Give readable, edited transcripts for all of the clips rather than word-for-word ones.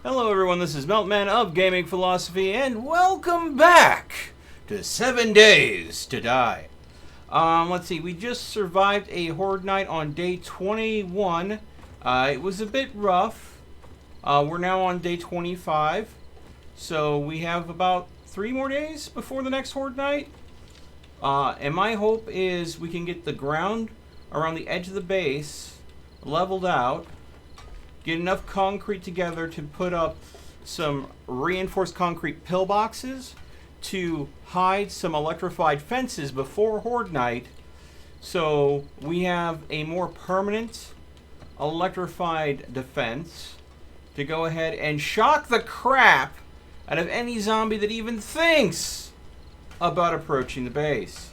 Hello everyone, this is Meltman of Gaming Philosophy, and welcome back to 7 Days to Die. Let's see, we just survived a Horde Night on day 21. It was a bit rough. We're now on day 25, so we have about 3 more days before the next Horde Night. And my hope is we can get the ground around the edge of the base leveled out, get enough concrete together to put up some reinforced concrete pillboxes to hide some electrified fences before Horde Night, so we have a more permanent electrified defense to go ahead and shock the crap out of any zombie that even thinks about approaching the base.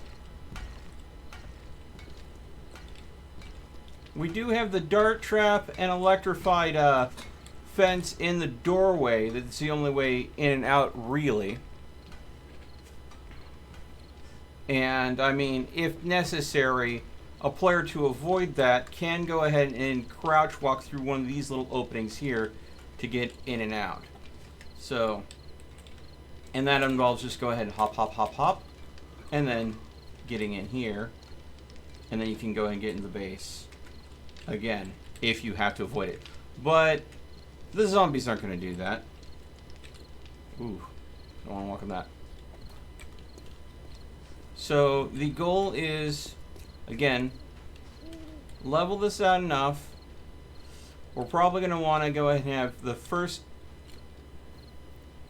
We do have the dart trap and electrified fence in the doorway. That's the only way in and out, really. And, I mean, if necessary, a player to avoid that can go ahead and crouch walk through one of these little openings here to get in and out. So, and that involves just go ahead and hop, hop, hop, hop, and then getting in here. And then you can go ahead and get into the base. Again, if you have to avoid it. But the zombies aren't going to do that. Ooh, don't want to walk on that. So the goal is, again, level this out enough. We're probably going to want to go ahead and have the first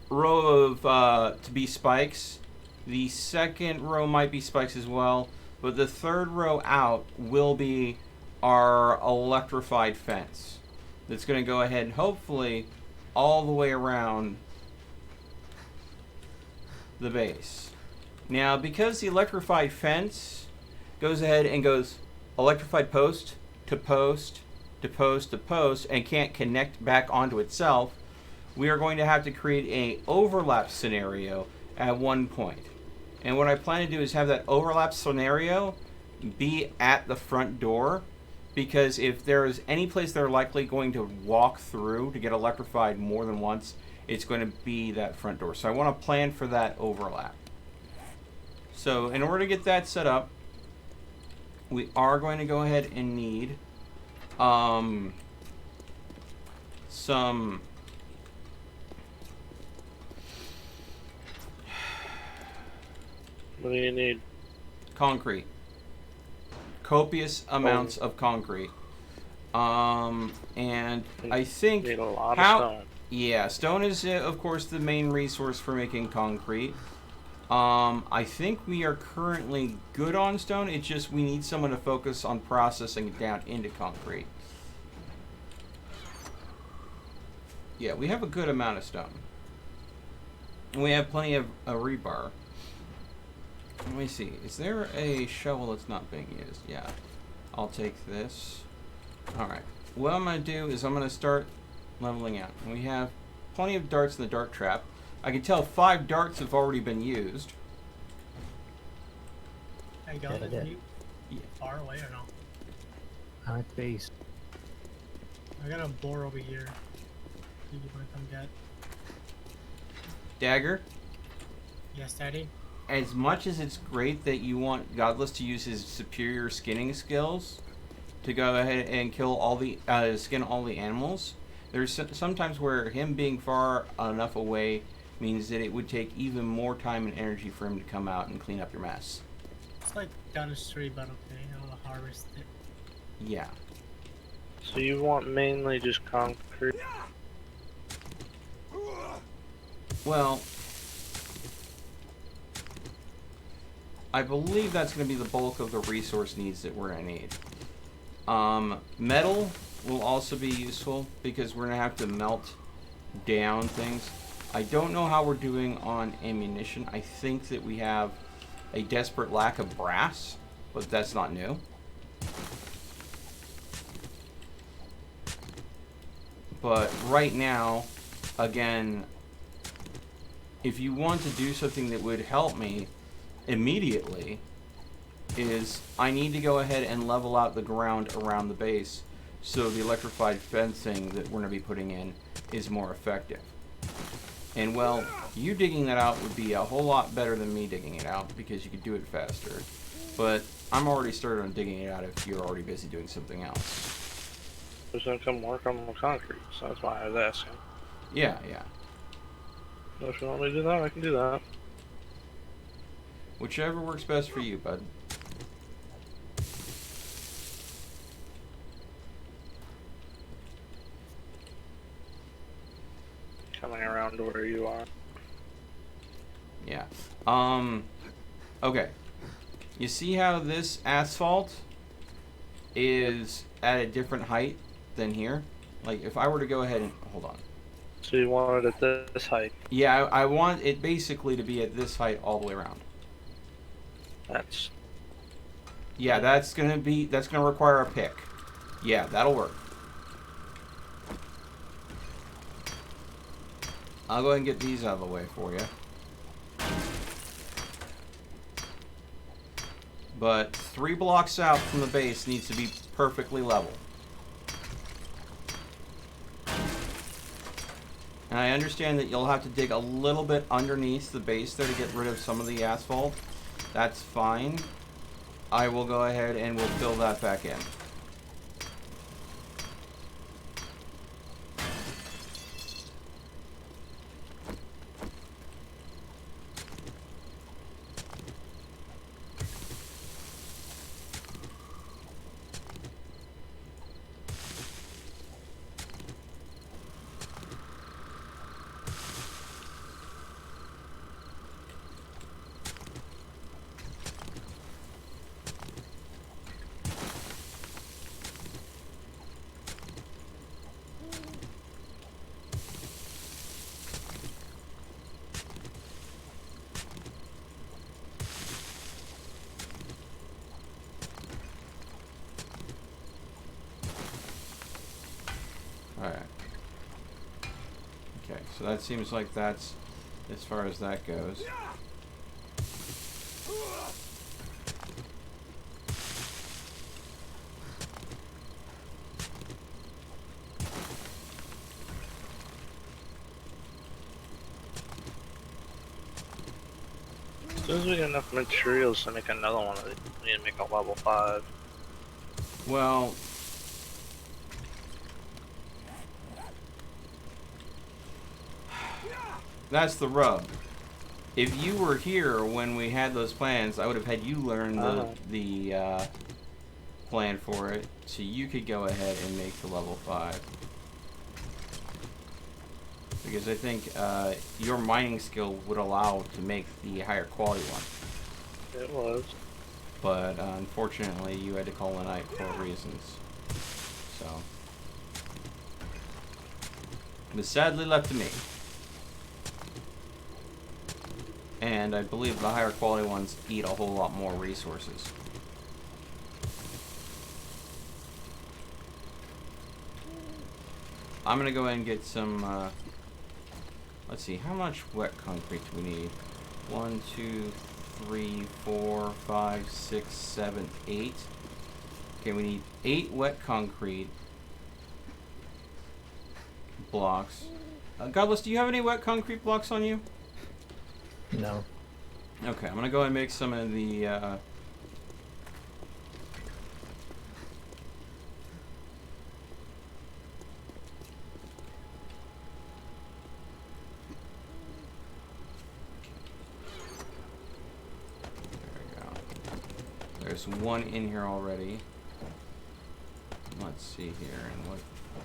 row of to be spikes. The second row might be spikes as well. But the third row out will be our electrified fence that's going to go ahead and hopefully all the way around the base. Now, because the electrified fence goes ahead and goes electrified post to post to post to post and can't connect back onto itself, we are going to have to create a overlap scenario at one point. And what I plan to do is have that overlap scenario be at the front door, because if there is any place they're likely going to walk through to get electrified more than once, it's going to be that front door. So I want to plan for that overlap. So in order to get that set up, we are going to go ahead and need some What do you need? concrete. Copious amounts of concrete. And I think Need a lot of stone. Yeah, stone is of course the main resource for making concrete. I think we are currently good on stone. It's just we need someone to focus on processing it down into concrete. Yeah, we have a good amount of stone. And we have plenty of rebar. Let me see. Is there a shovel that's not being used? Yeah. I'll take this. Alright. What I'm going to do is I'm going to start leveling out. And we have plenty of darts in the dart trap. I can tell 5 darts have already been used. Hey, go. Yeah, Are you far away or no? I'm at base. I got a boar over here. Do you want to come get? Dagger, Yes, Daddy? as much as it's great that you want Godless to use his superior skinning skills to go ahead and kill all the skin all the animals, there's sometimes where him being far enough away means that it would take even more time and energy for him to come out and clean up your mess. It's like down the street, but okay. I'll harvest it. Yeah. So you want mainly just concrete? Well, I believe that's going to be the bulk of the resource needs that we're going to need. Metal will also be useful because we're going to have to melt down things. I don't know how we're doing on ammunition. I think that we have a desperate lack of brass, but that's not new. But right now, again, if you want to do something that would help me immediately, is I need to go ahead and level out the ground around the base so the electrified fencing that we're going to be putting in is more effective. And well, you digging that out would be a whole lot better than me digging it out because you could do it faster. But I'm already started on digging it out if you're already busy doing something else. Who's gonna come work on the concrete? So that's why I was asking. Yeah, yeah. So if you want me to do that, I can do that. Whichever works best for you, bud. Coming around to where you are. Yeah. Okay. You see how this asphalt is at a different height than here? Like, if I were to go ahead and... Hold on. So you want it at this height? Yeah, I want it basically to be at this height all the way around. That's... Yeah, that's gonna require a pick. Yeah, that'll work. I'll go ahead and get these out of the way for you. But 3 blocks out from the base needs to be perfectly level. And I understand that you'll have to dig a little bit underneath the base there to get rid of some of the asphalt. That's fine. I will go ahead and we'll fill that back in. Alright. Okay, so that seems like that's as far as that goes. As soon as we get enough materials to make another one of these, we need to make a level 5. Well, that's the rub. If you were here when we had those plans, I would have had you learn the plan for it, so you could go ahead and make the level 5. Because I think your mining skill would allow to make the higher quality one. It was. But unfortunately, you had to call a night for reasons. So, it was sadly left to me. And I believe the higher quality ones eat a whole lot more resources. I'm gonna go ahead and get some, let's see, how much wet concrete do we need? 1, 2, 3, 4, 5, 6, 7, 8. Okay, we need 8 wet concrete blocks. Godless, do you have any wet concrete blocks on you? No. Okay, I'm gonna go ahead and make some of the, There's one in here already. Let's see here, and what's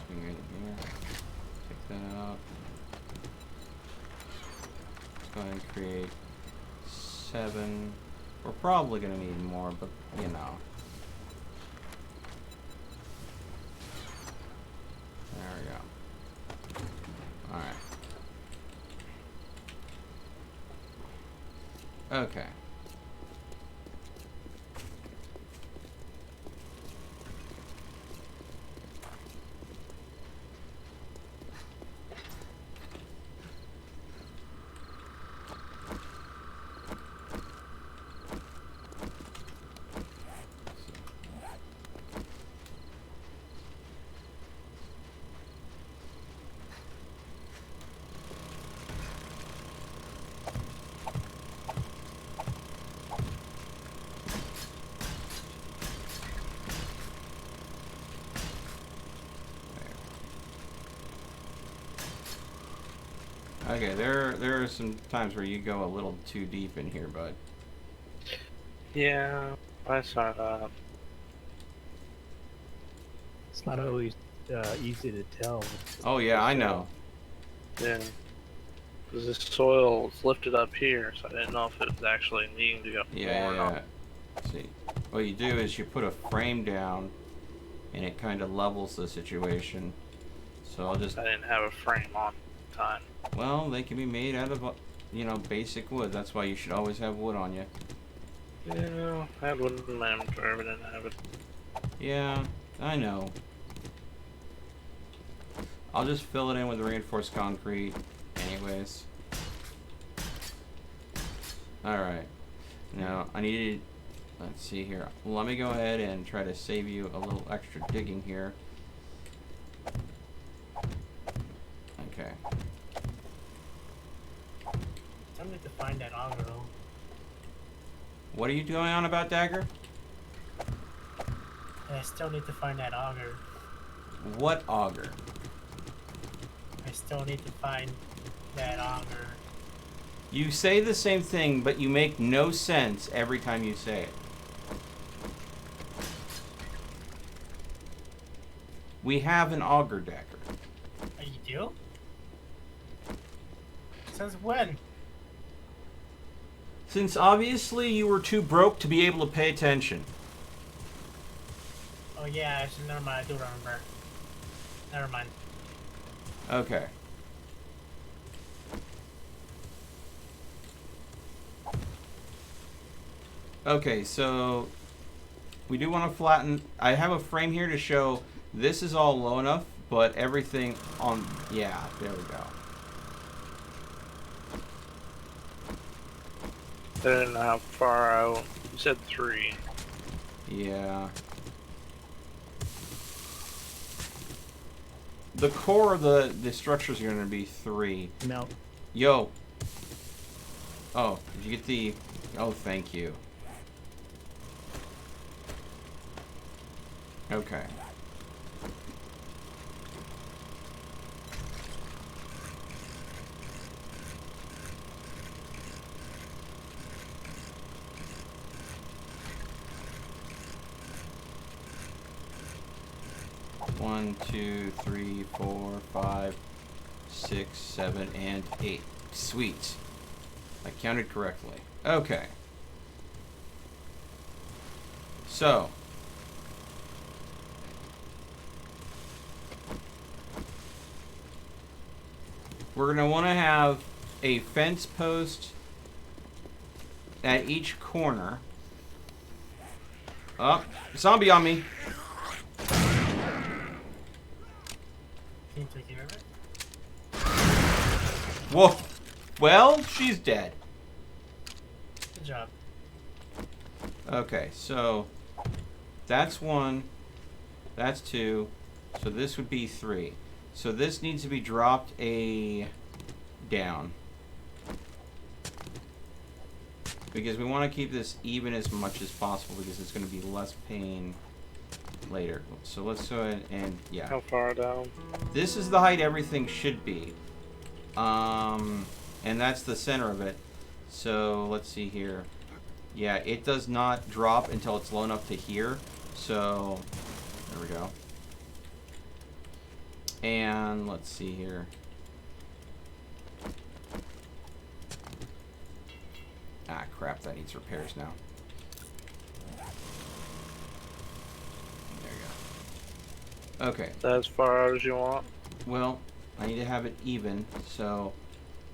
we got in here? Take that out. Let's go ahead and create 7. We're probably gonna need more, but you know. There we go. Alright. Okay. Okay, there are some times where you go a little too deep in here, bud. Yeah, I saw that. It's not always easy to tell. Oh yeah, I know. Yeah. Because this soil is lifted up here, so I didn't know if it was actually needing to go more Yeah. up. See, what you do is you put a frame down, and it kind of levels the situation. So I'll just. I didn't have a frame on time. Well, they can be made out of, you know, basic wood. That's why you should always have wood on you. Yeah, I had one in my inventory, but I didn't have it. Yeah, I know. I'll just fill it in with reinforced concrete, anyways. Alright. Now, I needed... Let's see here. Let me go ahead and try to save you a little extra digging here. Okay. I need to find that auger though. What are you doing on about, Dagger? I still need to find that auger. What auger? I still need to find that auger. You say the same thing, but you make no sense every time you say it. We have an auger, Dagger. Oh, you do? Since when? Since obviously you were too broke to be able to pay attention. Oh yeah, actually, never mind. I do remember. Never mind. Okay. Okay, so we do want to flatten. I have a frame here to show this is all low enough, but everything on, yeah, there we go. I didn't know how far out. You said 3. Yeah. The core of the structures are going to be 3. No. Yo. Oh, did you get the... Oh, thank you. Okay. One, 2, 3, 4, 5, 6, 7, and 8. Sweet. I counted correctly. Okay. So. We're going to want to have a fence post at each corner. Oh, zombie on me. Can you take care of it? Whoa. Well, she's dead. Good job. Okay, so that's 1. That's 2. So this would be 3. So this needs to be dropped down. Because we want to keep this even as much as possible because it's going to be less pain later. So let's go ahead and, yeah. How far down? This is the height everything should be. And that's the center of it. So let's see here. Yeah, it does not drop until it's low enough to here. So there we go. And let's see here. Ah, crap, that needs repairs now. There you go. Okay. That's as far out as you want. Well, I need to have it even, so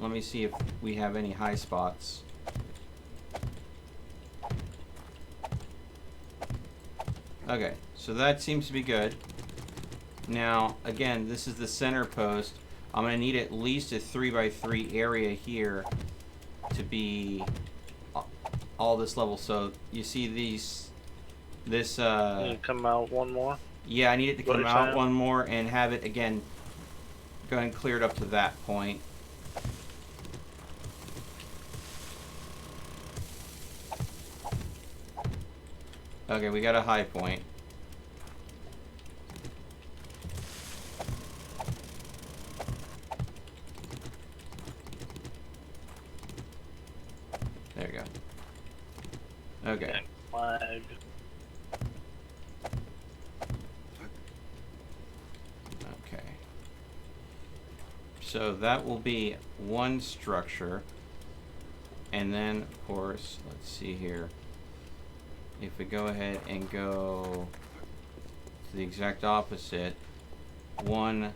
let me see if we have any high spots. Okay, so that seems to be good. Now, again, this is the center post. I'm going to need at least a 3x3 area here to be all this level. So you see this You come out one more. yeah, I need it to come out one more and have it again going cleared up to that point. Okay, we got a high point. There you go. Okay. Getting flagged. Okay. So that will be one structure. And then, of course, let's see here. If we go ahead and go to the exact opposite, that one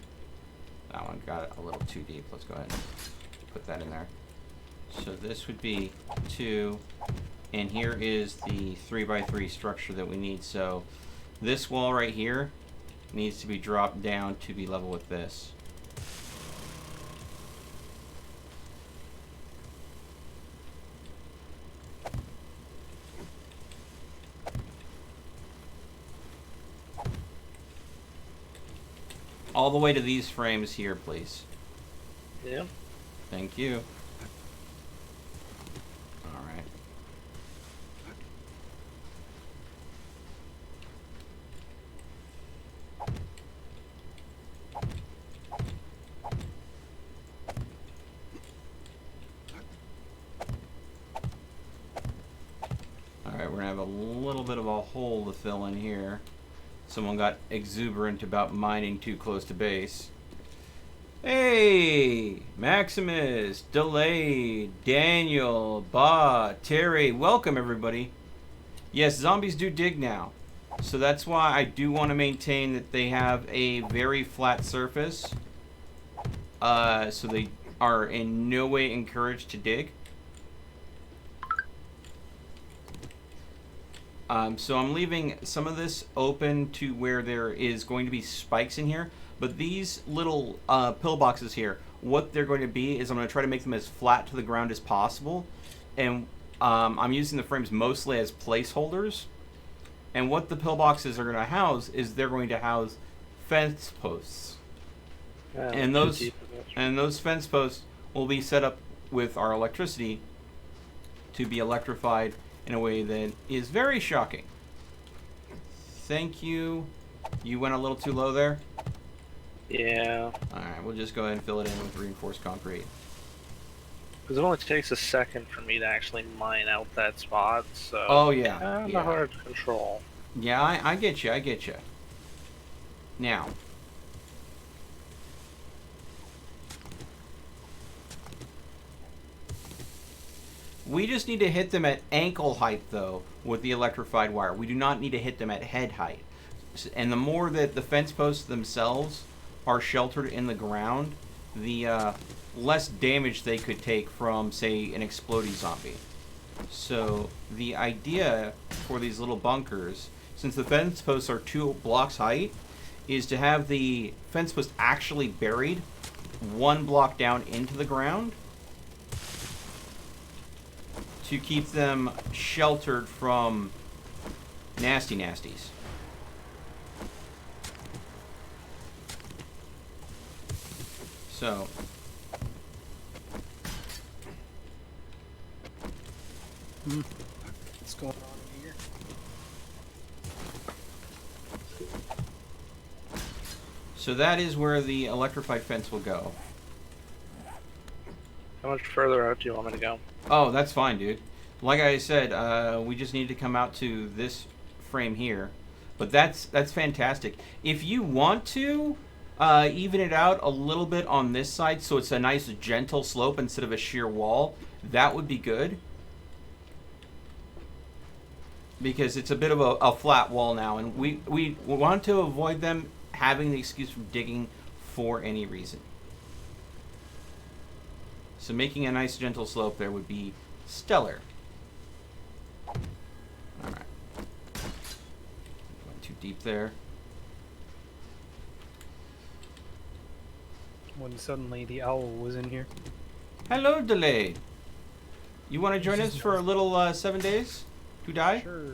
got a little too deep. Let's go ahead and put that in there. So this would be 2, and here is the 3x3 structure that we need. So this wall right here needs to be dropped down to be level with this. All the way to these frames here, please. Yeah. Thank you. All right. All right, we're gonna have a little bit of a hole to fill in here. Someone got exuberant about mining too close to base. Hey, Maximus, Delayed, Daniel, Ba, Terry, welcome everybody. Yes, zombies do dig now. So that's why I do want to maintain that they have a very flat surface. So they are in no way encouraged to dig. So I'm leaving some of this open to where there is going to be spikes in here. But these little pillboxes here, what they're going to be is I'm going to try to make them as flat to the ground as possible. And I'm using the frames mostly as placeholders. And what the pillboxes are going to house is they're going to house fence posts. Yeah, And those fence posts will be set up with our electricity to be electrified in a way that is very shocking. Thank you. You went a little too low there. Yeah. Alright, we'll just go ahead and fill it in with reinforced concrete. Because it only takes a second for me to actually mine out that spot, so... Oh, yeah. Kinda Yeah. hard to control. Yeah, I get you, I get you. Now. We just need to hit them at ankle height, though, with the electrified wire. We do not need to hit them at head height. And the more that the fence posts themselves are sheltered in the ground, the less damage they could take from, say, an exploding zombie. So the idea for these little bunkers, since the fence posts are 2 blocks height, is to have the fence post actually buried 1 block down into the ground to keep them sheltered from nasty nasties. So What's going on in here? So that is where the electrified fence will go. How much further out do you want me to go? Oh, that's fine, dude. Like I said, we just need to come out to this frame here. But that's fantastic. If you want to even it out a little bit on this side so it's a nice gentle slope instead of a sheer wall, that would be good. Because it's a bit of a flat wall now, and we want to avoid them having the excuse for digging for any reason. So making a nice gentle slope there would be stellar. Alright. Went too deep there. When suddenly the owl was in here. Hello, Delayed. You want to join us for a little 7 days to die? Sure.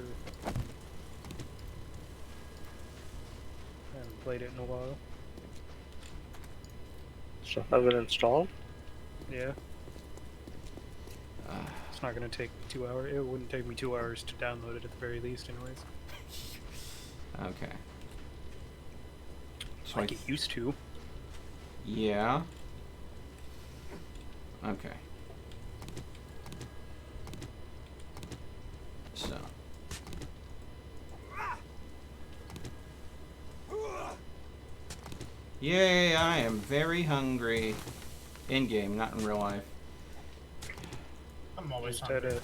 Haven't played it in a while. So have it installed? Yeah. It's not gonna take 2 hours. It wouldn't take me 2 hours to download it at the very least, anyways. Okay. So Like it used to. Yeah. Okay. Yay, I am very hungry. In game, not in real life. I'm I always just had hungry.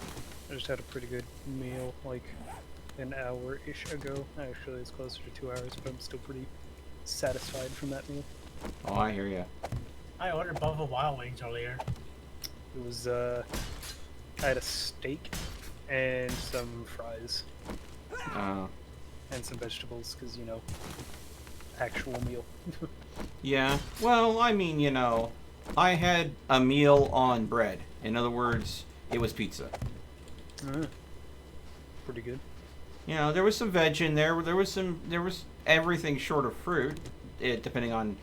I just had a pretty good meal like an hour-ish ago. Actually, it's closer to 2 hours, but I'm still pretty satisfied from that meal. Oh, I hear ya. I ordered Buffalo Wild Wings earlier. It was I had a steak and some fries and some vegetables, because you know, actual meal. Yeah, well, I mean, you know, I had a meal on bread. In other words, it was pizza. Pretty good. You know, there was some veg in there. There was everything short of fruit, depending on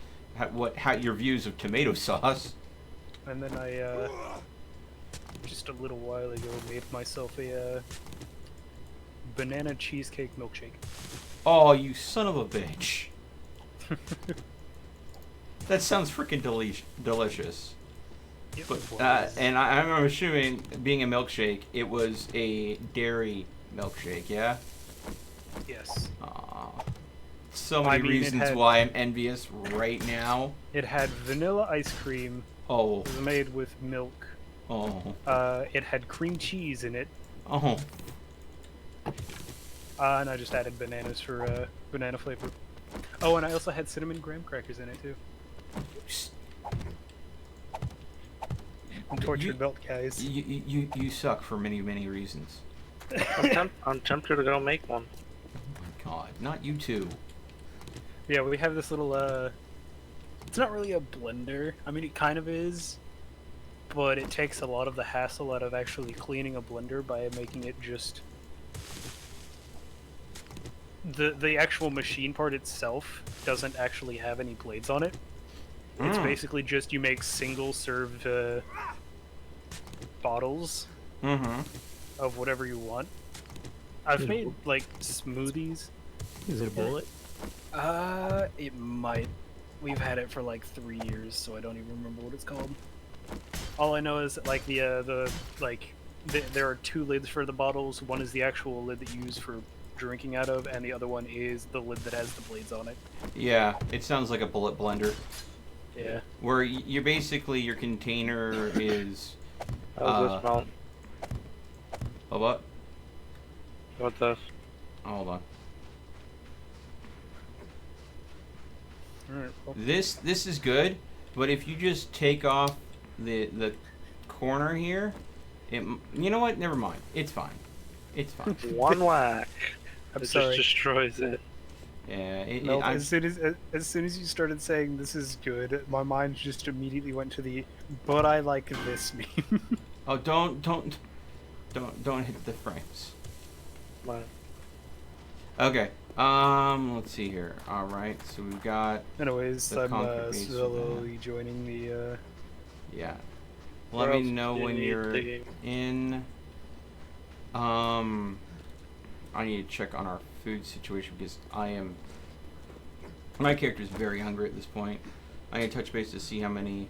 how your views of tomato sauce. And then I just a little while ago made myself a banana cheesecake milkshake. Oh, you son of a bitch! That sounds freaking delicious. Yep, But it was. and I'm assuming, being a milkshake, it was a dairy milkshake, yeah? Yes. Aw. So I many mean, it reasons had- why I'm envious right now. It had vanilla ice cream. Oh, It was made with milk. oh, It had cream cheese in it. oh. And I just added bananas for banana flavor. Oh, and I also had cinnamon graham crackers in it too. Tortured milk, guys. You suck for many, many reasons. I'm tempted to go make one. Oh my god, not you two. Yeah, we have this little it's not really a blender. I mean, it kind of is, but it takes a lot of the hassle out of actually cleaning a blender by making it just the actual machine part itself doesn't actually have any blades on it. It's basically just you make single serve bottles Mm-hmm. of whatever you want. I've made like smoothies. Is it a bullet? It might. We've had it for like 3 years, so I don't even remember what it's called. All I know is that, like there are two lids for the bottles. One is the actual lid that you use for drinking out of, and the other one is the lid that has the blades on it. Yeah, it sounds like a bullet blender. Yeah. Where you're basically, your container is... How's this mount? Oh, what? What's this? Oh, hold on. Alright, well, This is good, but if you just take off the corner here, you know what? Never mind. It's fine. It's fine. One whack. I'm It sorry. just destroys it. Yeah. No, as soon as you started saying this is good, my mind just immediately went to the "but I like this" meme. Oh, don't hit the frames. But Okay. Let's see here. All right. So we've got, Anyways, The I'm concrete base, slowly joining the. yeah. Where Let me else know do you when need you're digging? in. I need to check on our food situation because my character is very hungry at this point. I need to touch base to see how many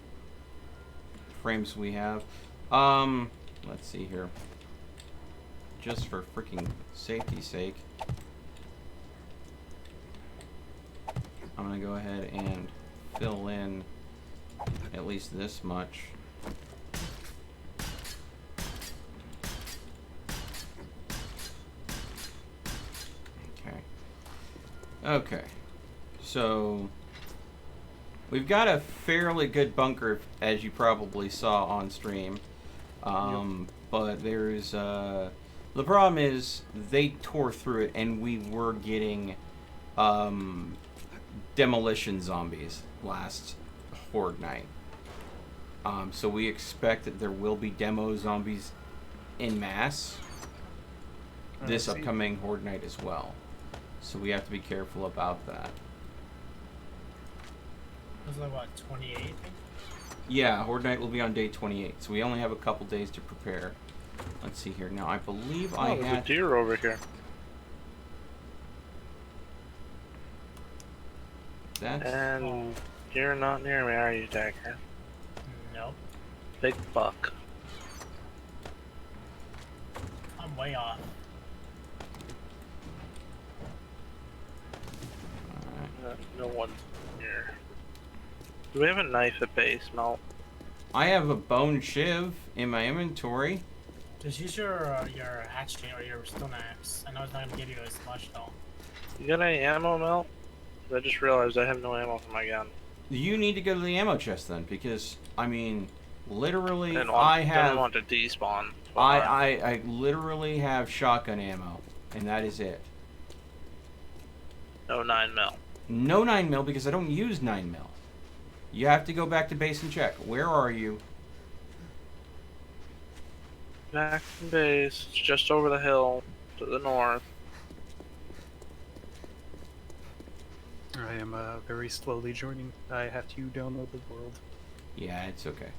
frames we have. Let's see here. Just for freaking safety's sake, I'm gonna go ahead and fill in at least this much. Okay, so we've got a fairly good bunker, as you probably saw on stream. But there's the problem is they tore through it, and we were getting demolition zombies last Horde night. So we expect that there will be demo zombies en masse this see. upcoming Horde night as well. So we have to be careful about that. It was like, what, 28? Yeah, Horde night will be on day 28, so we only have a couple days to prepare. Let's see here. Now, I believe I there's a had... deer over here. That's... And you're not near me, are you, Dagger? Nope. Big buck. I'm way off. Alright. No one's here. Do we have a knife at base, Mel? I have a bone shiv in my inventory. Just use your hatchet or your stone axe. I know it's not gonna give you as much though. You got any ammo, Mel? I just realized I have no ammo for my gun. You need to go to the ammo chest then, because I mean, literally, Didn't I want to despawn. I literally have shotgun ammo, and that is it. No 9mm. No 9mm because I don't use 9mm. You have to go back to base and check. Where are you? Back from base. It's just over the hill to the north. I am very slowly joining. I have to download the world. Yeah, it's okay.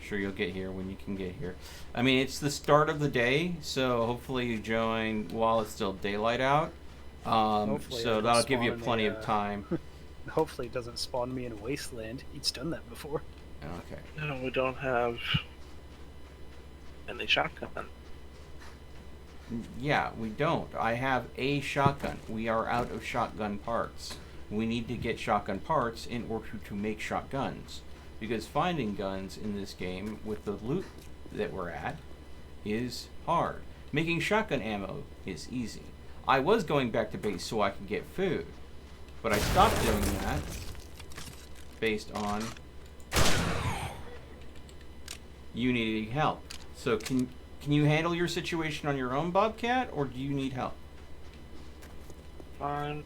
Sure, you'll get here when you can get here. I mean, it's the start of the day, so hopefully you join while it's still daylight out. So that'll give you plenty of time. Hopefully it doesn't spawn me in a wasteland. He's done that before. Okay. No, we don't have any shotgun. Yeah, we don't. I have a shotgun. We are out of shotgun parts. We need to get shotgun parts in order to make shotguns. Because finding guns in this game with the loot that we're at is hard. Making shotgun ammo is easy. I was going back to base so I could get food, but I stopped doing that based on you needing help. So can you handle your situation on your own, Bobcat, or do you need help? Fine.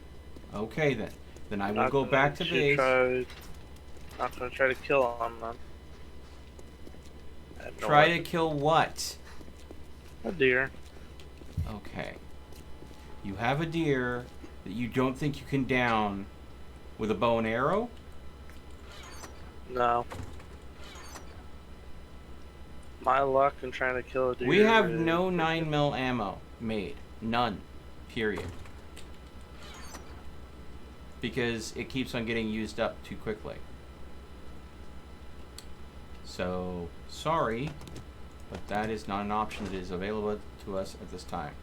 Okay then. Then I will go back to base. Not gonna try to kill him then. Try to kill what? A deer. Okay. You have a deer that you don't think you can down with a bow and arrow? No. My luck in trying to kill a deer. We have no 9mm ammo made. None. Period. Because it keeps on getting used up too quickly. So, sorry, but that is not an option that is available to us at this time.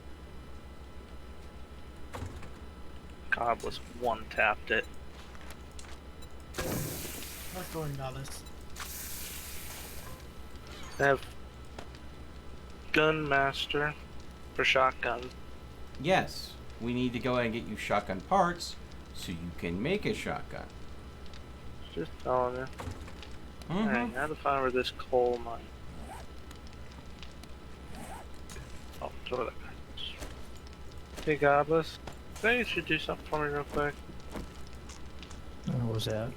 Godless one-tapped it. What's going on this? I have Gun Master for shotgun. Yes, we need to go ahead and get you shotgun parts so you can make a shotgun. Just telling you. Alright, now to find where this coal mine. Oh, throw that back. Hey, Godless. I think you should do something for me real quick. What was that?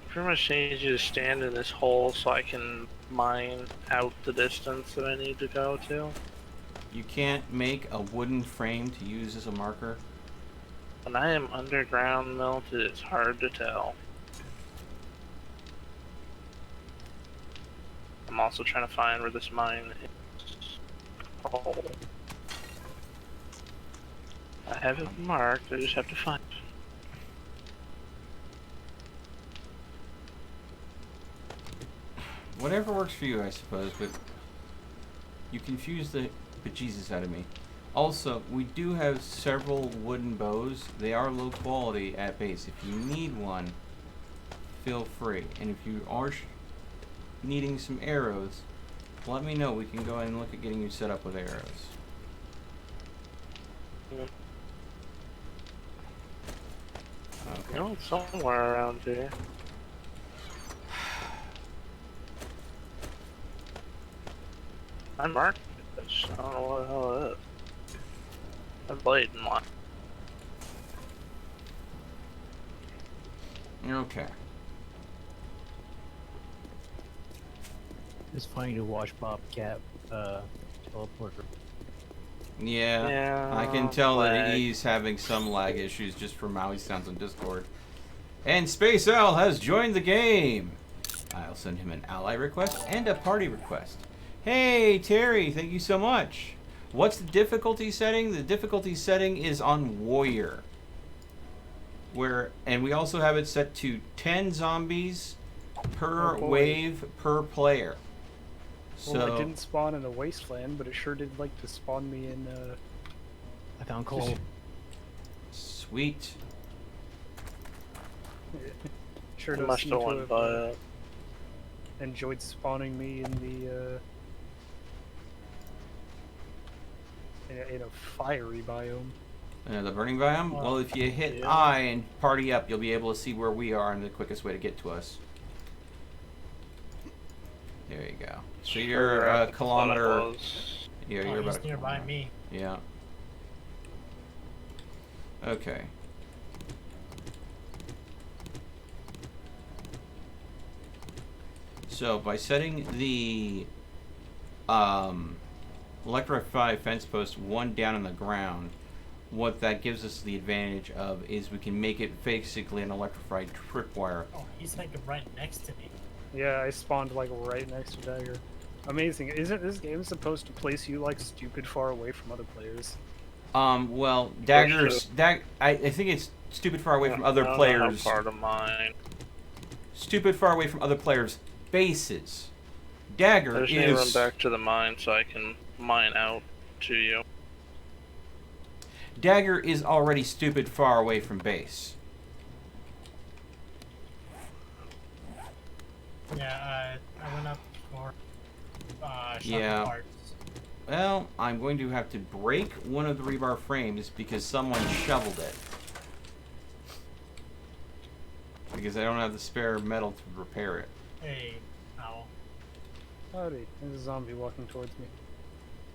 Pretty much need you to stand in this hole so I can mine out the distance that I need to go to. You can't make a wooden frame to use as a marker? When I am underground melted, it's hard to tell. I'm also trying to find where this mine is. Oh. I have it marked, I just have to find it. Whatever works for you, I suppose, but you confuse the bejesus out of me. Also, we do have several wooden bows. They are low quality at base. If you need one, feel free. And if you are needing some arrows, let me know. We can go ahead and look at getting you set up with arrows. Yeah. Okay. You know, it's somewhere around here. I marked this. I don't know what the hell it is. A blade in one. Okay. It's funny to watch Bobcat teleport. Yeah, I can tell that lag. he's having some lag issues just from how he sounds on Discord. And Space Owl has joined the game. I'll send him an ally request and a party request. Hey, Terry, thank you so much. What's the difficulty setting? The difficulty setting is on Warrior. And we also have it set to 10 zombies per wave per player. Well, So it didn't spawn in a wasteland, but it sure did like to spawn me in. I found coal. sweet. Sure sure I does must seem have to went have by it. enjoyed spawning me in the in a fiery biome. The burning biome? Wow. Well, if you hit Yeah. I and party up, you'll be able to see where we are and the quickest way to get to us. There you go. So you're Further a up, I kilometer. thought it was. Yeah, Oh, you're he's about a nearby kilometer. me. Yeah. Okay. So by setting the electrified fence post one down on the ground, what that gives us the advantage of is we can make it basically an electrified tripwire. Oh, he's like right next to me. Yeah, I spawned like right next to Dagger. Amazing. Isn't this game supposed to place you like stupid far away from other players? Well, daggers. I think it's stupid far away from other I don't know players. how far to mine. Stupid far away from other players' bases. I Dagger just need to run is back to the mine so I can mine out to you. Dagger is already stupid far away from base. Yeah, I went up for shopping Yeah. parts. Well, I'm going to have to break one of the rebar frames because someone shoveled it. Because I don't have the spare metal to repair it. Hey, ow. Howdy, there's a zombie walking towards me.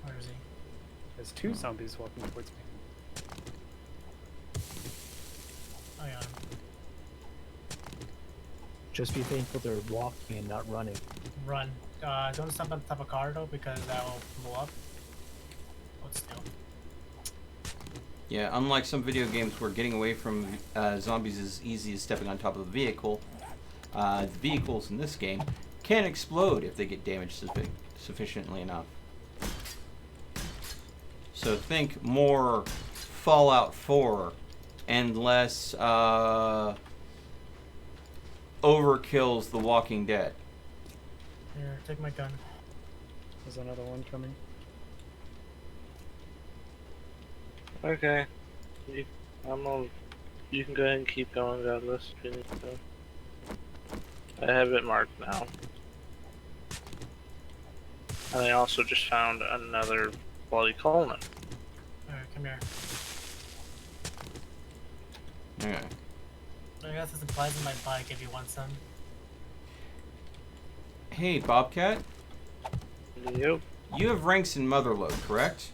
Where is he? There's two zombies walking towards me. Oh yeah. Just be thankful they're walking and not running. Run. Don't stop on top of car though, because that will blow up. But still. Yeah, unlike some video games where getting away from zombies is easy as stepping on top of the vehicle, the vehicles in this game can explode if they get damaged sufficiently enough. So think more Fallout 4 and less overkills The Walking Dead. Here, take my gun. There's another one coming. Okay. You can go ahead and keep going down this if you need to. I have it marked now. And I also just found another bloody colon. Alright, come here. Okay. I got some supplies in my bike if you want some. Hey, Bobcat, Yep, you have ranks in Motherlode, correct?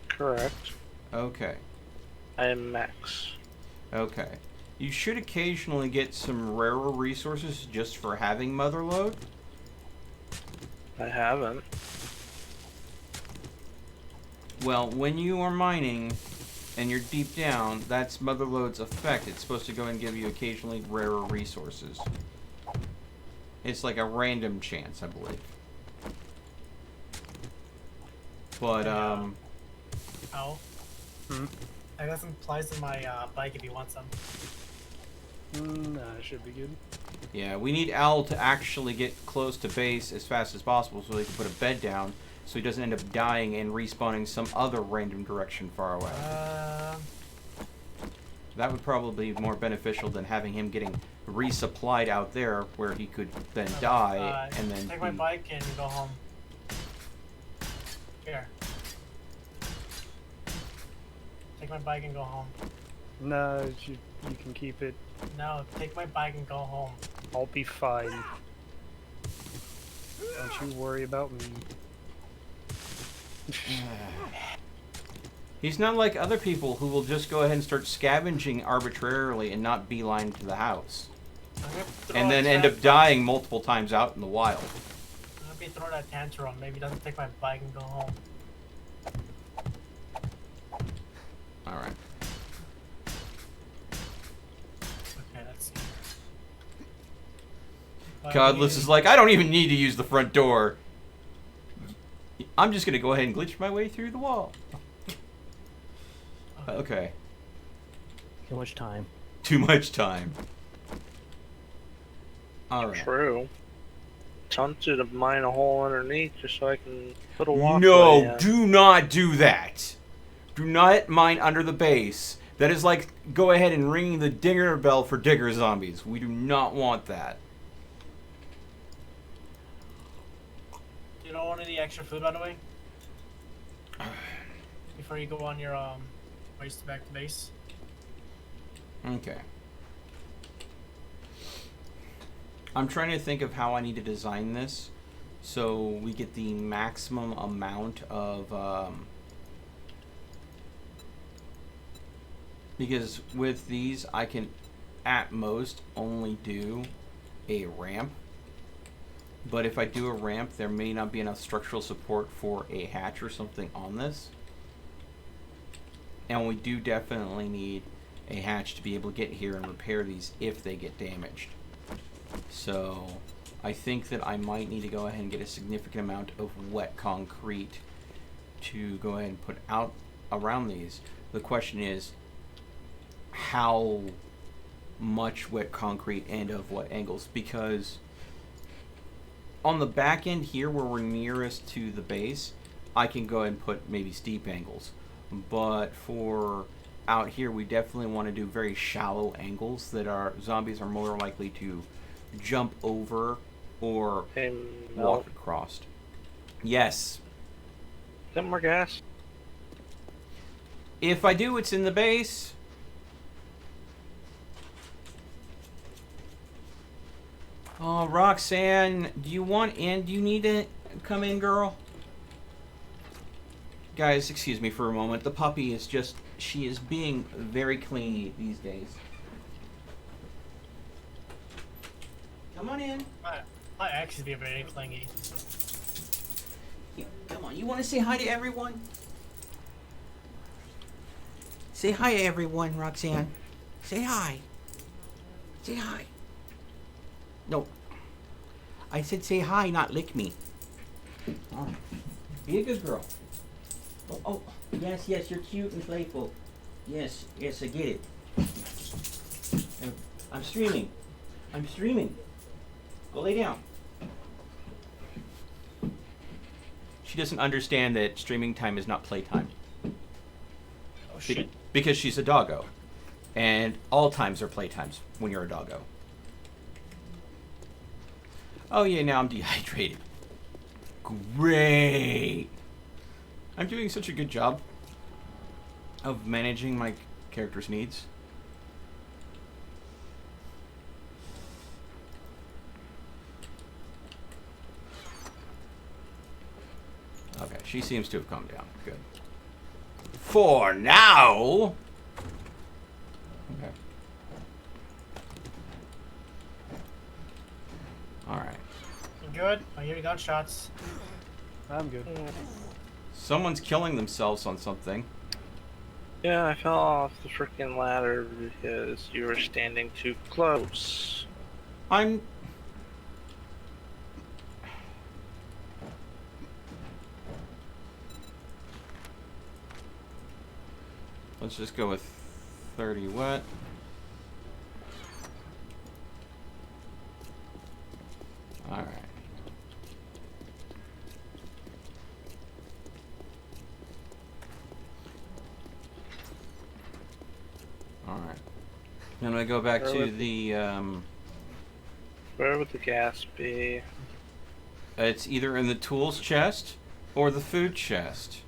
correct. Okay. I am max. Okay. You should occasionally get some rarer resources just for having Motherlode. I haven't. Well, when you are mining and you're deep down, that's Motherlode's effect. It's supposed to go and give you occasionally rarer resources. It's like a random chance, I believe. But, Ow. Hmm? I got some supplies in my bike if you want some. Nah, it should be good. yeah, we need Al to actually get close to base as fast as possible so he can put a bed down so he doesn't end up dying and respawning some other random direction far away. That would probably be more beneficial than having him getting resupplied out there where he could then die and then take my bike and go home. Here. Take my bike and go home. Nah, you can keep it. No, take my bike and go home. I'll be fine. Don't you worry about me. He's not like other people who will just go ahead and start scavenging arbitrarily and not beeline to the house. And then end up dying multiple times out in the wild. I'm gonna be throwing that tantrum. Maybe doesn't take my bike and go home. Alright. Okay, let's see. Godless is like, I don't even need to use the front door. I'm just gonna go ahead and glitch my way through the wall. Okay. Too much time. Too much time. Alright. True. Tempted to mine a hole underneath just so I can put a walkway No, in. do not do that. Do not mine under the base That is like, go ahead and ring the dinger bell for digger zombies. We do not want that. You don't want any extra food, by the way? Before you go on your race back to base? Okay. I'm trying to think of how I need to design this so we get the maximum amount of because with these I can at most only do a ramp, but if I do a ramp there may not be enough structural support for a hatch or something on this, and we do definitely need a hatch to be able to get here and repair these if they get damaged. So I think that I might need to go ahead and get a significant amount of wet concrete to go ahead and put out around these. The question is how much wet concrete and of what angles, because on the back end here where we're nearest to the base I can go ahead and put maybe steep angles, but for out here we definitely want to do very shallow angles that our zombies are more likely to jump over or walk across. Yes. Is that more gas? If I do, it's in the base. Oh, Roxanne, do you want in? Do you need to come in, girl? Guys, excuse me for a moment. The puppy is just, she is being very clingy these days. Come on in. My ex is being very clingy. Yeah, come on, you want to say hi to everyone? Say hi to everyone, Roxanne. Say hi. Say hi. No. I said say hi, not lick me. All right. Be a good girl. Oh, yes, yes, you're cute and playful. Yes, yes, I get it. I'm streaming. I'm streaming. Go lay down. She doesn't understand that streaming time is not playtime. Oh shit. Because she's a doggo. And all times are playtimes when you're a doggo. Oh yeah, now I'm dehydrated. Great! I'm doing such a good job of managing my character's needs. Okay, she seems to have calmed down. Good. For now! Okay. Alright. You good? I hear gunshots. I'm good. Someone's killing themselves on something. Yeah, I fell off the freaking ladder because you were standing too close. I'm... Let's just go with 30 wet. Alright. Alright. Then I go back to the, Where would the gas be? it's either in the tools chest or the food chest.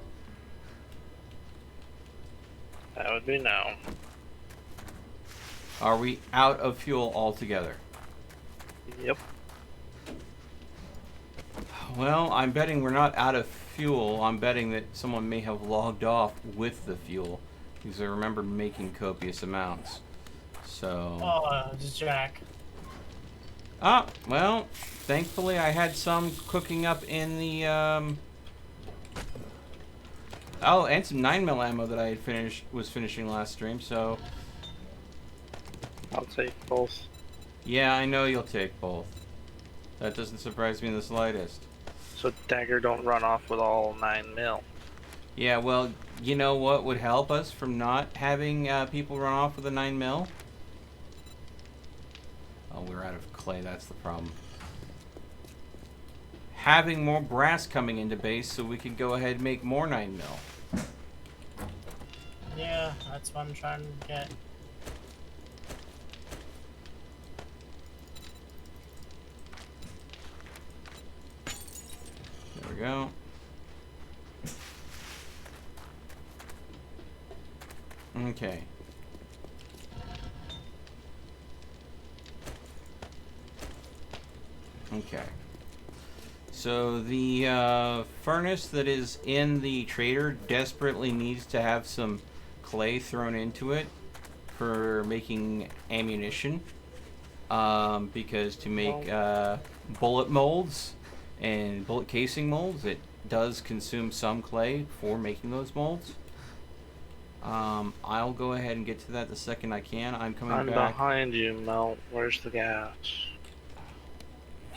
That would be no. Are we out of fuel altogether? Yep. Well, I'm betting we're not out of fuel. I'm betting that someone may have logged off with the fuel, because I remember making copious amounts. So... Oh, just Jack. Ah, well, thankfully I had some cooking up in the, Oh, and some 9mm ammo that I had was finishing last stream, so... I'll take both. Yeah, I know you'll take both. That doesn't surprise me in the slightest. So Dagger don't run off with all 9mm. Yeah, well, you know what would help us from not having people run off with a 9mm? Oh, we're out of clay, that's the problem. Having more brass coming into base so we could go ahead and make more 9mm. Yeah, that's what I'm trying to get. There we go. Okay. Okay. So the furnace that is in the trader desperately needs to have some clay thrown into it for making ammunition. Because to make bullet molds and bullet casing molds, it does consume some clay for making those molds. I'll go ahead and get to that the second I can. I'm coming I'm back. behind you, Melt. Where's the gas?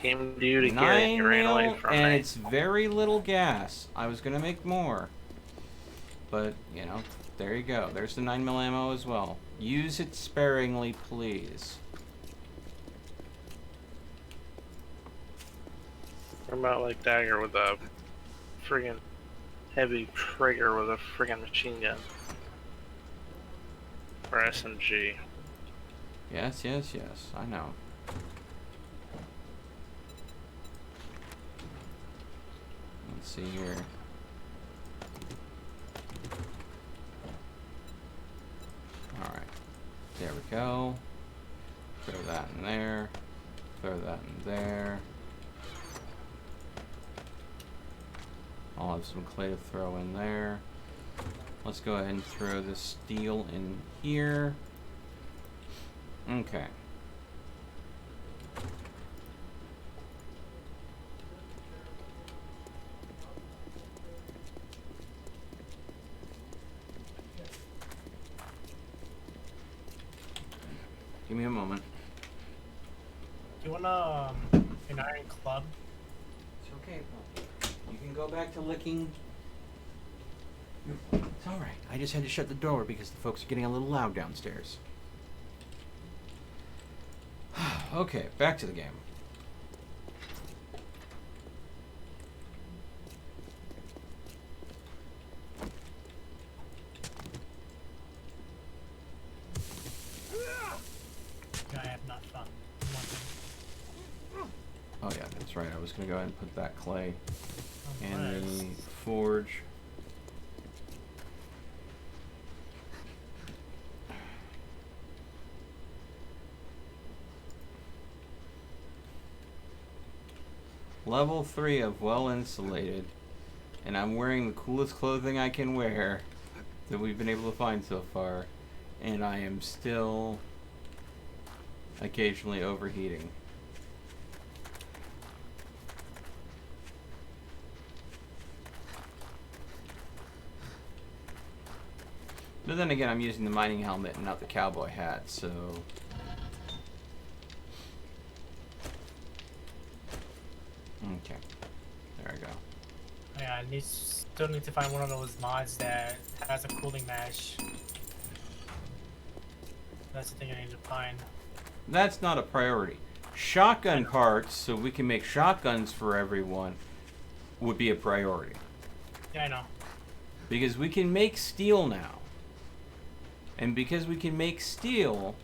Came to you to get it, 9 you ran away mil, from and me. it's very little gas. I was gonna make more, but you know, there you go. There's the 9 mil ammo as well. Use it sparingly, please. What about like Dagger with a friggin' heavy trigger with a friggin' machine gun? Or SMG. Yes, yes, yes. I know. Let's see here. Alright. There we go. Throw that in there. Throw that in there. I'll have some clay to throw in there. Let's go ahead and throw the steel in here. Okay. Give me a moment. Do you want an iron club? It's okay, Paul. You can go back to licking. It's alright. I just had to shut the door because the folks are getting a little loud downstairs. Okay, back to the game. I have not found one. Oh yeah, that's right. I was gonna go ahead and put that clay in Alright. the forge. Level 3 of well insulated, and I'm wearing the coolest clothing I can wear that we've been able to find so far, and I am still occasionally overheating. But then again, I'm using the mining helmet and not the cowboy hat, so... Okay. There we go. Yeah, still need to find one of those mods that has a cooling mesh. That's the thing I need to find. That's not a priority. Shotgun parts, so we can make shotguns for everyone, would be a priority. Yeah, I know. Because we can make steel now. And because we can make steel,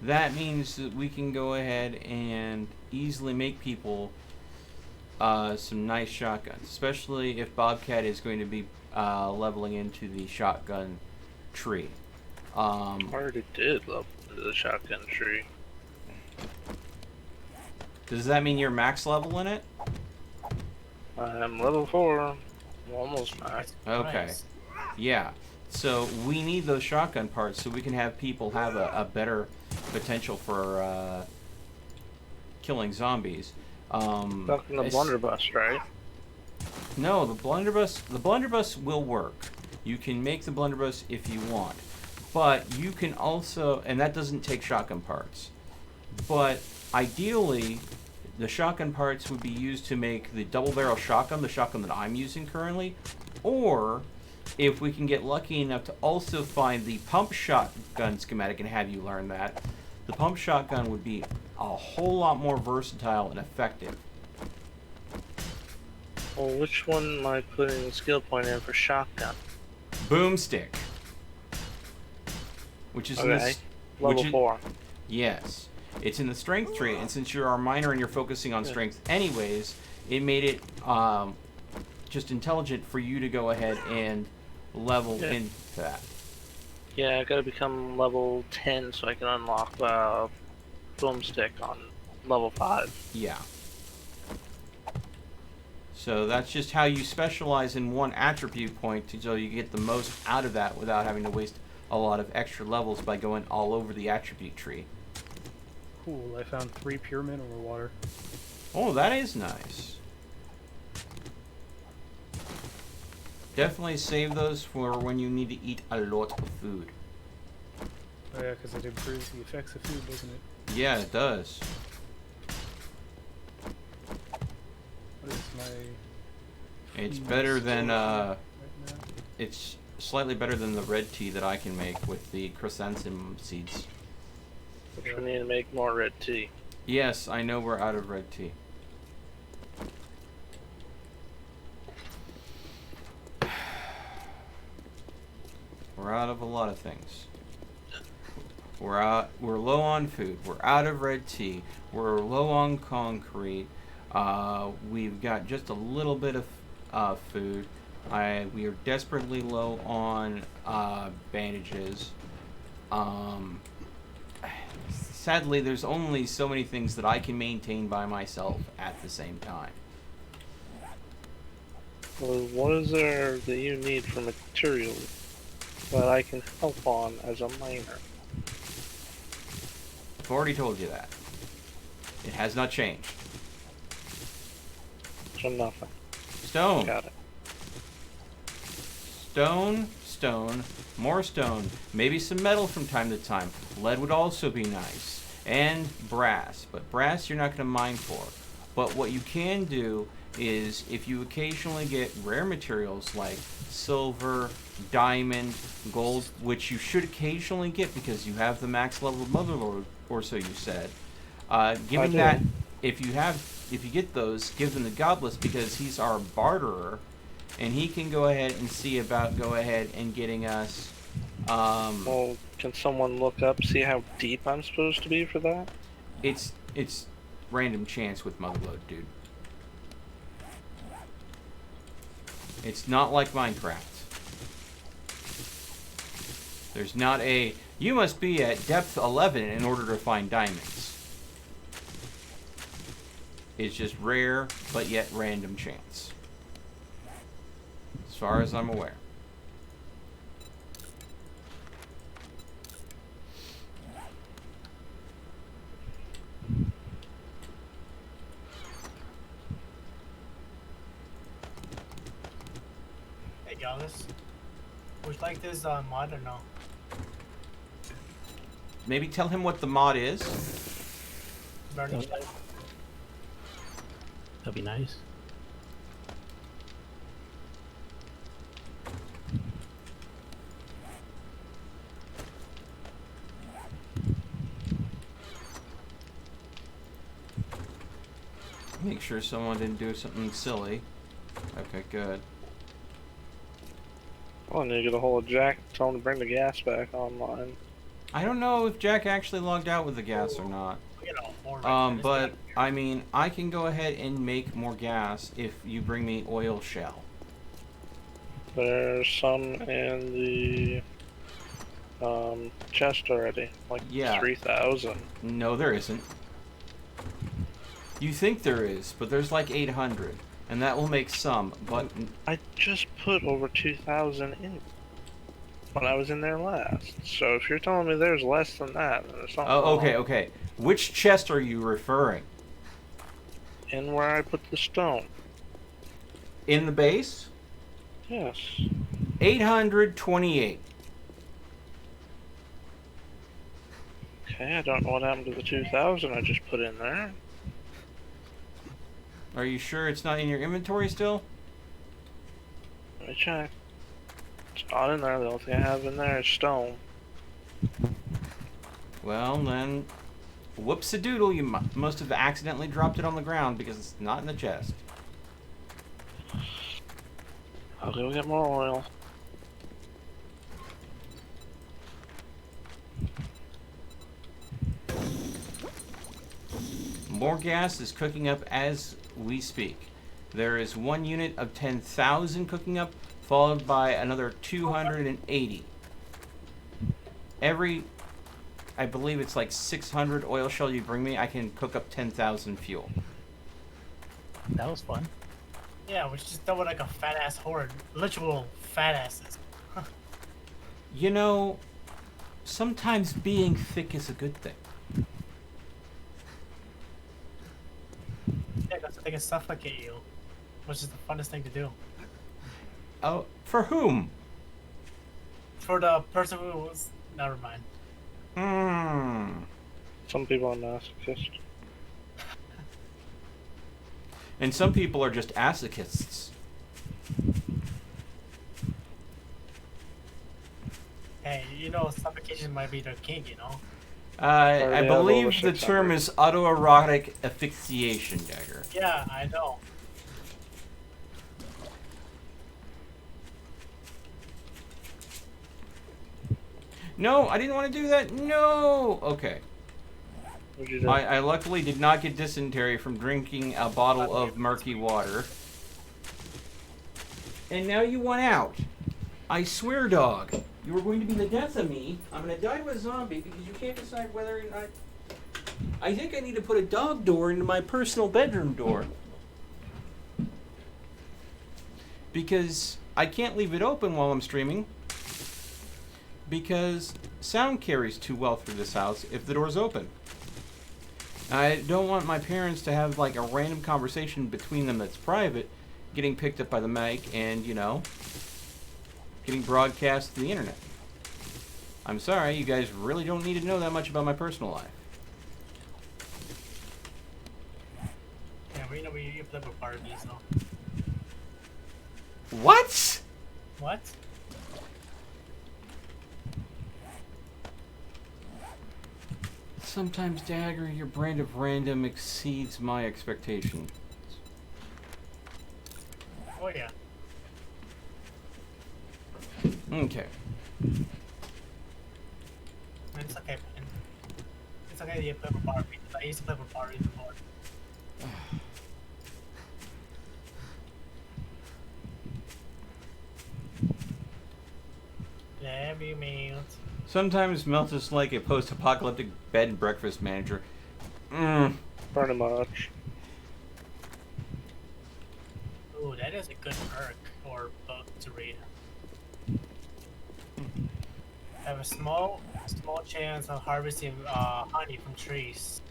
that means that we can go ahead and easily make people some nice shotguns. Especially if Bobcat is going to be leveling into the shotgun tree. I already did level into the shotgun tree. Does that mean you're max level in it? I'm level 4. I'm almost max. Okay. Nice. Yeah. So we need those shotgun parts so we can have people have a better potential for killing zombies. Talking the blunderbuss, right? No, the blunderbuss will work. You can make the blunderbuss if you want. But you can also, and that doesn't take shotgun parts. But ideally, the shotgun parts would be used to make the double barrel shotgun, the shotgun that I'm using currently, or if we can get lucky enough to also find the pump shotgun schematic and have you learn that, the pump shotgun would be a whole lot more versatile and effective. Well, which one am I putting the skill point in for shotgun? Boomstick. which is Okay. Level 4. Yes, it's in the strength tree, and since you're our miner and you're focusing on strength anyways, it made it just intelligent for you to go ahead and level into that. Yeah, I gotta become level 10 so I can unlock boomstick on level 5. Yeah. So that's just how you specialize in one attribute point so you get the most out of that without having to waste a lot of extra levels by going all over the attribute tree. Cool, I found 3 pure mineral water. Oh, that is nice. Definitely save those for when you need to eat a lot of food. Oh yeah, because it improves the effects of food, doesn't it? Yeah, it does. What is my... It's food better than, right now? it's slightly better than the red tea that I can make with the chrysanthemum seeds. Which we need to make more red tea. Yes, I know we're out of red tea. We're out of a lot of things. We're low on food. We're out of red tea. We're low on concrete. We've got just a little bit of food. We are desperately low on bandages. Sadly, there's only so many things that I can maintain by myself at the same time. Well, what is there that you need for materials that I can help on as a miner? I've already told you that. It has not changed. So nothing. Stone. Got it. Stone, more stone, maybe some metal from time to time. Lead would also be nice. And brass, but brass you're not going to mine for. But what you can do is if you occasionally get rare materials like silver, diamond, gold, which you should occasionally get because you have the max level of Motherlord, or so you said. Give him that. If you get those, give them the Godless because he's our barterer, and he can go ahead and see about getting us. Well, can someone look up, see how deep I'm supposed to be for that? It's random chance with Motherlode, dude. It's not like Minecraft. There's not a, you must be at depth 11 in order to find diamonds. It's just rare, but yet random chance. As far as I'm aware. Hey, Gallus. Would you like this mod or no? Maybe tell him what the mod is. Burning Okay. That'd be nice. Make sure someone didn't do something silly. Okay, good. Well, I need to get a hold of Jack, tell him to bring the gas back online. I don't know if Jack actually logged out with the gas or not. You know, more right But I mean, I can go ahead and make more gas if you bring me oil shell. There's some in the chest already, like Yeah. 3,000. No, there isn't. You think there is, but there's like 800, and that will make some. But I just put over 2,000 in when I was in there last. So if you're telling me there's less than that, then there's something oh, okay, wrong. okay. Which chest are you referring? In where I put the stone. In the base? Yes. 828. Okay, I don't know what happened to the 2,000 I just put in there. Are you sure it's not in your inventory still? Let me check. It's not in there. The only thing I have in there is stone. Well, then, whoops-a-doodle, you must have accidentally dropped it on the ground because it's not in the chest. I'll go get more oil. More gas is cooking up as we speak. There is 1 unit of 10,000 cooking up, followed by another 280. Every, I believe it's like 600 oil shell you bring me, I can cook up 10,000 fuel. That was fun. Yeah, we should just double like a fat ass horde. Literal fat asses. You know, sometimes being thick is a good thing. Yeah, because they can suffocate you, which is the funnest thing to do. Oh, for whom? For the person who was. Never mind. Some people are masochists. And some people are just masochists. Hey, you know, suffocation might be their king, you know? I believe the term is autoerotic asphyxiation, Dagger. Yeah, I know. No, I didn't want to do that. No! Okay. What'd you do? I luckily did not get dysentery from drinking a bottle of murky water. And now you want out. I swear, dog. You were going to be the death of me. I'm going to die to a zombie because you can't decide whether or not... I think I need to put a dog door into my personal bedroom door. Because I can't leave it open while I'm streaming. Because sound carries too well through this house if the door's open. I don't want my parents to have like a random conversation between them that's private getting picked up by the mic and, you know, getting broadcast to the internet. I'm sorry, you guys really don't need to know that much about my personal life. Yeah, we know you play with Barbies, so. What? What? Sometimes, Dagger, your brand of random exceeds my expectations. Oh, yeah. Okay. It's okay, man. It's okay that you play with Barbies. I used to play with Barbies before. Every meal. Sometimes Melt is like a post-apocalyptic bed and breakfast manager. Pretty much. Ooh, that is a good perk or book to read. Have a small chance of harvesting honey from trees.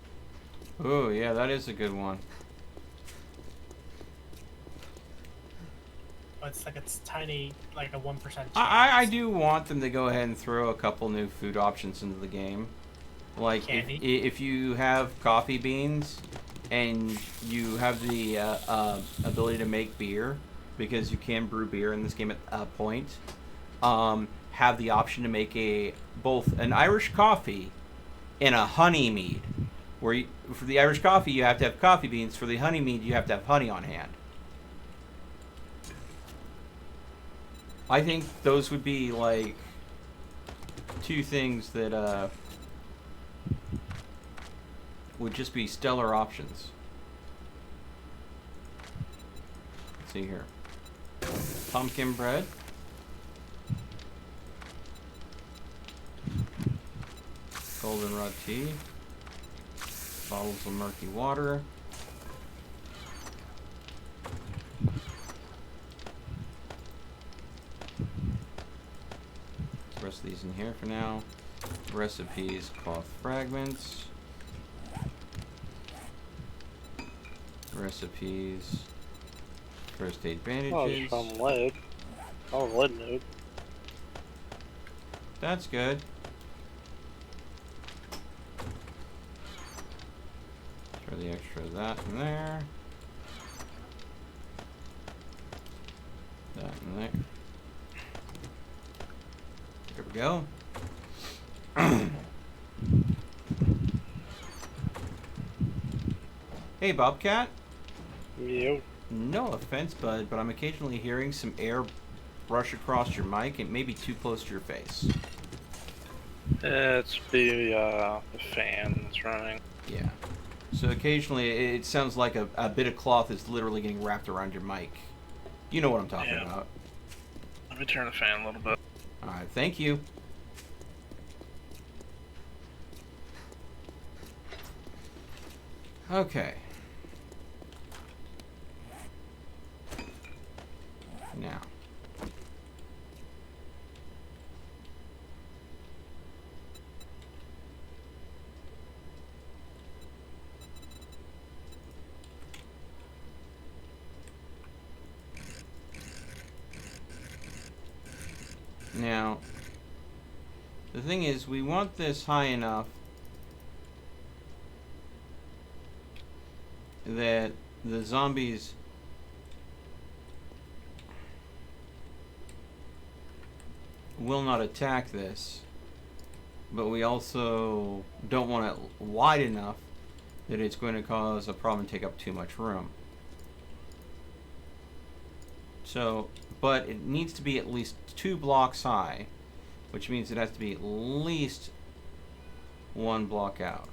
Oh, yeah, that is a good one. But it's tiny, like a 1% chance. I do want them to go ahead and throw a couple new food options into the game. Like, if you have coffee beans and you have the ability to make beer, because you can brew beer in this game at a point, have the option to make both an Irish coffee and a honey mead. Where for the Irish coffee, you have to have coffee beans. For the honey mead, you have to have honey on hand. I think those would be like two things that would just be stellar options. Let's see here. Pumpkin bread. Goldenrod tea. Bottles of murky water. The rest of these in here for now. Recipes, cloth fragments. Recipes, first aid bandages. Oh, it's from lead. Oh, lead node. That's good. Throw the extra of that in there. That in there. There we go. Hey, Bobcat. Yep. No offense, bud, but I'm occasionally hearing some air brush across your mic. It may be too close to your face. It's the fan that's running. Yeah. So occasionally it sounds like a bit of cloth is literally getting wrapped around your mic. You know what I'm talking about. Let me turn the fan a little bit. Alright, thank you. Okay. Now. Now, the thing is, we want this high enough that the zombies will not attack this, but we also don't want it wide enough that it's going to cause a problem and take up too much room. So, but it needs to be at least 2 blocks high, which means it has to be at least 1 block out.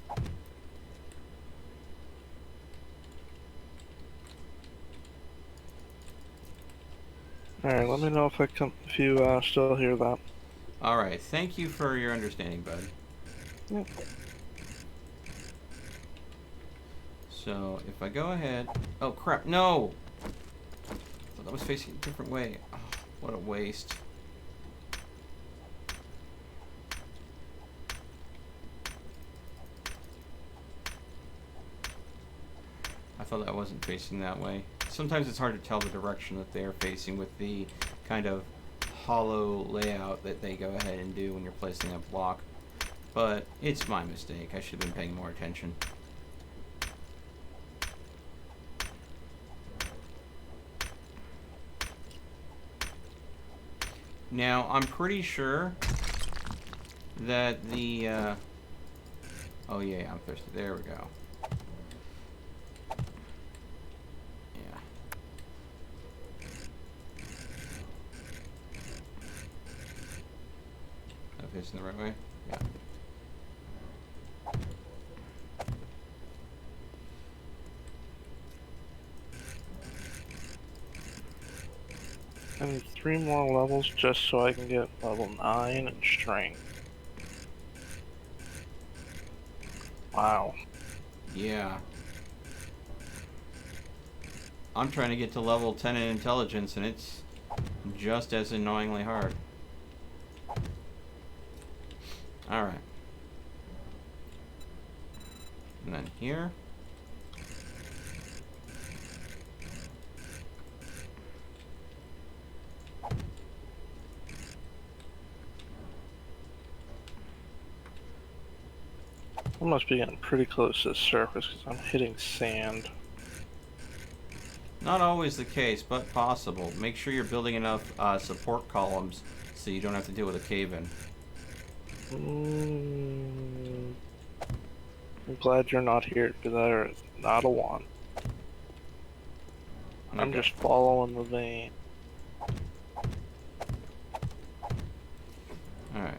Alright, let me know if you still hear that. Alright, thank you for your understanding, bud. Yep. So, if I go ahead... Oh, crap, no! I thought that was facing a different way. Oh, what a waste. I thought that wasn't facing that way. Sometimes it's hard to tell the direction that they're facing with the kind of hollow layout that they go ahead and do when you're placing a block. But it's my mistake. I should have been paying more attention. Now, I'm pretty sure that the... oh yeah, I'm thirsty. There we go. Facing the right way? Yeah. I need 3 more levels just so I can get level 9 in strength. Wow. Yeah. I'm trying to get to level 10 in intelligence, and it's just as annoyingly hard. Alright. And then here. I must be getting pretty close to the surface because I'm hitting sand. Not always the case, but possible. Make sure you're building enough support columns so you don't have to deal with a cave-in. I'm glad you're not here because there is not a one. I'm just following the vein. Alright.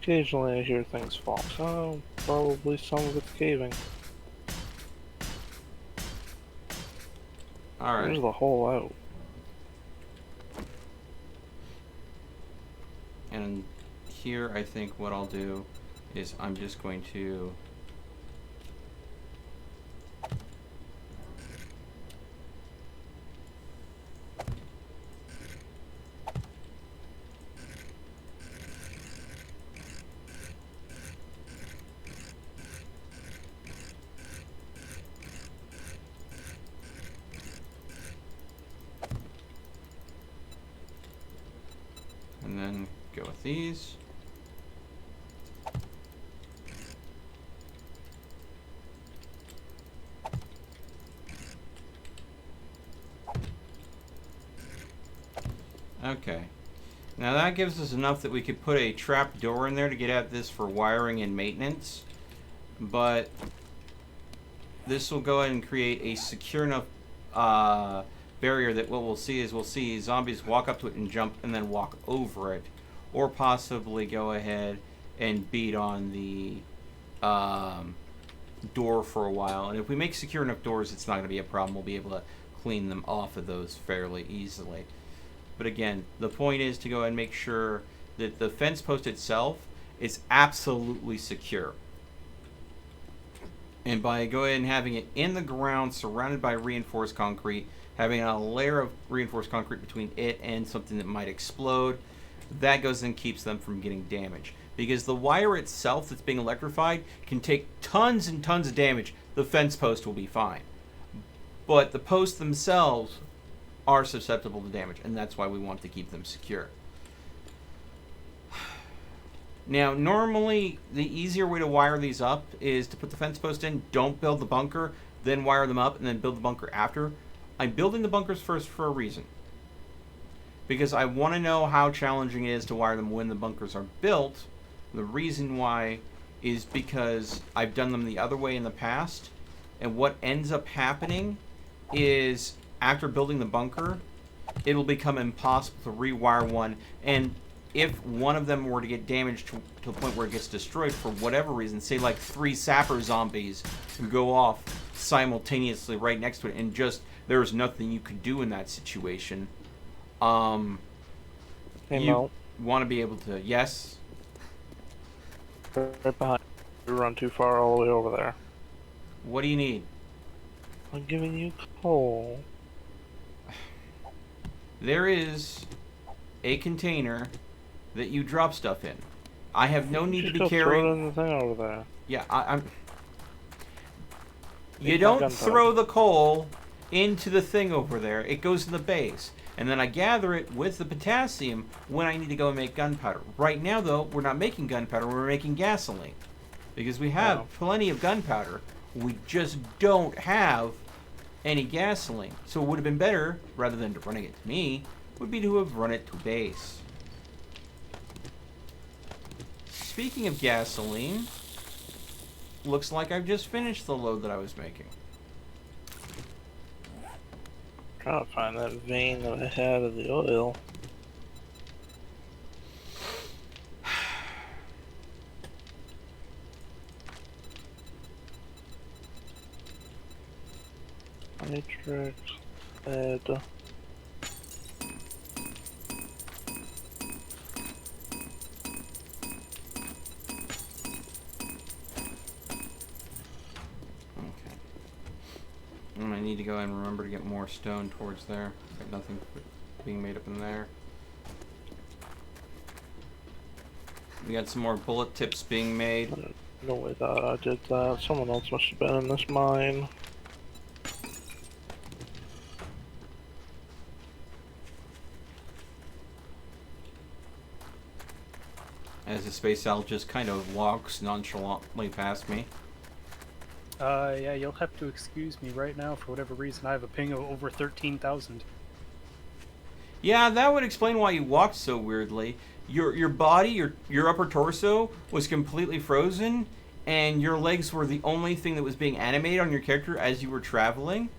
Occasionally I hear things fall, so probably some of it's caving. Alright. There's the hole out. And here I think what I'll do is I'm just going to and then go with these. Okay. Now that gives us enough that we could put a trap door in there to get at this for wiring and maintenance. But this will go ahead and create a secure enough barrier that what we'll see is we'll see zombies walk up to it and jump and then walk over it. Or possibly go ahead and beat on the door for a while. And if we make secure enough doors, it's not going to be a problem. We'll be able to clean them off of those fairly easily. But again, the point is to go and make sure that the fence post itself is absolutely secure. And by going and having it in the ground, surrounded by reinforced concrete, having a layer of reinforced concrete between it and something that might explode, that goes and keeps them from getting damaged. Because the wire itself that's being electrified can take tons and tons of damage. The fence post will be fine. But the posts themselves are susceptible to damage, and that's why we want to keep them secure. Now, normally, the easier way to wire these up is to put the fence post in, don't build the bunker, then wire them up, and then build the bunker after. I'm building the bunkers first for a reason. Because I want to know how challenging it is to wire them when the bunkers are built. The reason why is because I've done them the other way in the past, and what ends up happening is after building the bunker, it'll become impossible to rewire one, and if one of them were to get damaged to the point where it gets destroyed for whatever reason, say like 3 sapper zombies go off simultaneously right next to it, and just there's nothing you could do in that situation. You want to be able to, yes? Right behind. You run too far all the way over there. What do you need? I'm giving you coal. There is a container that you drop stuff in. I have no need to be carrying. Throw it in the thing over there. Yeah, I'm. You don't throw the coal into the thing over there. It goes in the base, and then I gather it with the potassium when I need to go and make gunpowder. Right now, though, we're not making gunpowder. We're making gasoline because we have plenty of gunpowder. We just don't have any gasoline. So it would have been better, rather than running it to me, would be to have run it to base. Speaking of gasoline, looks like I've just finished the load that I was making. Trying to find that vein that I had of the oil. Matrix, lead. And I need to go and remember to get more stone towards there. Got nothing being made up in there. We got some more bullet tips being made. No way that I did that. Someone else must have been in this mine. As the space owl just kind of walks nonchalantly past me. Yeah, you'll have to excuse me right now. For whatever reason, I have a ping of over 13,000. Yeah, that would explain why you walked so weirdly. Your body, your upper torso was completely frozen, and your legs were the only thing that was being animated on your character as you were traveling.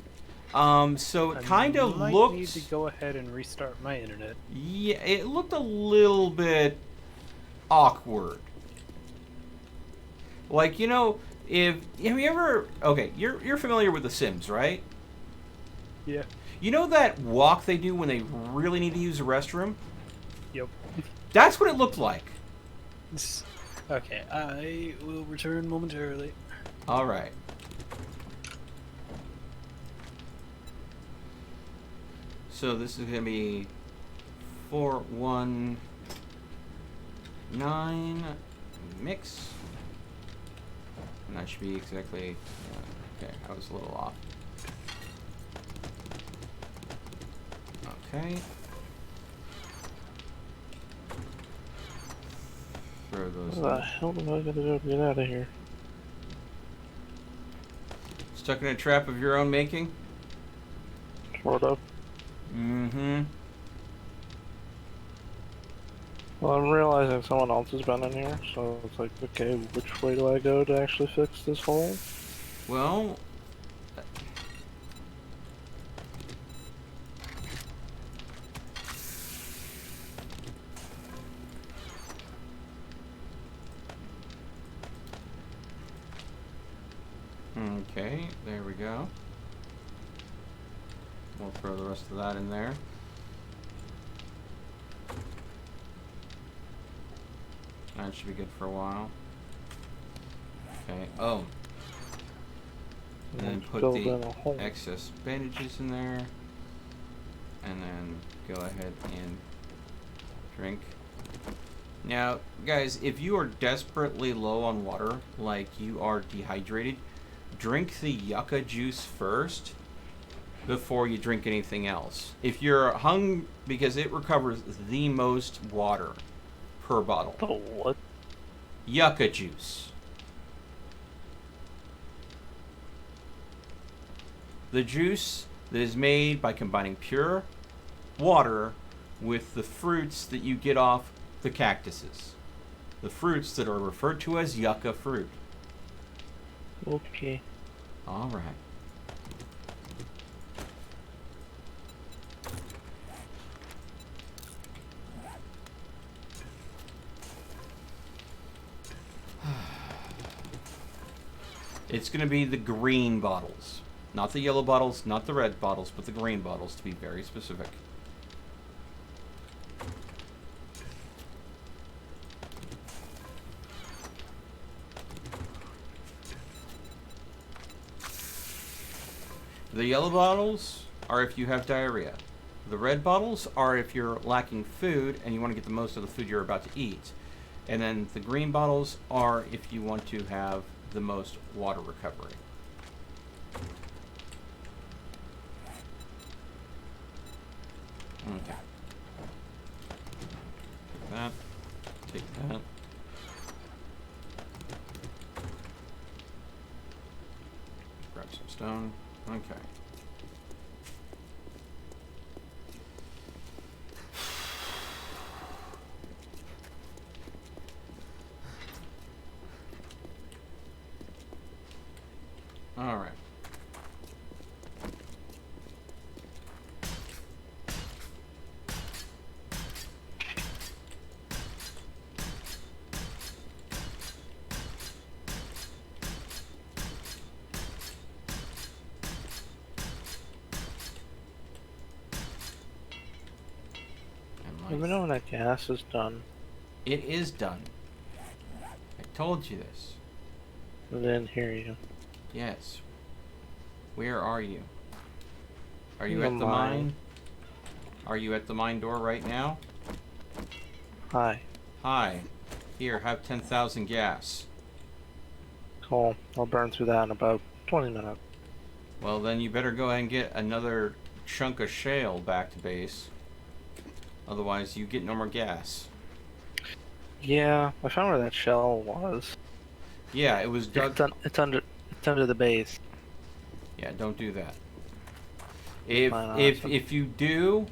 So it kind of looked. I need to go ahead and restart my internet. Yeah, it looked a little bit awkward. Like, you know, have you ever? Okay, you're familiar with The Sims, right? Yeah. You know that walk they do when they really need to use a restroom? Yep. That's what it looked like. Okay, I will return momentarily. All right. So this is gonna be 419 mix, and that should be exactly. Okay, I was a little off. Okay. Throw those. What the hell am I gonna do to get out of here? Stuck in a trap of your own making? Sort of. Mm-hmm. Well, I'm realizing someone else has been in here, so it's like, okay, which way do I go to actually fix this hole? Well, Okay, there we go. We'll throw the rest of that in there. That should be good for a while. Okay, oh. And then put Filled the in a hole. excess bandages in there. And then go ahead and drink. Now, guys, if you are desperately low on water, like you are dehydrated, drink the yucca juice first before you drink anything else. If you're hung, because it recovers the most water per bottle. Oh, what? Yucca juice. The juice that is made by combining pure water with the fruits that you get off the cactuses. The fruits that are referred to as yucca fruit. Okay. All right. It's going to be the green bottles. Not the yellow bottles, not the red bottles, but the green bottles, to be very specific. The yellow bottles are if you have diarrhea. The red bottles are if you're lacking food and you want to get the most of the food you're about to eat. And then the green bottles are if you want to have the most water recovery. Okay. Take that. Take that. Grab some stone. Okay. All right. Let me know when that gas is done. It is done. I told you this. I didn't hear you. Yes. Where are you? Are you The at the mine. mine? Are you at the mine door right now? Hi. Hi. Here, have 10,000 gas. Cool. I'll burn through that in about 20 minutes. Well, then you better go ahead and get another chunk of shale back to base. Otherwise, you get no more gas. Yeah, I found where that shell was. Yeah, it was dug. It's under the base. Yeah, don't do that. If Fine, if you do,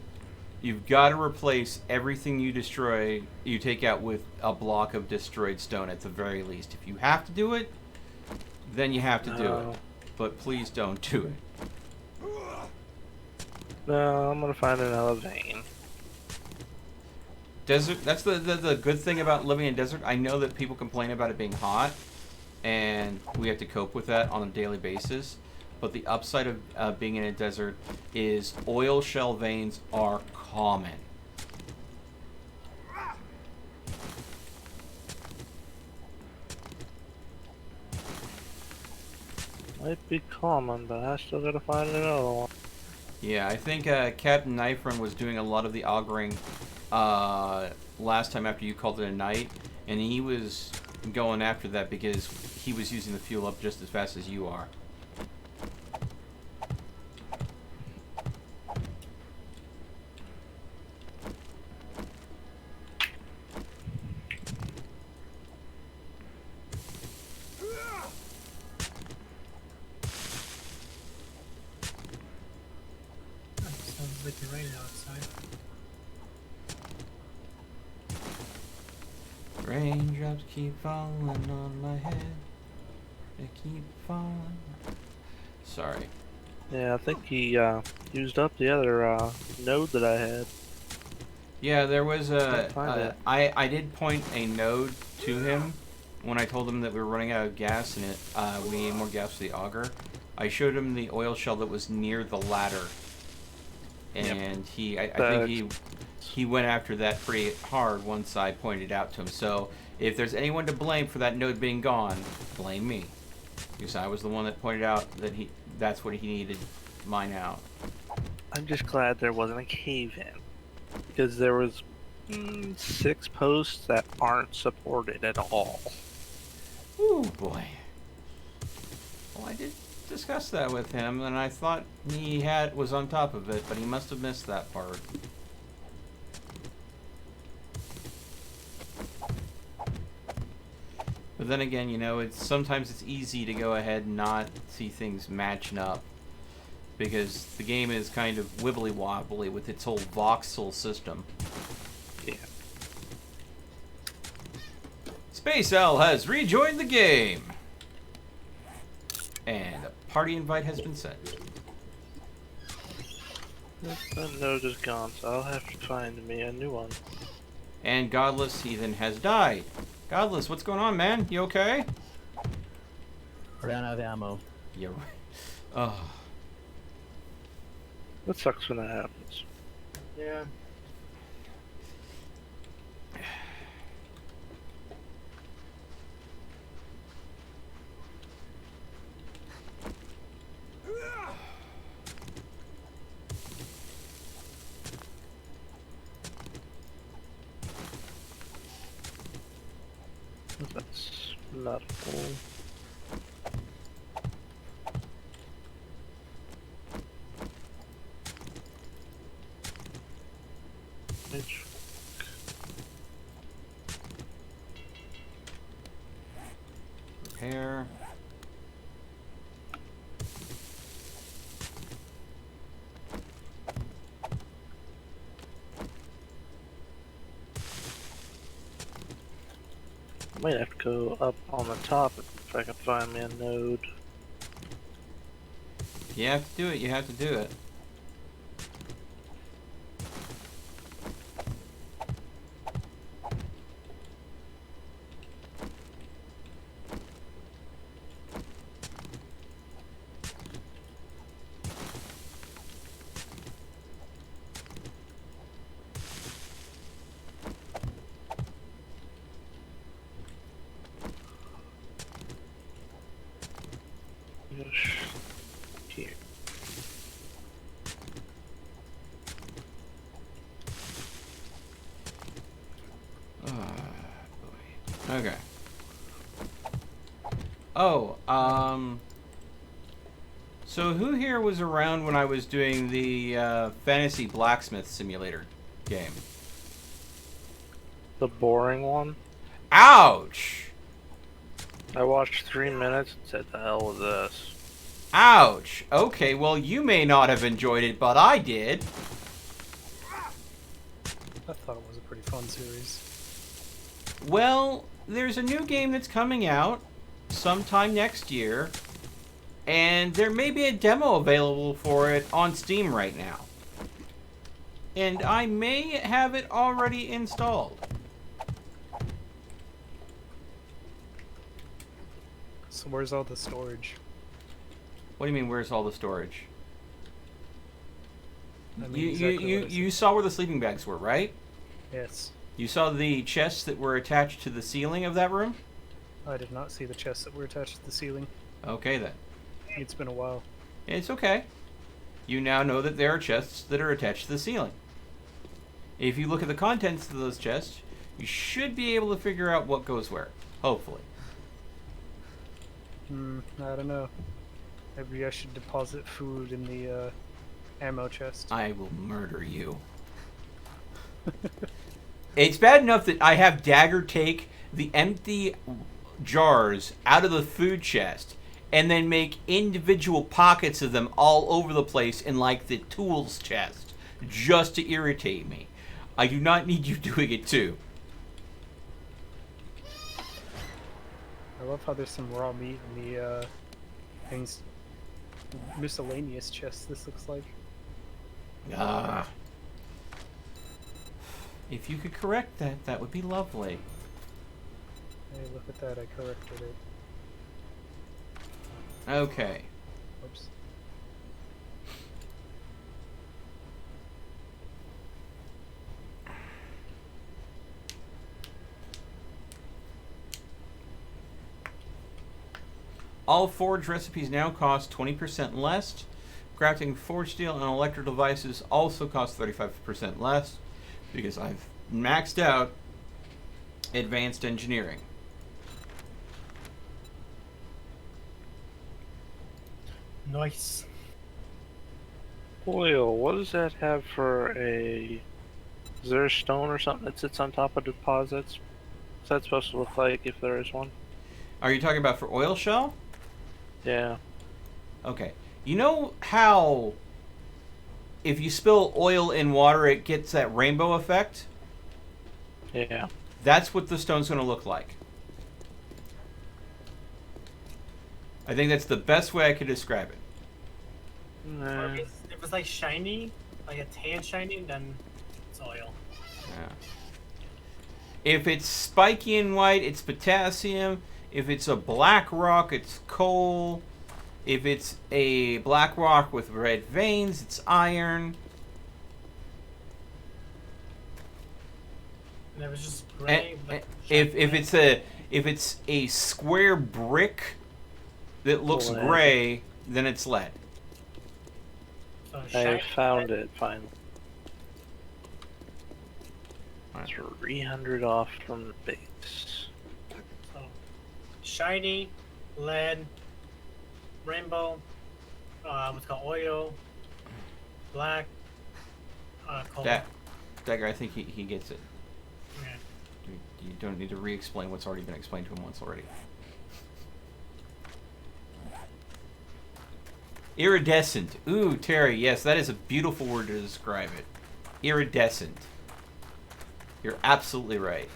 you've got to replace everything you destroy. You take out with a block of destroyed stone at the very least. If you have to do it, then you have to do No. it. But please don't do it. No, I'm gonna find another vein. Desert. That's the good thing about living in desert. I know that people complain about it being hot, and we have to cope with that on a daily basis. But the upside of being in a desert is oil shell veins are common. Might be common, but I still gotta find another one. Yeah, I think Captain Knifern was doing a lot of the augering last time after you called it a night, and he was going after that because he was using the fuel up just as fast as you are. Sounds like it's raining outside. Raindrops keep falling on my head. They keep falling. Sorry. Yeah, I think he used up the other node that I had. Yeah, there was Can't find it. I did point a node to him when I told him that we were running out of gas and we need more gas for the auger, I showed him the oil shell that was near the ladder. And I think he went after that pretty hard once I pointed it out to him. So if there's anyone to blame for that node being gone, blame me. Because I was the one that pointed out that that's what he needed mine out. I'm just glad there wasn't a cave-in. Because there was 6 posts that aren't supported at all. Ooh, boy. Well, I did discuss that with him, and I thought he was on top of it, but he must have missed that part. But then again, you know, sometimes it's easy to go ahead and not see things matching up, because the game is kind of wibbly wobbly with its whole voxel system. Yeah. Space L has rejoined the game, and a party invite has been sent. That node is gone, so I'll have to find me a new one. And Godless Heathen has died. Godless, what's going on, man? You okay? Ran out of ammo. Yeah. Oh. That sucks when that happens. Yeah. That's not full. Repair. Might have to go up on the top if I can find me a node. You have to do it. You have to do it. Here. Oh, boy. Okay. Oh, so who here was around when I was doing the Fantasy Blacksmith Simulator game? The boring one? Ouch! I watched 3 minutes and said, the hell was this? Ouch! Okay, well, you may not have enjoyed it, but I did. I thought it was a pretty fun series. Well, there's a new game that's coming out sometime next year, and there may be a demo available for it on Steam right now. And I may have it already installed. So where's all the storage? What do you mean, where's all the storage? I mean, exactly what I You saw where the sleeping bags were, right? said. Yes. You saw the chests that were attached to the ceiling of that room? I did not see the chests that were attached to the ceiling. Okay, then. It's been a while. It's okay. You now know that there are chests that are attached to the ceiling. If you look at the contents of those chests, you should be able to figure out what goes where. Hopefully. I don't know. Maybe I should deposit food in the ammo chest. I will murder you. It's bad enough that I have Dagger take the empty jars out of the food chest and then make individual pockets of them all over the place in like the tools chest just to irritate me. I do not need you doing it too. I love how there's some raw meat in the things miscellaneous chest. This looks like. Ah. If you could correct that, that would be lovely. Hey, look at that! I corrected it. Okay. Oops. All forge recipes now cost 20% less. Crafting forged steel and electric devices also cost 35% less because I've maxed out advanced engineering. Nice. Oil, what does that have for a... Is there a stone or something that sits on top of deposits? What's that supposed to look like if there is one? Are you talking about for oil shell? Yeah. Okay. You know how if you spill oil in water, it gets that rainbow effect? Yeah. That's what the stone's going to look like. I think that's the best way I could describe it. Or if it's like shiny, like a tan shiny, then it's oil. Yeah. If it's spiky and white, it's potassium. If it's a black rock, it's coal. If it's a black rock with red veins, it's iron. And it was just gray. And but if it's a square brick that looks Lead. gray, then it's lead. So I shiny, found it, finally. 300 off from the base. So shiny, lead, rainbow, what's called oil, black, coal. Dagger, I think he gets it. Okay. You don't need to re-explain what's already been explained to him once already. Iridescent. Ooh, Terry, yes, that is a beautiful word to describe it. Iridescent. You're absolutely right.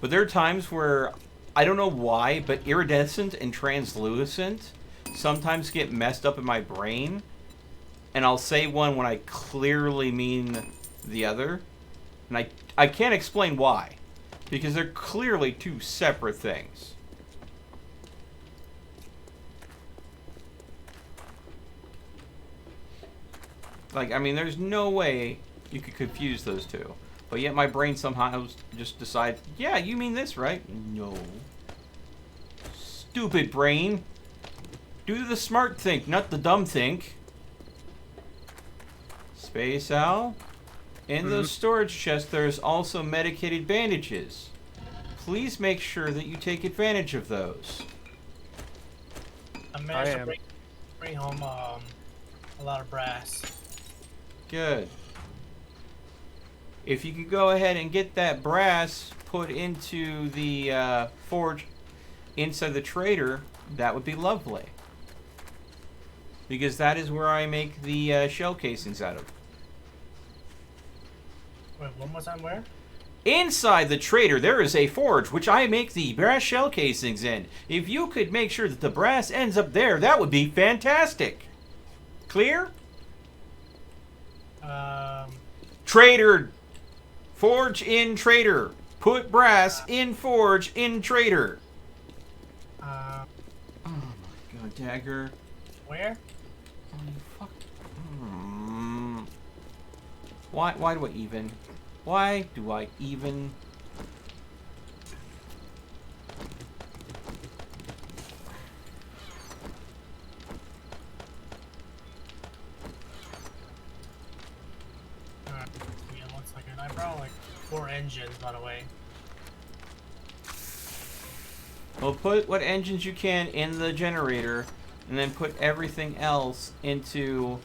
But there are times where, I don't know why, but iridescent and translucent sometimes get messed up in my brain. And I'll say one when I clearly mean the other. And I can't explain why. Because they're clearly two separate things. Like, I mean, there's no way you could confuse those two. But yet my brain somehow just decides, yeah, you mean this, right? No. Stupid brain. Do the smart think, not the dumb think. Space Owl. In those storage chests, there's also medicated bandages. Please make sure that you take advantage of those. I managed to bring home a lot of brass. Good. If you could go ahead and get that brass put into the forge inside the trader, that would be lovely. Because that is where I make the shell casings out of. Wait, one more time where? Inside the trader, there is a forge which I make the brass shell casings in. If you could make sure that the brass ends up there, that would be fantastic. Clear? Trader. Forge in trader. Put brass in forge in trader. Oh my god, Dagger. Where? Oh, you fuck. Why do I even? Why do I even? Alright, yeah, 1 second. I brought like 4 engines, by the way. Well, put what engines you can in the generator, and then put everything else into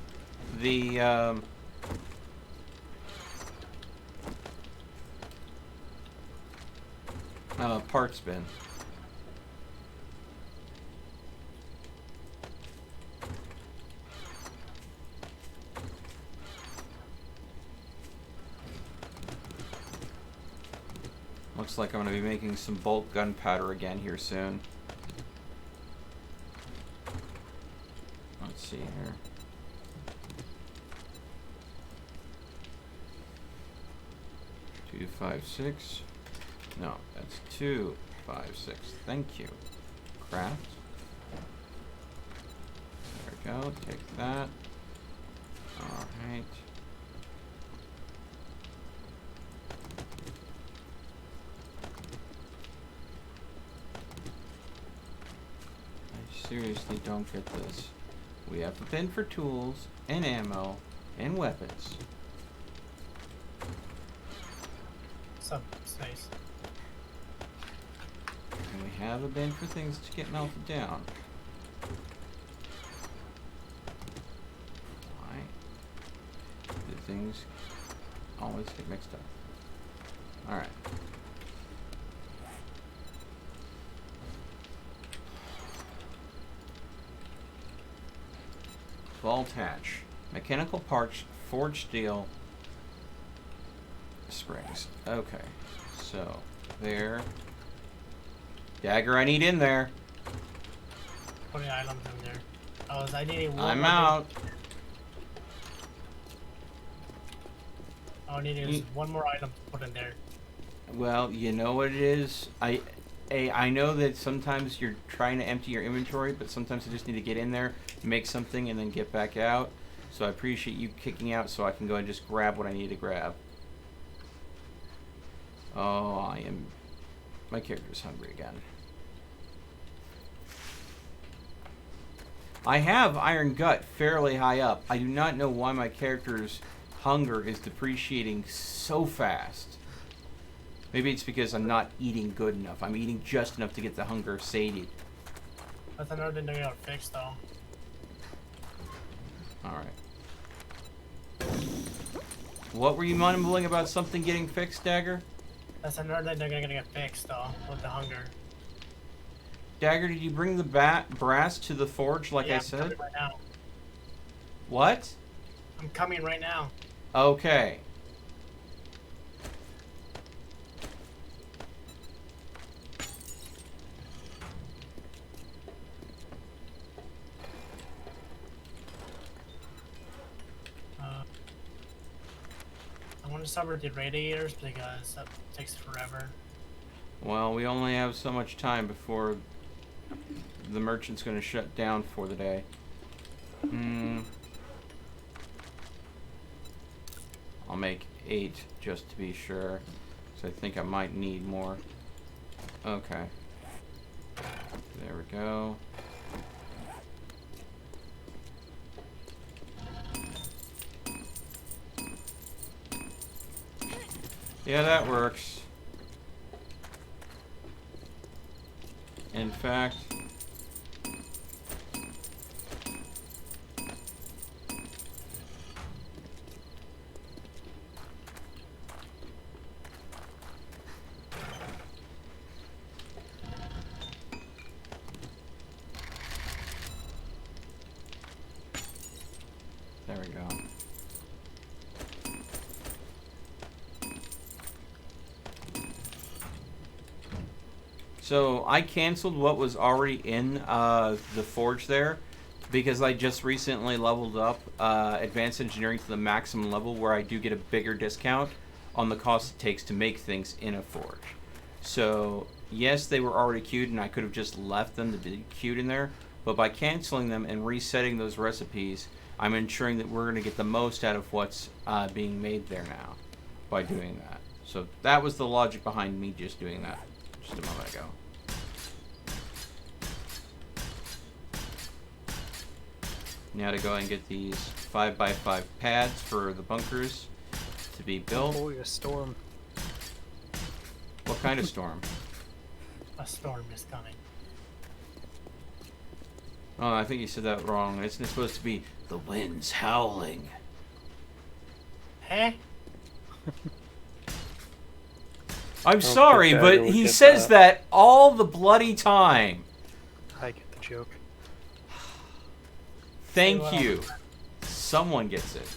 the parts bin. Looks like I'm going to be making some bulk gunpowder again here soon. Let's see here. Two, 5, 6. No, that's 2, 5, 6. Thank you. Craft. There we go. Take that. Alright. I seriously don't get this. We have a bin for tools and ammo and weapons. Subspace. And we have a bin for things to get melted down. Why do things always get mixed up? Alright. Vault hatch. Mechanical parts, forged steel, springs. Okay. So, there. Dagger I need in there. Putting items in there. I need one. I'm out. All I need is one more item to put in there. Well, you know what it is? I know that sometimes you're trying to empty your inventory, but sometimes you just need to get in there, make something, and then get back out. So I appreciate you kicking out so I can go and just grab what I need to grab. Oh, my character's hungry again. I have Iron Gut fairly high up. I do not know why my character's hunger is depreciating so fast. Maybe it's because I'm not eating good enough. I'm eating just enough to get the hunger sated. That's another thing they gotta fix, though. Alright. What were you mumbling about something getting fixed, Dagger? That's another thing they're gonna get fixed, though, with the hunger. Dagger, did you bring the brass to the forge like I said? I'm coming right now. What? I'm coming right now. Okay. I want to start with the radiators because that takes forever. Well, we only have so much time before the merchant's going to shut down for the day. I'll make 8 just to be sure, because I think I might need more. Okay. There we go. Yeah, that works. In fact, there we go. So I canceled what was already in the forge there because I just recently leveled up advanced engineering to the maximum level where I do get a bigger discount on the cost it takes to make things in a forge. So yes, they were already queued and I could have just left them to be queued in there, but by canceling them and resetting those recipes, I'm ensuring that we're going to get the most out of what's being made there now by doing that. So that was the logic behind me just doing that just a moment ago. Now to go and get these 5x5 pads for the bunkers to be built. Oh, a storm. What kind of storm? A storm is coming. Oh, I think you said that wrong. Isn't it supposed to be the winds howling? Eh? I'm sorry, but he says that all the bloody time. I get the joke. Thank you. Someone gets it.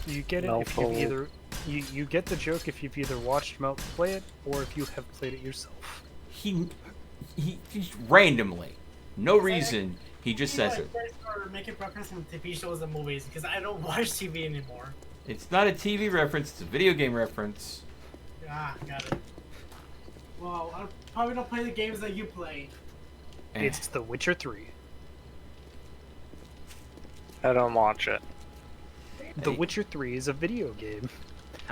You get it if you've either you get the joke if you've either watched Melt play it or if you have played it yourself. He just randomly, no reason, he just says it. Or making reference from TV shows and movies because I don't watch TV anymore. It's not a TV reference, it's a video game reference. Ah, got it. Well, I probably don't play the games that you play. It's The Witcher 3. I don't watch it. The Witcher 3 is a video game.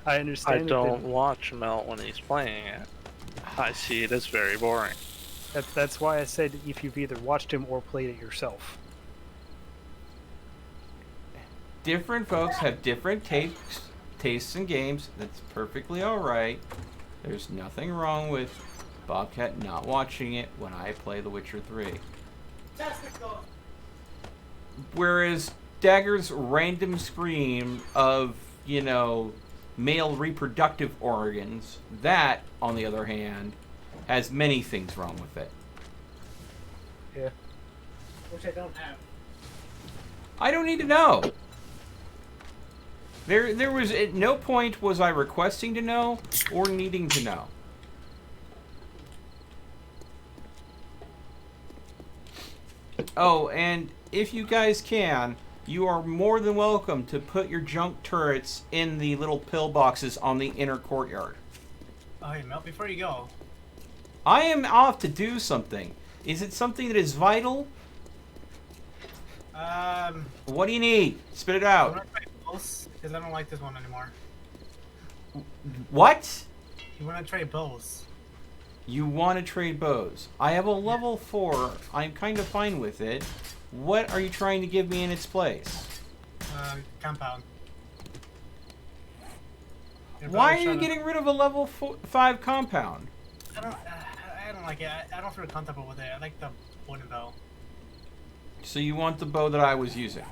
I I understand. don't watch Melt when he's playing it. I see it as very boring. That's why I said if you've either watched him or played it yourself. Different folks have different tastes in games. That's perfectly alright. There's nothing wrong with Bobcat not watching it when I play The Witcher 3. Whereas Dagger's random scream of, you know, male reproductive organs, that, on the other hand, has many things wrong with it. Yeah. Which I don't have. I don't need to know. There was at no point was I requesting to know or needing to know. Oh, and if you guys can, you are more than welcome to put your junk turrets in the little pillboxes on the inner courtyard. Oh, hey, Mel, before you go. I am off to do something. Is it something that is vital? What do you need? Spit it out. Because I don't like this one anymore. What? You want to trade bows? You want to trade bows. I have a level 4. I'm kind of fine with it. What are you trying to give me in its place? Compound. Why are you getting rid of a level 5 compound? I don't like it. I don't feel comfortable with it. I like the wooden bow. So you want the bow that I was using?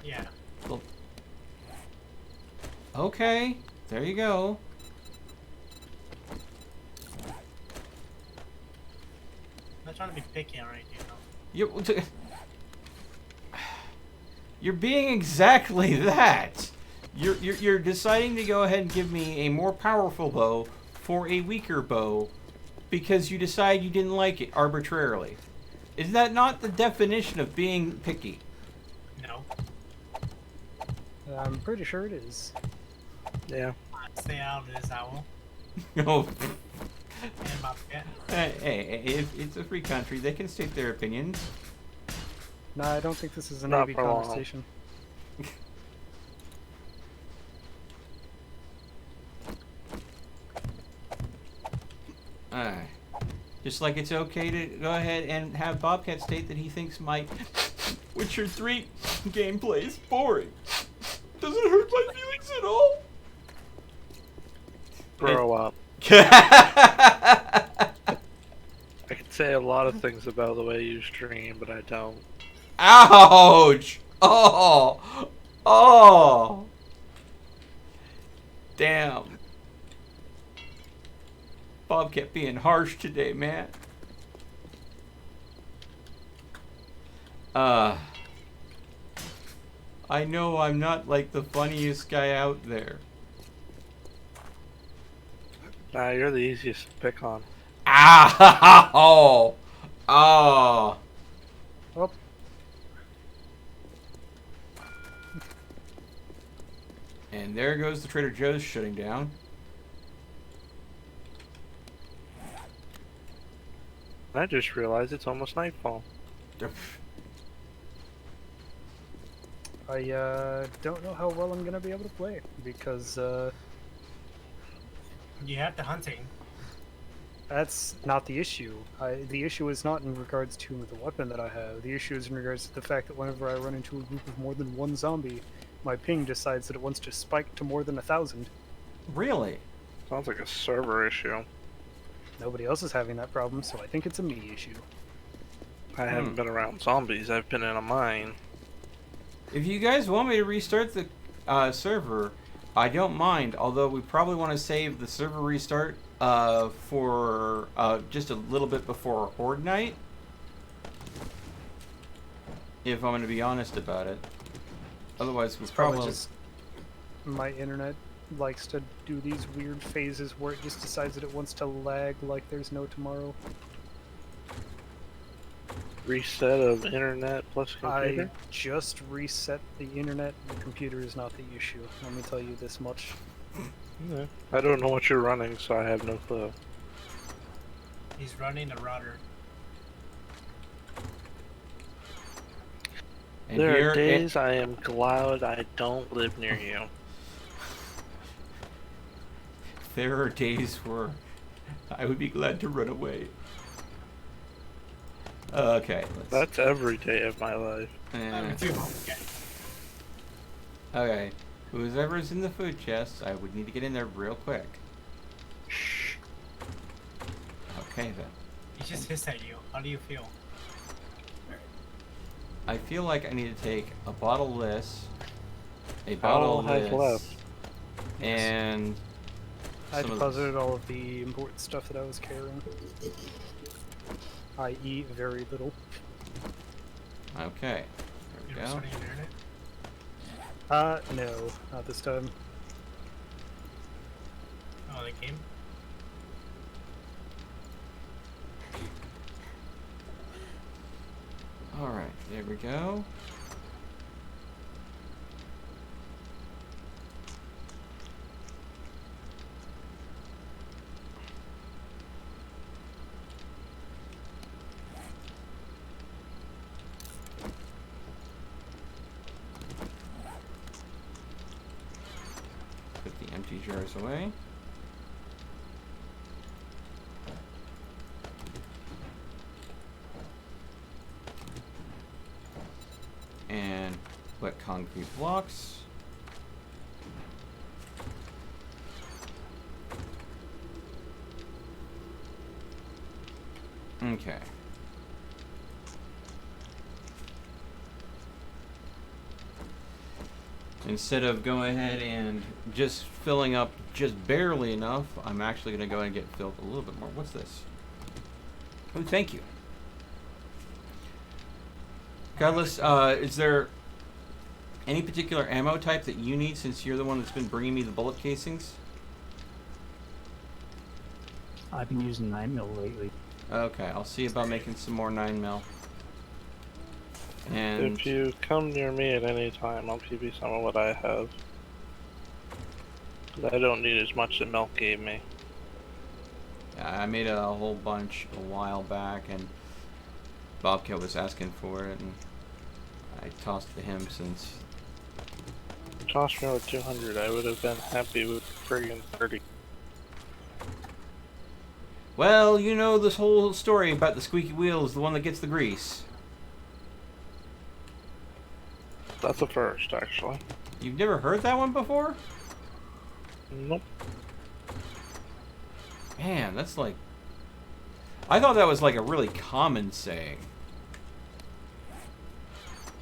Yeah. Well, okay, there you go. I'm not trying to be picky or anything, though. You're being exactly that. You're deciding to go ahead and give me a more powerful bow for a weaker bow because you decide you didn't like it arbitrarily. Is that not the definition of being picky? No. I'm pretty sure it is. Yeah. Stay out of this owl. No. And Bobcat. Hey, it's a free country. They can state their opinions. No, I don't think this is a Not Navy for long. conversation. Alright. Just like it's okay to go ahead and have Bobcat state that he thinks my Witcher 3 gameplay is boring. Doesn't hurt my feelings at all. Grow up. I can say a lot of things about the way you stream, but I don't. Ouch! Oh! Oh! Damn. Bobcat being harsh today, man. I know I'm not like the funniest guy out there. Nah, you're the easiest to pick on. Ow! Oh! Oh! Oh, And there goes the Trader Joe's shutting down. I just realized it's almost nightfall. I don't know how well I'm gonna be able to play because You have the hunting. that's not the issue. The issue is not in regards to the weapon that I have. The issue is in regards to the fact that whenever I run into a group of more than one zombie, my ping decides that it wants to spike to more than 1,000. Really? Sounds like a server issue. Nobody else is having that problem, so I think it's a me issue. I haven't been around zombies. I've been in a mine. If you guys want me to restart the server, I don't mind. Although we probably want to save the server restart for just a little bit before Horde Night. If I'm going to be honest about it. Otherwise, we It's probably probably just my internet likes to do these weird phases where it just decides that it wants to lag like there's no tomorrow. Reset of internet plus computer? I just reset the internet. The computer is not the issue. Let me tell you this much. Yeah. I don't know what you're running, so I have no clue. He's running a router. And There here are days I am glad I don't live near you. there are days where I would be glad to run away. Okay, let's. That's every day of my life. eh. Okay. Okay, whoever's in the food chest, I would need to get in there real quick. Okay then. He just hissed at you. How do you feel? I feel like I need to take a bottle of this, a How bottle of has this, left? and I some of deposited all of the important stuff that I was carrying. I eat very little. Okay, You there we ever go. starting internet? No, not this time. Oh, the game? All right, there we go. Put the empty jars away. And wet concrete blocks. Okay. Instead of going ahead and just filling up just barely enough, I'm actually going to go ahead and get filled a little bit more. What's this? Oh, thank you. Godless, is there any particular ammo type that you need since you're the one that's been bringing me the bullet casings? I've been using 9mm lately. Okay, I'll see about making some more 9mm. And If you come near me at any time, I'll give you some of what I have. 'Cause I don't need as much that Milk gave me. I made a whole bunch a while back, and Bobcat was asking for it, and I tossed to him since. Toss me with 200, I would have been happy with friggin' 30. Well, you know this whole story about the squeaky wheel is the one that gets the grease. That's a first, actually. You've never heard that one before? Nope. Man, that's like... I thought that was like a really common saying.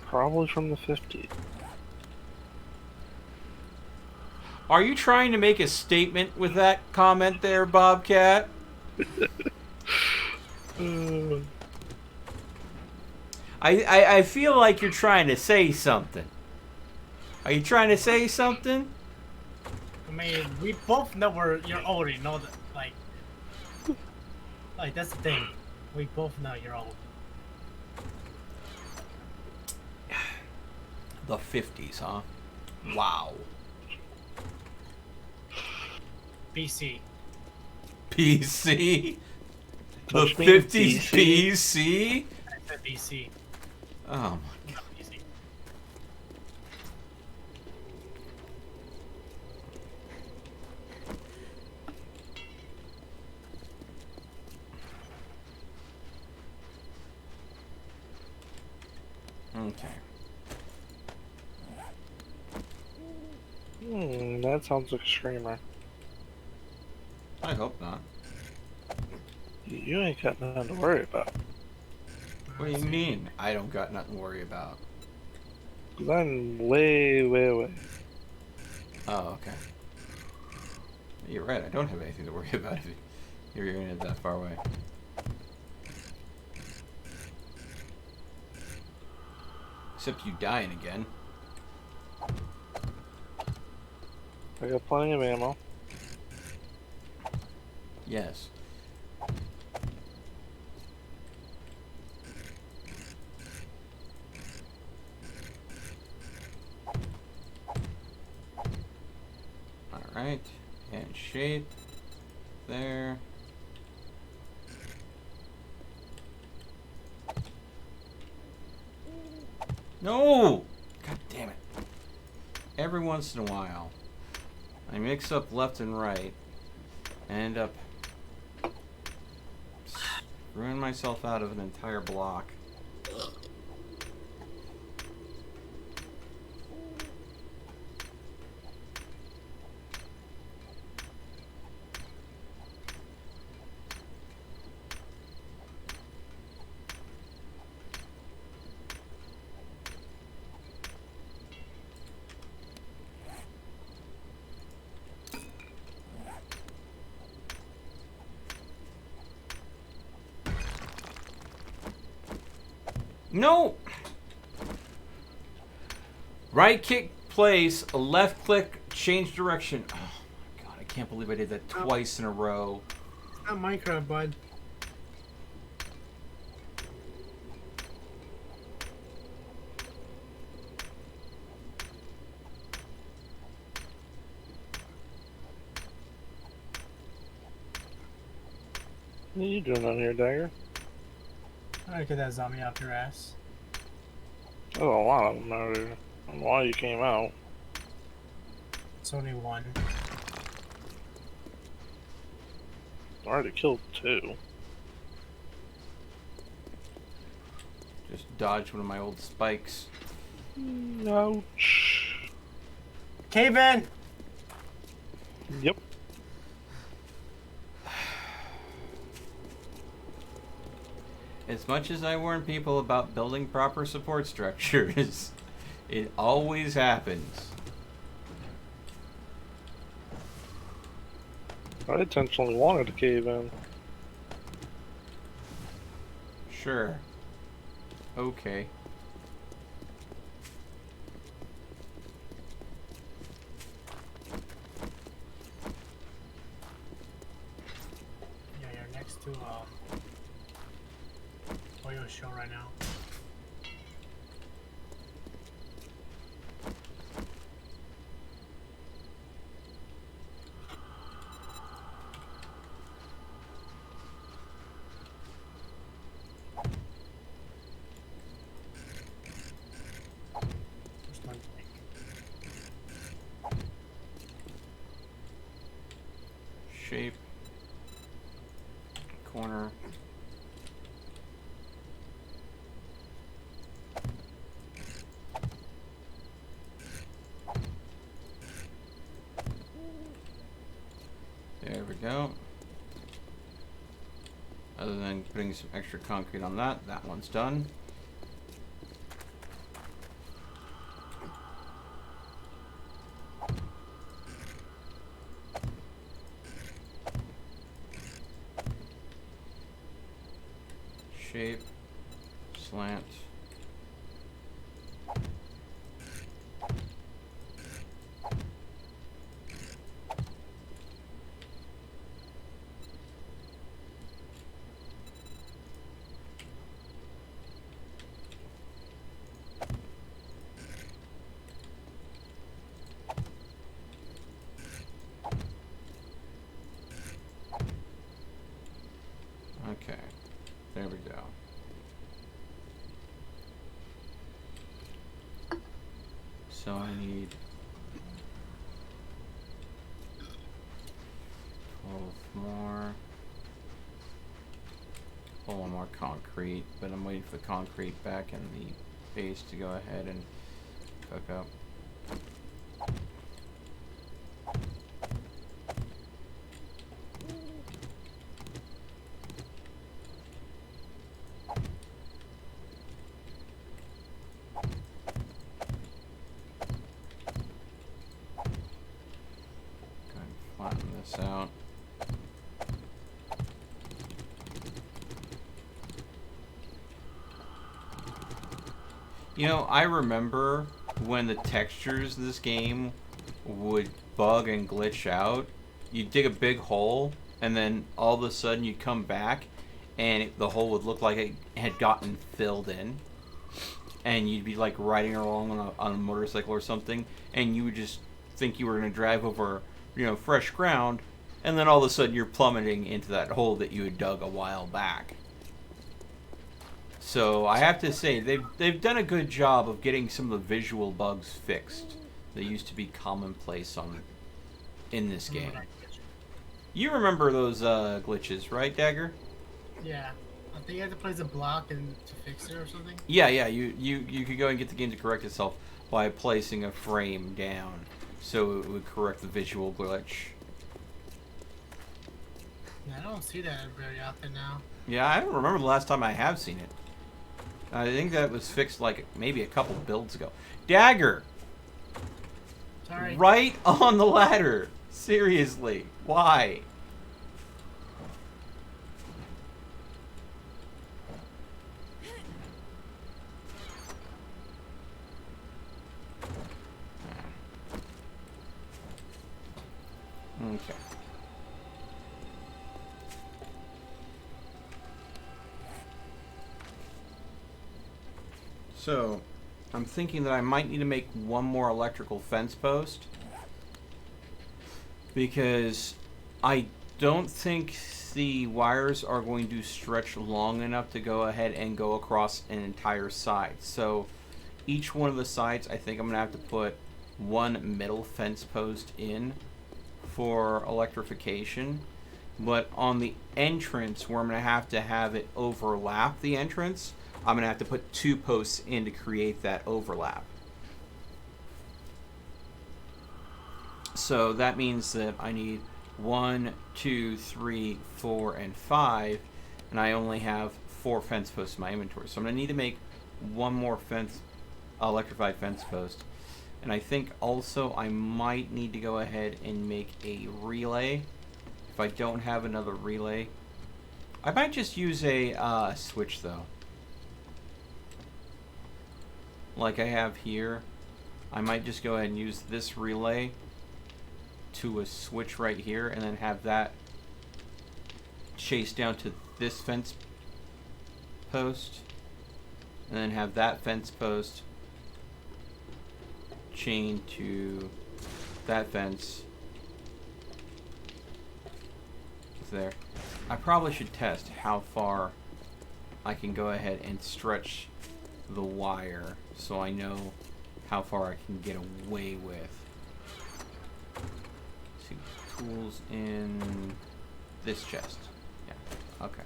Probably from the 50s. Are you trying to make a statement with that comment there, Bobcat? I feel like you're trying to say something. Are you trying to say something? I mean, we both know you're old, you know that, like that's the thing. We both know you're old. The 50s, huh? Wow. BC. PC? The Which means 50s PC? I said BC. Oh my Not BC. Okay. That sounds like a screamer. I hope not. You ain't got nothing to worry about. What do you mean? I don't got nothing to worry about. 'Cause I'm way, way, way. Oh, okay. You're right, I don't have anything to worry about if you're gonna get that far away. Except you dying again. I got plenty of ammo. Yes. Alright, and shape there. No! God damn it. Every once in a while, I mix up left and right. And end up screwing myself out of an entire block. No! Right click place, left click change direction. Oh my god, I can't believe I did that twice in a row. Not Minecraft, bud. What are you doing down here, Dagger? Try to get that zombie off your ass. There's a lot of them out here. I don't know why you came out. It's only one. I already killed 2. Just dodged one of my old spikes. Ouch. Cave in! Yep. As much as I warn people about building proper support structures, it always happens. I intentionally wanted to cave in. Sure. Okay. Yeah, you're next to Welches show right now. First one. Shape. Corner. There we go. Other than putting some extra concrete on that, that one's done. Shape, slant. Okay, there we go. So I need 12 more. Pull one more concrete, but I'm waiting for the concrete back in the base to go ahead and cook up. Flatten this out. You know, I remember when the textures in this game would bug and glitch out. You'd dig a big hole, and then all of a sudden you'd come back, and the hole would look like it had gotten filled in. And you'd be like riding along on a motorcycle or something, and you would just think you were going to drive over, you know, fresh ground, and then all of a sudden you're plummeting into that hole that you had dug a while back. So I have to say they've done a good job of getting some of the visual bugs fixed that used to be commonplace in this game. You remember those glitches, right, Dagger? Yeah. I think you have to place a block and to fix it or something. Yeah, yeah. You could go and get the game to correct itself by placing a frame down, so it would correct the visual glitch. Yeah, I don't see that very often now. Yeah, I don't remember the last time I have seen it. I think that was fixed like maybe a couple builds ago. Dagger! Sorry. Right on the ladder! Seriously, why? Okay. So, I'm thinking that I might need to make one more electrical fence post, because I don't think the wires are going to stretch long enough to go ahead and go across an entire side. So each one of the sides, I think I'm going to have to put one middle fence post in for electrification. But on the entrance, where I'm going to have it overlap the entrance, I'm going to have to put 2 posts in to create that overlap. So that means that I need 1, 2, 3, 4, and 5, and I only have 4 fence posts in my inventory. So I'm going to need to make one more electrified fence post. And I think also I might need to go ahead and make a relay. If I don't have another relay, I might just use a switch though. Like I have here, I might just go ahead and use this relay to a switch right here, and then have that chase down to this fence post, and then have that fence post chain to that fence there. I probably should test how far I can go ahead and stretch the wire so I know how far I can get away with. See, tools in this chest. Yeah, okay.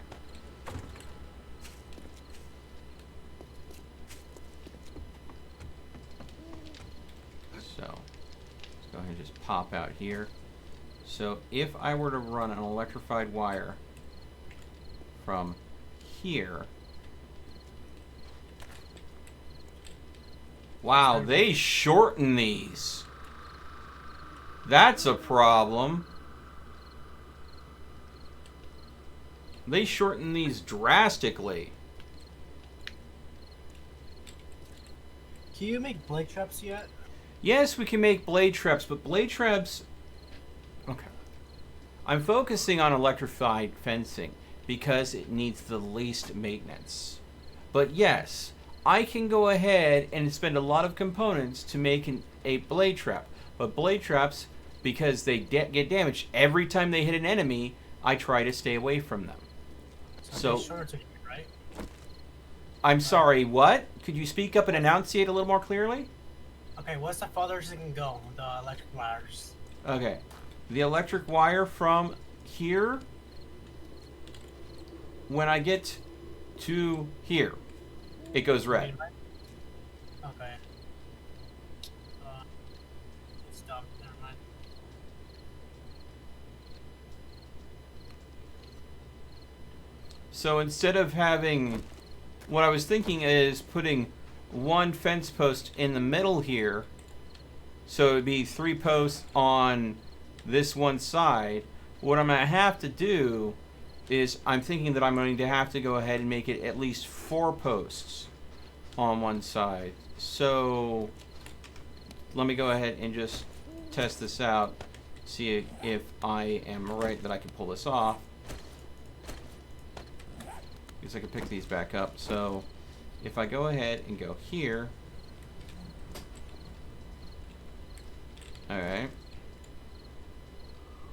So, let's go ahead and just pop out here. So, if I were to run an electrified wire from here. Wow, they shorten these. That's a problem. They shorten these drastically. Can you make blade traps yet? Yes, we can make blade traps, but blade traps... Okay. I'm focusing on electrified fencing because it needs the least maintenance. But yes, I can go ahead and spend a lot of components to make a blade trap. But blade traps, because they get damaged every time they hit an enemy, I try to stay away from them. So Sure to you, right? I'm sorry, what? Could you speak up and enunciate a little more clearly? Okay, what's the farthest it can go? The electric wires. Okay. The electric wire from here, when I get to here, it goes red. Okay. Stop. Never mind. So instead of having, what I was thinking is putting one fence post in the middle here, so it would be 3 posts on this one side. What I'm going to have to do is, I'm thinking that I'm going to have to go ahead and make it at least 4 posts on one side. So let me go ahead and just test this out, see if I am right that I can pull this off. Because I can pick these back up. So if I go ahead and go here, alright.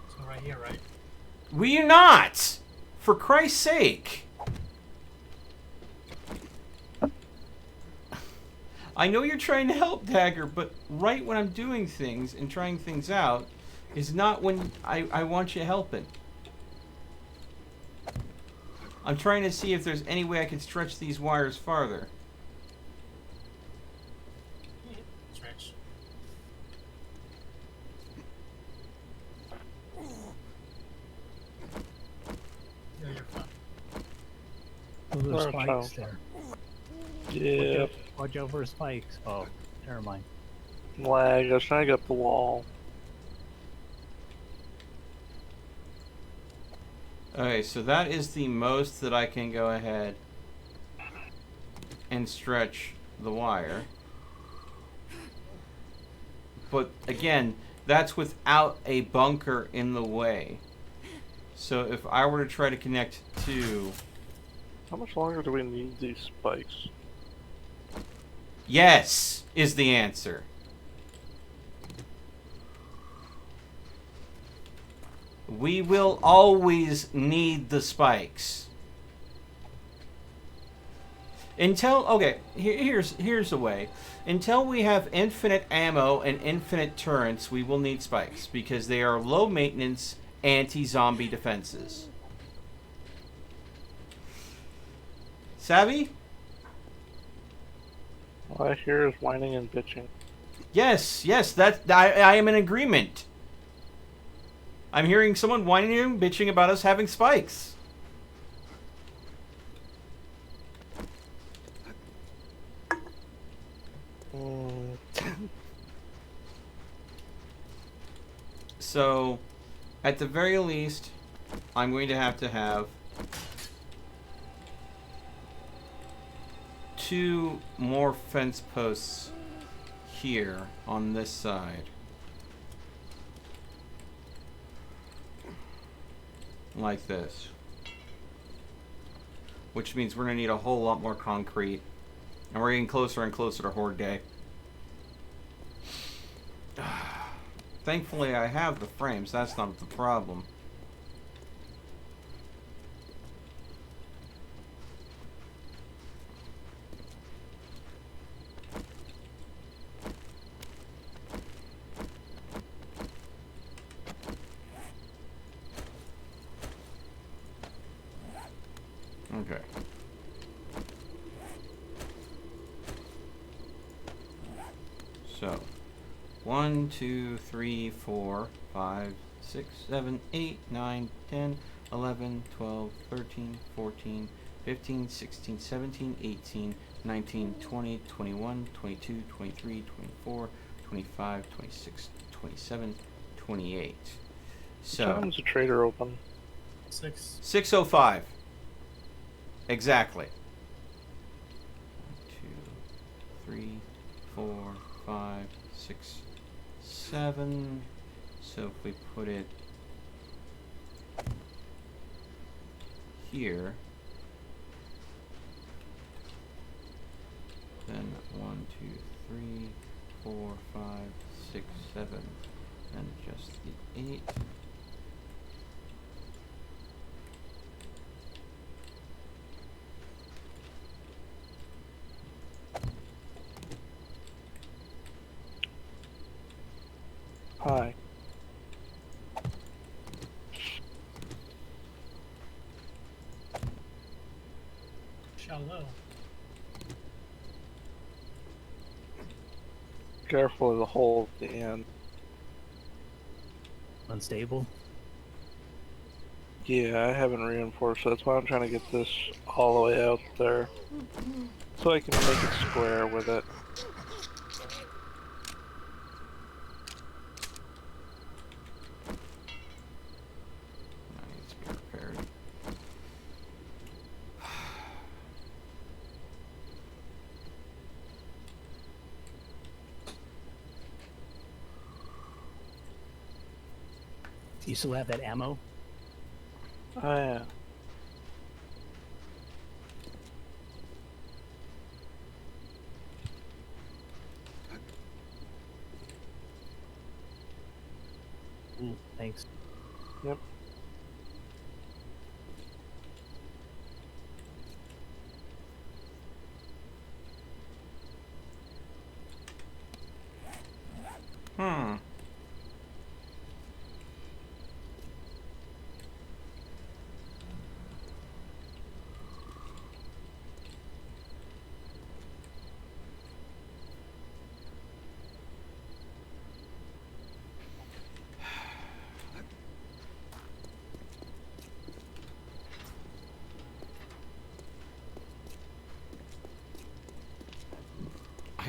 So right here, right? Will you not? For Christ's sake. I know you're trying to help, Dagger, but right when I'm doing things and trying things out is not when I want you helping. I'm trying to see if there's any way I can stretch these wires farther. Stretch. No, you're fine. Oh, there's Oh, spikes child. there. Yeah. Watch out for spikes. Oh, never mind. Lag. I was trying to get up the wall. Okay, so that is the most that I can go ahead and stretch the wire. But again, that's without a bunker in the way. So if I were to try to connect to... How much longer do we need these spikes? Yes, is the answer. We will always need the spikes. Until, okay, here's a way. Until we have infinite ammo and infinite turrets, we will need spikes because they are low maintenance anti-zombie defenses. Savvy? All I hear is whining and bitching. Yes, that I am in agreement. I'm hearing someone whining and bitching about us having spikes. So, at the very least, I'm going to have 2 more fence posts here on this side. Like this. Which means we're going to need a whole lot more concrete. And we're getting closer and closer to Horde Day. Thankfully, I have the frames. That's not the problem. Okay. So, 1, 2, 3, 4, 5, 6, 7, 8, 9, 10, 11, 12, 13, 14, 15, 16, 17, 18, 19, 20, 21, 22, 23, 24, 25, 26, 27, 28. So, Time's the trader open? 6. 6:05. Exactly. 1, 2, 3, 4, 5, 6, 7. So if we put it here, then 1, 2, 3, 4, 5, 6, 7, and just the 8. Hi. Shallow. Careful of the hole at the end. Unstable. Yeah, I haven't reinforced, so that's why I'm trying to get this all the way out there. So I can make it square with it. That needs to be repaired. Do you still have that ammo? Oh yeah. Thanks. Yep.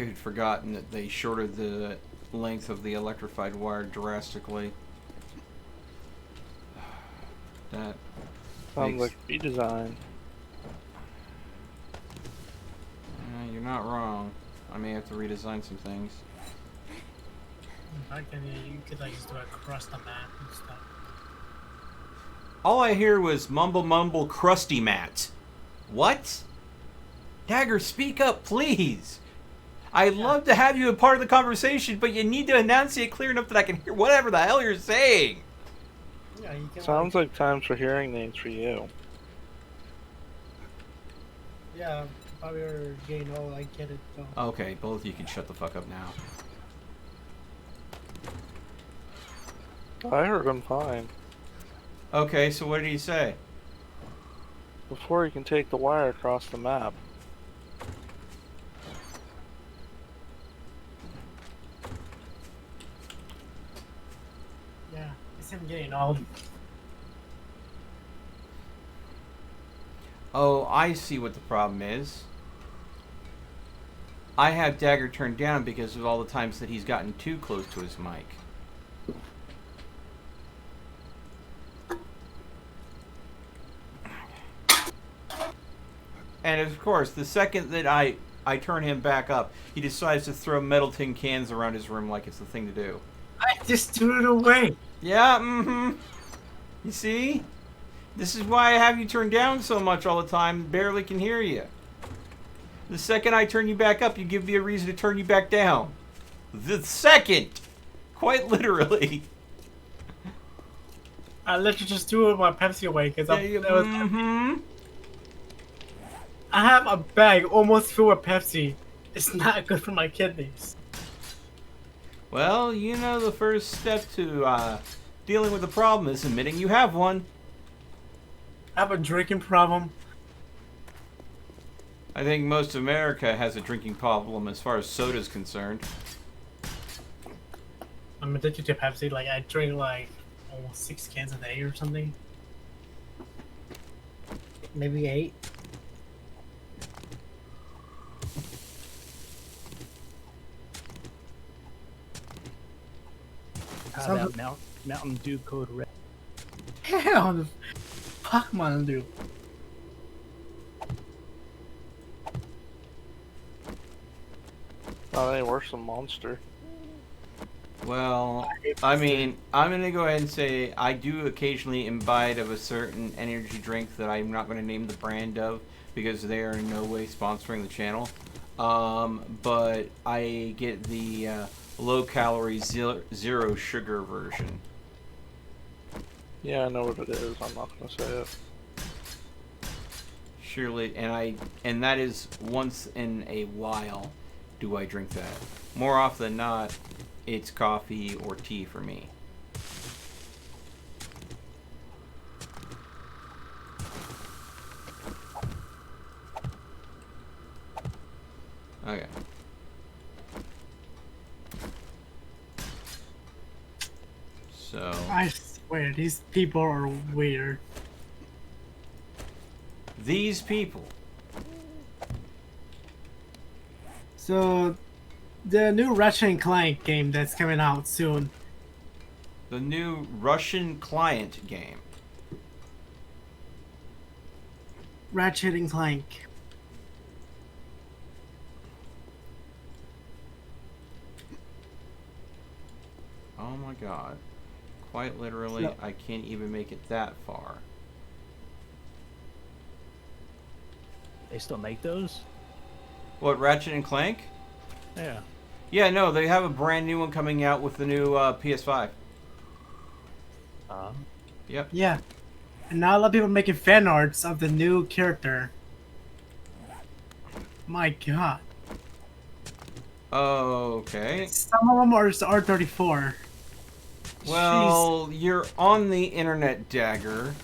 had forgotten that they shorted the length of the electrified wire drastically. That Sounds makes... like redesign. You're not wrong. I may have to redesign some things. I can, you could like just do it across the map and stuff. All I hear was mumble mumble crusty mat. What? Dagger, speak up, please. I'd love to have you a part of the conversation, but you need to enunciate clear enough that I can hear whatever the hell you're saying. Yeah, you can. Sounds like times for hearing aids for you. Yeah, probably are getting old. I get it. So. Okay, both of you can shut the fuck up now. I heard him fine. Okay, so what did he say? Before you can take the wire across the map. Yeah, it's him getting old. Oh, I see what the problem is. I have Dagger turned down because of all the times that he's gotten too close to his mic. And of course, the second that I turn him back up, he decides to throw metal tin cans around his room like it's the thing to do. I just threw it away. Yeah, mm-hmm. You see? This is why I have you turned down so much all the time, barely can hear you. The second I turn you back up, you give me a reason to turn you back down. The second! Quite literally. I literally just threw my Pepsi away because I have a bag almost full of Pepsi. It's not good for my kidneys. Well, you know the first step to dealing with the problem is admitting you have one. I have a drinking problem. I think most of America has a drinking problem as far as soda is concerned. I'm addicted to Pepsi. Like, I drink like almost 6 cans a day or something. Maybe 8. How about Mountain Dew Code Red? Hell, the fuck Mountain Dew. Not any worse than Monster. Well, I mean, I'm going to go ahead and say I do occasionally imbibe of a certain energy drink that I'm not going to name the brand of because they are in no way sponsoring the channel. But I get the low-calorie, zero sugar version. Yeah, I know what it is. I'm not gonna say it. Surely, and that is once in a while do I drink that. More often than not, it's coffee or tea for me. Okay. So... I swear, these people are weird. These people. So, the new Ratchet and Clank game that's coming out soon. The new Russian client game. Ratchet and Clank. Oh my god. Quite literally, No. I can't even make it that far. They still make those? What, Ratchet and Clank? Yeah. Yeah, no, they have a brand new one coming out with the new PS5. Yep. Yeah. And now a lot of people are making fan arts of the new character. My god. Okay. Some of them are R34. Well, you're on the internet, Dagger.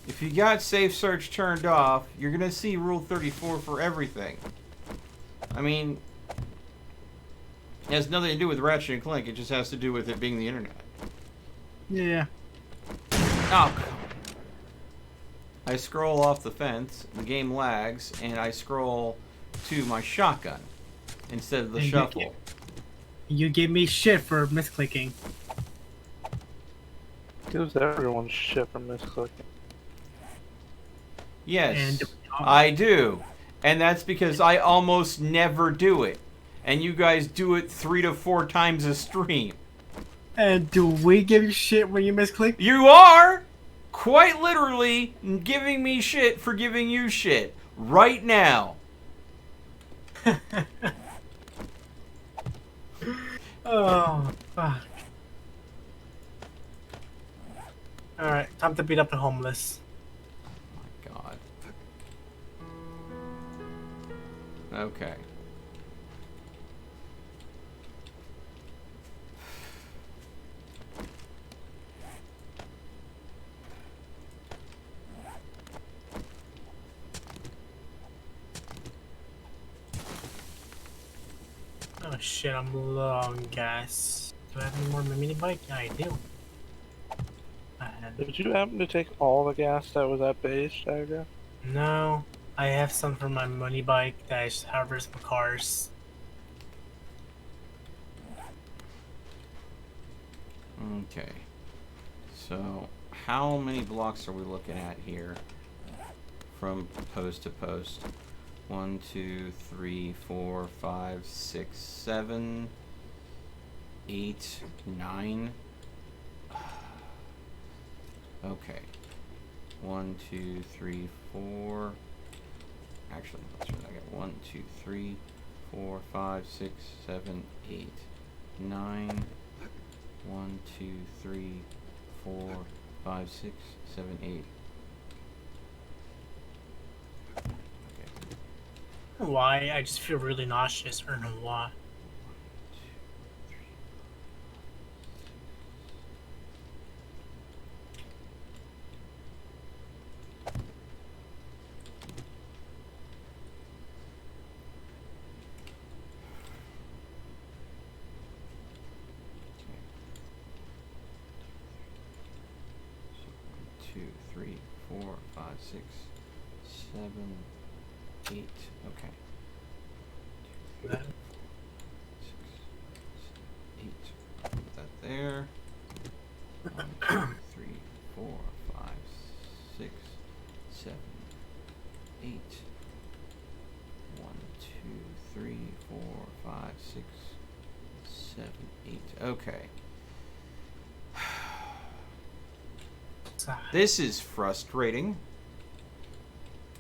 If you got safe search turned off, you're gonna see Rule 34 for everything. I mean, it has nothing to do with Ratchet and Clank, it just has to do with it being the internet. Yeah. Oh, come on. I scroll off the fence, the game lags, and I scroll to my shotgun. instead of the And shuffle. You give me shit for misclicking. Gives everyone shit for misclicking. Yes, And I do. And that's because I almost never do it. And you guys do it 3 to 4 times a stream. And do we give you shit when you misclick? You are quite literally giving me shit for giving you shit right now. Oh, fuck. Alright, time to beat up the homeless. God. Okay. Oh shit, I'm low on gas. Do I have any more in my mini bike? Yeah, I do. Did you happen to take all the gas that was at base, Dagger? No, I have some for my money bike that is harvest my cars. Okay. So, how many blocks are we looking at here from post to post? 1, 2, 3, 4, 5, 6, 7, 8, 9. Okay. 1, 2, 3, 4. Actually, let's try that again. 1, 2, 3, 4, 5, 6, 7, 8, 9. 1, 2, 3, 4, 5, 6, 7, 8. Why? I just feel really nauseous. I don't know why. So 1, 2, 3, 4, 5, 6, 7, 8. Okay. That- 6, 8. Put that there. 1, 2, 3, 4, 5, 6, 7, 8. 1, 2, 3, 4, 5, 6, 7, 8. Okay. This is frustrating.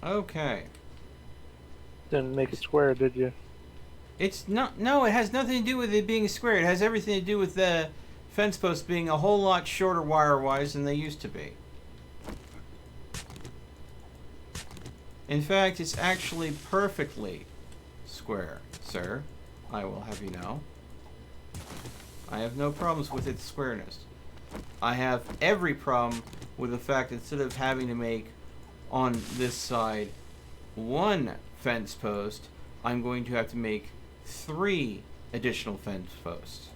Okay. Didn't make it square, did you? It's not. No, it has nothing to do with it being square. It has everything to do with the fence posts being a whole lot shorter wire-wise than they used to be. In fact, it's actually perfectly square, sir. I will have you know. I have no problems with its squareness. I have every problem with the fact that instead of having to make on this side 1 fence post, I'm going to have to make 3 additional fence posts.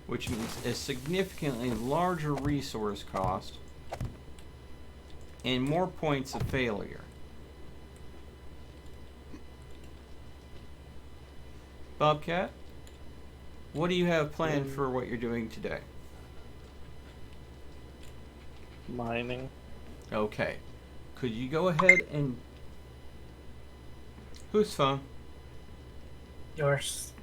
Which means a significantly larger resource cost and more points of failure. Bobcat, what do you have planned for what you're doing today? Mining. Okay. Could you go ahead and... Whose phone? Yours.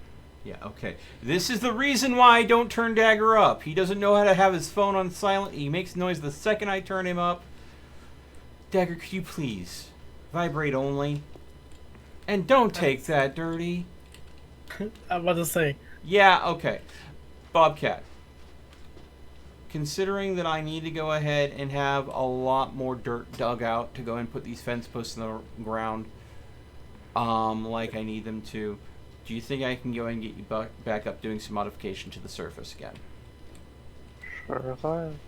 Yeah, okay. This is the reason why I don't turn Dagger up. He doesn't know how to have his phone on silent. He makes noise the second I turn him up. Dagger, could you please vibrate only? And don't take that dirty. I'm about to say. Yeah, okay. Bobcat. Considering that I need to go ahead and have a lot more dirt dug out to go and put these fence posts in the ground, like I need them to, do you think I can go and get you back up doing some modification to the surface again? Sure thing.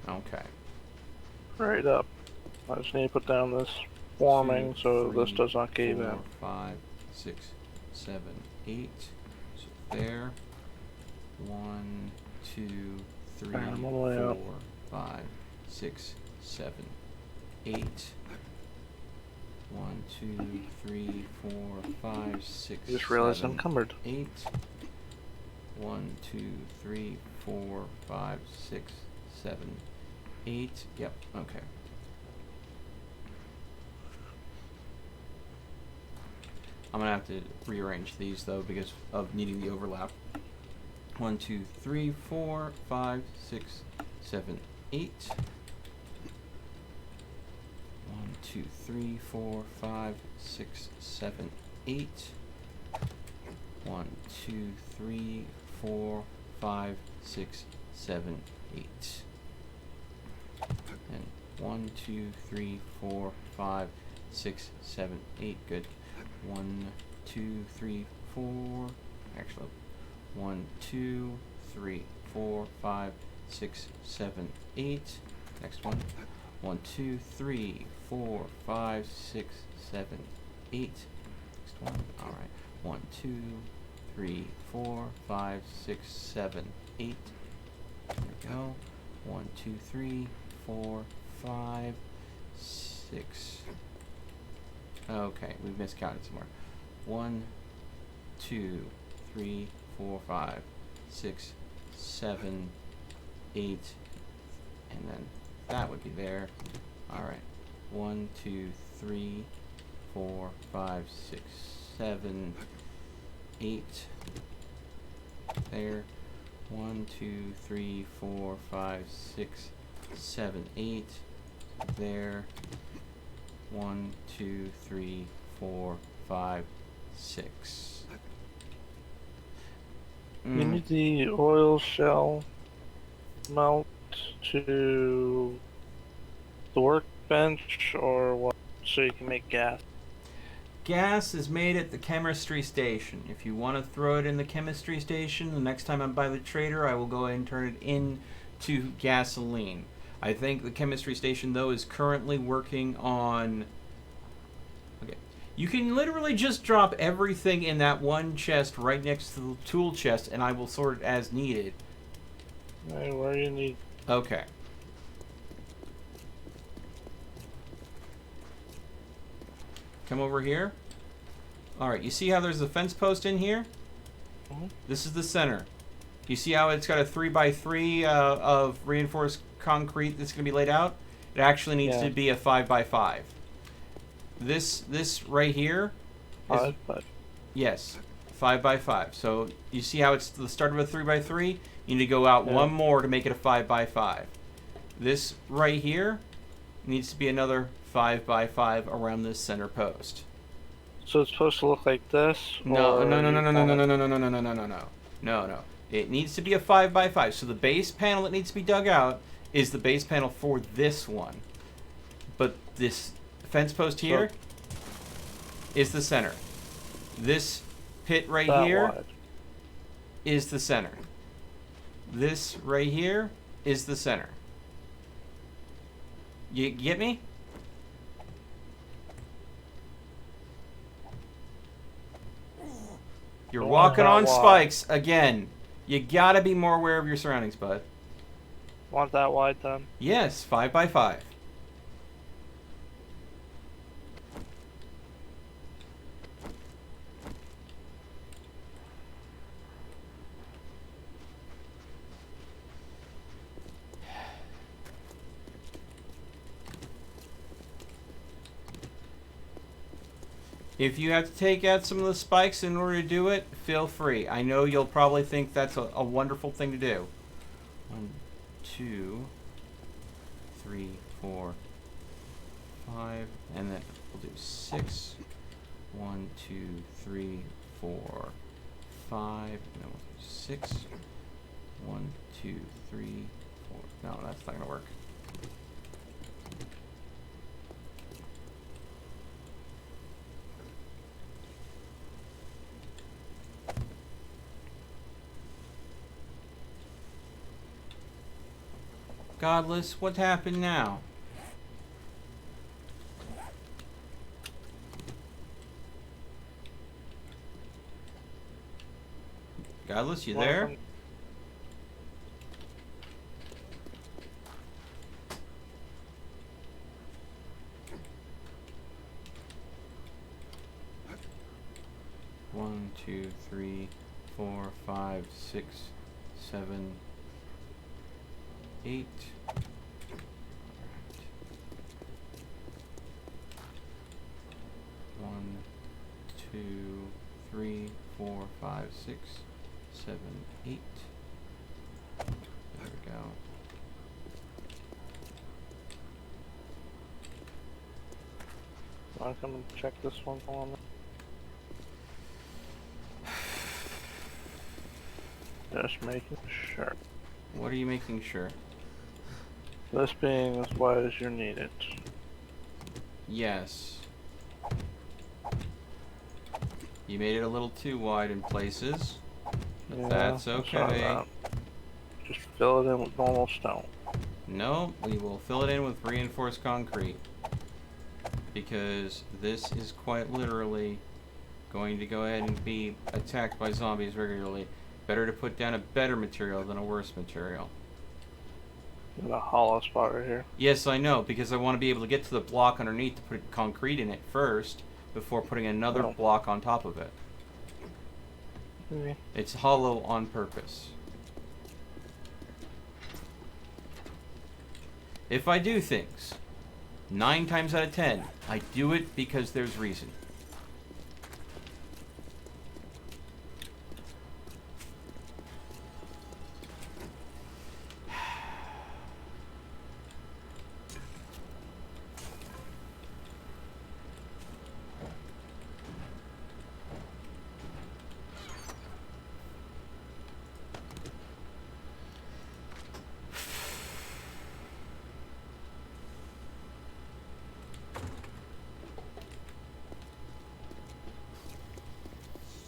Okay. Right up. I just need to put down this forming 2, so 3, this does not cave 4, in. 5, 6, 7, 8. So there. 1, 2, 3, Alright, I'm on the way up. 4, 5, 6, 7, 8. 1, 2, 3, 4, 5, 6. I just realized 7, I'm encumbered. 8. 1, 2, 3, 4, 5, 6, 7, 8. Yep, okay. I'm gonna have to rearrange these though because of needing the overlap. 1, 2, 3, 4, 5, 6, 7, 8. 1, 2, 3, 4, 5, 6, 7, 8. 1, 2, 3, 4, 5, 6, 7, 8. And 1, 2, 3, 4, 5, 6, 7, 8. Good. 1, 2, 3, 4. Actually, 1, 2, 3, 4, 5, 6, 7, 8. Next one. 1, 2, 3, 4, 5, 6, 7, 8. Next one. All right. 1, 2, 3, 4, 5, 6, 7, 8. There we go. 1, 2, 3, 4, 5, 6. Okay, we miscounted somewhere. 1, 2, 3, 4, 5, 6, 7, 8, and then that would be there. All right. 1, 2, 3, 4, 5, 6, 7, 8. There. 1, 2, 3, 4, 5, 6, 7, 8. There. 1, 2, 3, 4, 5, 6. You need the oil shell melt to the workbench or what? So you can make gas. Gas is made at the chemistry station. If you want to throw it in the chemistry station, the next time I'm by the trader, I will go ahead and turn it into gasoline. I think the chemistry station, though, is currently working on... Okay. You can literally just drop everything in that one chest right next to the tool chest, and I will sort it as needed. Alright, where you need... Okay. Come over here. Alright, you see how there's a fence post in here? Mhm. This is the center. You see how it's got a 3x3 of reinforced concrete that's going to be laid out? It actually needs to be a 5x5. This right here is... 5x5. Yes, 5x5. So you see how it's the start of a 3x3? You need to go out one more to make it a 5x5. This right here needs to be another 5x5 around this center post. So it's supposed to look like this? No. It needs to be a 5x5. So the base panel that needs to be dug out is the base panel for this one. But this fence post here is the center. This pit right here is the center. This right here is the center. You get me? You're walking on spikes again. You gotta be more aware of your surroundings, bud. Want that wide then? Yes, 5x5. If you have to take out some of the spikes in order to do it, feel free. I know you'll probably think that's a wonderful thing to do. 1, 2, 3, 4, 5, and then we'll do 6. 1, 2, 3, 4, 5, and then we'll do 6. 1, 2, 3, 4. No, that's not gonna work. Godless, what happened now? Godless, you there? 1, 2, 3, 4, 5, 6, 7, 8. Alright. 1, 2, 3, 4, 5, 6, 7, 8. There we go. I'm gonna check this one for me. Just making sure. What are you making sure? This being as wide as you need it. Yes. You made it a little too wide in places, but Yeah, that's I saw okay. that. Just fill it in with normal stone. No, we will fill it in with reinforced concrete. Because this is quite literally going to go ahead and be attacked by zombies regularly. Better to put down a better material than a worse material. In a hollow spot right here. Yes, I know, because I want to be able to get to the block underneath to put concrete in it first, before putting another block on top of it. Okay. It's hollow on purpose. If I do things, 9 times out of 10, I do it because there's reason.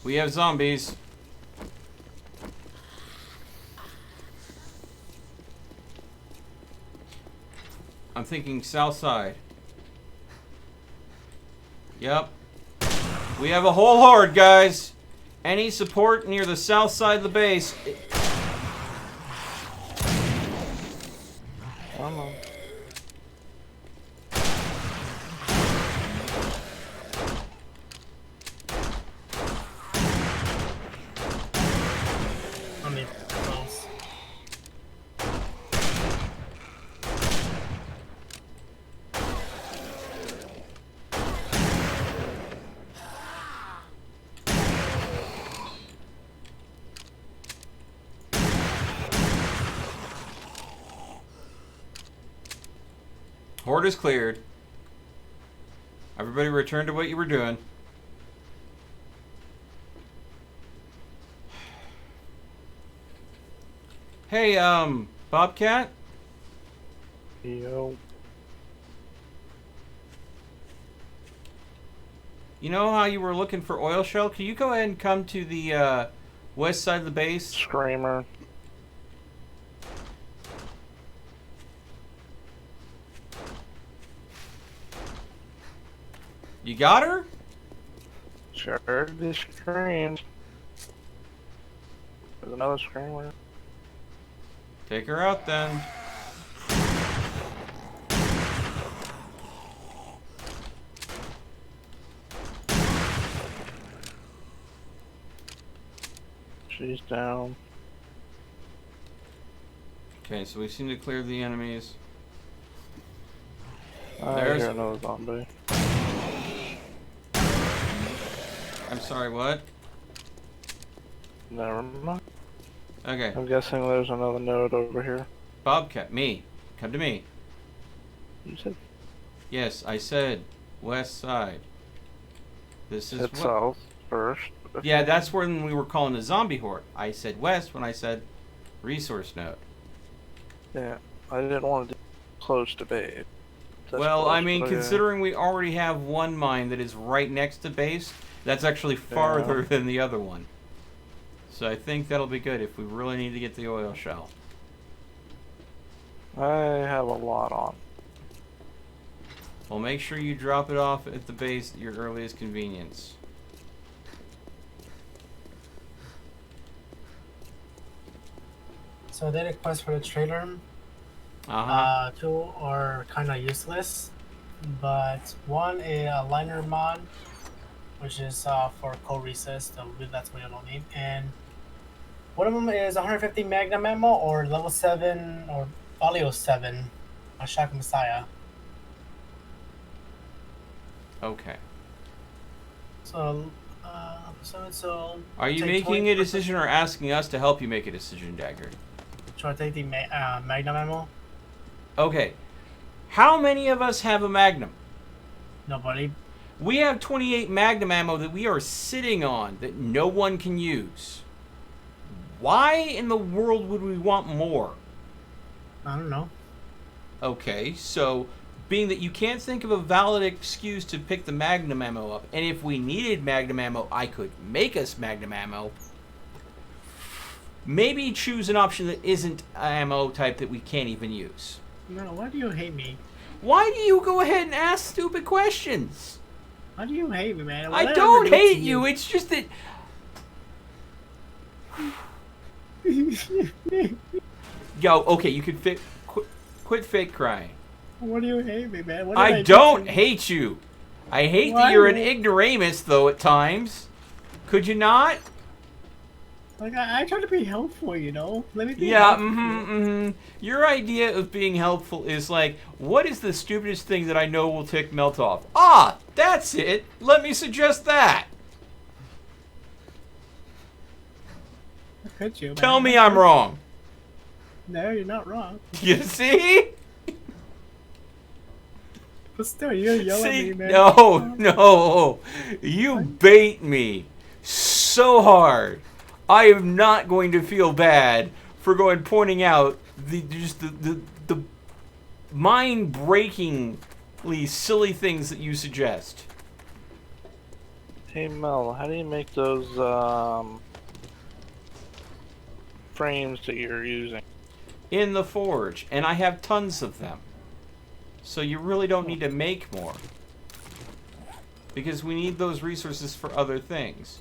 We have zombies. I'm thinking south side. Yep. We have a whole horde, guys. Any support near the south side of the base. Come on. I need balls. Horde is cleared. Everybody return to what you were doing. Hey, Bobcat? Yo. You know how you were looking for oil shell? Can you go ahead and come to the west side of the base? Screamer. You got her? Sure, this screams. There's another screamer. Take her out then. She's down. Okay, so we seem to clear the enemies. I There's- hear another zombie. I'm sorry, what? Never mind. Okay, I'm guessing there's another node over here. Bobcat, me. Come to me. You said Yes, I said west side. This is head what... south first. Yeah, that's when we were calling the zombie horde. I said west when I said resource node. Yeah, I didn't want to do close to base. That's Well, I close, mean, but yeah. considering we already have one mine that is right next to base, that's actually farther than the other one. So I think that'll be good if we really need to get the oil shell. I have a lot on. Well, make sure you drop it off at the base at your earliest convenience. So I did a quest for the trailer. Uh-huh. 2 are kind of useless, but one a liner mod, which is for co-recess. I believe that's my old name. And one of them is 150 Magnum ammo or level 7 or Valio 7 on Shotgun Messiah. Okay. So, Are you take making a 20%. decision or asking us to help you make a decision, Dagger? Should I take the Magnum ammo? Okay. How many of us have a Magnum? Nobody. We have 28 Magnum ammo that we are sitting on that no one can use. Why in the world would we want more? I don't know. Okay, so being that you can't think of a valid excuse to pick the Magnum ammo up, and if we needed Magnum ammo, I could make us Magnum ammo. Maybe choose an option that isn't ammo type that we can't even use. No, why do you hate me? Why do you go ahead and ask stupid questions? Why do you hate me, man? What I did don't ever do hate to you, it's just that... Yo, okay, you can quit fake crying. What do you hate me, man? What did I do don't to you? hate you. I hate Why, that you're an man? ignoramus, though, at times. Could you not? Like, I try to be helpful, you know? Let me be Yeah, helpful. Your idea of being helpful is like, what is the stupidest thing that I know will tick Melt off? Ah, that's it. Let me suggest that. How could you, man? Tell me I'm wrong. No, you're not wrong. You see? But still, you're yelling at See? me, man. No. You bait me so hard. I am not going to feel bad for pointing out the mind-breakingly silly things that you suggest. Hey Mel, how do you make those frames that you're using? In the forge, and I have tons of them. So you really don't need to make more. Because we need those resources for other things.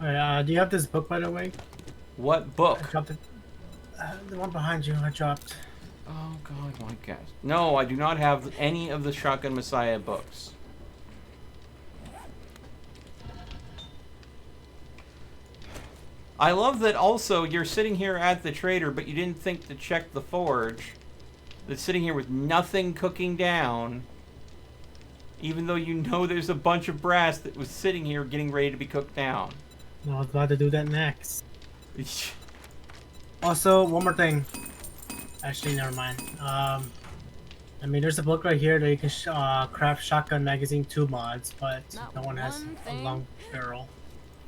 Alright, do you have this book, by the way? What I book? dropped it. The one behind you, I dropped. Oh god, my gosh. No, I do not have any of the Shotgun Messiah books. I love that also you're sitting here at the trader, but you didn't think to check the forge. That's sitting here with nothing cooking down. Even though you know there's a bunch of brass that was sitting here getting ready to be cooked down. I was about to do that next. Also, one more thing. Actually, never mind. I mean, there's a book right here that you can craft Shotgun Magazine 2 mods, but Not no one has one a thing. long barrel.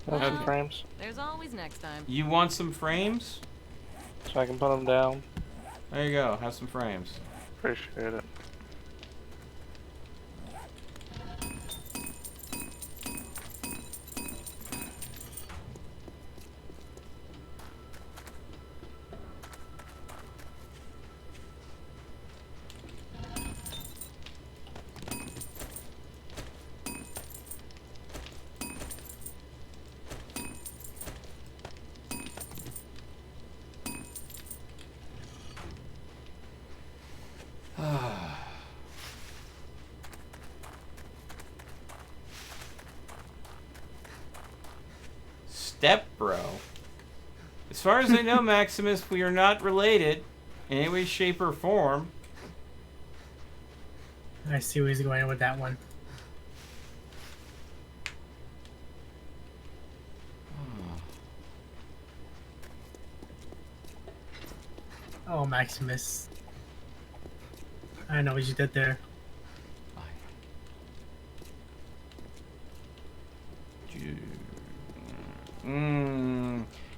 Want some Okay. frames? There's always next time. You want some frames? So I can put them down? There you go. Have some frames. Appreciate it. Step bro. As far as I know, Maximus, we are not related in any way, shape, or form. I see where he's going with that one. Oh, Maximus. I know what you did there.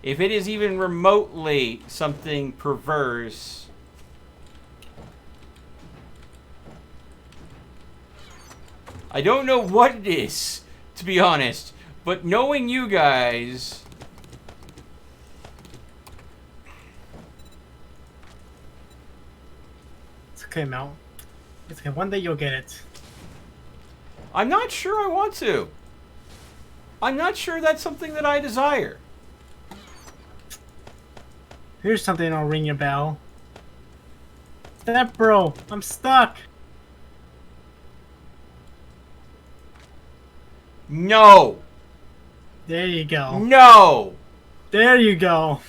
If it is even remotely something perverse, I don't know what it is, to be honest, but knowing you guys, It's okay, Mel. It's okay. One day you'll get it. I'm not sure I want to. I'm not sure that's something that I desire. Here's something that'll ring your bell. Step bro, I'm stuck. No. There you go. No. There you go.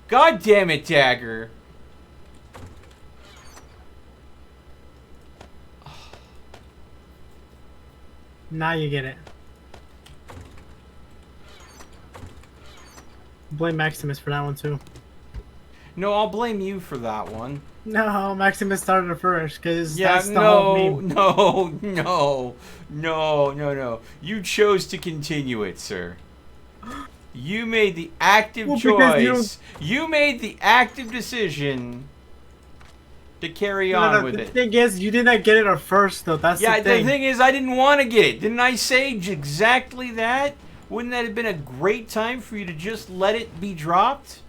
God damn it, Dagger. Now you get it. Blame Maximus for that one too. No, I'll blame you for that one. No, Maximus started it first because Yeah, that's the whole meme. No. You chose to continue it, sir. You made the active Well, because choice. You made the active decision to carry No, on with the it. thing is, you did not get it at first, though. That's Yeah, the thing. the thing is, I didn't want to get it. Didn't I say exactly that? Wouldn't that have been a great time for you to just let it be dropped?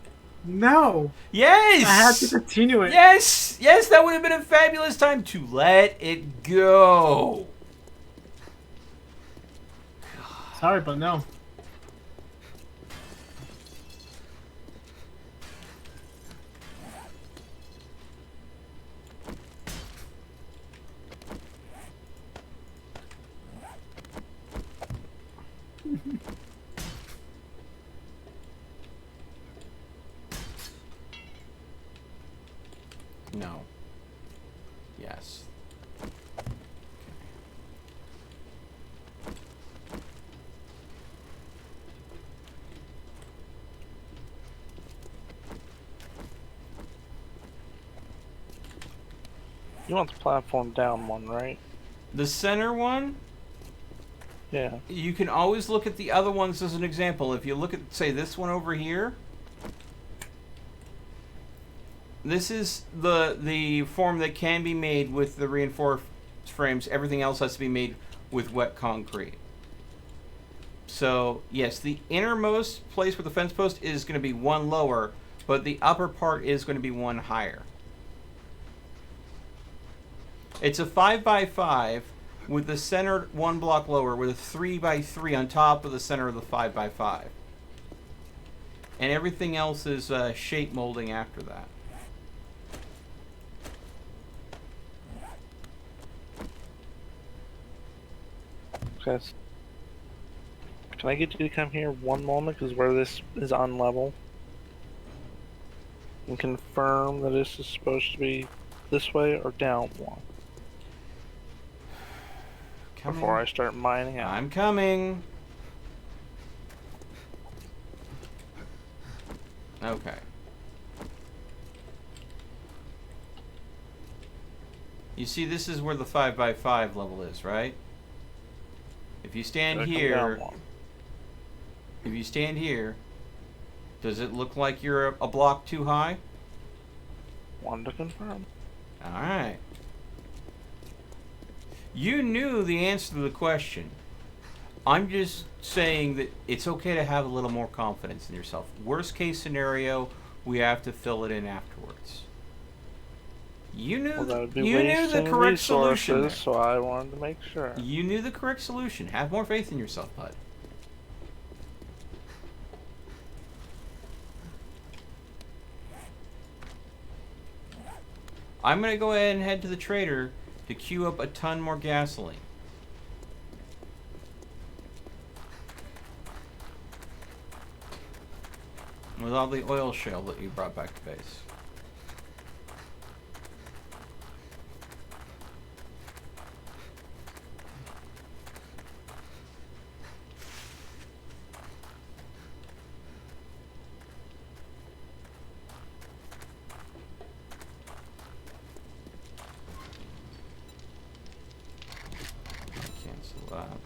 No. Yes! I had to continue it. Yes! Yes, that would have been a fabulous time to let it go. Sorry, but no. No. Yes. You want the platform down one, right? The center one, Yeah. you can always look at the other ones as an example. If you look at, say, this one over here, this is the form that can be made with the reinforced frames. Everything else has to be made with wet concrete. So, yes, the innermost place where the fence post is going to be one lower, but the upper part is going to be one higher. It's a 5x5 with the center one block lower with a 3x3 on top of the center of the 5x5. And everything else is shape molding after that. Okay. Can I get you to come here one moment? Because where this is on level. And confirm that this is supposed to be this way or down one. Coming. Before I start mining out. I'm coming. Okay. You see, this is where the 5x5 level is, right? If you stand Gotta come here, down one. if you stand here, does it look like you're a block too high? One to confirm. Alright. You knew the answer to the question. I'm just saying that it's okay to have a little more confidence in yourself. Worst case scenario, we have to fill it in afterwards. You knew, Well, that would be you knew the wasting correct solution there. resources, so I wanted to make sure. You knew the correct solution. Have more faith in yourself, bud. I'm going to go ahead and head to the trader to queue up a ton more gasoline. With all the oil shale that you brought back to base. Cancel that.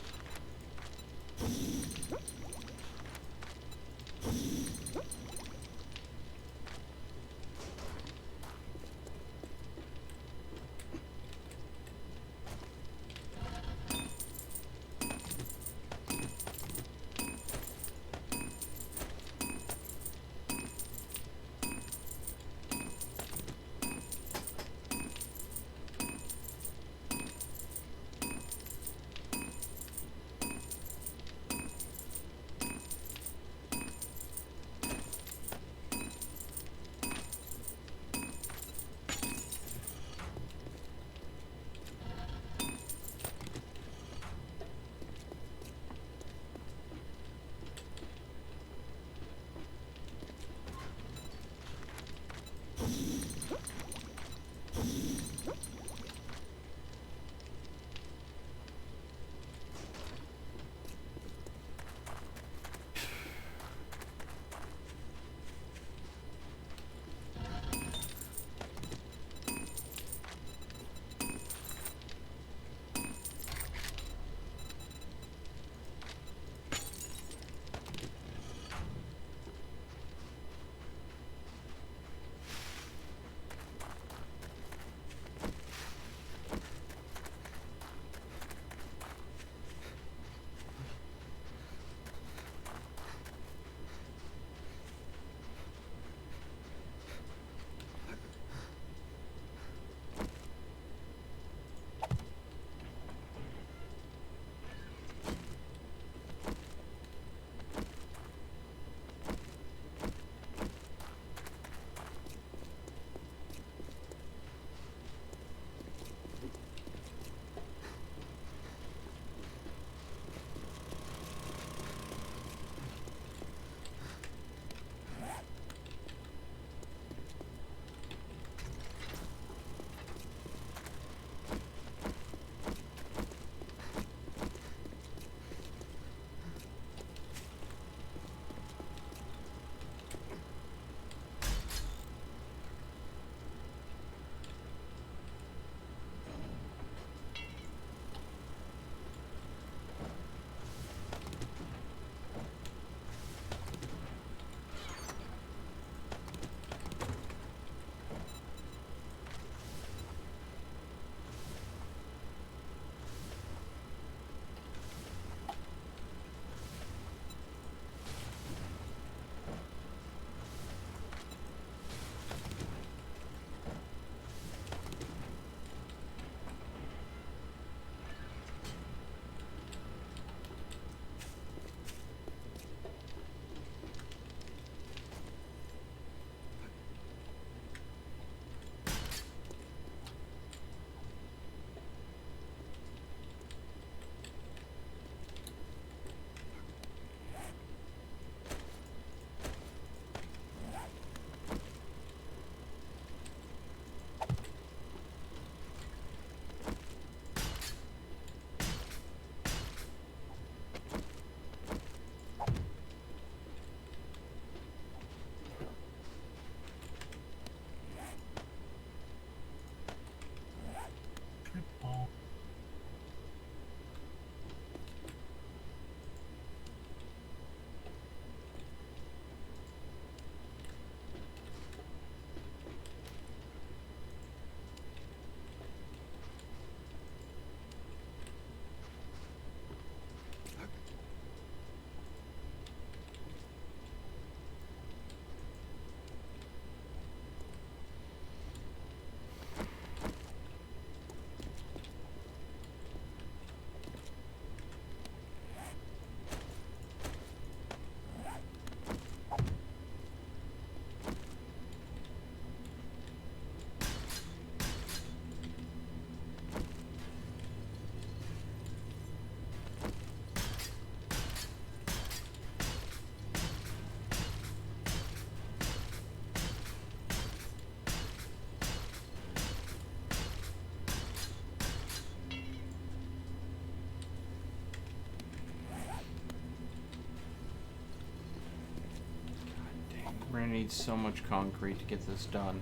We're gonna need so much concrete to get this done.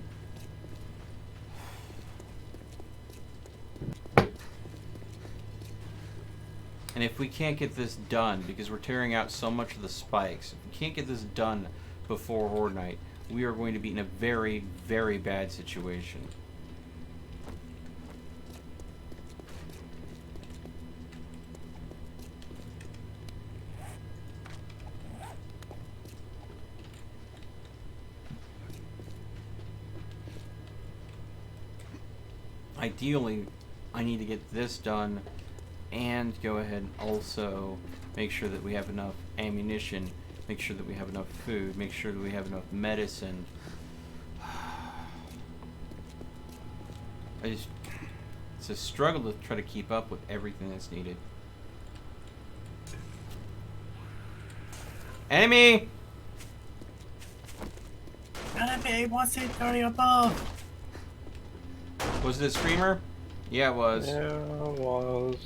And if we can't get this done, because we're tearing out so much of the spikes, if we can't get this done before Horde Night, we are going to be in a very, very bad situation. Ideally, I need to get this done and go ahead and also make sure that we have enough ammunition, make sure that we have enough food, make sure that we have enough medicine. It's a struggle to try to keep up with everything that's needed. Enemy! Enemy 130 above! Was it a screamer? Yeah, it was. Yeah, it was.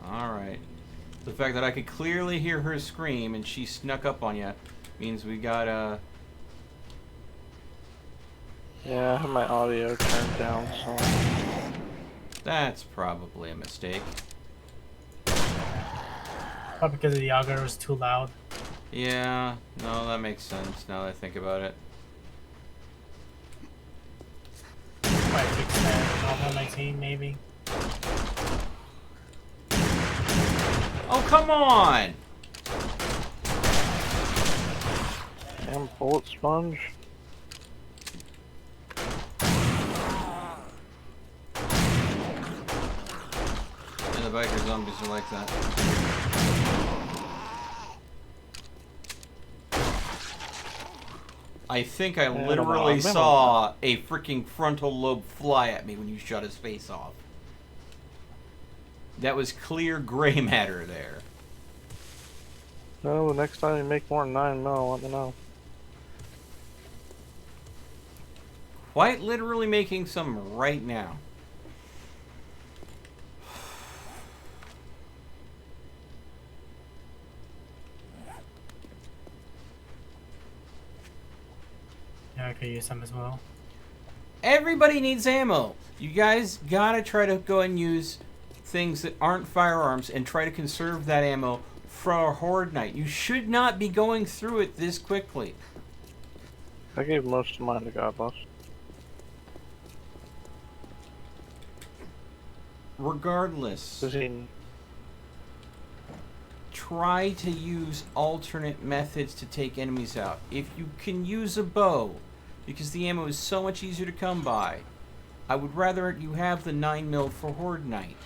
Alright. The fact that I could clearly hear her scream and she snuck up on you means we got Yeah, I have my audio turned down, so... That's probably a mistake. Probably because the auger was too loud. Yeah, no, that makes sense now that I think about it. Might fix that. Not on my team, maybe. Oh, come on! Damn bullet sponge. And the biker zombies are like that. I think I literally saw a freaking frontal lobe fly at me when you shot his face off. That was clear gray matter there. No, the next time you make more than 9 mil, let me know. Quite literally making some right now. Yeah, I could use some as well. Everybody needs ammo. You guys gotta try to go and use things that aren't firearms and try to conserve that ammo for Horde Night. You should not be going through it this quickly. I gave most of mine to Godless. Regardless, try to use alternate methods to take enemies out. If you can use a bow, because the ammo is so much easier to come by, I would rather you have the 9mm for Horde Night.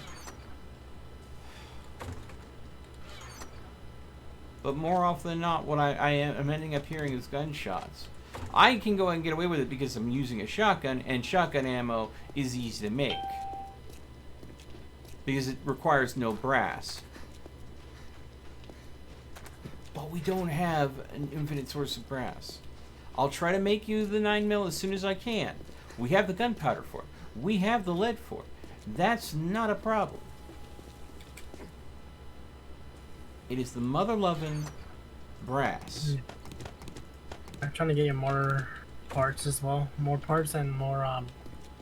But more often than not, what I am ending up hearing is gunshots. I can go and get away with it because I'm using a shotgun, and shotgun ammo is easy to make. Because it requires no brass. But we don't have an infinite source of brass. I'll try to make you the 9mm as soon as I can. We have the gunpowder for it. We have the lead for it. That's not a problem. It is the mother-loving brass. I'm trying to get you more parts as well. More parts and more,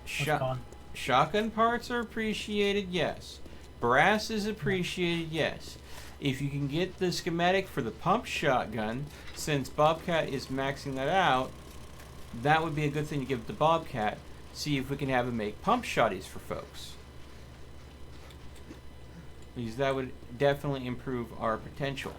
what's it called? Shotgun parts are appreciated, yes. Brass is appreciated, yes. If you can get the schematic for the pump shotgun, since Bobcat is maxing that out, that would be a good thing to give to Bobcat. See if we can have him make pump shotties for folks. Because that would definitely improve our potential.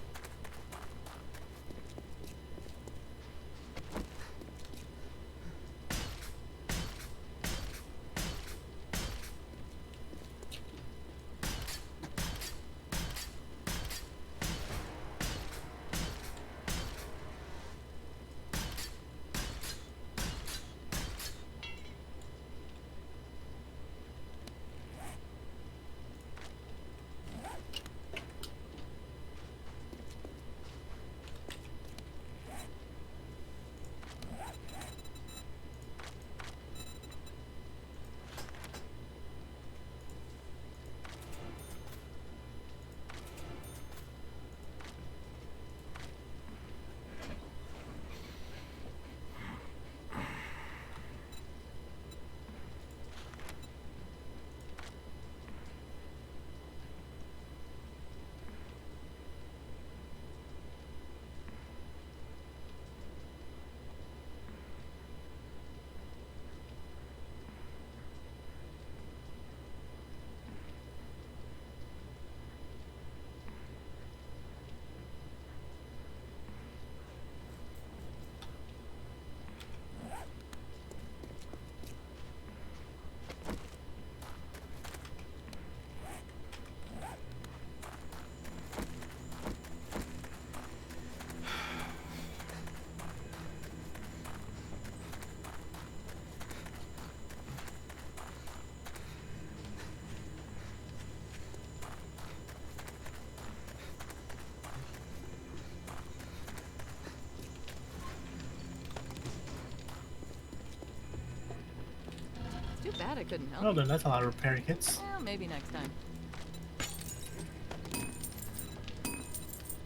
bad I couldn't help. Oh, then that's a lot of repair kits. Well, maybe next time.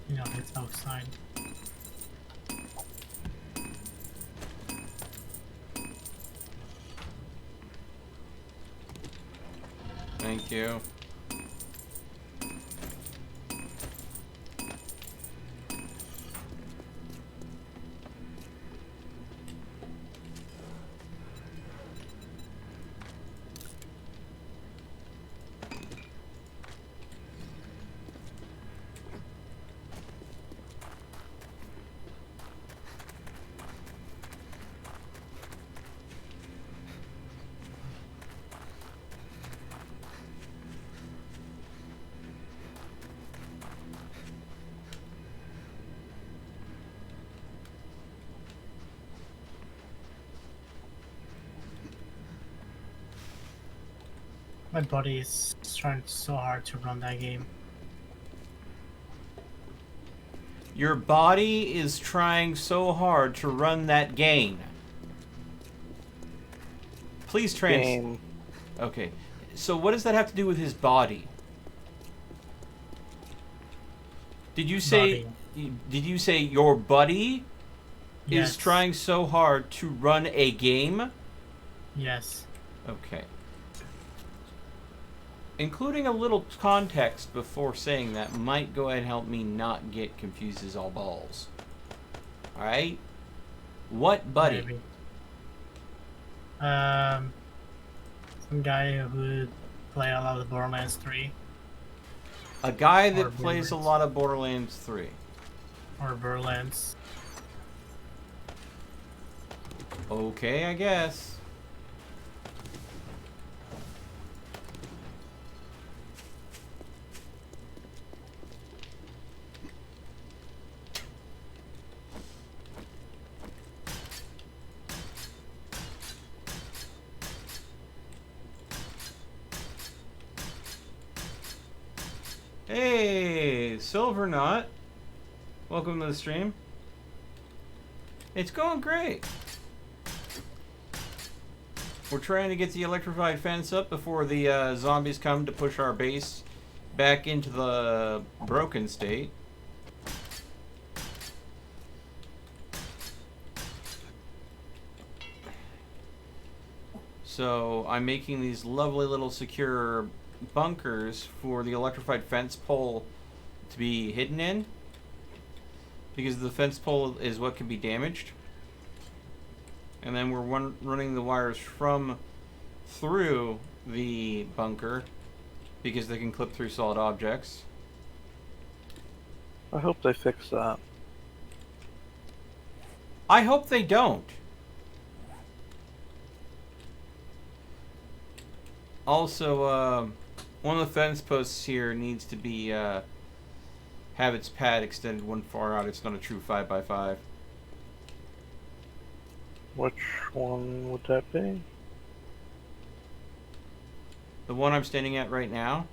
You know, it's outside. Thank you. My buddy is trying so hard to run that game. Your body is trying so hard to run that game. Please Game. Okay. So what does that have to do with his body? Did you say your buddy Yes. is trying so hard to run a game? Yes. Okay. Including a little context before saying that might go ahead and help me not get confused as all balls. Alright? What buddy? Maybe. Some guy who would play a lot of Borderlands 3 A guy Or that plays a Borderlands. lot of Borderlands 3. or Borderlands. Okay, I guess. Hey, Silver Knot. Welcome to the stream. It's going great. We're trying to get the electrified fence up before the zombies come to push our base back into the broken state. So I'm making these lovely little secure bunkers for the electrified fence pole to be hidden in, because the fence pole is what can be damaged. And then we're running the wires from through the bunker because they can clip through solid objects. I hope they fix that. I hope they don't. Also, one of the fence posts here needs to be have its pad extended one far out. It's not a true 5x5. Which one would that be? The one I'm standing at right now.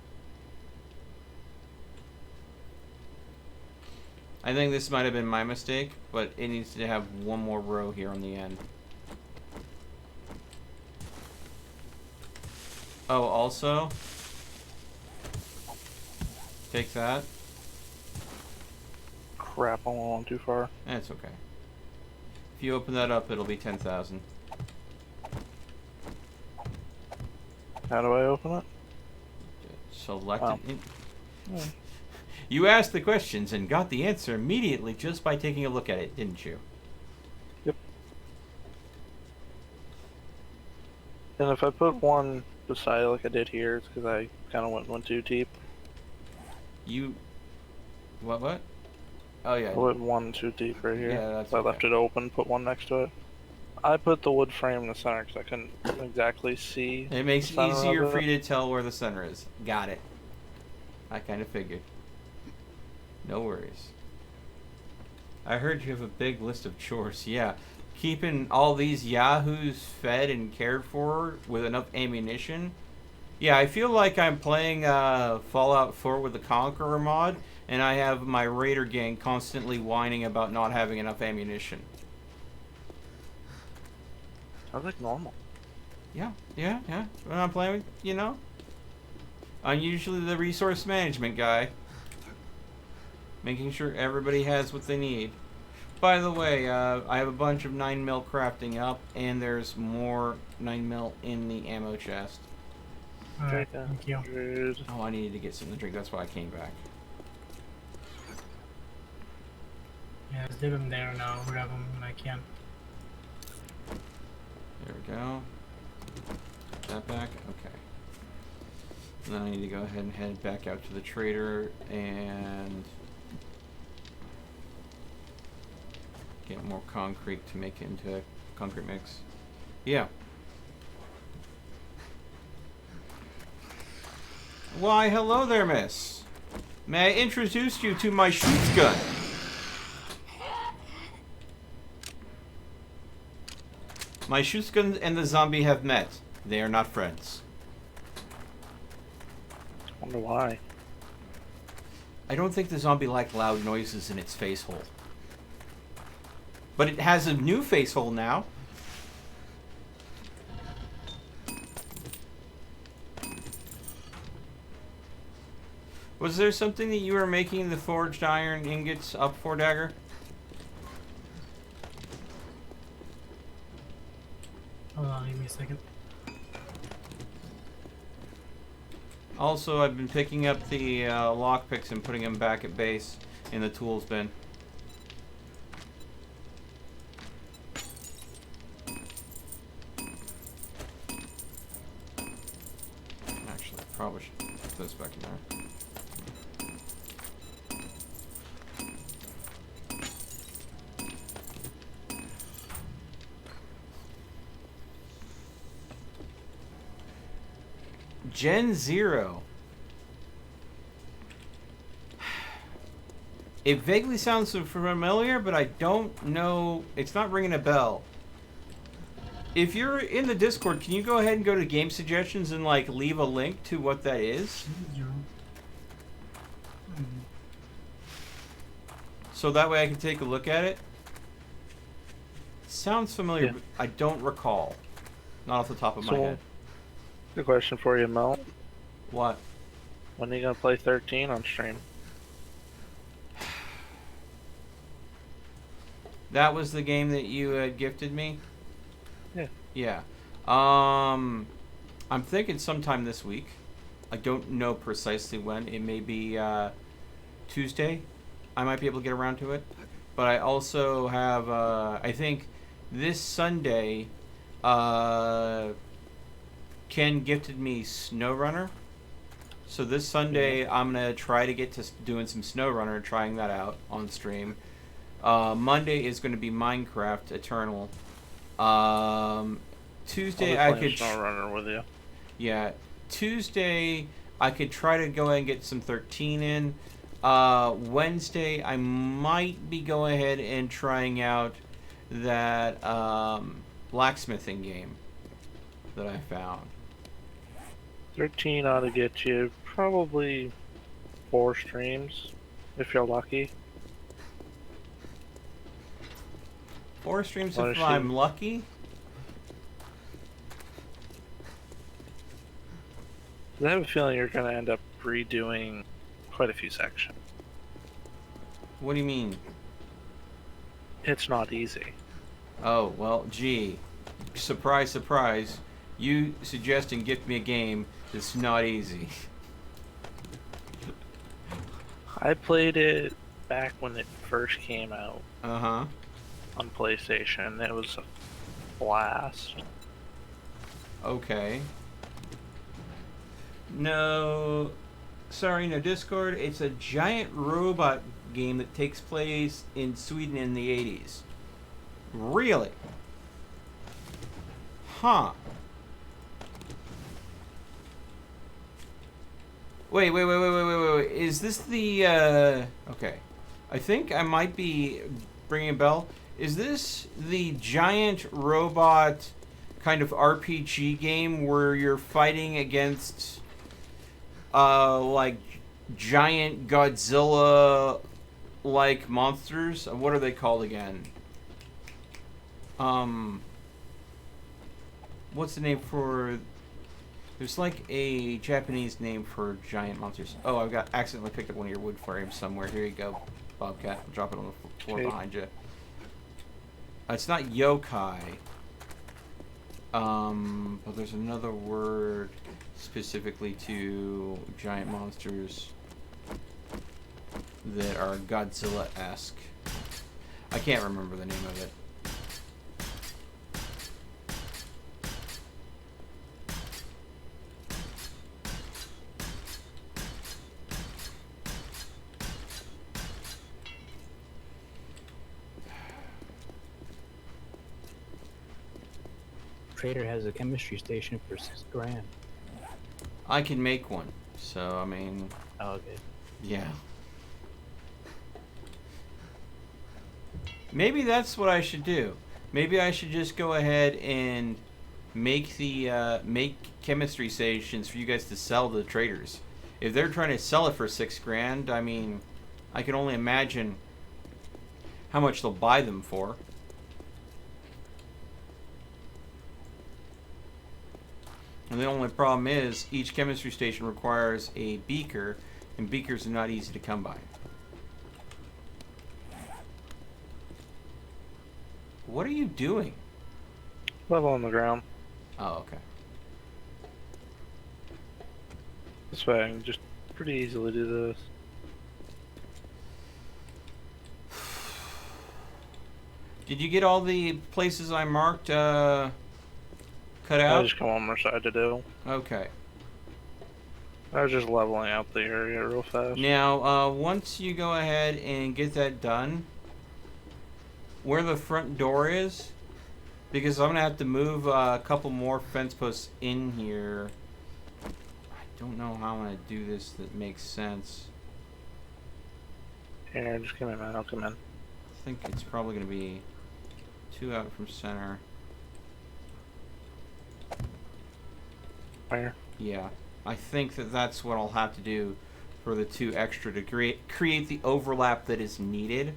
I think this might have been my mistake, but it needs to have one more row here on the end. Oh, also, take that. Crap, I went too far. That's okay. If you open that up, it'll be 10,000. How do I open it? Select Wow. it. Hmm. You asked the questions and got the answer immediately just by taking a look at it, didn't you? Yep. And if I put one beside it like I did here, it's because I kind of went too deep. You... What? Oh, yeah. I went one too deep right here. Yeah, that's So I okay. left it open, put one next to it. I put the wood frame in the center because I couldn't exactly see. It makes it the center easier of for it. you to tell where the center is. Got it. I kind of figured. No worries. I heard you have a big list of chores. Yeah. Keeping all these yahoos fed and cared for with enough ammunition. Yeah, I feel like I'm playing Fallout 4 with the Conqueror mod, and I have my Raider gang constantly whining about not having enough ammunition. Sounds like normal. Yeah. When I'm playing with, you know, I'm usually the resource management guy. Making sure everybody has what they need. By the way, I have a bunch of 9mm crafting up, and there's more 9mm in the ammo chest. Alright, thank you. Rude. Oh, I needed to get something to drink. That's why I came back. Yeah, just leave them there and I'll grab them when I can. There we go. Put that back. Okay. And then I need to go ahead and head back out to the trader and get more concrete to make into concrete mix. Yeah. Why, hello there, miss. May I introduce you to my shoots gun? My shoots gun and the zombie have met. They are not friends. I wonder why. I don't think the zombie liked loud noises in its face hole. But it has a new face hole now. Was there something that you were making the forged iron ingots up for, Dagger? Hold on, give me a second. Also, I've been picking up the lockpicks and putting them back at base in the tools bin. Actually, I probably should put this back in there. Gen Zero. It vaguely sounds familiar, but I don't know. It's not ringing a bell. If you're in the Discord, can you go ahead and go to game suggestions and like leave a link to what that is? So that way I can take a look at it. Sounds familiar, Yeah. but I don't recall. Not off the top of my head. Good question for you, Mel. What? When are you gonna play 13 on stream? That was the game that you had gifted me? Yeah. Yeah. I'm thinking sometime this week. I don't know precisely when. It may be Tuesday. I might be able to get around to it. But I also have, I think this Sunday, Ken gifted me SnowRunner. So this Sunday, I'm going to try to get to doing some SnowRunner, trying that out on stream. Monday is going to be Minecraft Eternal. Tuesday, I could... SnowRunner with you. Yeah. Tuesday, I could try to go ahead and get some 13 in. Wednesday, I might be going ahead and trying out that blacksmithing game that I found. 13 ought to get you probably 4 streams, if you're lucky. 4 streams Wanna if shoot? I'm lucky. I have a feeling you're gonna end up redoing quite a few sections. What do you mean? It's not easy. Oh, well, gee. Surprise, surprise. You suggest and gift me a game that's not easy. I played it back when it first came out Uh-huh. on PlayStation. It was a blast. Okay. No... Sorry, no Discord. It's a giant robot game that takes place in Sweden in the 80s. Really? Huh. Wait. Is this the, okay. I think I might be bringing a bell. Is this the giant robot kind of RPG game where you're fighting against, like, giant Godzilla-like monsters? What are they called again? what's the name for? There's like a Japanese name for giant monsters. Oh, I've got accidentally picked up one of your wood frames somewhere. Here you go, Bobcat. I'll drop it on the floor Okay. behind you. It's not yokai. But there's another word specifically to giant monsters that are Godzilla-esque. I can't remember the name of it. Trader has a chemistry station for $6,000. I can make one, so I mean, Oh, okay. yeah. Maybe that's what I should do. Maybe I should just go ahead and make the make chemistry stations for you guys to sell to the traders. If they're trying to sell it for $6,000, I mean, I can only imagine how much they'll buy them for. And the only problem is each chemistry station requires a beaker, and beakers are not easy to come by. What are you doing? Level on the ground. Oh, okay. This way I can just pretty easily do this. Did you get all the places I marked cut I out? just come on my side to do. Okay. I was just leveling out the area real fast. Now, once you go ahead and get that done, where the front door is, because I'm going to have to move a couple more fence posts in here. I don't know how I'm going to do this that makes sense. Here, just come in, man. I'll come in. I think it's probably going to be 2 out from center. Where? Yeah, I think that that's what I'll have to do for the 2 extra to create the overlap that is needed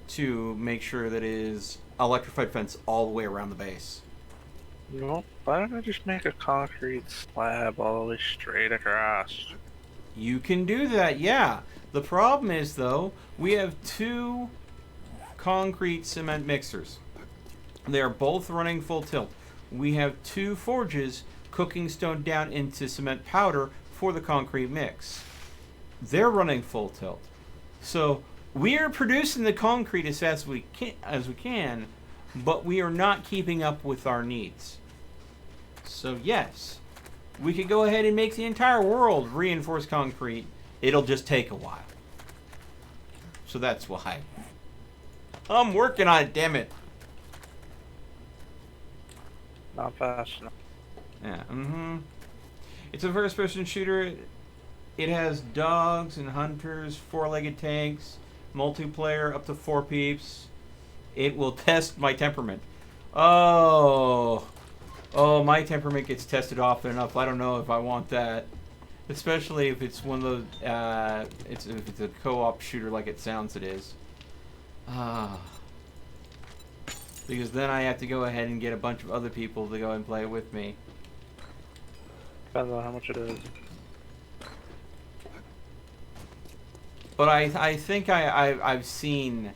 to make sure that it is electrified fence all the way around the base. No, why don't I just make a concrete slab all the way straight across? You can do that, yeah. The problem is, though, we have 2 concrete cement mixers. They are both running full tilt. We have 2 forges cooking stone down into cement powder for the concrete mix. They're running full tilt. So we are producing the concrete as fast as we can, but we are not keeping up with our needs. So yes, we could go ahead and make the entire world reinforced concrete. It'll just take a while. So that's why. I'm working on it, damn it. Not fast enough. Yeah, It's a first-person shooter. It has dogs and hunters, 4-legged tanks, multiplayer up to 4 peeps. It will test my temperament. Oh, my temperament gets tested often enough. I don't know if I want that. Especially if it's one of those, if it's a co-op shooter like it sounds it is. Because then I have to go ahead and get a bunch of other people to go and play with me. Depends on how much it is. But I think I've seen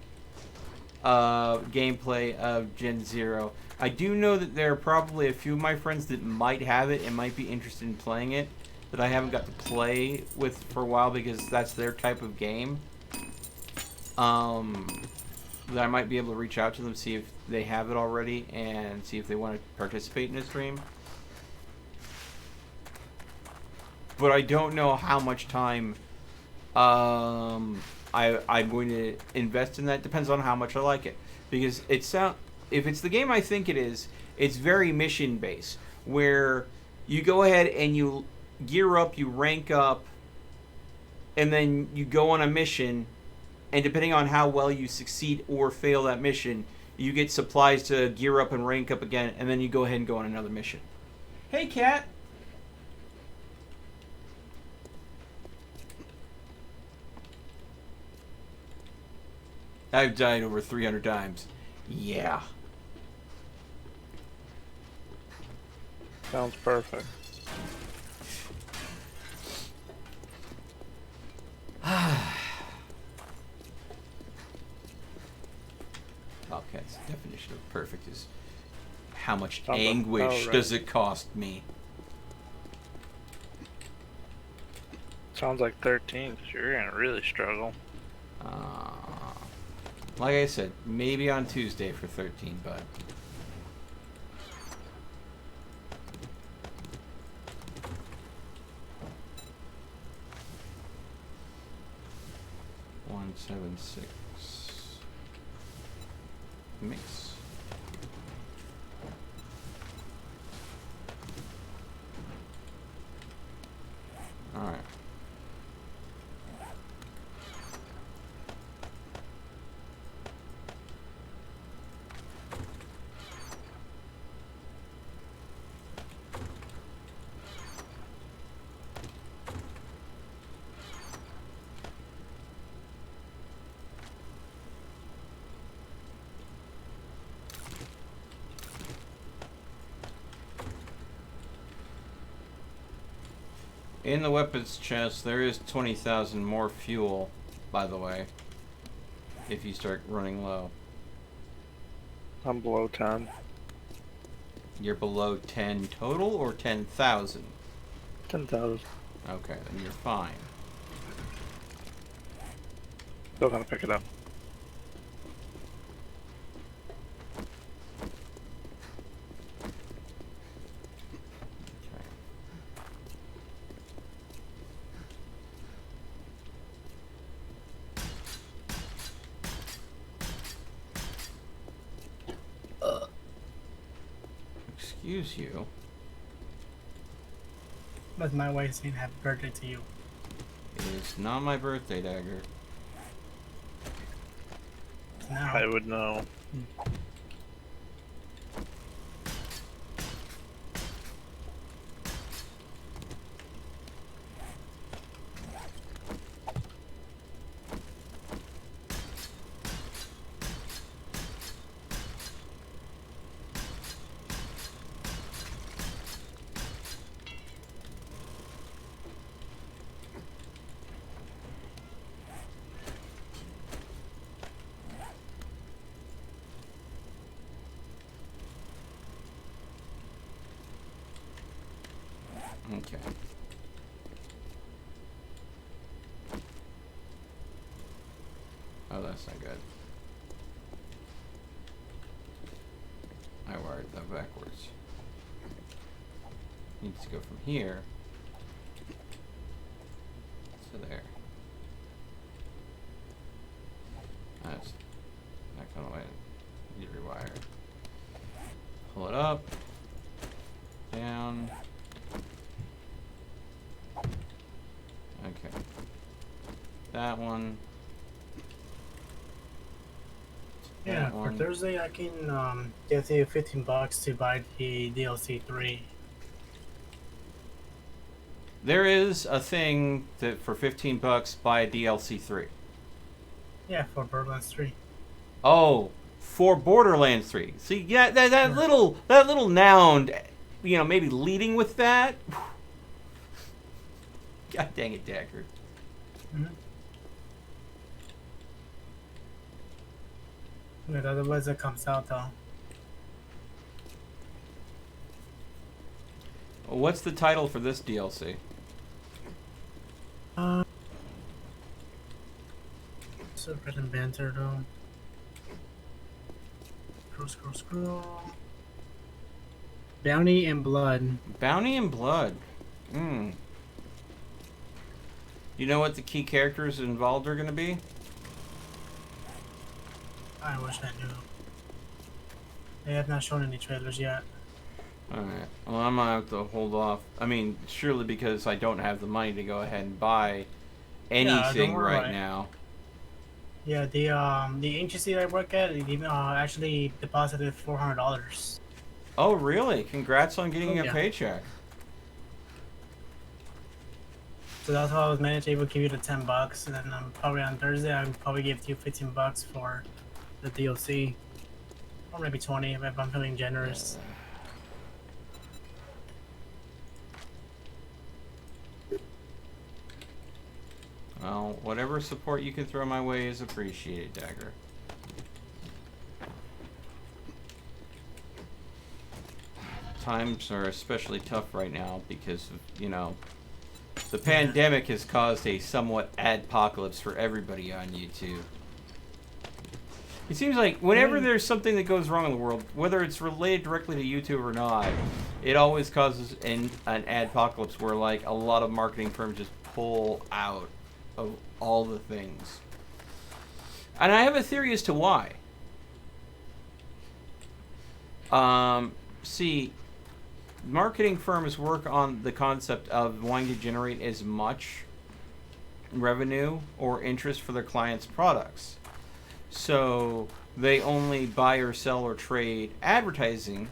gameplay of Gen Zero. I do know that there are probably a few of my friends that might have it and might be interested in playing it that I haven't got to play with for a while because that's their type of game. That I might be able to reach out to them, see if they have it already, and see if they want to participate in a stream. But I don't know how much time I'm going to invest in that. Depends on how much I like it. Because if it's the game I think it is, it's very mission based, where you go ahead and you gear up, you rank up, and then you go on a mission, and depending on how well you succeed or fail that mission, you get supplies to gear up and rank up again, and then you go ahead and go on another mission. Hey, cat! I've died over 300 times. Yeah. Sounds perfect. Bobcat's definition of perfect is how much Sounds anguish about right. does it cost me? Sounds like 13, because you're gonna really struggle. Like I said, maybe on Tuesday for 13, but... $176 mix. All right. In the weapons chest, there is 20,000 more fuel, by the way, if you start running low. I'm below 10. You're below 10 total or 10,000? 10,000. Okay, then you're fine. Still gonna pick it up. Okay. Excuse you. That's my way of saying happy birthday to you. It is not my birthday, Dagger. Now. I would know. Okay. Oh, that's not good. I wired that backwards. Needs to go from here to there. That's not gonna way. Need to rewire it. Pull it up, down. Okay. That one. Yeah, That for one. Thursday I can get you $15 to buy the DLC 3. There is a thing that for $15 buy a DLC 3. Yeah, for Borderlands 3. Oh, for Borderlands 3. See, yeah, that little noun, you know, maybe leading with that. God dang it, Dagger. Mm-hmm. But otherwise it comes out though. What's the title for this DLC? So red and banter though. Scroll. Bounty and Blood. Bounty and Blood. Hmm. You know what the key characters involved are going to be? I wish I knew. They have not shown any trailers yet. Alright. Well, I'm going to have to hold off. I mean, surely because I don't have the money to go ahead and buy anything worry right about it. now. Yeah, the agency I work at actually deposited $400. Oh, really? Congrats on getting Oh, a yeah. paycheck. So that's why I was managed able to give you the $10, and then probably on Thursday I'll probably give you $15 for the DLC, or maybe 20 if I'm feeling generous. Well, whatever support you can throw my way is appreciated, Dagger. Times are especially tough right now because of, you know, the pandemic has caused a somewhat adpocalypse for everybody on YouTube. It seems like whenever there's something that goes wrong in the world, whether it's related directly to YouTube or not, it always causes an adpocalypse where, like, a lot of marketing firms just pull out of all the things. And I have a theory as to why. See, marketing firms work on the concept of wanting to generate as much revenue or interest for their clients' products. So they only buy or sell or trade advertising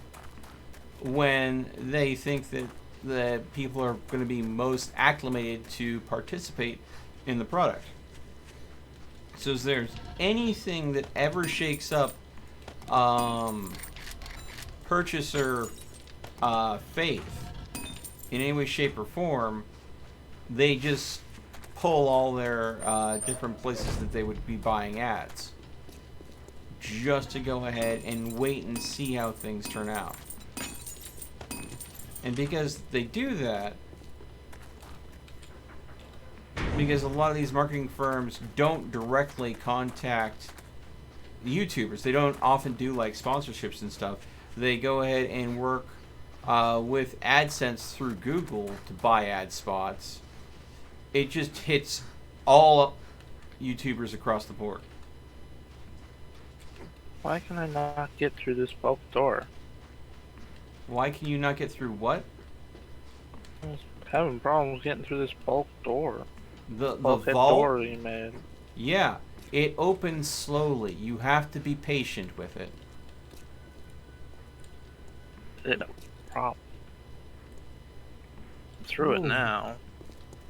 when they think that the people are going to be most acclimated to participate in the product. So if there's anything that ever shakes up purchaser faith in any way, shape, or form, they just pull all their different places that they would be buying ads just to go ahead and wait and see how things turn out. And because they do that, because a lot of these marketing firms don't directly contact YouTubers, they don't often do like sponsorships and stuff. They go ahead and work with AdSense through Google to buy ad spots. It just hits all YouTubers across the board. Why can I not get through this bulk door? Why can you not get through what? I'm having problems getting through this bulk door. The Bulkhead vault? door you made. Yeah, it opens slowly. You have to be patient with it. It problem. I'm through it Ooh. now.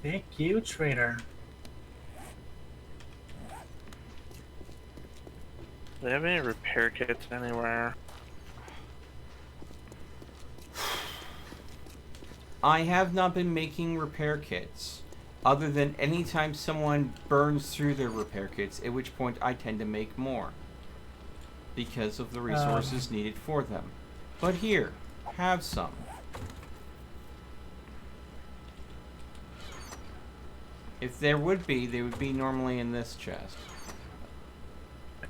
Thank you, trader. Do they have any repair kits anywhere? I have not been making repair kits, other than anytime someone burns through their repair kits, at which point I tend to make more because of the resources needed for them. But here, have some. If there would be, they would be normally in this chest.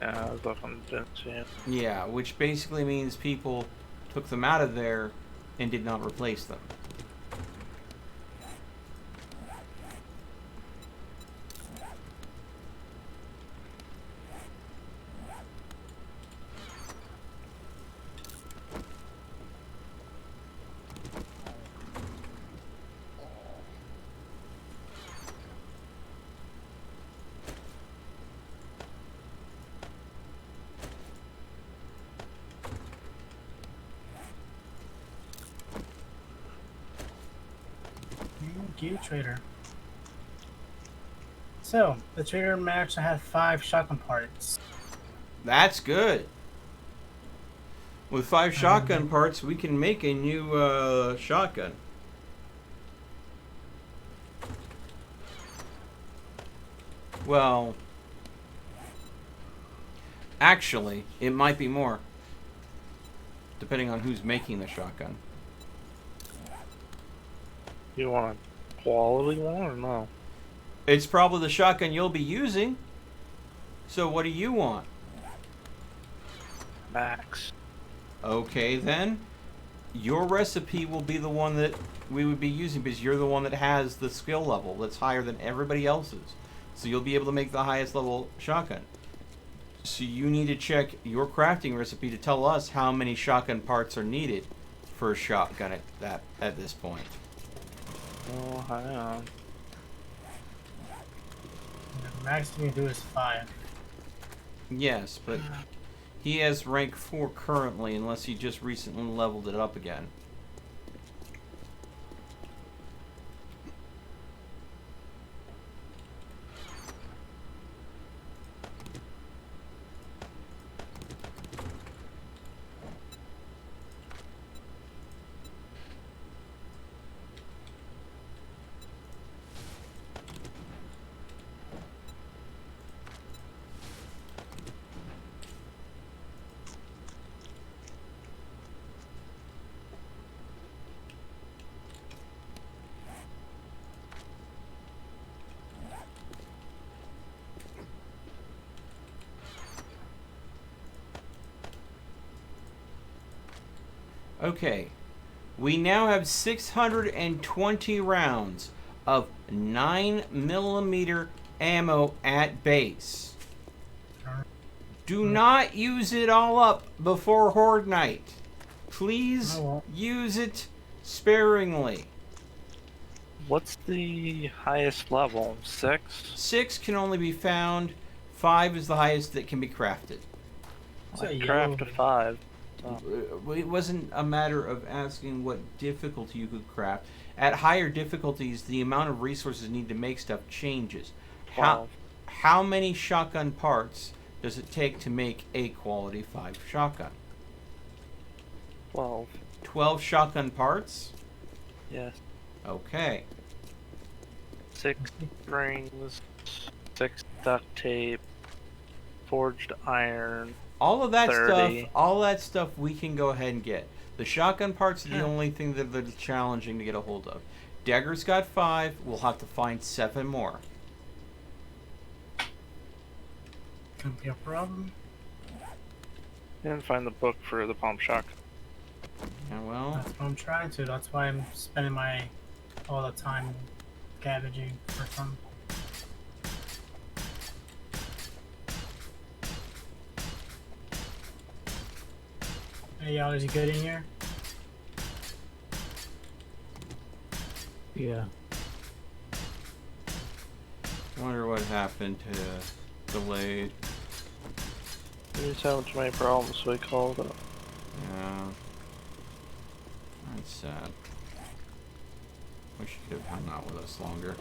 Yeah, I was looking, didn't see it. Yeah, which basically means people took them out of there and did not replace them. Thank you, trader. So, the trader managed to have 5 shotgun parts. That's good. With 5 shotgun parts, we can make a new shotgun. Well, actually, it might be more, depending on who's making the shotgun. You want a quality one or no? It's probably the shotgun you'll be using. So what do you want? Max. Okay, then. Your recipe will be the one that we would be using because you're the one that has the skill level that's higher than everybody else's. So you'll be able to make the highest level shotgun. So you need to check your crafting recipe to tell us how many shotgun parts are needed for a shotgun at this point. Oh, hang on. The max you can do is 5. Yes, but he has rank 4 currently unless he just recently leveled it up again. Okay. We now have 620 rounds of 9mm ammo at base. Do not use it all up before Horde Night. Please use it sparingly. What's the highest level? 6? 6 can only be found. 5 is the highest that can be crafted. I craft a 5. It wasn't a matter of asking what difficulty you could craft. At higher difficulties, the amount of resources needed to make stuff changes. 12. How many shotgun parts does it take to make a quality 5 shotgun? 12. 12 shotgun parts? Yes. Okay. 6 springs, 6 duct tape, forged iron. All of that 30. stuff, we can go ahead and get. The shotgun parts are the only thing that are challenging to get a hold of. Dagger's got 5. We'll have to find 7 more. Could be a problem. And find the book for the pump shock. Yeah, well, That's what I'm trying to. That's why I'm spending all the time scavenging for some. Hey y'all, is it good in here? Yeah. I wonder what happened to delayed. He's having too many problems, so he called up. Yeah. That's sad. Wish you could have hung out with us longer.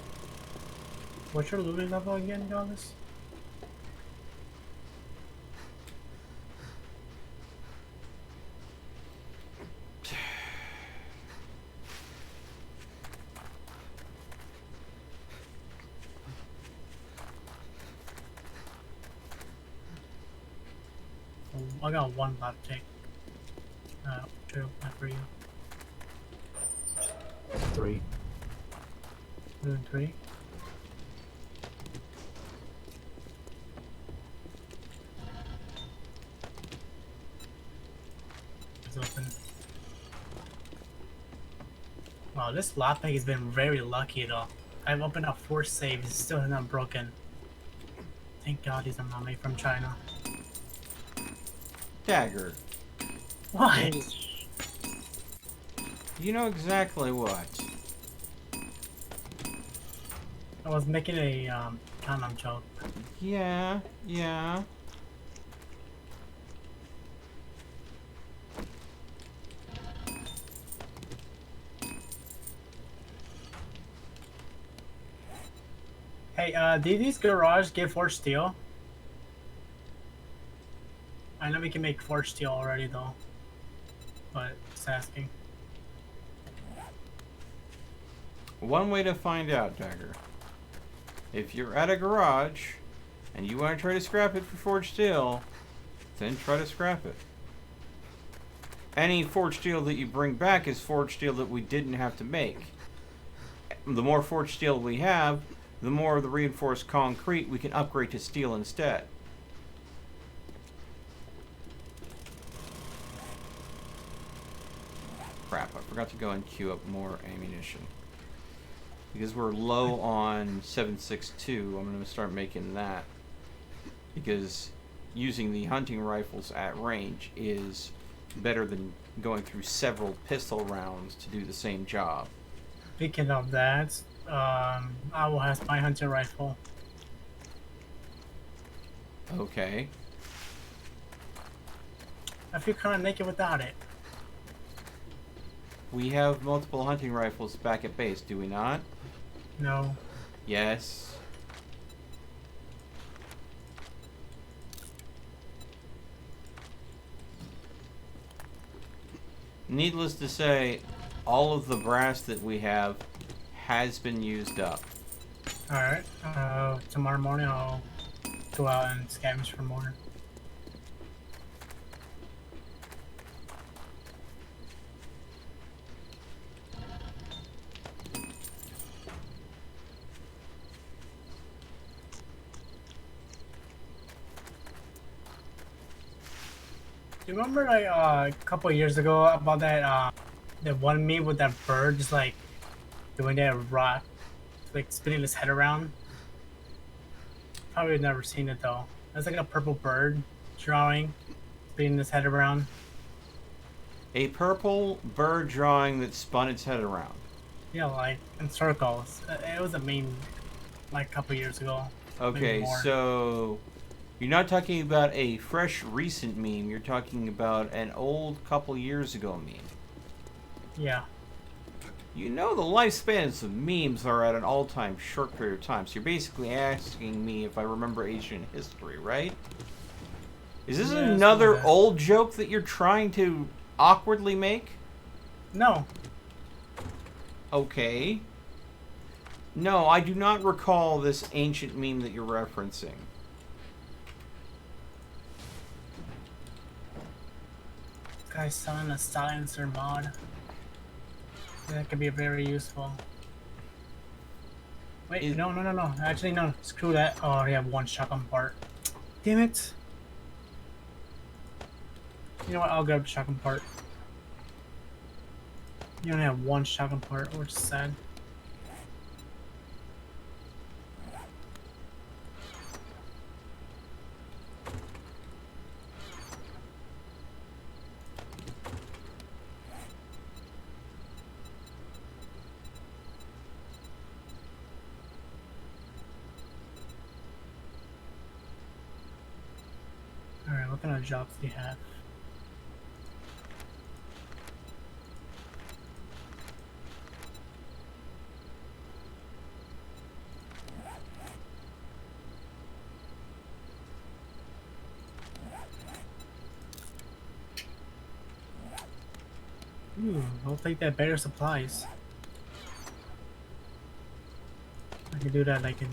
What's your looting level again, Douglas? I got 1 left, take. 2, not for you. 3. 2 and 3. It's open. Wow, this lockpick has been very lucky though. I've opened up 4 saves, it's still not broken. Thank God these are not made from China. Dagger. What? You know exactly what. I was making a condom joke. Yeah. Hey, do these garage give forged steel? I know we can make forged steel already though, but just asking. One way to find out, Dagger. If you're at a garage and you want to try to scrap it for forged steel, then try to scrap it. Any forged steel that you bring back is forged steel that we didn't have to make. The more forged steel we have, the more of the reinforced concrete we can upgrade to steel instead. Crap, I forgot to go and queue up more ammunition. Because we're low on 7.62, I'm going to start making that. Because using the hunting rifles at range is better than going through several pistol rounds to do the same job. Speaking of that, I will have my hunting rifle. Okay. I feel kind of naked without it. We have multiple hunting rifles back at base, do we not? No. Yes. Needless to say, all of the brass that we have has been used up. Alright, tomorrow morning I'll go out and scavenge for more. You remember like a couple years ago about that one meme with that bird just like doing that rock, like spinning his head around? Probably never seen it though. It's like a purple bird drawing, spinning his head around. A purple bird drawing that spun its head around. Yeah, like in circles. It was a meme like a couple years ago. Okay, so you're not talking about a fresh, recent meme. You're talking about an old couple years ago meme. Yeah. You know the lifespans of memes are at an all-time short period of time, so you're basically asking me if I remember Asian history, right? Is this Yeah, another something like that. old joke that you're trying to awkwardly make? No. Okay. No, I do not recall this ancient meme that you're referencing. This guy's selling a silencer mod. That could be very useful. Wait, no. Actually, no. Screw that. Oh, I have one shotgun part. Damn it. You know what? I'll grab the shotgun part. You only have one shotgun part, which is sad. Alright, what kind of jobs do you have? Ooh, I'll take that better supplies. I can do that like in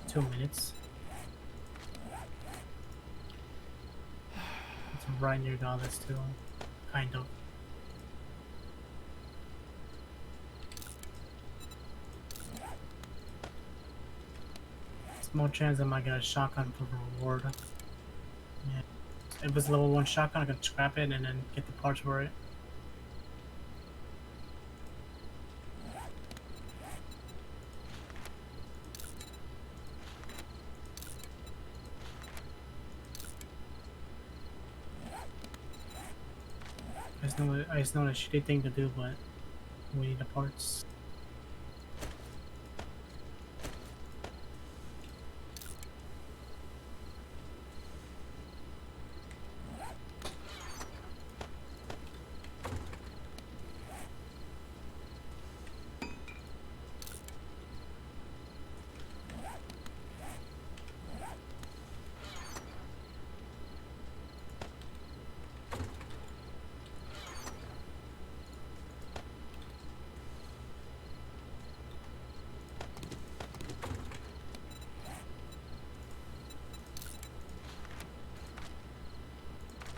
2 minutes. It's right near Dallas too, kind of. Small chance I might get a shotgun for reward. Yeah. If it's level 1 shotgun, I can scrap it and then get the parts for it. I just know a shitty thing to do, but we need the parts.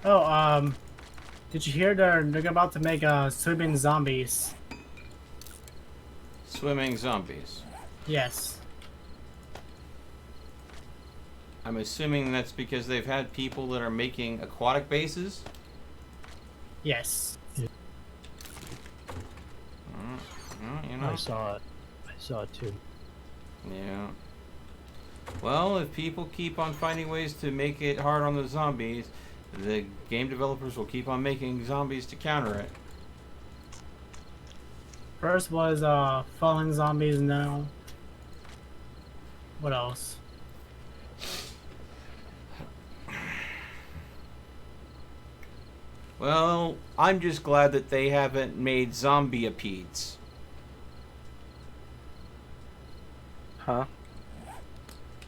Oh, did you hear they're about to make swimming zombies? Swimming zombies. Yes. I'm assuming that's because they've had people that are making aquatic bases? Yes. Well, you know. I saw it. I saw it too. Yeah. Well, if people keep on finding ways to make it hard on the zombies, the game developers will keep on making zombies to counter it. First was falling zombies. Now, what else? Well, I'm just glad that they haven't made zombie-apides. Huh?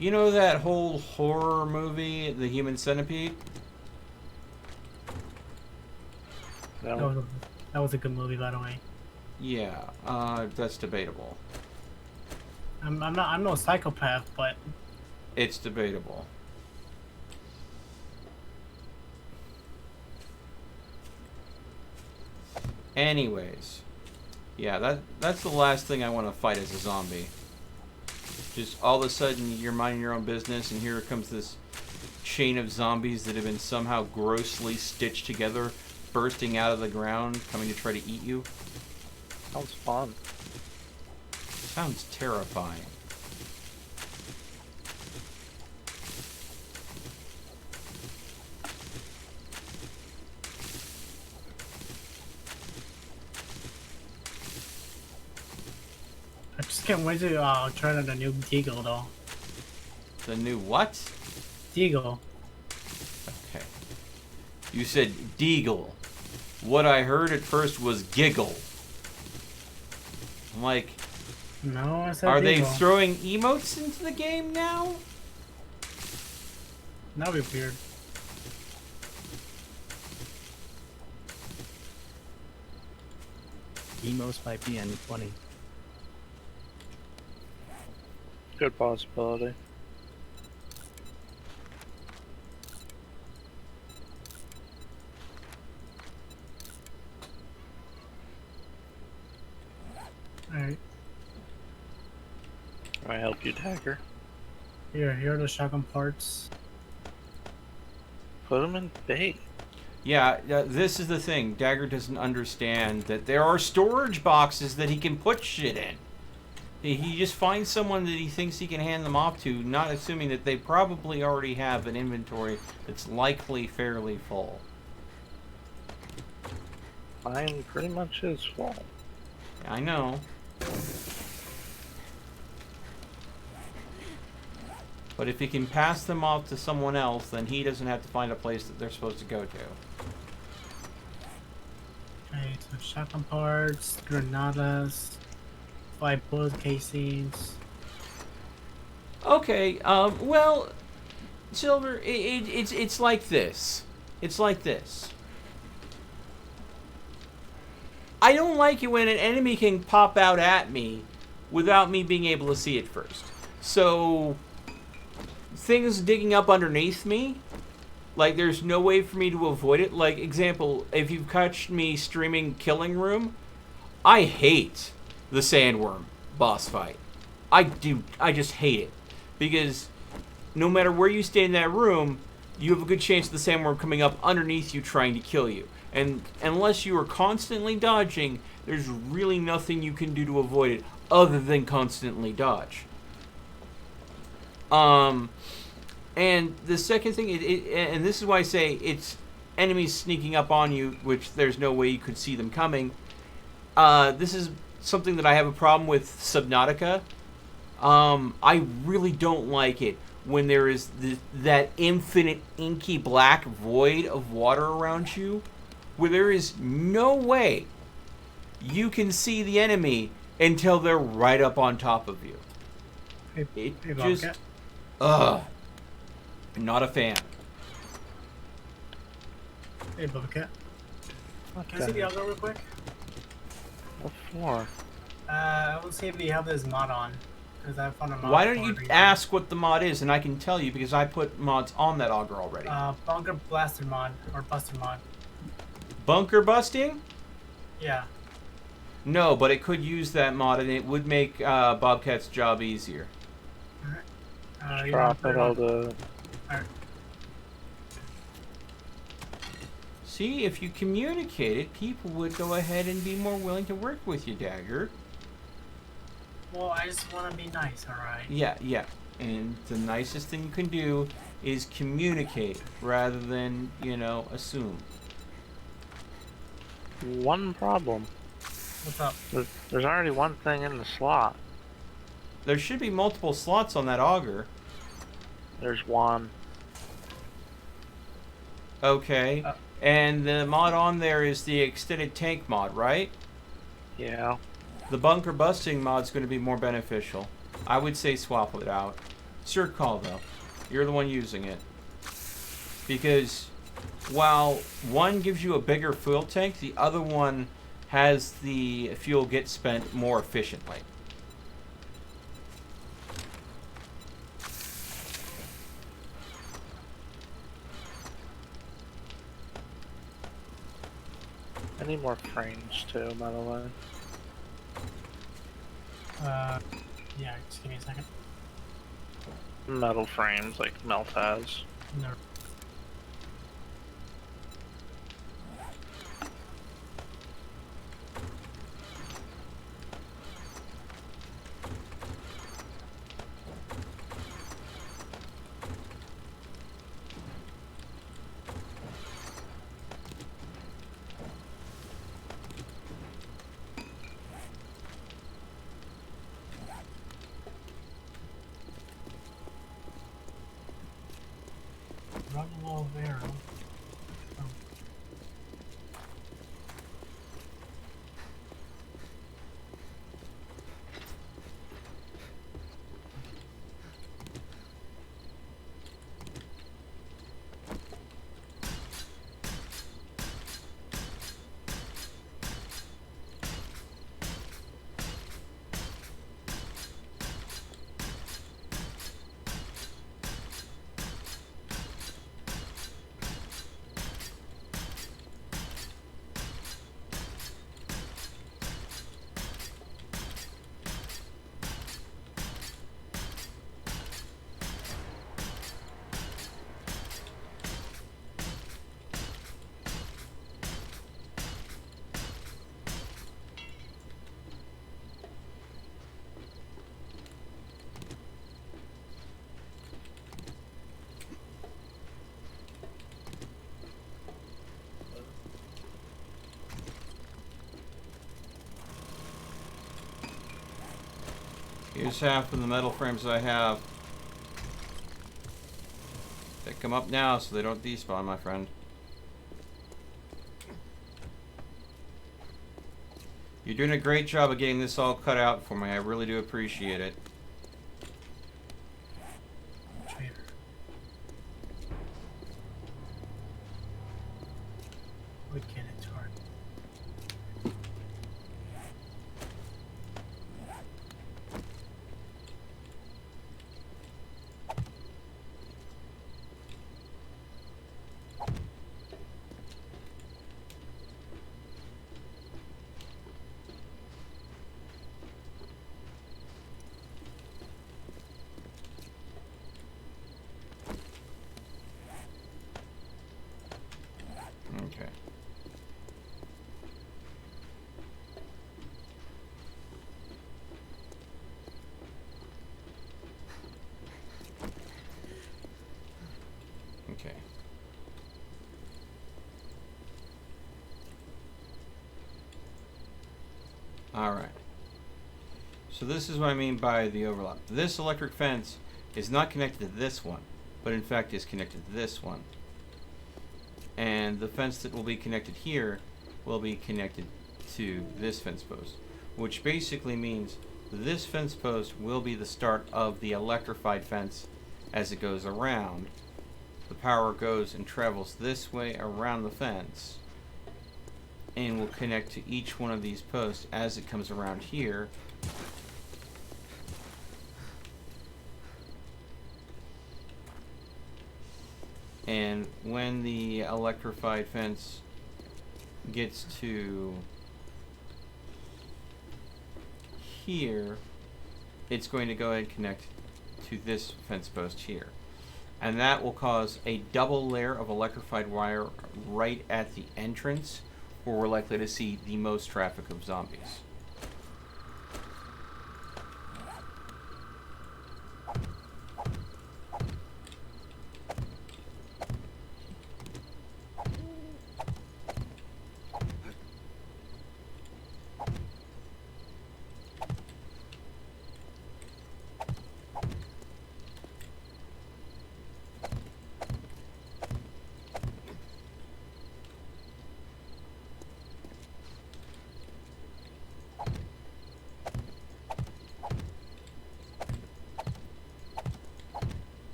You know that whole horror movie, The Human Centipede? No. That was a good movie, by the way. Yeah, that's debatable. I'm no psychopath, but It's debatable. Anyways, yeah, that's the last thing I want to fight as a zombie. Just all of a sudden you're minding your own business and here comes this chain of zombies that have been somehow grossly stitched together, bursting out of the ground, coming to try to eat you. Sounds fun. Sounds terrifying. I just can't wait to try out the new Deagle though. The new what? Deagle. Okay. You said Deagle. What I heard at first was giggle. I'm like, No, I said are they Deagle. throwing emotes into the game now? That'd be weird. Emos might be in 20. Good possibility. Alright. Can I help you, Dagger? Here are the shotgun parts. Put them in bait. Yeah, this is the thing. Dagger doesn't understand that there are storage boxes that he can put shit in. He just finds someone that he thinks he can hand them off to, not assuming that they probably already have an inventory that's likely fairly full. Mine pretty much is full. I know. But if he can pass them off to someone else, then he doesn't have to find a place that they're supposed to go to. Okay, so shotgun parts, granadas, 5 bullet casings. Okay, well, Silver, it's like this. It's like this. I don't like it when an enemy can pop out at me without me being able to see it first. So, things digging up underneath me, like there's no way for me to avoid it. Like, example, if you've catched me streaming Killing Room, I hate the sandworm boss fight. I just hate it. Because no matter where you stay in that room, you have a good chance of the sandworm coming up underneath you trying to kill you. And unless you are constantly dodging, there's really nothing you can do to avoid it other than constantly dodge. And the second thing, and this is why I say it's enemies sneaking up on you, which there's no way you could see them coming. This is something that I have a problem with Subnautica. I really don't like it when there is that infinite inky black void of water around you, where there is no way you can see the enemy until they're right up on top of you. Hey, It Bobcat. just, not a fan. Hey, Bobcat. What Can I see the algo real quick? What for? I will see if you have this mod on. Because I found a mod. Why don't for you it. ask what the mod is, and I can tell you because I put mods on that auger already. Bunker Blaster mod, or Buster mod. Bunker busting? Yeah. No, but it could use that mod, and it would make Bobcat's job easier. You Drop wanna it all put it the. Alright. See, if you communicated, people would go ahead and be more willing to work with you, Dagger. Well, I just want to be nice, alright? Yeah. And the nicest thing you can do is communicate rather than, assume. One problem. What's up? There's already one thing in the slot. There should be multiple slots on that auger. There's one. Okay. And the mod on there is the extended tank mod, right? Yeah. The bunker busting mod's going to be more beneficial. I would say swap it out. It's your call, though. You're the one using it. Because while one gives you a bigger fuel tank, the other one has the fuel get spent more efficiently. I need more frames too, by the way. Yeah, just give me a second. Metal frames like Melt has. No. run a little arrow. Here's half of the metal frames I have. Pick them up now so they don't despawn, my friend. You're doing a great job of getting this all cut out for me. I really do appreciate it. Traitor. Wood cannon turret. Okay. Okay. All right. So this is what I mean by the overlap. This electric fence is not connected to this one, but in fact is connected to this one. And the fence that will be connected here will be connected to this fence post, which basically means this fence post will be the start of the electrified fence. As it goes around, the power goes and travels this way around the fence and will connect to each one of these posts as it comes around here. And when the electrified fence gets to here, it's going to go ahead and connect to this fence post here. And that will cause a double layer of electrified wire right at the entrance, where we're likely to see the most traffic of zombies.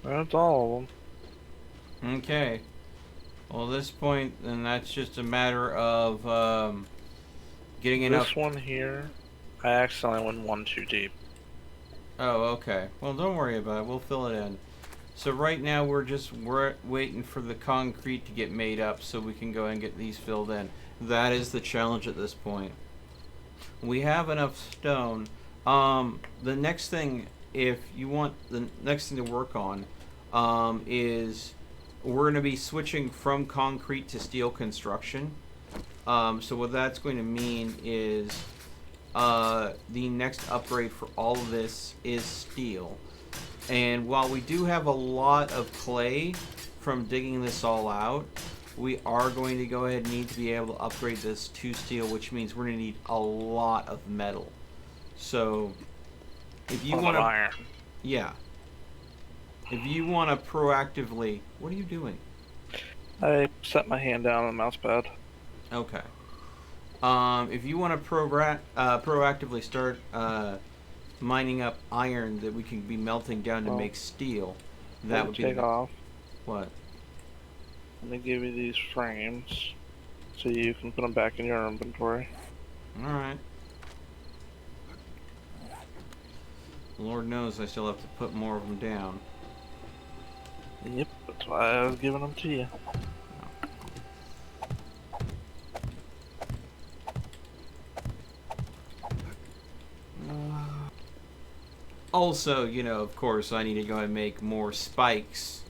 That's all of them. Okay. Well, at this point, then that's just a matter of getting enough. This one here, I accidentally went one too deep. Oh, okay. Well, don't worry about it. We'll fill it in. So right now we're waiting for the concrete to get made up so we can go and get these filled in. That is the challenge at this point. We have enough stone. The next thing, if you want the next thing to work on, is we're going to be switching from concrete to steel construction. So what that's going to mean is the next upgrade for all of this is steel. And while we do have a lot of clay from digging this all out, we are going to go ahead and need to be able to upgrade this to steel, which means we're going to need a lot of metal. So, if you want to... iron. Yeah. If you want to proactively... What are you doing? I set my hand down on the mouse pad. Okay. If you want to proactively start mining up iron that we can be melting down to make steel, that would be... Take off. What? Let me give you these frames so you can put them back in your inventory. Alright. Lord knows I still have to put more of them down. Yep, that's why I was giving them to you. Also, you know, of course, I need to go ahead and make more spikes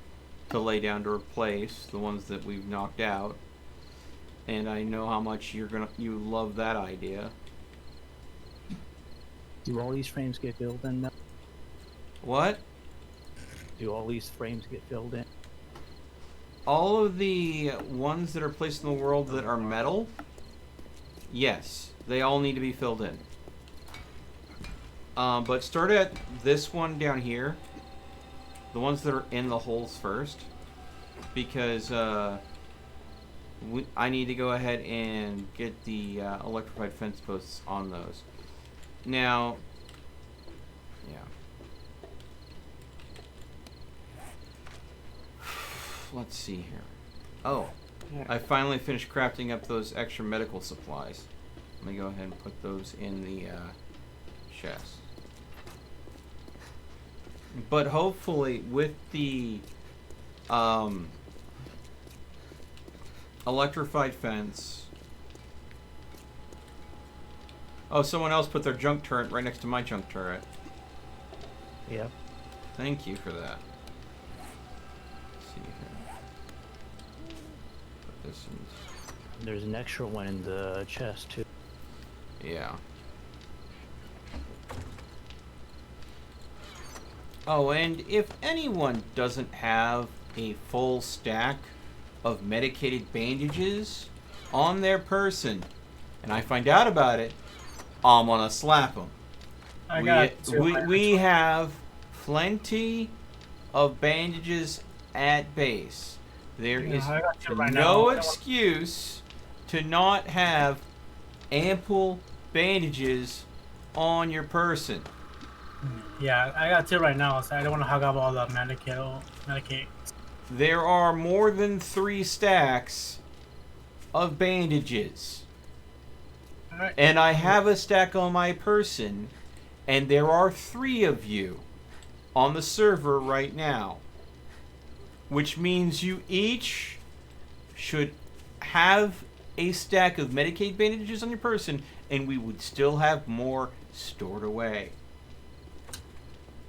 to lay down to replace the ones that we've knocked out. And I know how much you love that idea. Do all these frames get filled in now? What? Do all these frames get filled in? All of the ones that are placed in the world that are metal, yes, they all need to be filled in. But start at this one down here, the ones that are in the holes first, because I need to go ahead and get the electrified fence posts on those. Now, yeah. Let's see here. Oh, I finally finished crafting up those extra medical supplies. Let me go ahead and put those in the chest. But hopefully with the electrified fence... Oh, someone else put their junk turret right next to my junk turret. Yeah. Thank you for that. Let's see here. Put this in. There's an extra one in the chest too. Yeah. Oh, and if anyone doesn't have a full stack of medicated bandages on their person, and I find out about it, I'm gonna slap them. We have plenty of bandages at base. There is no excuse to not have ample bandages on your person. Yeah, I got 2 right now, so I don't want to hog up all the Medicaid. There are more than 3 stacks of bandages. Alright. And I have a stack on my person, and there are 3 of you on the server right now. Which means you each should have a stack of Medicaid bandages on your person, and we would still have more stored away.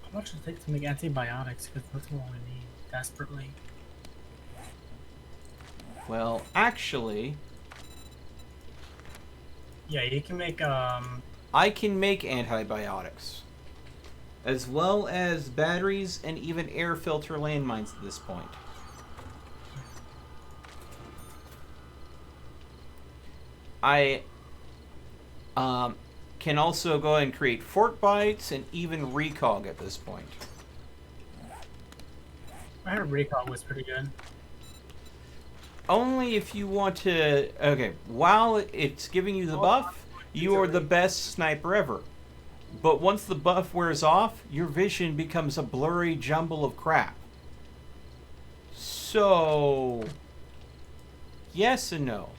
How much does it take to make antibiotics? Because that's what we need desperately. Well, actually... Yeah, you can make, I can make antibiotics. As well as batteries and even air filter landmines at this point. I can also go ahead and create fort bites and even recog at this point. I heard recall was pretty good. Only if you want to... Okay, while it's giving you the buff, you are the best sniper ever. But once the buff wears off, your vision becomes a blurry jumble of crap. So... yes and no.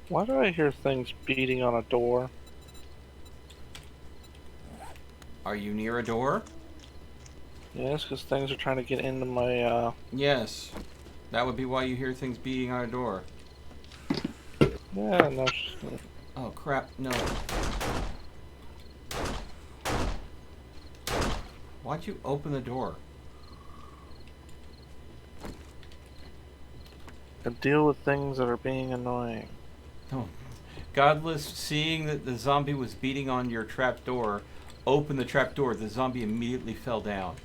Why do I hear things beating on a door? Are you near a door? Yes, because things are trying to get into my, Yes. That would be why you hear things beating on a door. Yeah, no. Oh crap! No. Why'd you open the door? I deal with things that are being annoying. Oh. Godless, seeing that the zombie was beating on your trap door, opened the trap door. The zombie immediately fell down.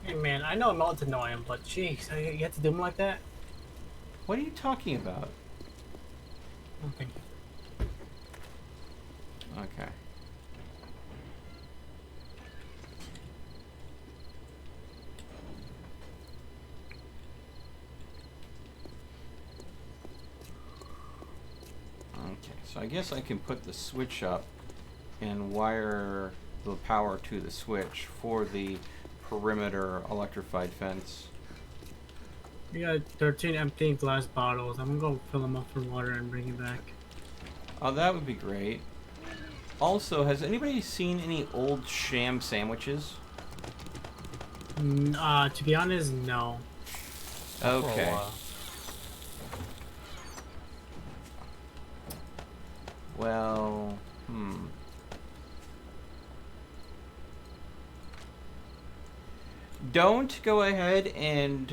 Hey man, I know I'm not annoying, but jeez, you have to do him like that? What are you talking about? Okay. Okay. Okay, so I guess I can put the switch up and wire the power to the switch for the perimeter electrified fence. We got 13 empty glass bottles. I'm gonna go fill them up for water and bring it back. Oh, that would be great. Also, has anybody seen any old sham sandwiches? To be honest, no. Okay. Well, Don't go ahead and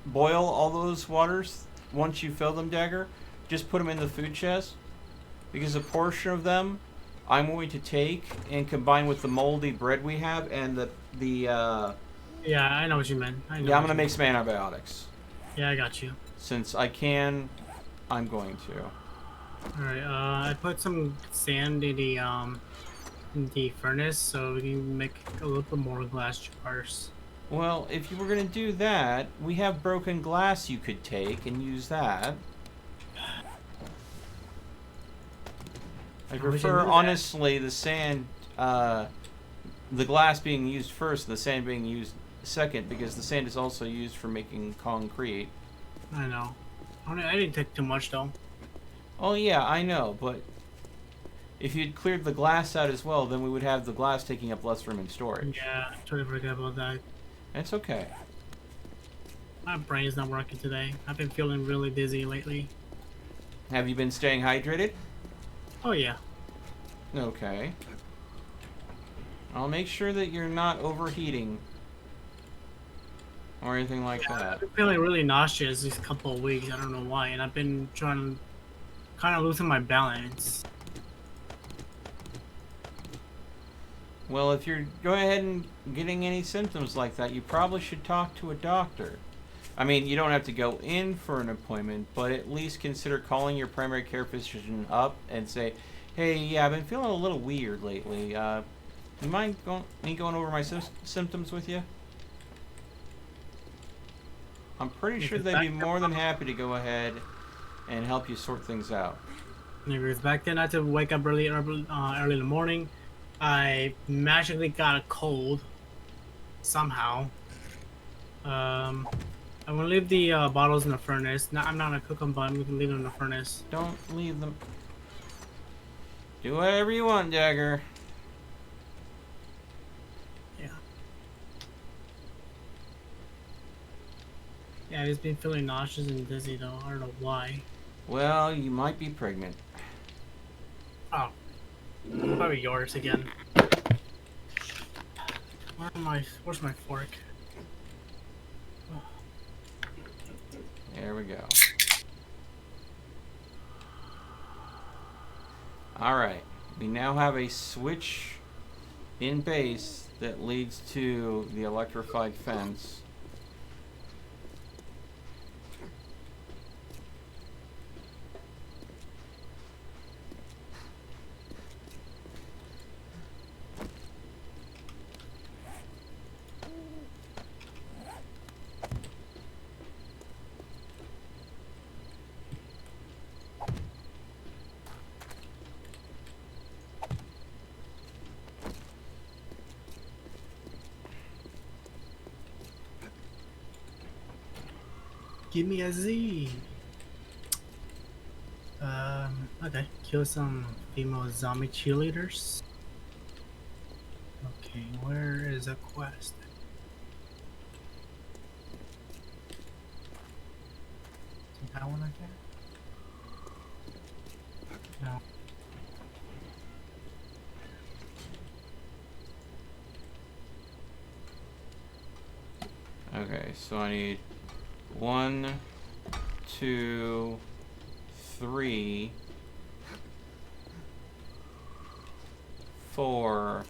boil all those waters once you fill them, Dagger. Just put them in the food chest, because a portion of them I'm going to take and combine with the moldy bread we have and Yeah, I know what you meant. I know yeah, I'm gonna make some antibiotics. Yeah, I got you. Since I can, I'm going to. Alright, I put some sand in the furnace so we can make a little bit more glass jars. Well, if you were gonna do that, we have broken glass you could take and use that. I prefer, honestly, the sand, the glass being used first, the sand being used second, because the sand is also used for making concrete. I know. I didn't take too much though. Oh yeah, I know, but if you'd cleared the glass out as well, then we would have the glass taking up less room in storage. Yeah, I totally forgot about that. It's okay. My brain's not working today. I've been feeling really dizzy lately. Have you been staying hydrated? Oh yeah. Okay. I'll make sure that you're not overheating or anything like that. I've been feeling really nauseous these couple of weeks. I don't know why, and I've been trying to kind of losing my balance. Well, if you're going ahead and getting any symptoms like that, you probably should talk to a doctor. I mean, you don't have to go in for an appointment, but at least consider calling your primary care physician up and say, hey, yeah, I've been feeling a little weird lately. You mind me going over my symptoms with you? I'm pretty sure they'd be more than happy to go ahead and help you sort things out. Anyways, back then I had to wake up early in the morning. I magically got a cold somehow. I'm gonna leave the bottles in the furnace. No, I'm not gonna cook them, but we can leave them in the furnace. Don't leave them. Do whatever you want, Dagger. Yeah. Yeah, I've just been feeling nauseous and dizzy though. I don't know why. Well, you might be pregnant. Oh. Probably yours again. Where's my fork? There we go. Alright, we now have a switch in base that leads to the electrified fence. Give me a Z. Okay. Kill some female zombie cheerleaders. Okay, where is a quest? that one again? No. Okay, so I need 1, 2, 3, 4.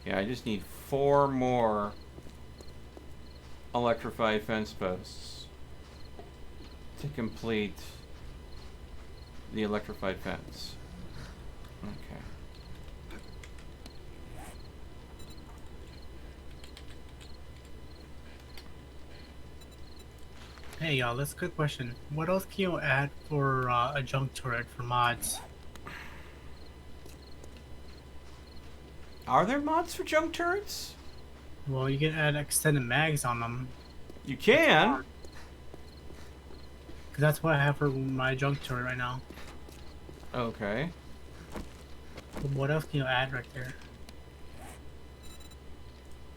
Yeah, I just need 4 more electrified fence posts to complete the electrified fence. Okay. Hey y'all, let's quick question. What else can you add for a junk turret for mods? Are there mods for junk turrets? Well, you can add extended mags on them. You can. Cause that's what I have for my junk turret right now. Okay. But what else can you add right there?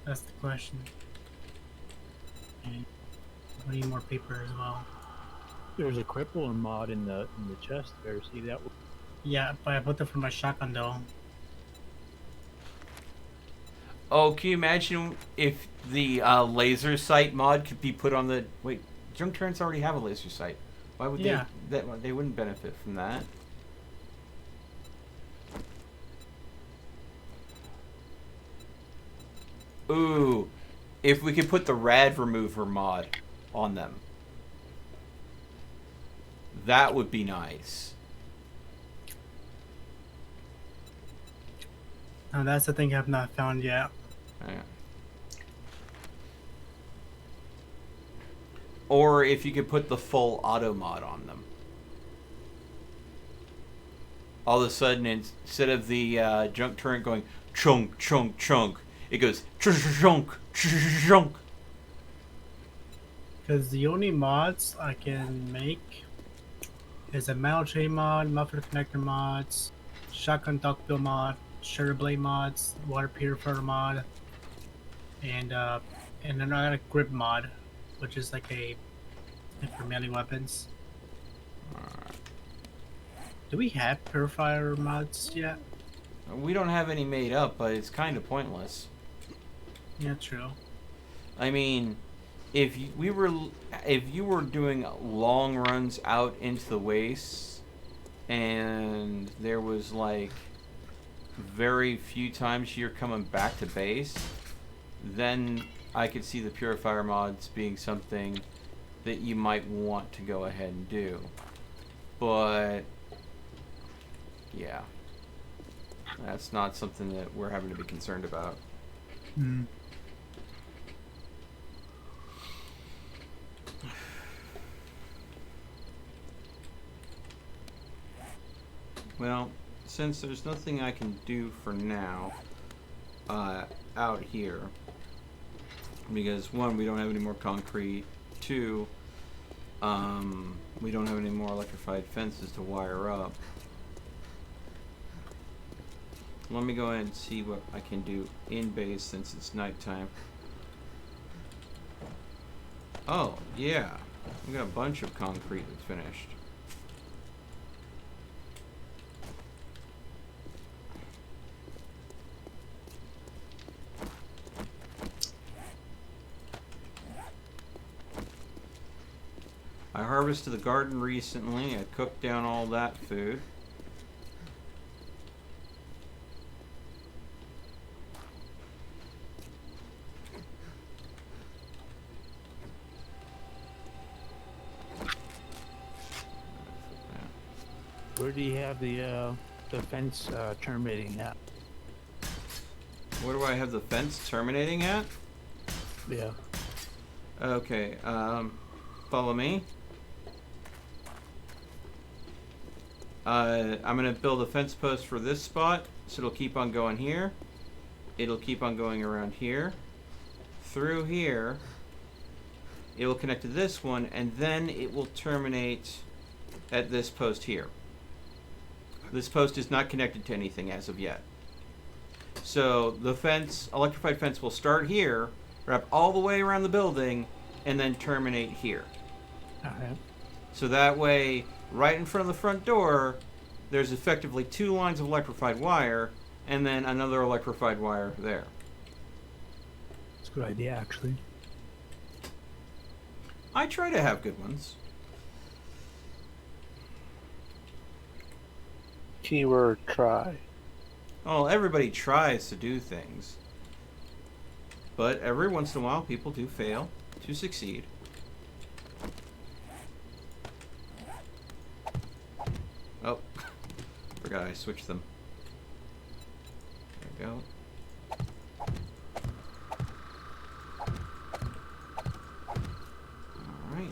That's the question. Okay. I need more paper as well. There's a crippling mod in the chest there. See that? Yeah, but I put that for my shotgun though. Oh, can you imagine if the laser sight mod could be put on the... Wait, junk turrets already have a laser sight. Why would Yeah. they wouldn't benefit from that? Ooh, if we could put the rad remover mod on them. That would be nice. Now that's the thing I've not found yet. Yeah. Or if you could put the full auto mod on them. All of a sudden, instead of the junk turret going chunk, chunk, chunk, it goes chunk, chunk. Because the only mods I can make is a metal chain mod, muffler connector mods, shotgun duckbill mod, shutter blade mods, water purifier mod, and then I got a grip mod, which is like for melee weapons. Do we have purifier mods yet? We don't have any made up, but it's kind of pointless. Yeah, true. I mean, if you were doing long runs out into the wastes, and there was like very few times you're coming back to base, then I could see the purifier mods being something that you might want to go ahead and do. But yeah, that's not something that we're having to be concerned about. Hmm. Well, since there's nothing I can do for now out here, because 1, we don't have any more concrete, 2, we don't have any more electrified fences to wire up. Let me go ahead and see what I can do in base since it's nighttime. Oh, yeah. We got a bunch of concrete that's finished. I harvested the garden recently. I cooked down all that food. Where do you have the fence terminating at? Where do I have the fence terminating at? Yeah. Okay, follow me. I'm gonna build a fence post for this spot, so it'll keep on going here. It'll keep on going around here. Through here. It will connect to this one, and then it will terminate at this post here. This post is not connected to anything as of yet. So the fence, electrified fence, will start here, wrap all the way around the building, and then terminate here. Alright. So that way, right in front of the front door, there's effectively 2 lines of electrified wire, and then another electrified wire there. It's a good idea, actually. I try to have good ones. Keyword try. Well, everybody tries to do things. But every once in a while, people do fail to succeed. Oh, forgot I switched them. There we go. All right.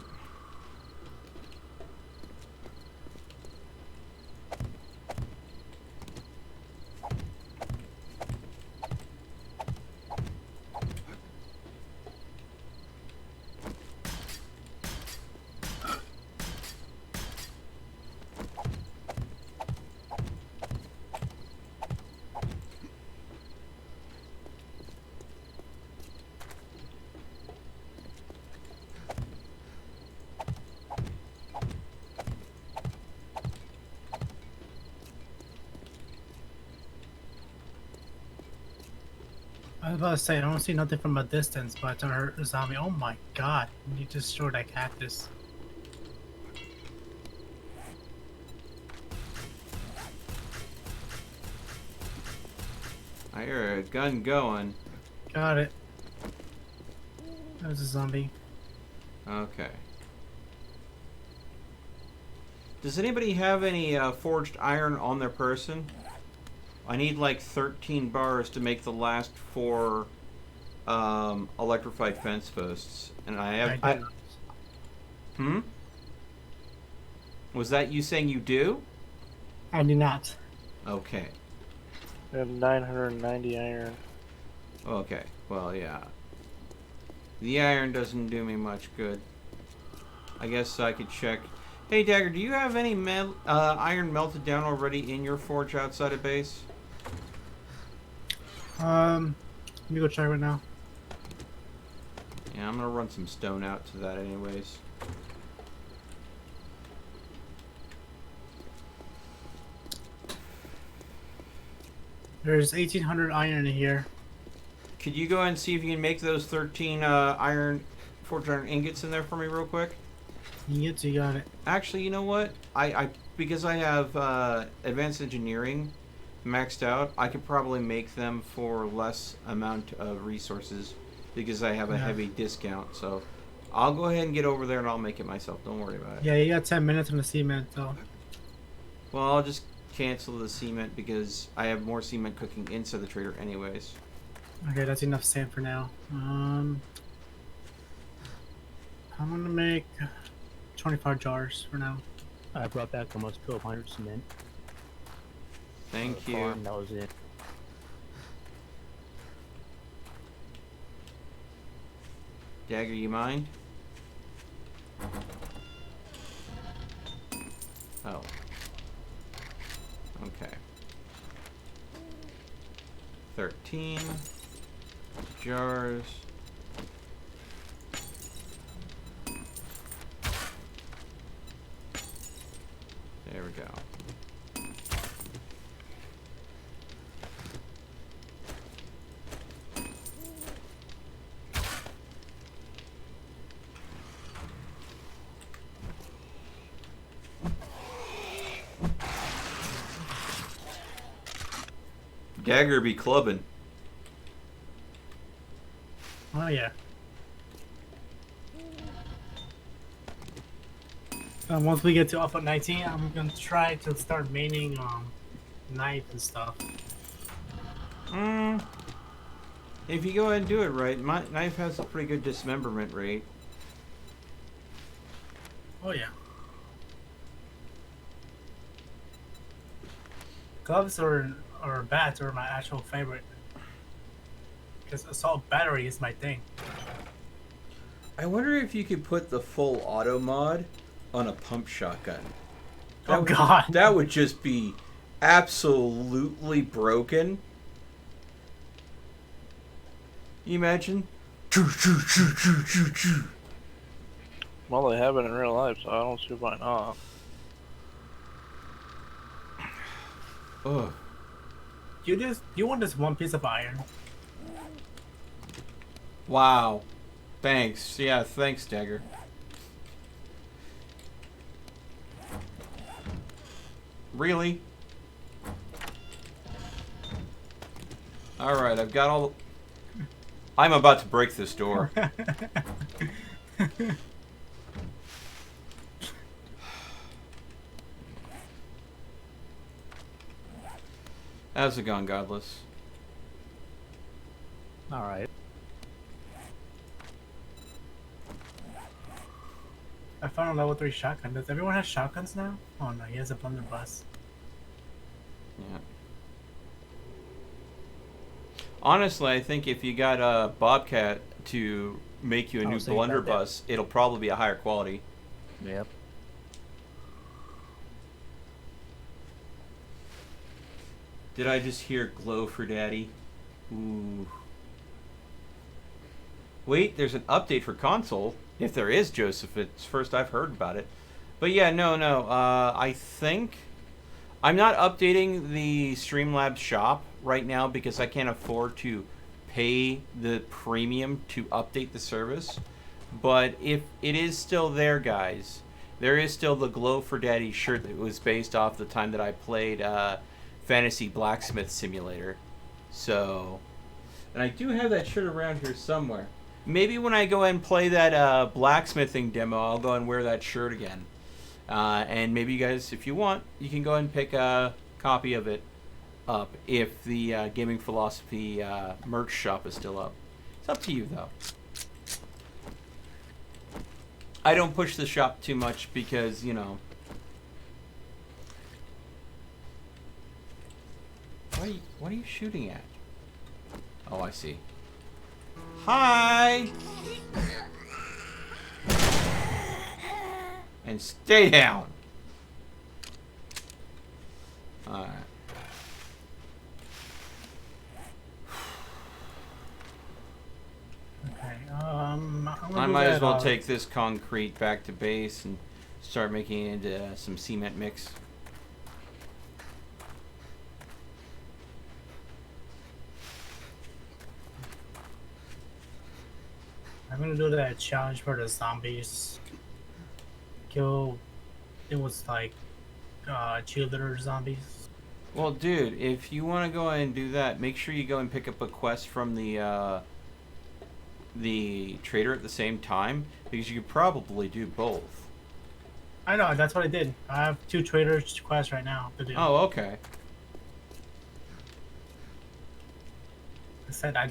I was about to say, I don't see nothing from a distance, but I heard a zombie. Oh my god, you just showed that cactus. I hear a gun going. Got it. That was a zombie. Okay. Does anybody have any forged iron on their person? I need like 13 bars to make the last 4 electrified fence posts, and I have. Was that you saying you do? I do not. Okay. I have 990 iron. Okay. Well, yeah. The iron doesn't do me much good. I guess I could check. Hey, Dagger, do you have any iron melted down already in your forge outside of base? Let me go check right now. Yeah, I'm gonna run some stone out to that anyways. There's 1,800 iron in here. Could you go ahead and see if you can make those 13 forged iron ingots in there for me real quick? You got it. Actually, you know what? Because I have advanced engineering maxed out, I could probably make them for less amount of resources because I have a heavy discount. So I'll go ahead and get over there and I'll make it myself. Don't worry about it. Yeah, you got 10 minutes on the cement, though. Well, I'll just cancel the cement because I have more cement cooking inside the trader anyways. Okay, that's enough sand for now. I'm gonna make 25 jars for now. I brought back almost 1,200 cement. Thank you. Farm, that was it. Dagger, you mind? Oh. Okay. 13 jars. There we go. Dagger be clubbing. Oh, yeah. Once we get to Alpha 19, I'm gonna try to start maining knife and stuff. If you go ahead and do it right, my knife has a pretty good dismemberment rate. Oh, yeah. Gloves or bats are my actual favorite. Because assault battery is my thing. I wonder if you could put the full auto mod on a pump shotgun. Oh, God. That would just be absolutely broken. You imagine? Well, they have it in real life, so I don't see why not. Ugh. You want this one piece of iron? Wow. Thanks. Yeah, thanks, Dagger. Really? Alright, I've got all... I'm about to break this door. How's it going, Godless? All right. I found a level 3 shotgun. Does everyone have shotguns now? Oh no, he has a blunderbuss. Yeah. Honestly, I think if you got a Bobcat to make you a new so you got that. blunderbuss, it'll probably be a higher quality. Yep. Did I just hear glow for daddy? Ooh. Wait, there's an update for console. If there is, Joseph, it's first I've heard about it. But yeah, no. I think I'm not updating the Streamlabs shop right now because I can't afford to pay the premium to update the service. But if it is still there, guys, there is still the Glow for Daddy shirt that was based off the time that I played Fantasy Blacksmith Simulator. So, and I do have that shirt around here somewhere. Maybe when I go and play that blacksmithing demo, I'll go and wear that shirt again. And maybe you guys, if you want, you can go and pick a copy of it up if the Gaming Philosophy merch shop is still up. It's up to you, though. I don't push the shop too much because, you know... What are you shooting at? Oh, I see. Hi! And stay down! Alright. Okay, I might as well take this concrete back to base and start making it into some cement mix. I'm gonna do that challenge for the zombies. Kill. It was like cheerleader zombies. Well, dude, if you want to go ahead and do that, make sure you go and pick up a quest from the trader at the same time, because you could probably do both. I know, that's what I did. I have 2 traders quests right now to do. Oh, okay. I said I'm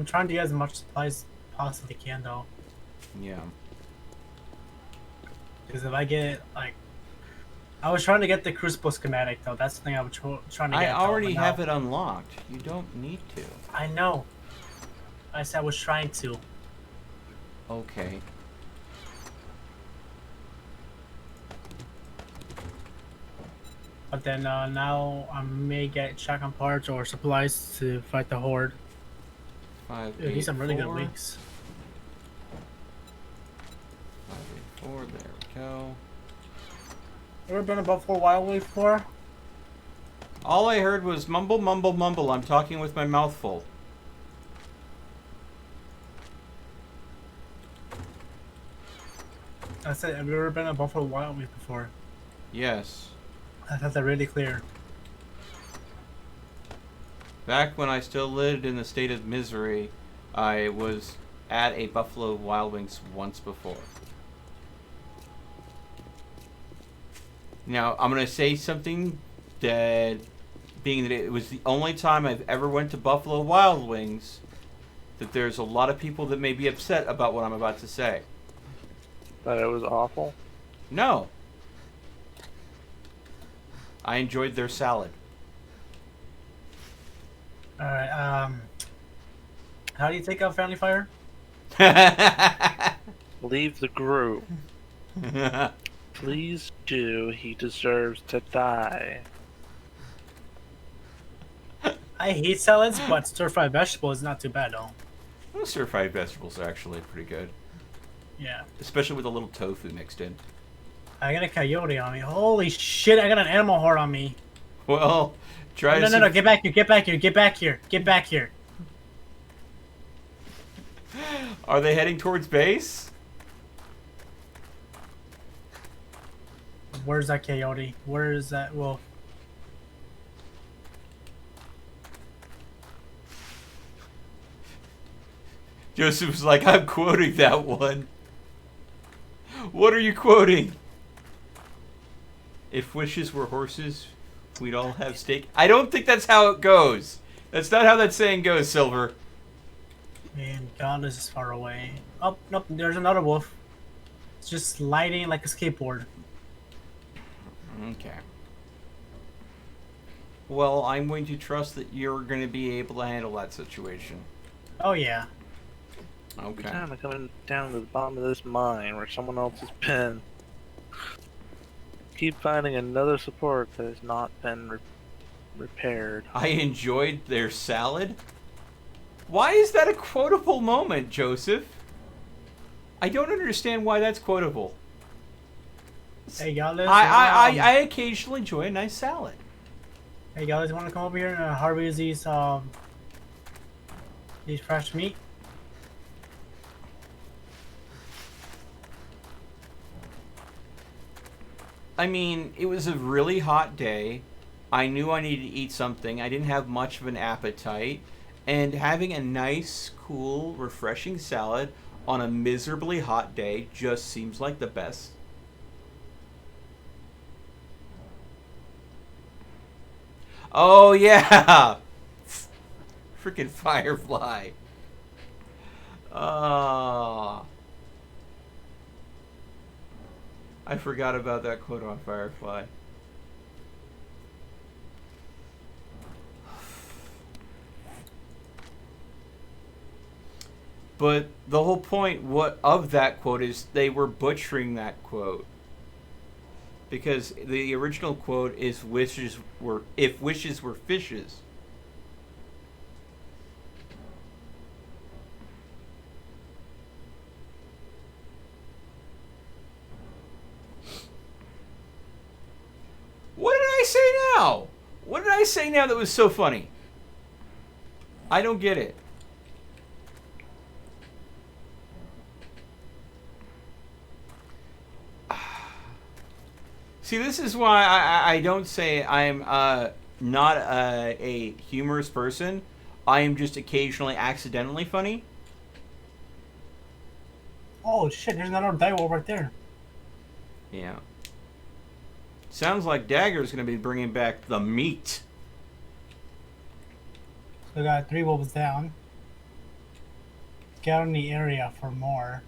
trying to get as much supplies as possibly can though. Yeah. Because if I get like, I was trying to get the Crucible schematic though. That's the thing I was trying to get. I already have it unlocked. You don't need to. I know. I said I was trying to. Okay. But then now I may get shotgun parts or supplies to fight the horde. 5, Dude, these 8, are really 4. good links. 5, 8, 4. There we go. Ever been above 4 Wild Wave before? All I heard was mumble, mumble, mumble. I'm talking with my mouth full. I said, have you ever been above 4 Wild Wave before? Yes. I thought that really clear. Back when I still lived in the state of misery, I was at a Buffalo Wild Wings once before. Now, I'm going to say something that, being that it was the only time I've ever went to Buffalo Wild Wings, that there's a lot of people that may be upset about what I'm about to say. That it was awful? No. I enjoyed their salad. Alright, how do you take out friendly fire? Leave the group. Please do. He deserves to die. I hate salads, but stir-fried vegetable is not too bad though. Well, stir-fried vegetables are actually pretty good. Yeah. especially with a little tofu mixed in. I got a coyote on me. Holy shit! I got an animal heart on me. Well, try No, to no, no! Get back here! Get back here! Get back here! Get back here! Are they heading towards base? Where's that coyote? Where is that wolf? Joseph was like, I'm quoting that one. What are you quoting? If wishes were horses, we'd all have steak. I don't think that's how it goes. That's not how that saying goes, Silver. Man, God is far away. Oh, nope, there's another wolf. It's just sliding like a skateboard. Okay. Well, I'm going to trust that you're going to be able to handle that situation. Oh, yeah. Every Okay. time I come down to the bottom of this mine where someone else has been, keep finding another support that has not been repaired. I enjoyed their salad. Why is that a quotable moment, Joseph? I don't understand why that's quotable. Hey, y'all, I occasionally enjoy a nice salad. Hey, y'all, want to come over here and harvest these fresh meat? I mean, it was a really hot day. I knew I needed to eat something. I didn't have much of an appetite. And having a nice, cool, refreshing salad on a miserably hot day just seems like the best. Oh, yeah! Freaking Firefly. I forgot about that quote on Firefly. But the whole point of that quote is they were butchering that quote. Because the original quote is if wishes were fishes. What did I say now? What did I say now that was so funny? I don't get it. See, this is why I don't say I'm not a humorous person. I am just occasionally accidentally funny. Oh, shit, there's another direwolf right there. Yeah. Sounds like Dagger's going to be bringing back the meat. So we got 3 wolves down. Scout in the area for more.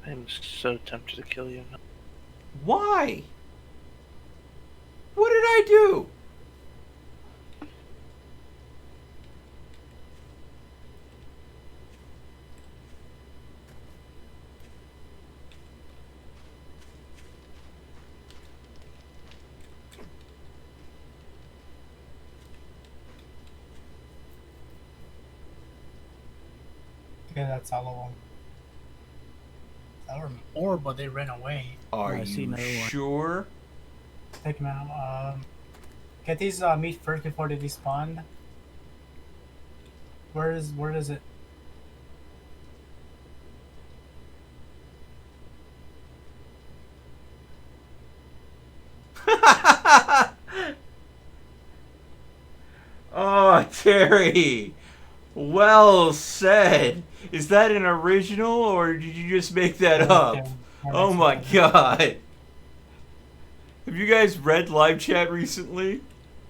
I'm so tempted to kill you. Why? What did I do? Yeah, that's all of them. There were more, but they ran away. Are I see you another one. sure? Take them out. Get these meat first before they despawn. Where is it? Oh, Terry. Well said. Is that an original or did you just make that up? Right Oh my god. Have you guys read live chat recently?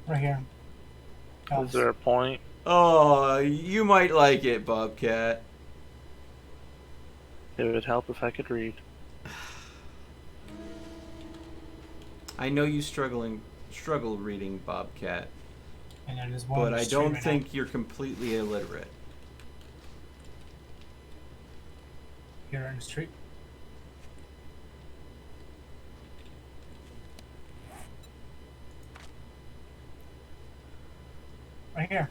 Right here. Is there a point? Oh, you might like it, Bobcat. It would help if I could read. I know you struggle reading, Bobcat, And then there's one but on the I street don't right think you're completely illiterate. now. Here in the street. Right here.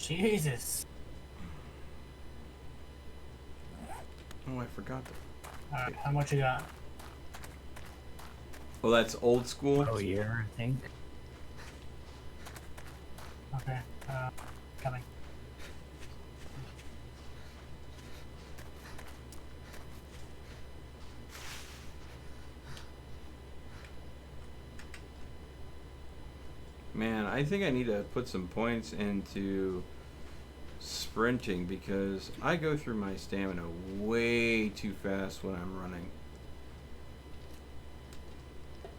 Jesus. Oh, I forgot. Alright, how much you got? Well, that's old school. Oh, year, I think. Okay, coming. Man, I think I need to put some points into sprinting because I go through my stamina way too fast when I'm running.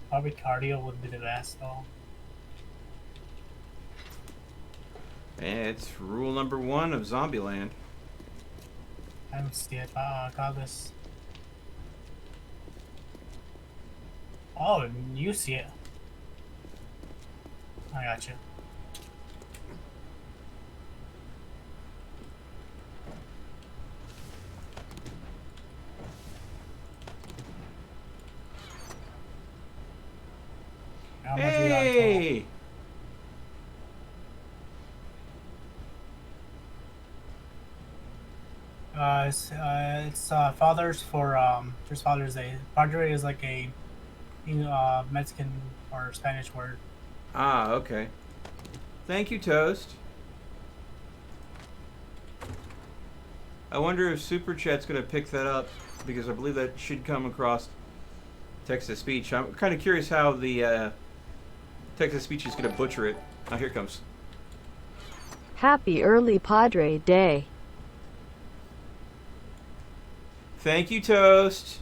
Probably cardio would be the best though. And it's rule number 1 of Zombieland. I don't see it. Got this. Oh, you see it. I got you. How much we got total? Hey! It's Father's for just Father's Day. Padre is like a Mexican or Spanish word. Ah, okay. Thank you, Toast. I wonder if Super Chat's going to pick that up because I believe that should come across text-to-speech. I'm kind of curious how the text-to-speech is going to butcher it. Oh, here it comes. Happy early Padre Day. Thank you, Toast.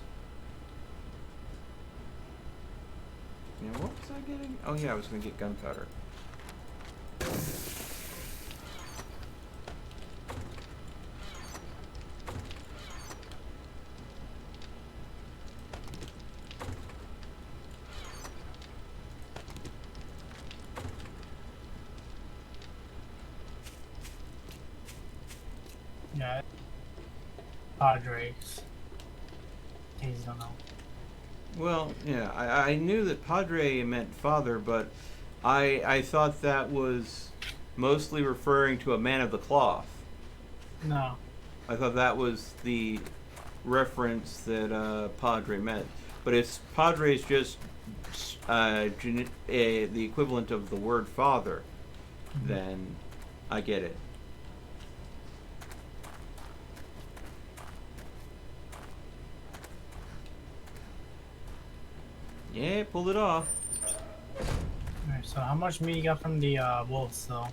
Yeah, what was I getting? Oh, yeah, I was going to get gunpowder. Yeah. Padres. In case you don't know. Well, yeah, I knew that Padre meant father, but I thought that was mostly referring to a man of the cloth. No. I thought that was the reference that Padre meant. But if Padre is just the equivalent of the word father, then I get it. Yeah, pulled it off. Alright, so how much meat you got from the wolves though?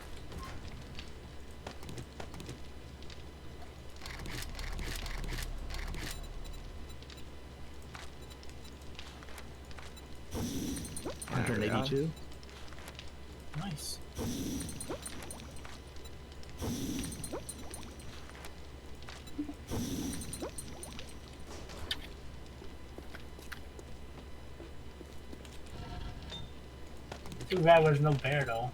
There we go. 182. Nice. Too bad there's no bear though.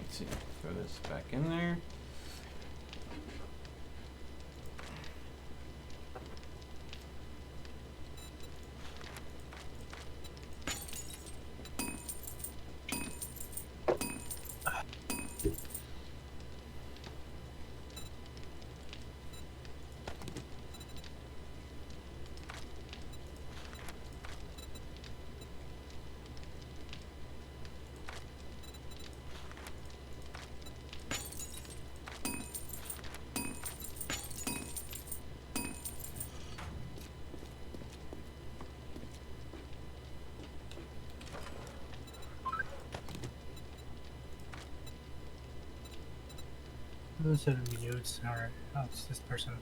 Let's see. Throw this back in there. Who's the dudes? Alright. Oh, it's this person.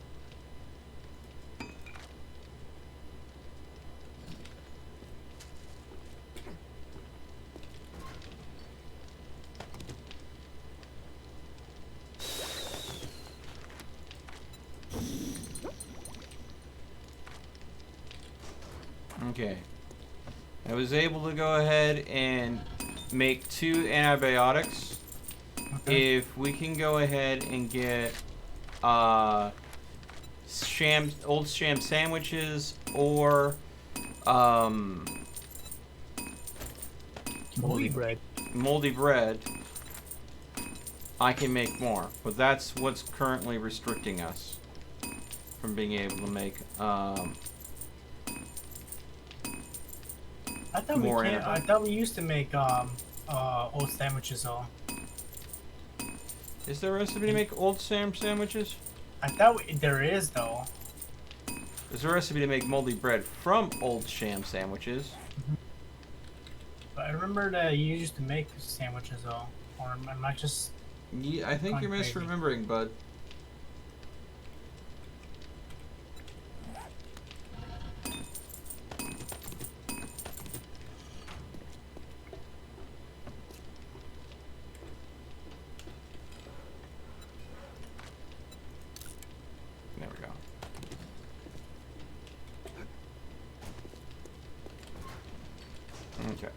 Okay. I was able to go ahead and make 2 antibiotics. Okay. If we can go ahead and get old sham sandwiches or Moldy bread. moldy bread, I can make more. But that's what's currently restricting us from being able to make I thought more we can't. I thought we used to make old sandwiches though. Is there a recipe to make old sham sandwiches? I thought there is though. There's a recipe to make moldy bread from old sham sandwiches. But I remember that you used to make sandwiches though. Or am I just? Yeah, I think you're Gone crazy. misremembering, bud. There we go. Okay.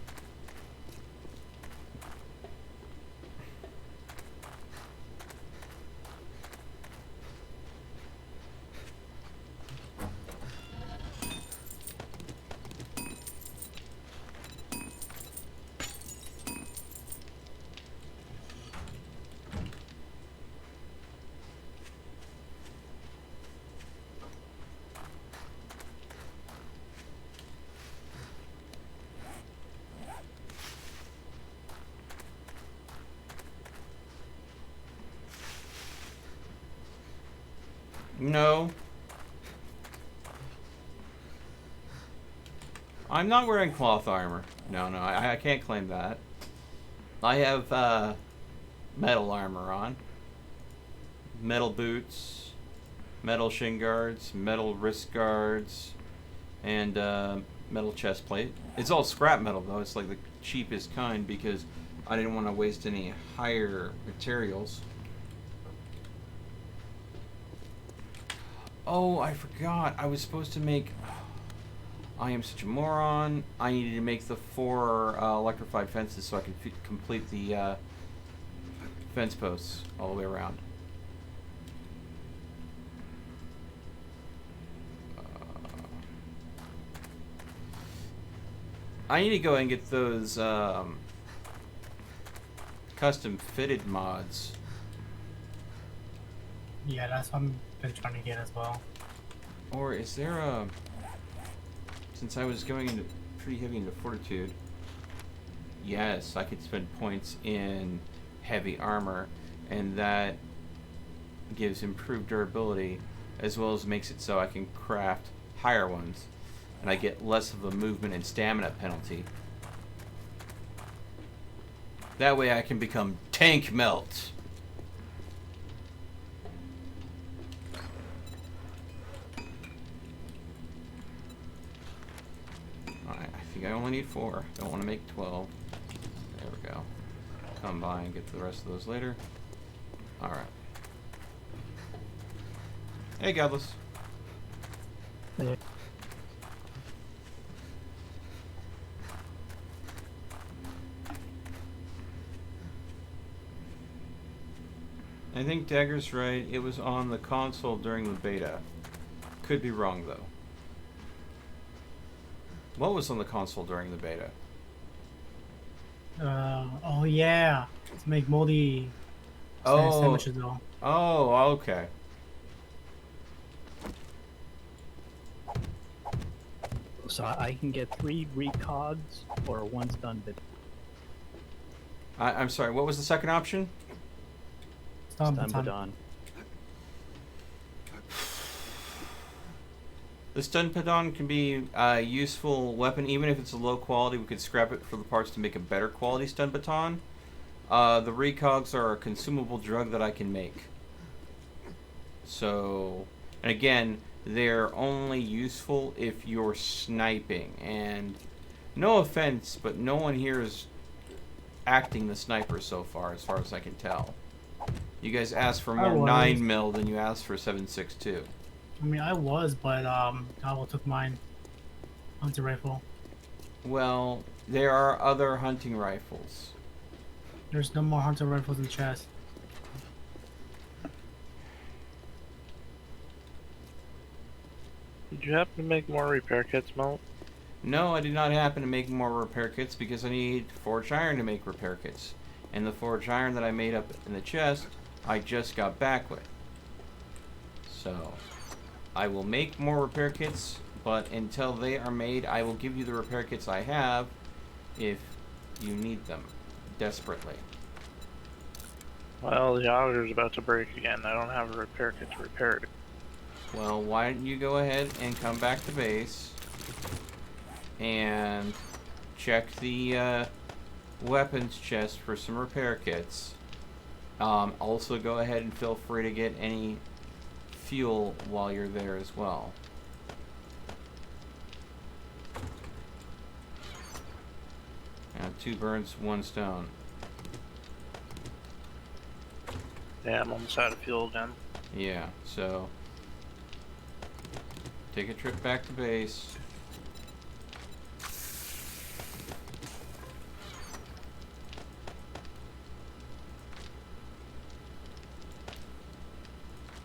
No. I'm not wearing cloth armor. No, I can't claim that. I have metal armor on. Metal boots, metal shin guards, metal wrist guards, and metal chest plate. It's all scrap metal though. It's like the cheapest kind because I didn't want to waste any higher materials. Oh, I forgot. I was supposed to make... I am such a moron. I needed to make the 4 electrified fences so I can complete the fence posts all the way around. I need to go and get those custom fitted mods. Yeah, that's what I've been trying to get as well. Or is there a... Since I was going into pretty heavy into fortitude, yes, I could spend points in heavy armor, and that gives improved durability, as well as makes it so I can craft higher ones, and I get less of a movement and stamina penalty. That way I can become Tank Melt. I only need 4. Don't want to make 12. There we go. Come by and get to the rest of those later. Alright. Hey, Godless. Hey. I think Dagger's right. It was on the console during the beta. Could be wrong, though. What was on the console during the beta? Oh yeah, to make moldy sandwiches though. Oh, okay. So I can get 3 recogs or 1 stun bit. I'm sorry, what was the second option? Stun baton. The stun baton can be a useful weapon, even if it's a low quality. We could scrap it for the parts to make a better quality stun baton. The recogs are a consumable drug that I can make. So, and again, they're only useful if you're sniping. And no offense, but no one here is acting the sniper so far as I can tell. You guys asked for more 9mm than you asked for 7.62. I mean, I was, but Gobble took mine. Hunter rifle. Well, There are other hunting rifles. There's no more hunter rifles in chest. Did you happen to make more repair kits, Mo? No, I did not happen to make more repair kits because I need forged iron to make repair kits. And the forged iron that I made up in the chest, I just got back with. So, I will make more repair kits, but until they are made, I will give you the repair kits I have if you need them desperately. Well, the auger's about to break again. I don't have a repair kit to repair it. Well, why don't you go ahead and come back to base and check the weapons chest for some repair kits. Also, go ahead and feel free to get any fuel while you're there as well. Now, 2 birds, 1 stone. Yeah, I'm almost out of fuel again. Yeah, so take a trip back to base.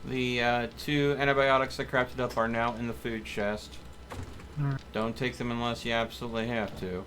The 2 antibiotics I crafted up are now in the food chest. Alright. Don't take them unless you absolutely have to.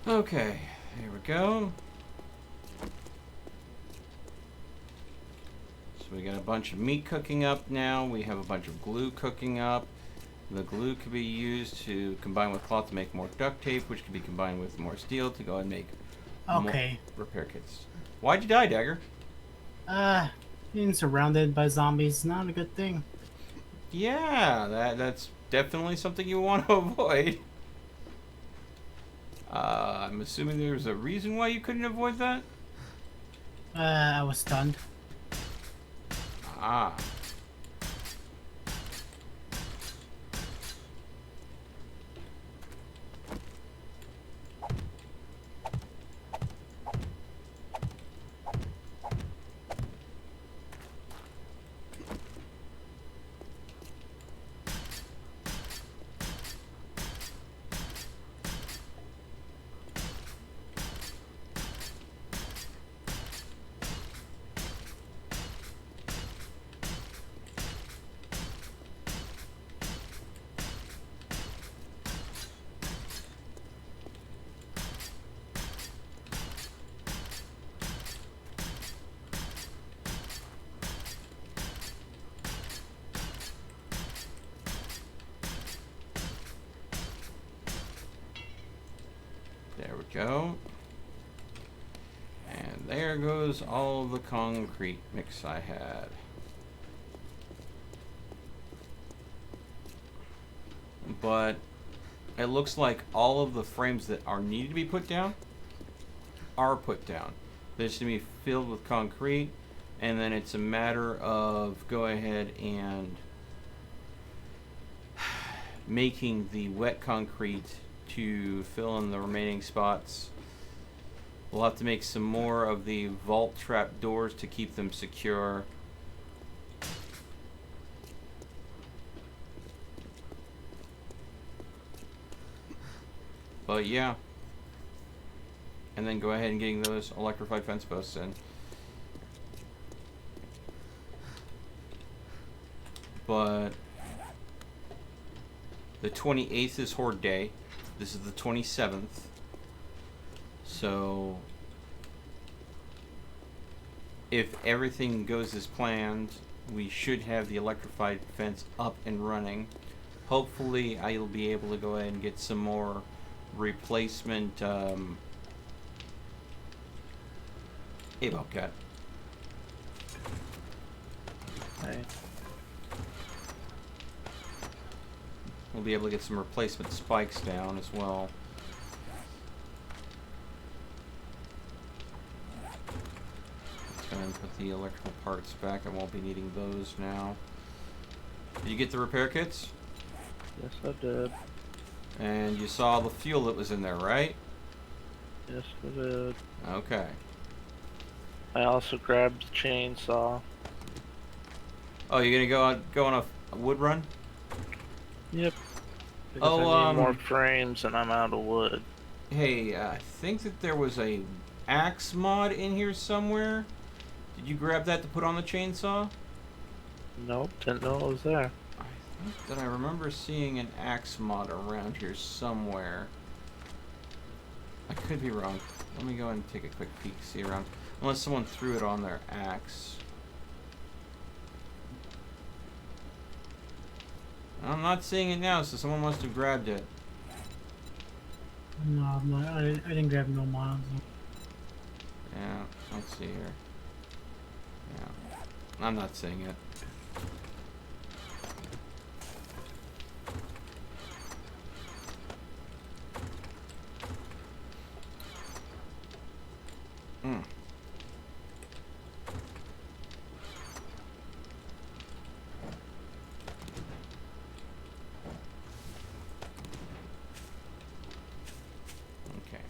Okay, here we go. So we got a bunch of meat cooking up now. We have a bunch of glue cooking up. The glue can be used to combine with cloth to make more duct tape, which can be combined with more steel to go and make Okay. more repair kits. Why'd you die, Dagger? Being surrounded by zombies is not a good thing. Yeah, that's definitely something you want to avoid. I'm assuming there's a reason why you couldn't avoid that? I was stunned. Ah. There we go. And there goes all the concrete mix I had. But it looks like all of the frames that are needed to be put down are put down. They just need to be filled with concrete, and then it's a matter of go ahead and making the wet concrete to fill in the remaining spots. We'll have to make some more of the vault trap doors to keep them secure. But yeah. And then go ahead and getting those electrified fence posts in. but the 28th is Horde Day. This is the 27th. So if everything goes as planned, we should have the electrified fence up and running. Hopefully I'll be able to go ahead and get some more replacement hey Bobcat. Hey. We'll be able to get some replacement spikes down as well. Let's go ahead and put the electrical parts back. I won't be needing those now. Did you get the repair kits? Yes, I did. And you saw the fuel that was in there, right? Yes, I did. Okay. I also grabbed the chainsaw. Oh, you're gonna go on a wood run? Yep. Because Oh, I need more frames and I'm out of wood. Hey, I think that there was a axe mod in here somewhere. Did you grab that to put on the chainsaw? Nope, didn't know it was there. I think that I remember seeing an axe mod around here somewhere. I could be wrong. Let me go and take a quick peek, see around. Unless someone threw it on their axe. I'm not seeing it now, so someone must have grabbed it. No, I'm not, I didn't grab no mods. Yeah, let's see here. Yeah, I'm not seeing it. Hmm. Okay.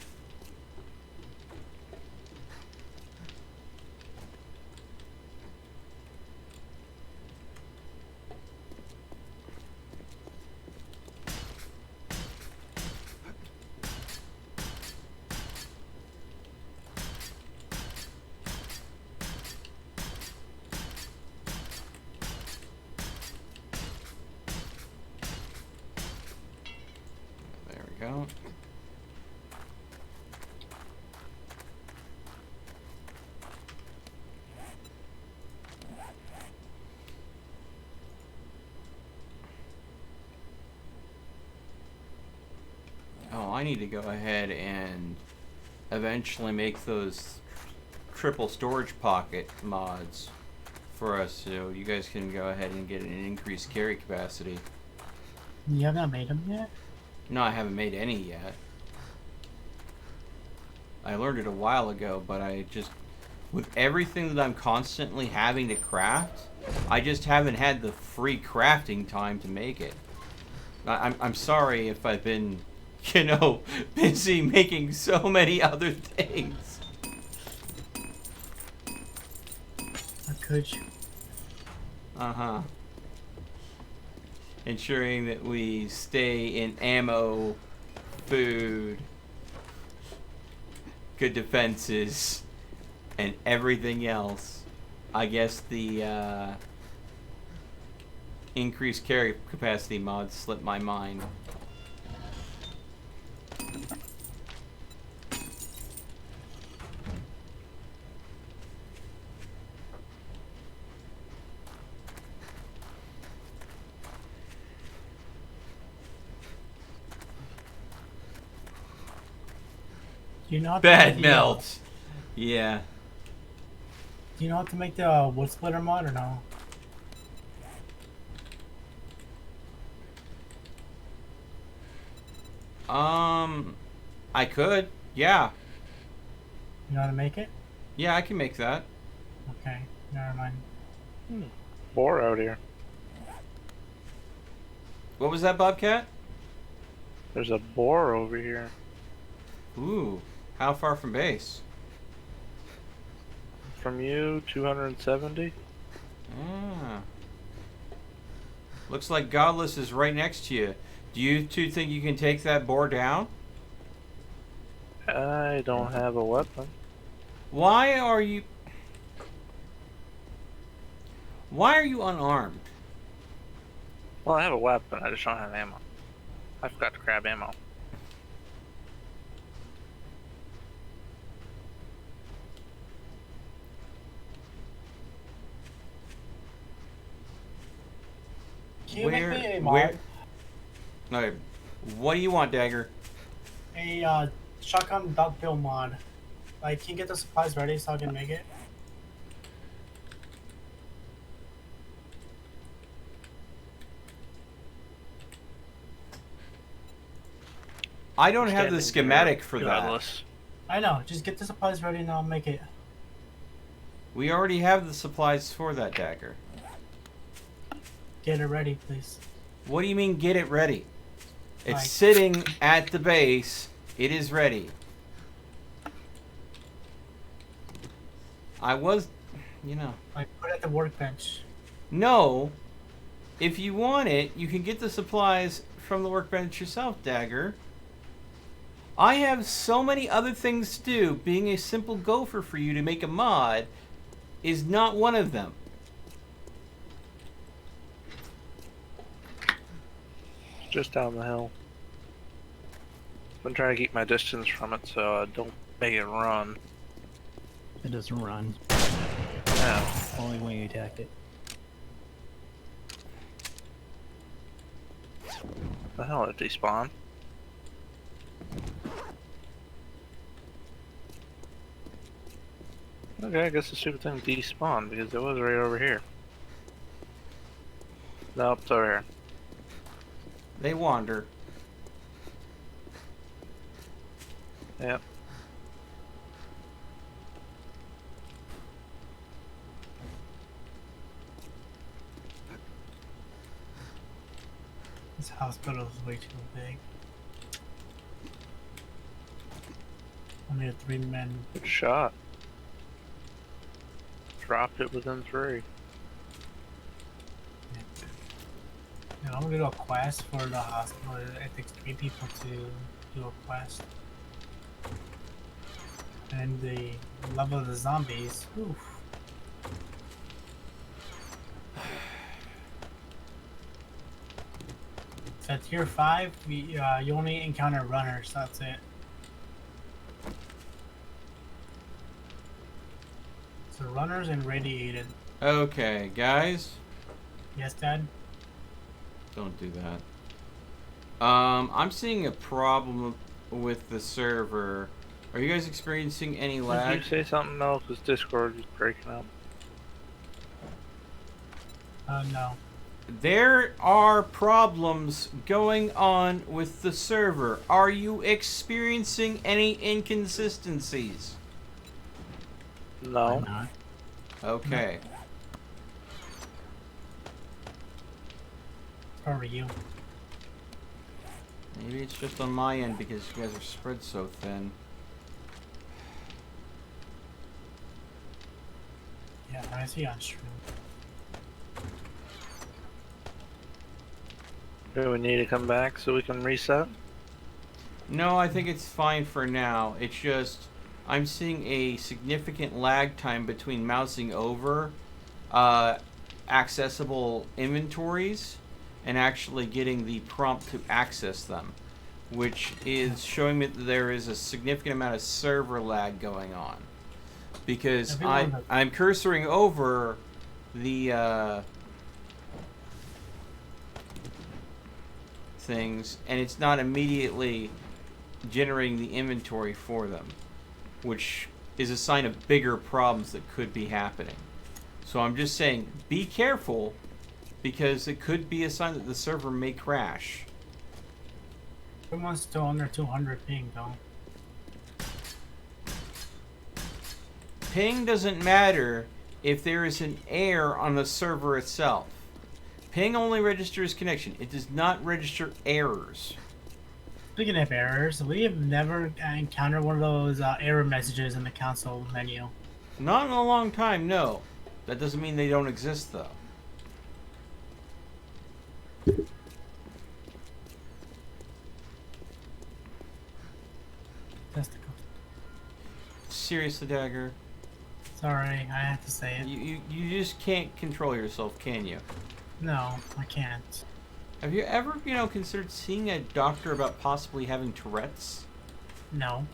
There we go. Oh, I need to go ahead and eventually make those triple storage pocket mods for us, so you guys can go ahead and get an increased carry capacity. You have not made them yet? No, I haven't made any yet. I learned it a while ago, but I just, with everything that I'm constantly having to craft, I just haven't had the free crafting time to make it. I'm sorry if I've been, you know, busy making so many other things. Or could you? Uh-huh. Ensuring that we stay in ammo, food, good defenses, and everything else. I guess the increased carry capacity mod slipped my mind. Do you know how to Bad make the, melt. Yeah. Do you know how to make the wood splitter mod or no? I could. Yeah. You know how to make it? Yeah, I can make that. Okay, never mind. Boar out here. What was that, Bobcat? There's a boar over here. Ooh. How far from base? From you, 270. Ah. Looks like Godless is right next to you. Do you two think you can take that boar down? I don't have a weapon. Why are you unarmed? Well, I have a weapon, I just don't have ammo. I forgot to grab ammo. Can you make me a mod? Where? No. What do you want, Dagger? A shotgun duckbill mod. Like, can you get the supplies ready so I can make it? I don't have the Standing schematic here, for that. regardless. I know. Just get the supplies ready and I'll make it. We already have the supplies for that, Dagger. Get it ready, please. What do you mean, get it ready? It's Like- sitting at the base. It is ready. I was, you know. Like, put it at the workbench. No. If you want it, you can get the supplies from the workbench yourself, Dagger. I have so many other things to do. Being a simple gopher for you to make a mod is not one of them. Just down the hill. I'm trying to keep my distance from it so I don't make it run. It doesn't run. Yeah. Only when you attack it. The hell did they spawn? Okay, I guess the stupid thing despawned because it was right over here. Nope, it's over here. They wander. Yep. This hospital is way too big. I need 3 men. Good shot. Dropped it within 3. Yeah, I'm gonna do a quest for the hospital. It takes 3 people to do a quest. And the level of the zombies. Oof. So at tier 5, you only encounter runners. That's it. So runners and radiated. Okay, guys. Yes, Dad? Don't do that. I'm seeing a problem with the server. Are you guys experiencing any lag? Did you say something else? Because Discord is breaking up. No. There are problems going on with the server. Are you experiencing any inconsistencies? No. I'm not. Okay. Probably you. Maybe it's just on my end because you guys are spread so thin. Yeah, I see on stream. Do we need to come back so we can reset? No, I think it's fine for now. It's just I'm seeing a significant lag time between mousing over accessible inventories and actually getting the prompt to access them, which is showing me that there is a significant amount of server lag going on. Because I'm cursoring over the things, and it's not immediately generating the inventory for them, which is a sign of bigger problems that could be happening. So I'm just saying, be careful, because it could be a sign that the server may crash. Everyone's still under 200 ping, though. Ping doesn't matter if there is an error on the server itself. Ping only registers connection. It does not register errors. Speaking of errors, we have never encountered one of those error messages in the console menu. Not in a long time, no. That doesn't mean they don't exist, though. Testicle. Seriously, Dagger. Sorry, I have to say it. You just can't control yourself, can you? No, I can't. Have you ever, considered seeing a doctor about possibly having Tourette's? No.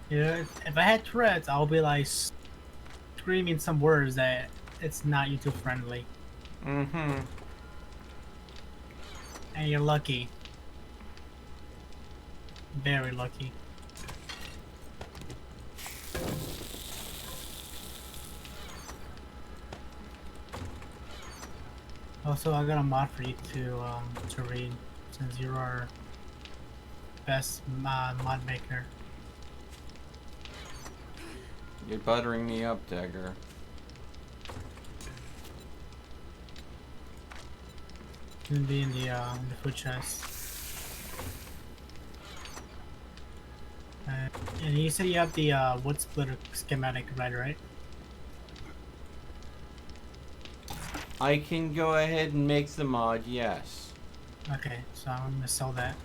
Yeah, if I had Tourette's, I'll be like screaming some words that it's not YouTube friendly. Mm-hmm. And you're lucky. Very lucky. Also, I got a mod for you to read, since you're our best mod maker. You're buttering me up, Dagger. It's gonna be in the food chest. And you said you have the wood splitter schematic ready, right? I can go ahead and make the mod, yes. Okay, so I'm gonna sell that.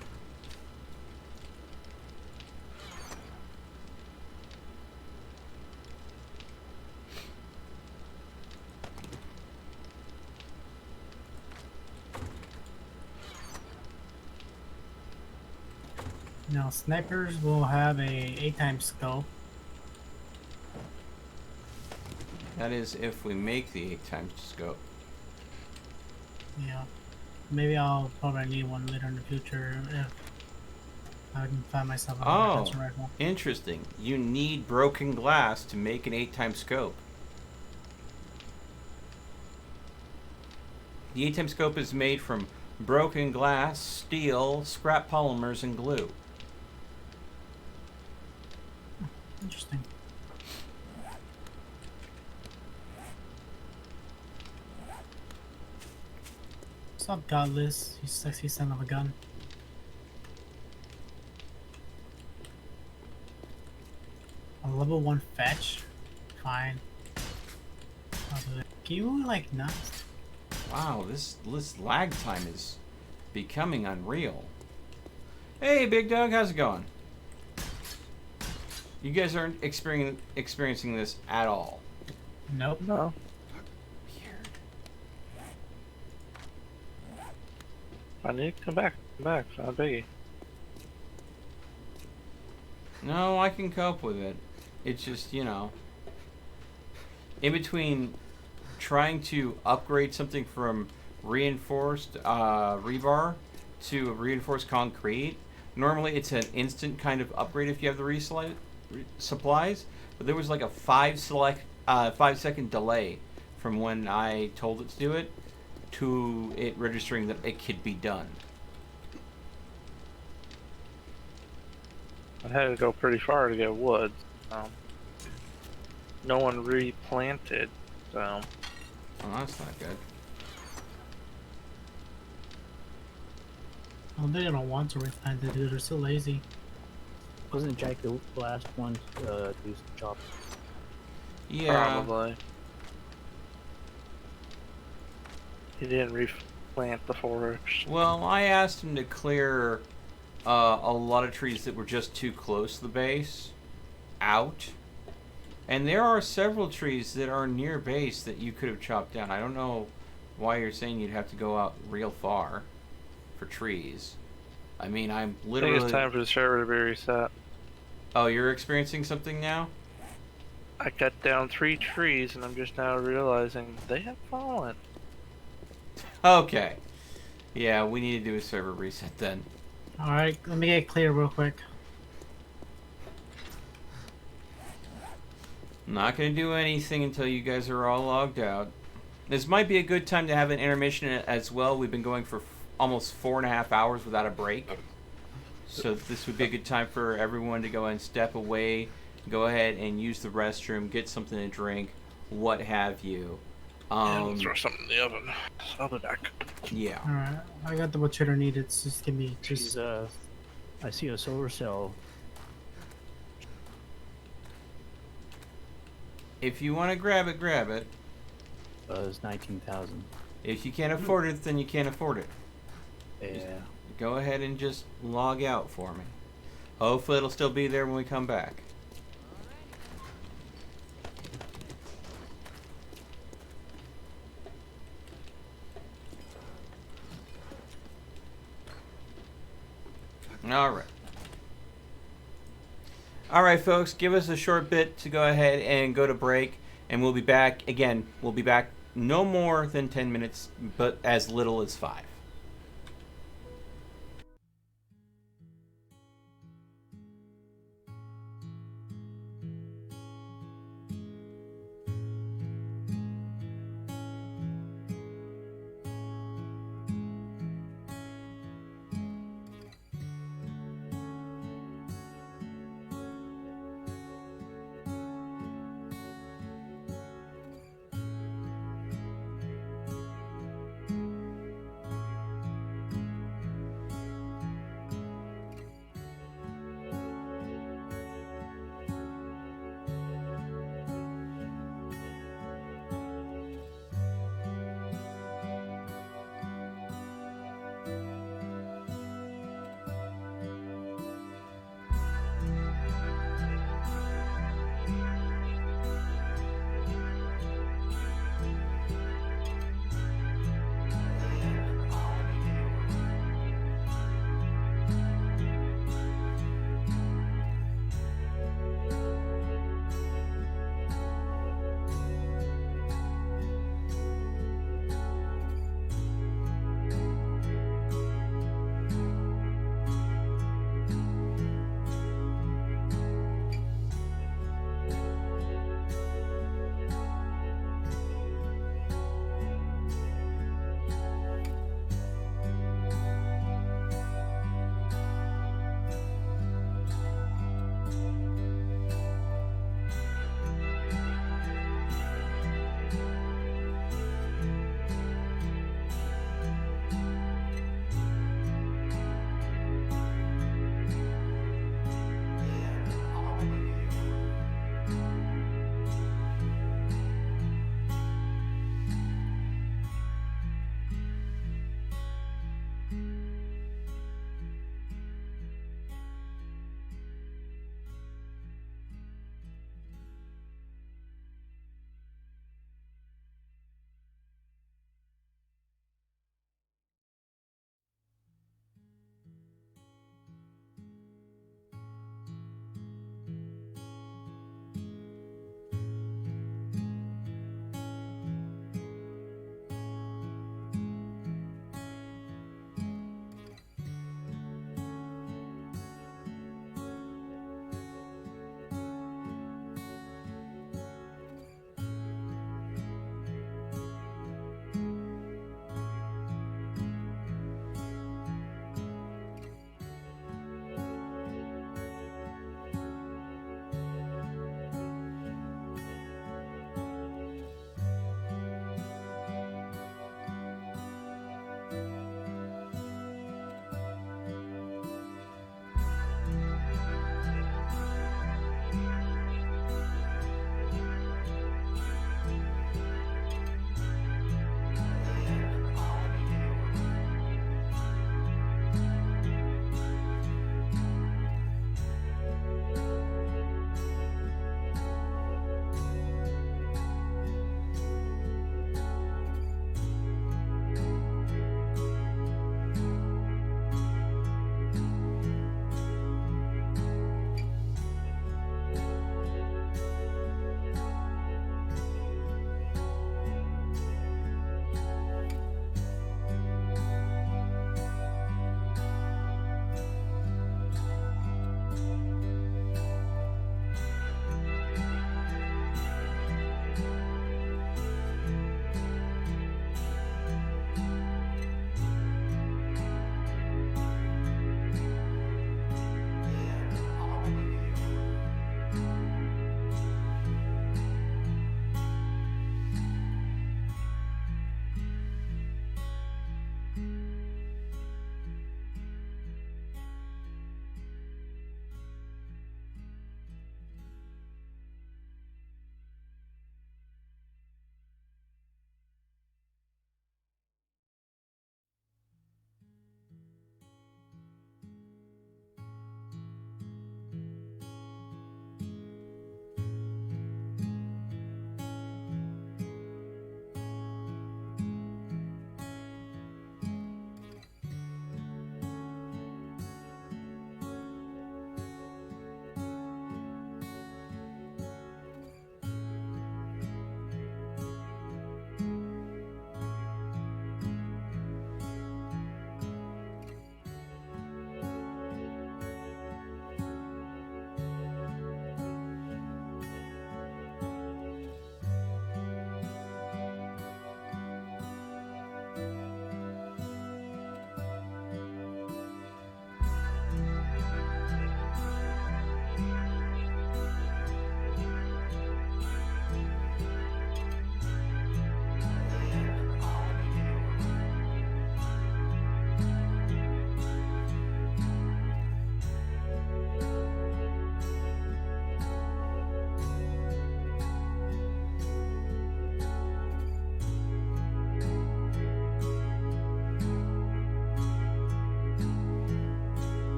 Now snipers will have a 8x scope. That is if we make the 8x scope. Yeah. Maybe I'll probably need one later in the future if I can find myself a defense rifle. Interesting. You need broken glass to make an 8x scope. The 8x scope is made from broken glass, steel, scrap polymers, and glue. Interesting. What's up, Godless? You sexy son of a gun. A level 1 fetch? Fine. I'll do it. Can you, like, not? Wow, this lag time is becoming unreal. Hey, Big Dog, how's it going? You guys aren't experiencing this at all. Nope. No. Weird. I need to come back. Come back. It's not a biggie. No, I can cope with it. It's just, in between trying to upgrade something from reinforced rebar to reinforced concrete, normally it's an instant kind of upgrade if you have the supplies, but there was like a 5-second delay from when I told it to do it to it registering that it could be done. I had to go pretty far to get wood. No one replanted, so. Oh, that's not good. Well, they don't want to replant it, dude. They're so lazy. Wasn't Jack the last one to do some job? Yeah. Probably. He didn't replant the forest. Well, I asked him to clear a lot of trees that were just too close to the base out. And there are several trees that are near base that you could have chopped down. I don't know why you're saying you'd have to go out real far for trees. I mean, I'm literally... I think it's time for the server to be reset. Oh, you're experiencing something now? I cut down 3 trees and I'm just now realizing they have fallen. Okay. Yeah, we need to do a server reset then. Alright, let me get clear real quick. I'm not going to do anything until you guys are all logged out. This might be a good time to have an intermission as well. We've been going for almost 4.5 hours without a break. So this would be a good time for everyone to go and step away, go ahead and use the restroom, get something to drink, what have you. We'll throw something in the oven. I'll be back. Yeah. Alright, I got the what cheddar needed. Just give me She's, I see a solar cell. If you want to grab it, grab it. It's 19,000. If you can't afford it, then you can't afford it. Yeah. Go ahead and just log out for me. Hopefully it'll still be there when we come back. All right. All right, folks, give us a short bit to go ahead and go to break, and we'll be back. Again, we'll be back no more than 10 minutes, but as little as 5.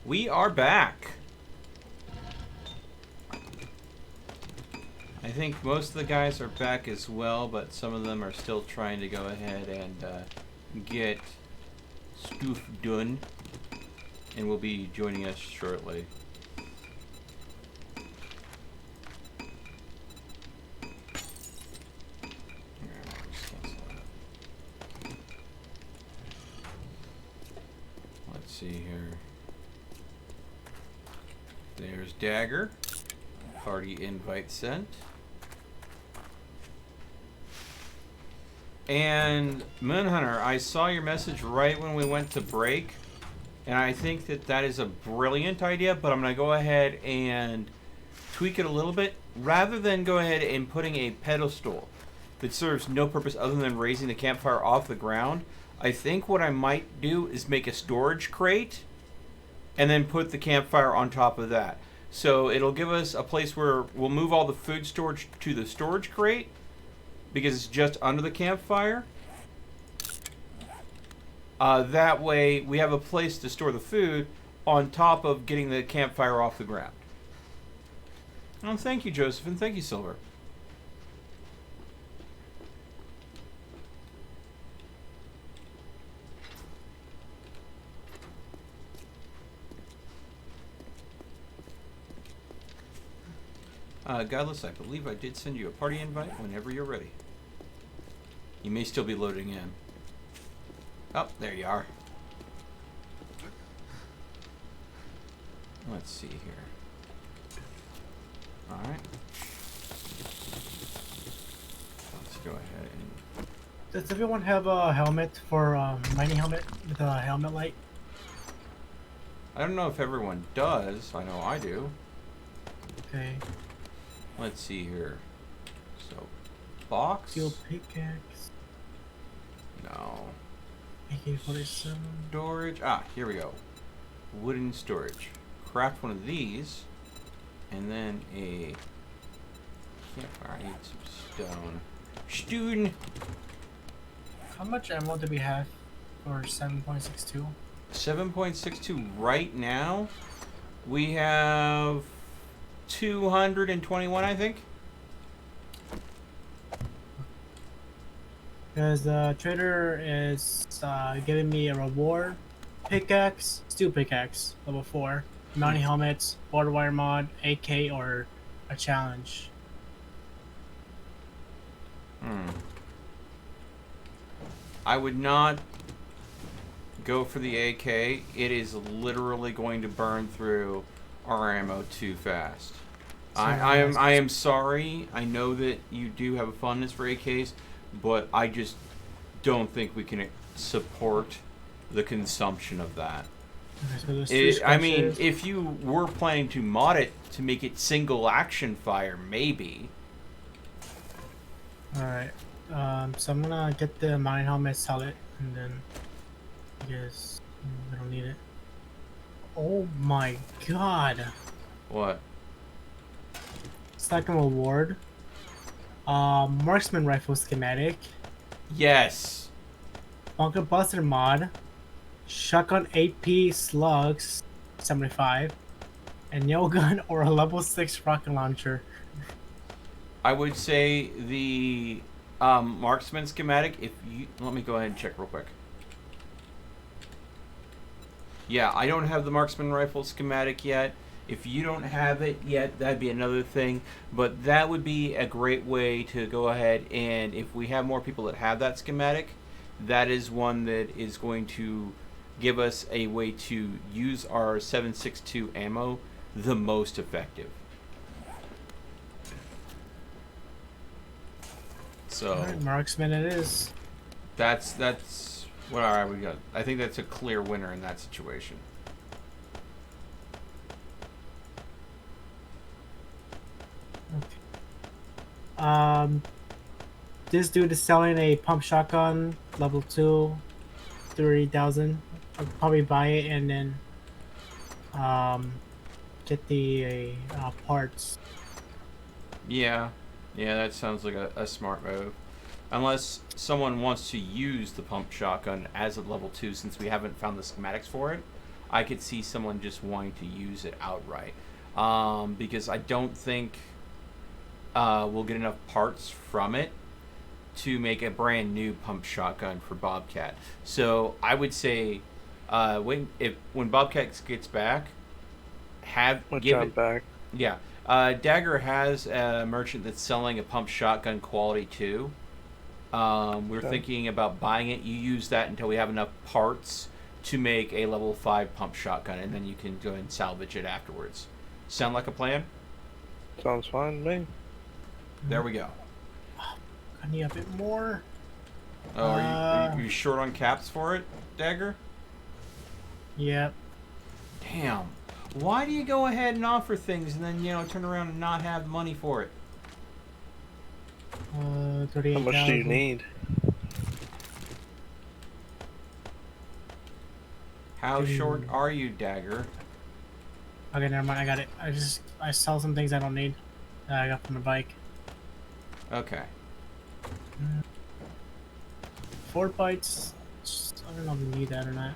We are back. I think most of the guys are back as well, but some of them are still trying to go ahead and get stuff done, and will be joining us shortly. Let's see here. There's Dagger. Party invite sent. And Moonhunter, I saw your message right when we went to break, and I think that that is a brilliant idea, but I'm going to go ahead and tweak it a little bit. Rather than go ahead and putting a pedestal that serves no purpose other than raising the campfire off the ground, I think what I might do is make a storage crate and then put the campfire on top of that. So it'll give us a place where we'll move all the food storage to the storage crate because it's just under the campfire. That way we have a place to store the food on top of getting the campfire off the ground. Oh, thank you, Joseph, and thank you, Silver. Godless, I believe I did send you a party invite whenever you're ready. You may still be loading in. Oh, there you are. Let's see here. Alright. Let's go ahead and... Does everyone have a helmet for mining helmet with a helmet light? I don't know if everyone does. I know I do. Okay. Let's see here. So, box? Steel pickaxe. No. AK-47. Storage. Ah, here we go. Wooden storage. Craft one of these. And then a campfire. I need some stone. Stone! How much ammo do we have for 7.62? 7.62 right now. We have 221, I think. Because the trader is giving me a reward pickaxe, steel pickaxe, level 4, mounting helmets, border wire mod, AK, or a challenge. I would not go for the AK. It is literally going to burn through our ammo too fast. I am sorry. I know that you do have a fondness for AKs, but I just don't think we can support the consumption of that. Okay, so I mean, if you were planning to mod it to make it single action fire, maybe. Alright. So I'm gonna get the mine helmet, sell it, and then I guess I don't need it. Oh my god. What? Second reward. Marksman rifle schematic. Yes. Bunker buster mod. Shotgun AP slugs 75. And nail gun or a level 6 rocket launcher. I would say the marksman schematic, if you let me go ahead and check real quick. Yeah, I don't have the marksman rifle schematic yet. If you don't have it yet, that'd be another thing. But that would be a great way to go ahead, and if we have more people that have that schematic, that is one that is going to give us a way to use our 7.62 ammo the most effective. So Alright, marksman it is. that's what are we got? I think that's a clear winner in that situation. This dude is selling a pump shotgun, level 2, 30,000. I'll probably buy it and then get the parts. Yeah, that sounds like a smart move. Unless someone wants to use the pump shotgun as a level 2, since we haven't found the schematics for it, I could see someone just wanting to use it outright. Because I don't think we'll get enough parts from it to make a brand new pump shotgun for Bobcat. So I would say when Bobcat gets back, back. Yeah. Dagger has a merchant that's selling a pump shotgun quality too. We're thinking about buying it. You use that until we have enough parts to make a level 5 pump shotgun, and then you can go and salvage it afterwards. Sound like a plan? Sounds fine to me. There we go. I need a bit more. Oh, are you short on caps for it, Dagger? Yep. Damn. Why do you go ahead and offer things and then, turn around and not have money for it? 38,000. How much do you need? How short are you, Dagger? Okay, never mind. I got it. I sell some things I don't need that I got from the bike. Okay. Fort bites. I don't know if we need that or not.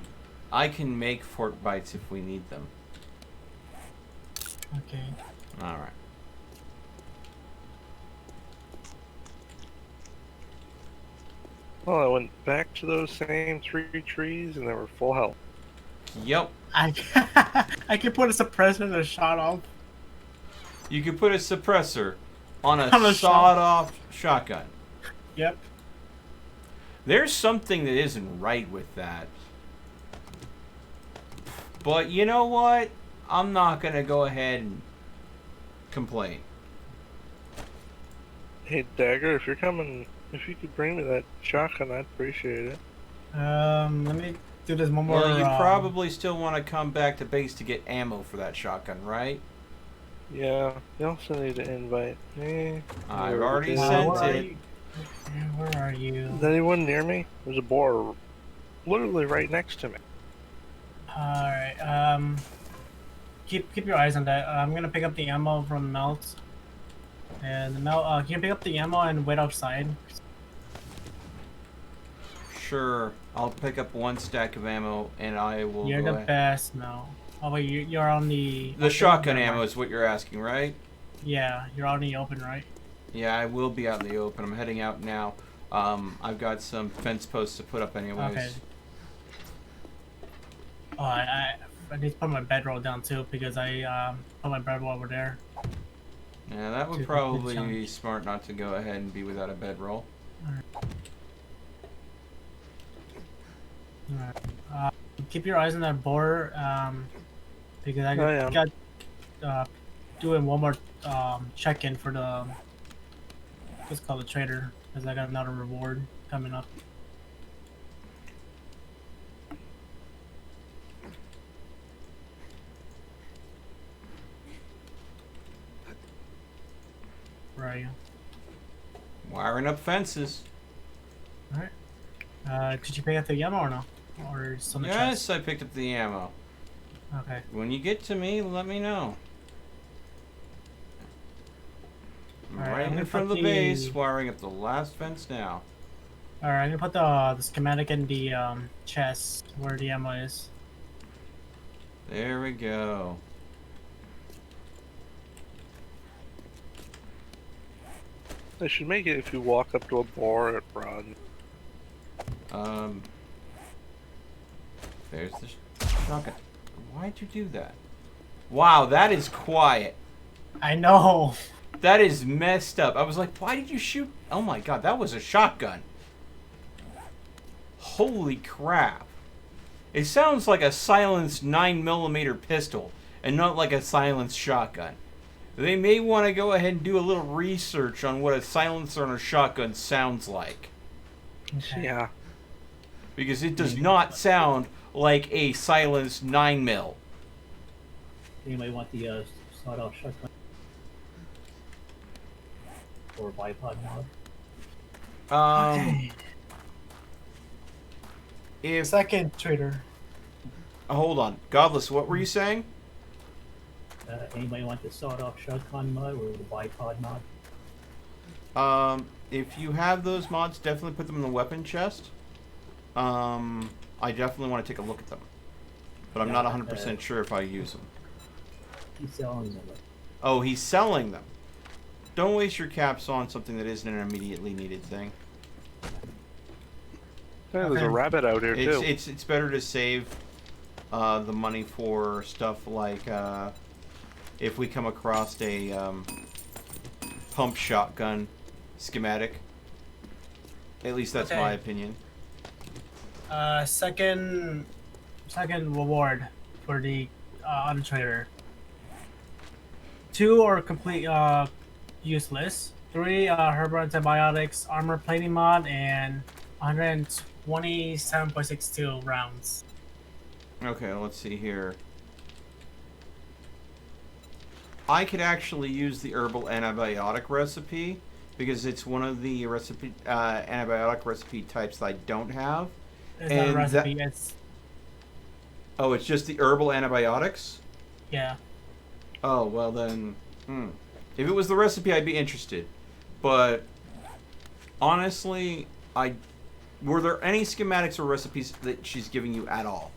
I can make fort bites if we need them. Okay. Alright. Well, I went back to those same 3 trees and they were full health. Yep. I can put a suppressor and a shot off. You could put a suppressor on On a a sawed-off shotgun. Yep. There's something that isn't right with that. But you know what? I'm not going to go ahead and complain. Hey, Dagger, if you're coming, if you could bring me that shotgun, I'd appreciate it. Let me do this one more. Well, you probably still want to come back to base to get ammo for that shotgun, right? Yeah, you also need to invite me. I've already Where sent are it. you? Where are you? Is anyone near me? There's a boar literally right next to me. Alright, keep your eyes on that. I'm gonna pick up the ammo from Melt. And the Melt, can you pick up the ammo and wait outside? Sure. I'll pick up 1 stack of ammo and I will You're go the ahead. best, Mel. Oh wait, you're on the... The shotgun ammo is what you're asking, right? Yeah, you're on the open, right? Yeah, I will be out in the open. I'm heading out now. I've got some fence posts to put up anyways. Okay. Oh, I need to put my bedroll down too because I put my bedroll over there. Yeah, that would Too probably good be smart not to go ahead and be without a bedroll. Alright. Keep your eyes on that boar, because I am. got doing one more check-in for the what's called the trader because I got another reward coming up. Where are you? Wiring up fences. Alright. Did you pick up the ammo or no? Or it's on the Yes, chest? I picked up the ammo. Okay. When you get to me, let me know. I'm Alright, right I'm in gonna front of put the base, the- wiring up the last fence now. Alright, I'm gonna put the schematic in the chest where the ammo is. There we go. They should make it if you walk up to a boar, it runs. There's the shotgun. Why'd you do that? Wow, that is quiet. I know. That is messed up. I was like, why did you shoot? Oh my god, that was a shotgun. Holy crap. It sounds like a silenced 9mm pistol and not like a silenced shotgun. They may want to go ahead and do a little research on what a silencer on a shotgun sounds like. Okay. Yeah. Because it does not sound like a silenced 9mm. Anybody want the sawed-off shotgun? Or bipod mod? Okay. If Second trader. hold on, Godless, what were you saying? Anybody want the sawed-off shotgun mod or the bipod mod? If you have those mods, definitely put them in the weapon chest. I definitely want to take a look at them. but I'm not 100% sure if I use them. He's selling them. Oh, he's selling them. Don't waste your caps on something that isn't an immediately needed thing. Yeah, there's a rabbit out here too. It's better to save the money for stuff like if we come across a pump shotgun schematic. At least that's my opinion. Second reward for the auto trader. 2 are complete useless. 3 herbal antibiotics, armor plating mod, and 127.62 rounds. Okay, let's see here. I could actually use the herbal antibiotic recipe because it's one of the antibiotic recipe types that I don't have. It's not a recipe. It's oh, it's just the herbal antibiotics? yeah. Oh, well then, if it was the recipe, I'd be interested. But honestly, were there any schematics or recipes that she's giving you at all?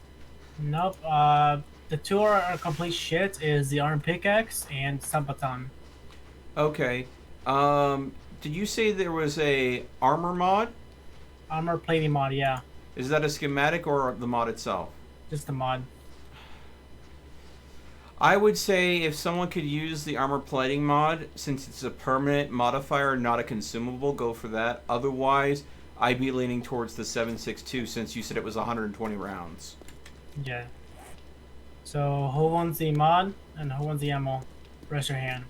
Nope. The 2 are complete shit. Is the arm pickaxe and Sampaton. Okay. Did you say there was a armor mod? Armor plating mod, yeah. Is that a schematic or the mod itself? Just the mod. I would say if someone could use the armor plating mod, since it's a permanent modifier, not a consumable, go for that. Otherwise, I'd be leaning towards the 7.62 since you said it was 120 rounds. Yeah. So who wants the mod and who wants the ammo? Raise your hand.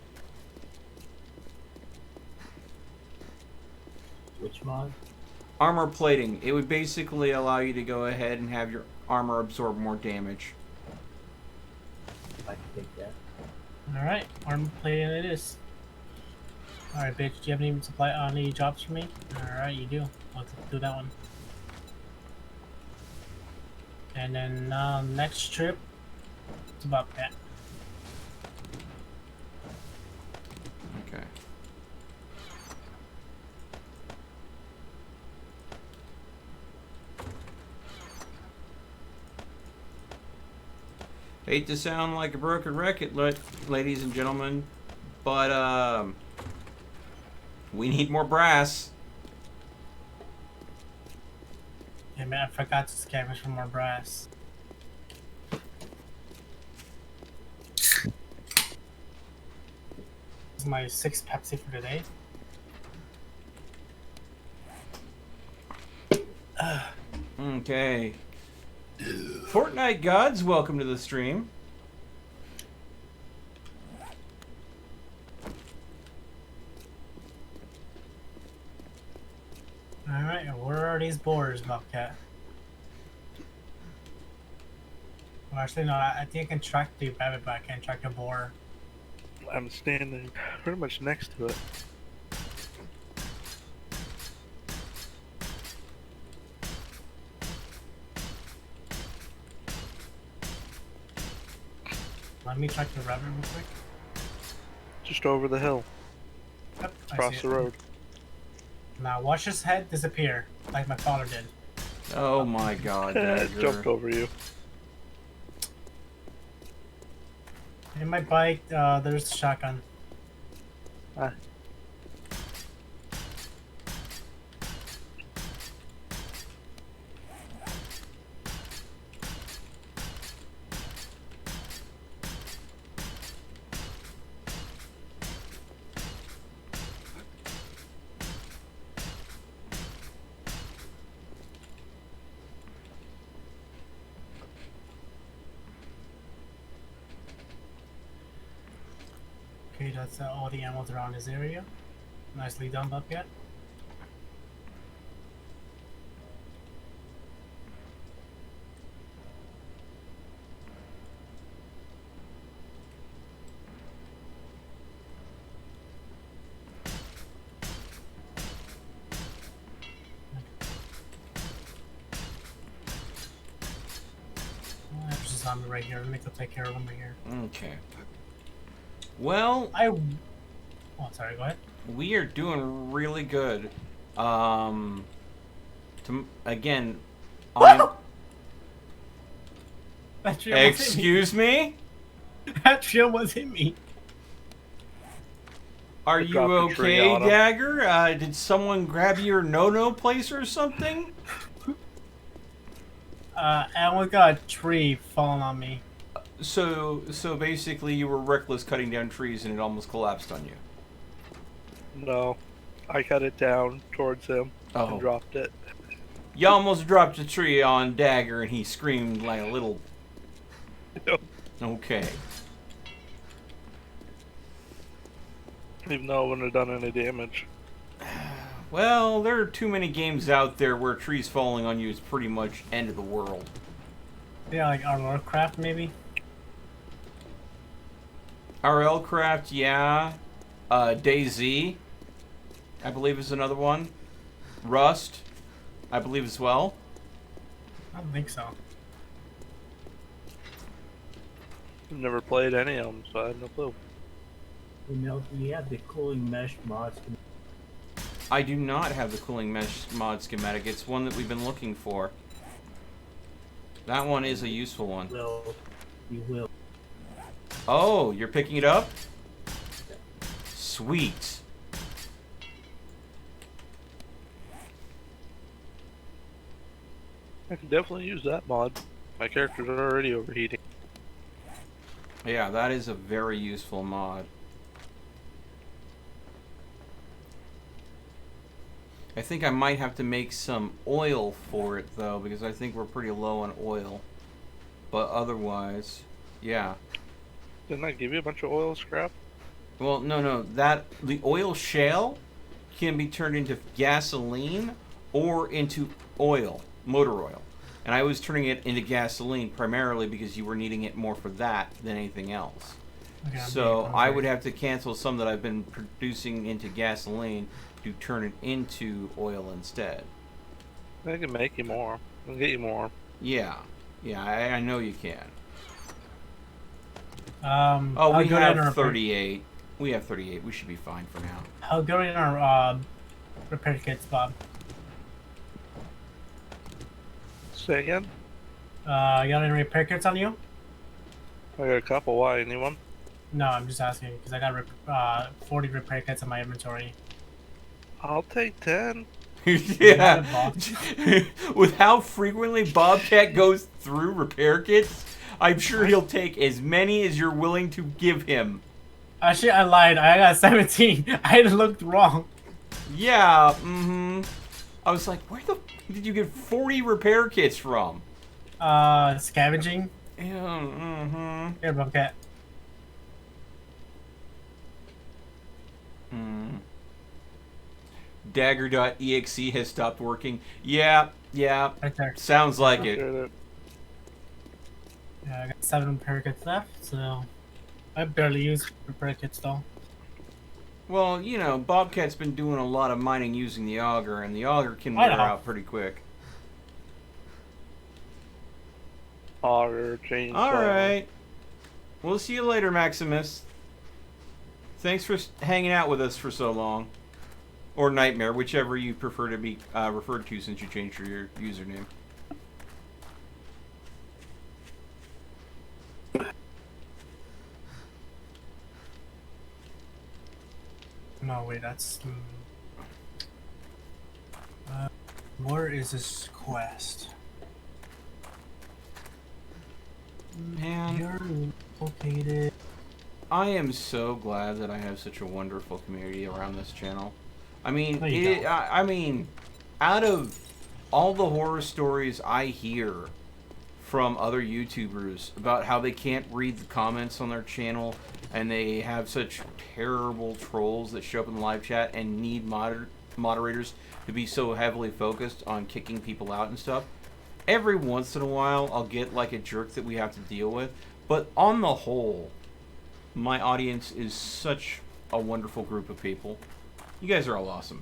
Which mod? Armor plating. It would basically allow you to go ahead and have your armor absorb more damage. I can take that. Alright, armor plating it is. Alright, bitch, do you have any jobs for me? Alright, you do. Let's do that one. And then next trip, it's about that. Okay. Hate to sound like a broken record, ladies and gentlemen, but we need more brass. Yeah, man, I forgot to scavenge for more brass. This is my 6th Pepsi for today. Okay. Fortnite gods, welcome to the stream. Alright, where are these boars, Bobcat? Well, actually, no, I think I can track the rabbit, but I can't track the boar. I'm standing pretty much next to it. Let me track the rabbit real quick. Just over the hill, Yep, I across see the it. road. Now watch his head disappear, like my father did. Oh my god, It Dagger. jumped over you. In my bike, there's the shotgun. Ah. Okay, that's all the ammo around this area. Nicely done, Bobcat. There's a zombie right here. Let me go take care of him right here. Okay. Well, Oh, sorry, go ahead. we are doing really good. Again, I'm... That tree almost hit me. Excuse me? That tree almost hit me. Are I you dropped a tree okay, on him. Dagger? Did someone grab your no-no place or something? I almost got a tree falling on me. So basically you were reckless cutting down trees and it almost collapsed on you. No. I cut it down towards him Oh. and dropped it. You almost dropped a tree on Dagger and he screamed like a little... Yep. Okay. Even though it wouldn't have done any damage. Well, there are too many games out there where trees falling on you is pretty much end of the world. Yeah, like our Warcraft maybe. RL Craft, yeah. DayZ, I believe is another one. Rust, I believe as well. I don't think so. I've never played any of them, so I have no clue. You know, you have the cooling mesh mods. I do not have the cooling mesh mod schematic. It's one that we've been looking for. That one is a useful one. Well, you will. Oh, you're picking it up? Sweet. I can definitely use that mod. My character's already overheating. Yeah, that is a very useful mod. I think I might have to make some oil for it, though, because I think we're pretty low on oil. But otherwise, yeah. Didn't I give you a bunch of oil scrap? Well, no. The oil shale can be turned into gasoline or into oil, motor oil. And I was turning it into gasoline primarily because you were needing it more for that than anything else. Okay, So I would have to cancel some that I've been producing into gasoline to turn it into oil instead. I can make you more. I can get you more. Yeah, I know you can. Oh, Oh, we have 38. We have 38. We should be fine for now. How good are our repair kits, Bob? Say again? You got any repair kits on you? I got a couple. Why? Anyone? No, I'm just asking because I got 40 repair kits in my inventory. I'll take 10. Yeah. With how frequently Bobcat goes through repair kits, I'm sure he'll take as many as you're willing to give him. Actually, I lied. I got 17. I looked wrong. Yeah, I was like, where the f did you get 40 repair kits from? Scavenging. Yeah, Here, Bobcat. Dagger.exe has stopped working. Yeah, Right there. sounds like it. Sure that- Yeah, I got 7 repair kits left, so I barely use repair kits though. Well, you know, Bobcat's been doing a lot of mining using the auger, and the auger can I wear know. out pretty quick. Auger, chainsaw. Alright. We'll see you later, Maximus. Thanks for hanging out with us for so long. Or Nightmare, whichever you prefer to be referred to since you changed your username. No, wait, that's. Where is this quest? Man, You're located. I am so glad that I have such a wonderful community around this channel. I mean, No, you don't. I mean, out of all the horror stories I hear from other YouTubers about how they can't read the comments on their channel and they have such terrible trolls that show up in the live chat and need moderators to be so heavily focused on kicking people out and stuff, every once in a while I'll get like a jerk that we have to deal with, but on the whole, my audience is such a wonderful group of people. You guys are all awesome.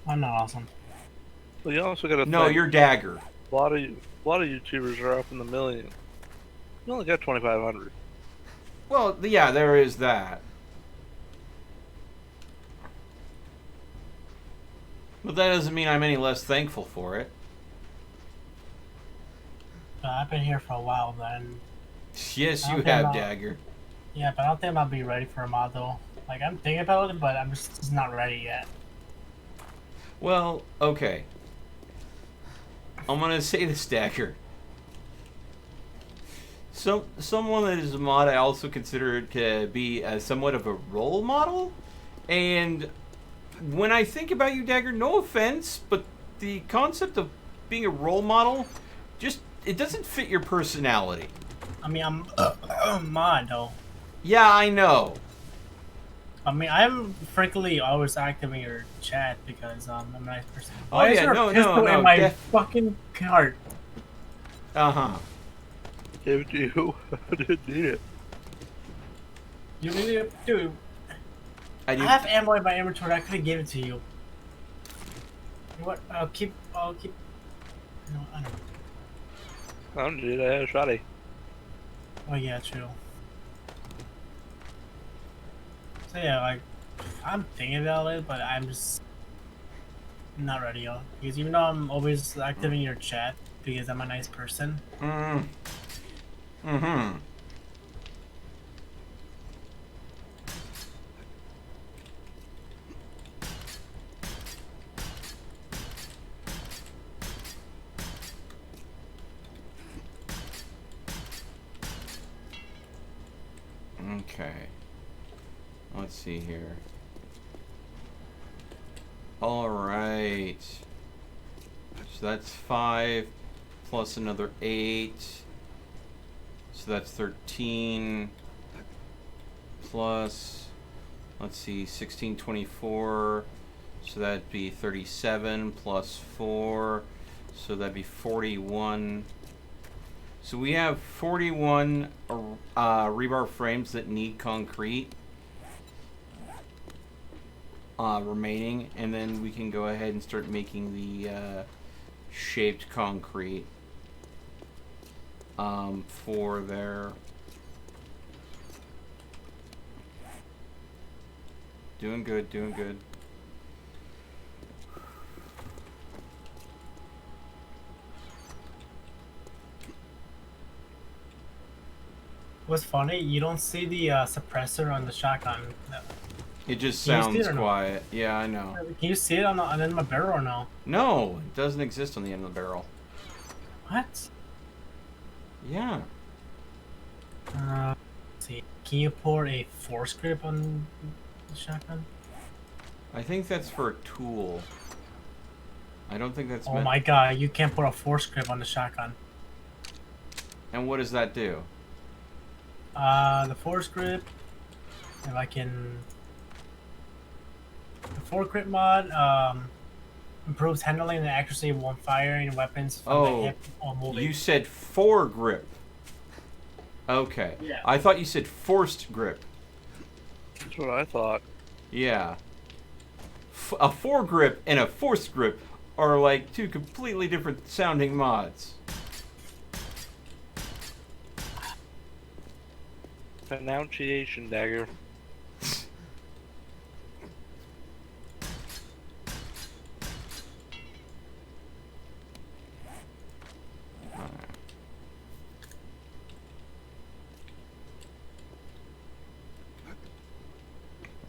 I'm not awesome. Well, you also got to No, you're Dagger. a lot of YouTubers are up in the millions. You only got 2,500. Well, yeah, there is that. But that doesn't mean I'm any less thankful for it. I've been here for a while then. Yes, I you don't think have, I'll- Dagger. Yeah, but I don't think I'll be ready for a mod though. Like, I'm thinking about it, but I'm just not ready yet. Well, okay. I'm gonna say this, Dagger. Someone that is a mod, I also consider to be somewhat of a role model. And when I think about you, Dagger, no offense, but the concept of being a role model, just, it doesn't fit your personality. I mean, I'm a mod though. Yeah, I know. I mean, I'm frankly always active in your chat because I'm a nice person. Oh, Why is yeah, there a no, pistol no, in my def- fucking cart? Uh-huh. Give it to you. I didn't need it. You really, dude. I I do. have ammo in my inventory. I could have given it to you. You know what? I'll keep. No, I don't know. I don't need it. I had a shotty. Oh yeah, true. So yeah, like, I'm thinking about it, but I'm just not ready yet. Because even though I'm always active in your chat, because I'm a nice person. Mm-hmm. Okay. Let's see here. Alright. So that's 5 plus another 8. So that's 13 plus, let's see, 16, 24. So that'd be 37 plus 4. So that'd be 41. So we have 41 rebar frames that need concrete remaining, and then we can go ahead and start making the shaped concrete for there. Doing good, doing good. What's funny, you don't see the suppressor on the shotgun. It just Can you see sounds it or no? quiet. Yeah, I know. Can you see it on the end of my barrel or no? No, it doesn't exist on the end of the barrel. What? Yeah. Let's see. Can you pour a force grip on the shotgun? I think that's for a tool. I don't think that's Oh meant... my god, you can't put a force grip on the shotgun. And what does that do? The force grip, if I can... The force grip mod, improves handling and accuracy when firing weapons from the hip or moving. You said foregrip. Okay. Yeah. I thought you said forced grip. That's what I thought. Yeah. A foregrip and a forced grip are like two completely different sounding mods. Pronunciation, Dagger.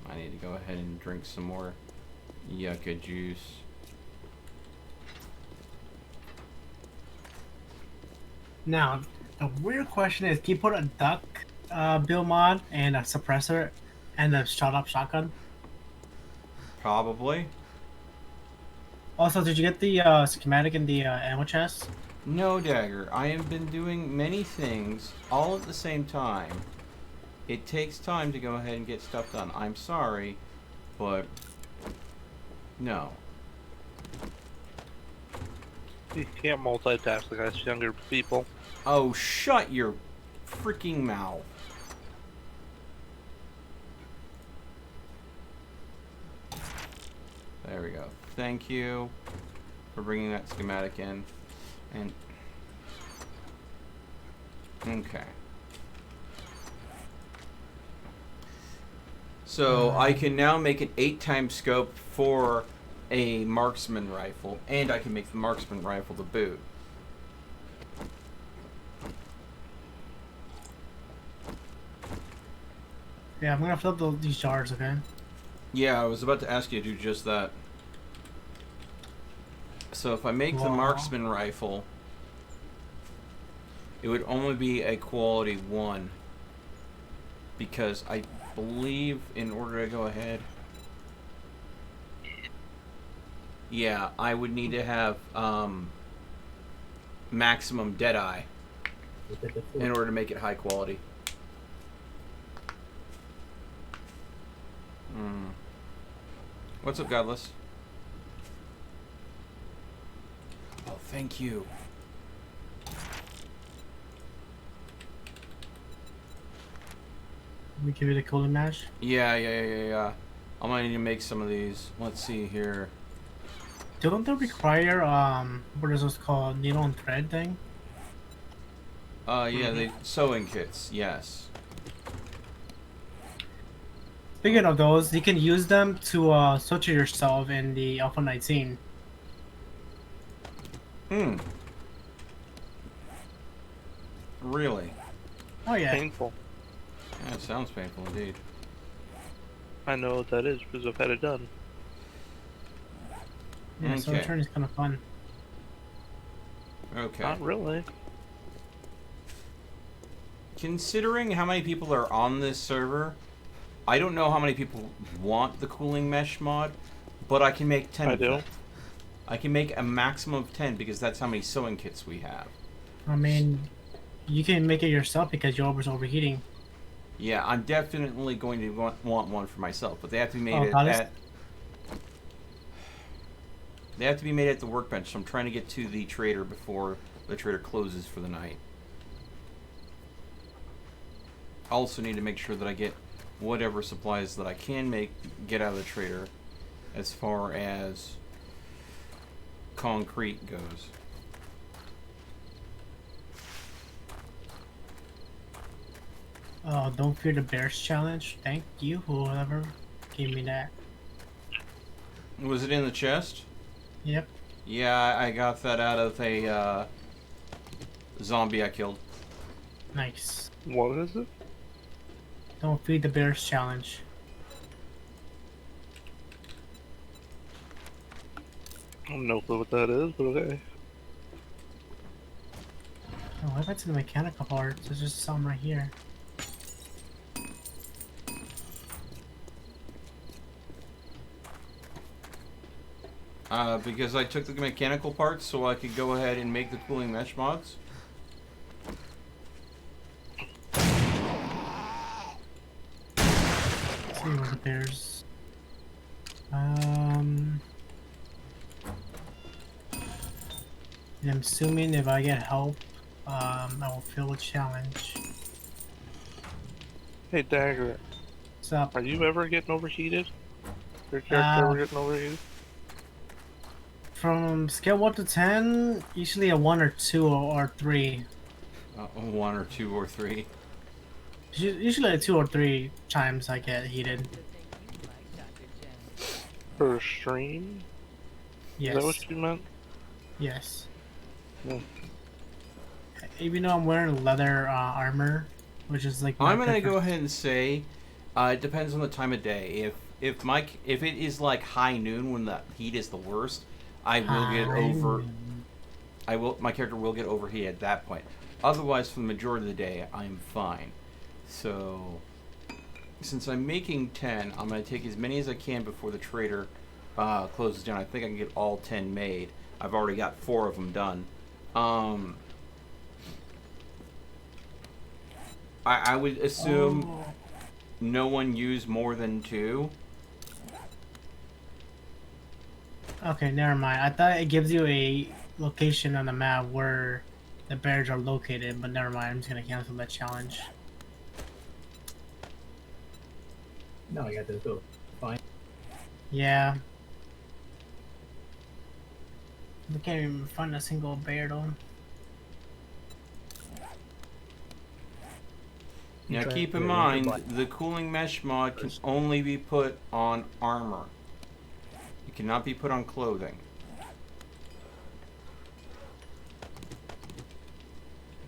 I need to go ahead and drink some more yucca juice. Now, the weird question is, can you put a duck build mod and a suppressor and a shot-up shotgun? Probably. Also, did you get the schematic in the ammo chest? No, Dagger. I have been doing many things all at the same time. It takes time to go ahead and get stuff done. I'm sorry, but no. You can't multitask like us younger people. Oh, shut your freaking mouth. There we go. Thank you for bringing that schematic in. And okay. So I can now make an 8x scope for a marksman rifle, and I can make the marksman rifle to boot. Yeah, I'm gonna fill up these jars, okay? Yeah, I was about to ask you to do just that. So if I make the Wow. marksman rifle, it would only be a quality 1. Because I believe in order to go ahead... Yeah, I would need to have maximum Deadeye in order to make it high quality. What's up, Godless? Oh, thank you. We give you the cooling mash. Yeah. I might need to make some of these. Let's see here. Don't they require what is this called? Needle and thread thing? Yeah, they sewing kits. Yes. Speaking of those, you can use them to switch yourself in the Alpha 19. Really? Oh yeah. Painful. Yeah, it sounds painful indeed. I know what that is because I've had it done. Yeah, so Okay. return is kind of fun. Okay. Not really. Considering how many people are on this server, I don't know how many people want the cooling mesh mod, but I can make 10 I of do. them. I can make a maximum of 10 because that's how many sewing kits we have. I mean, you can make it yourself because yours overheating. Yeah, I'm definitely going to want one for myself, but they have to be made they have to be made at the workbench, so I'm trying to get to the trader before the trader closes for the night. I also need to make sure that I get whatever supplies that I can get out of the trader as far as concrete goes. Oh, don't fear the bears challenge. Thank you, whoever gave me that. Was it in the chest? Yep. Yeah, I got that out of a zombie I killed. Nice. What is it? Don't feed the bears challenge. I have no clue what that is, but okay. Oh, what about to the mechanical parts? There's just some right here. Because I took the mechanical parts so I could go ahead and make the cooling mesh mods. Let's see where the bears. I'm assuming if I get help, I will fill a challenge. Hey, Dagger, What's up? are you ever getting overheated? Your character ever getting overheated? From scale 1 to 10, usually a 1 or 2 or 3. 1 or 2 or 3. Usually 2 or 3 times I get heated. Per stream? Yes. Is that what you meant? Yes. Hmm. Even though I'm wearing leather armor, which is like. I'm gonna go ahead and say, it depends on the time of day. If it is like high noon when the heat is the worst, I will get over. My character will get overheated at that point. Otherwise, for the majority of the day, I'm fine. So, since I'm making 10, I'm gonna take as many as I can before the trader closes down. I think I can get all 10 made. I've already got 4 of them done. I would assume no one used more than 2. Okay, never mind. I thought it gives you a location on the map where the bears are located, but never mind. I'm just gonna cancel that challenge. No, I got this go. Fine. Yeah. I can't even find a single bear though. Now Okay. keep in Yeah, mind, goodbye. the cooling mesh mod can only be put on armor. It cannot be put on clothing.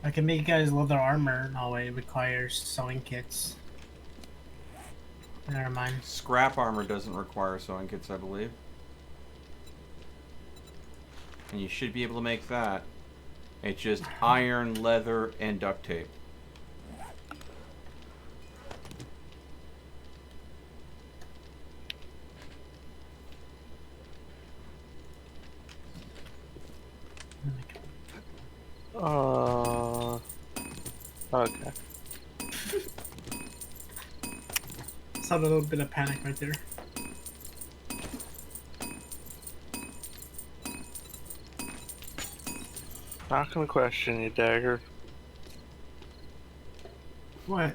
I can make you guys leather armor. No, it requires sewing kits. Never mind. Scrap armor doesn't require sewing kits, I believe. And you should be able to make that. It's just iron, leather, and duct tape. Okay. Saw a little bit of panic right there. Not gonna question you, Dagger. What?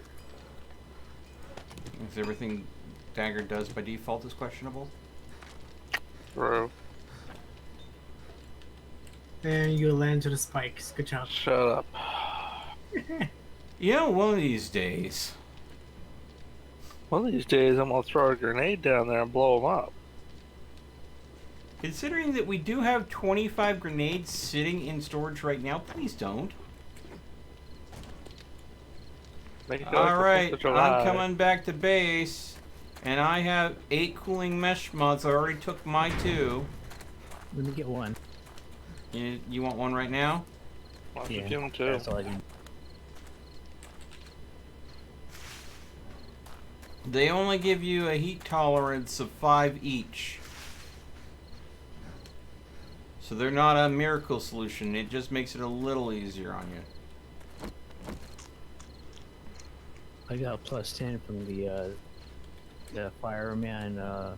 Is everything Dagger does by default is questionable? Bro. And you land to the spikes. Good job. Shut up. You know, one of these days. One of these days I'm gonna throw a grenade down there and blow them up. Considering that we do have 25 grenades sitting in storage right now, please don't. Alright, I'm coming back to base. And I have 8 cooling mesh mods. I already took my 2. Let me get one. You want one right now? Why don't you Yeah, give them 2? that's all I can. They only give you a heat tolerance of 5 each. So they're not a miracle solution. It just makes it a little easier on you. I got plus 10 from the fireman. The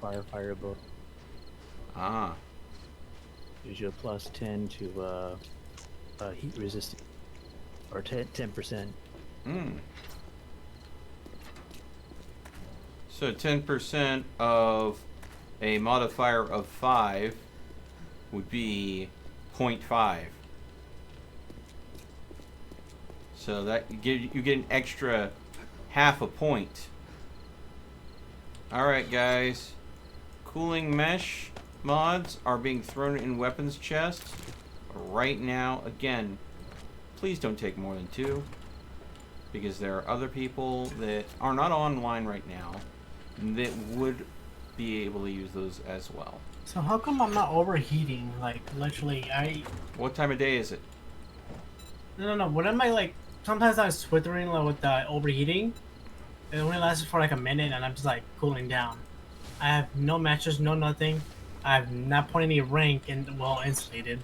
firefighter book. Ah. Gives you a plus 10 to heat resistant, or 10%. Hmm. So 10% of a modifier of 5 would be 0.5. So that you get an extra half a point. Alright guys. Cooling mesh mods are being thrown in weapons chests right now. Again, please don't take more than 2. Because there are other people that are not online right now that would be able to use those as well. So how come I'm not overheating? Like, literally, What time of day is it? No. What am I, like... Sometimes I'm swithering like, with the overheating. It only lasts for like a minute and I'm just like cooling down. I have no matches, no nothing. I have not put any rank and well insulated.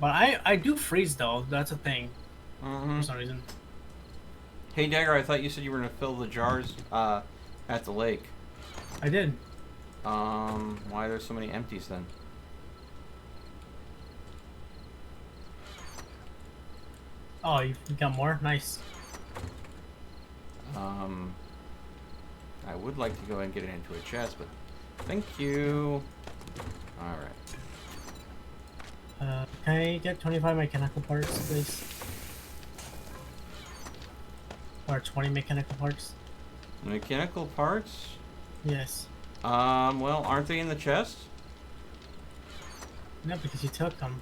But I do freeze though. That's a thing. For some reason. Hey Dagger, I thought you said you were gonna fill the jars at the lake. I did. Why are there so many empties then? Oh, you got more? Nice. I would like to go and get it into a chest, but thank you. Alright. Can I get 25 mechanical parts, please? Or 20 mechanical parts? Mechanical parts? Yes. Well, aren't they in the chest? No, because you took them.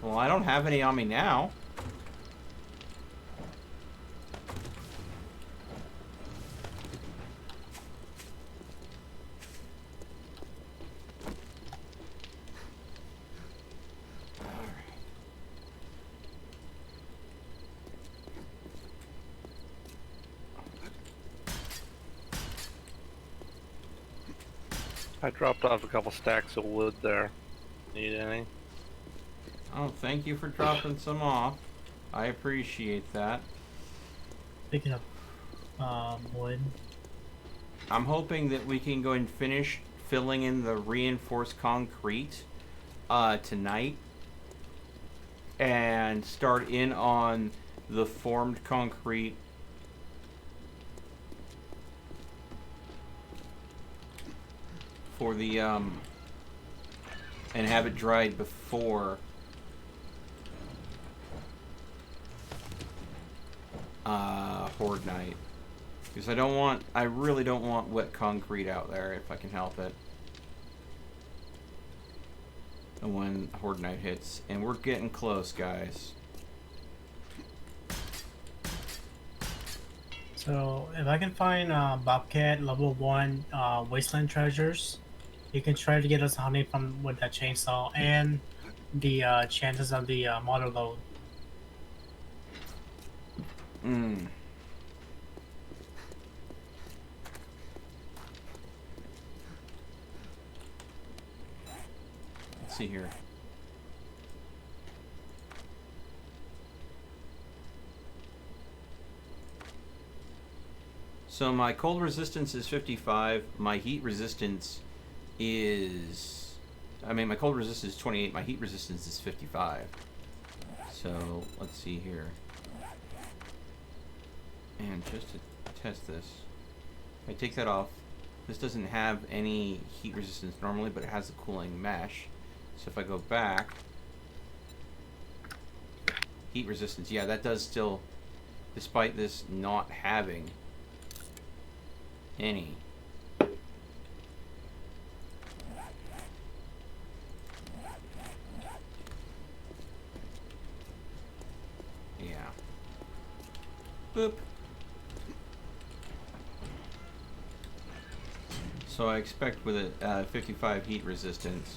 Well, I don't have any on me now. I dropped off a couple stacks of wood there. Need any? Oh, thank you for dropping some off. I appreciate that. Picking up wood. I'm hoping that we can go and finish filling in the reinforced concrete tonight and start in on the formed concrete for the and have it dried before Horde Night. Because I really don't want wet concrete out there if I can help it. when Horde Night hits. And we're getting close, guys. So if I can find Bobcat level 1 wasteland treasures, you can try to get us honey from with that chainsaw and the chances of the motor load. Let's see here. So my cold resistance is 55. My heat resistance is... my cold resistance is 28. My heat resistance is 55. So, let's see here. And just to test this, if I take that off, this doesn't have any heat resistance normally, but it has a cooling mesh. So if I go back, heat resistance, yeah, that does still, despite this not having any. Yeah. Boop. So I expect with a 55 heat resistance,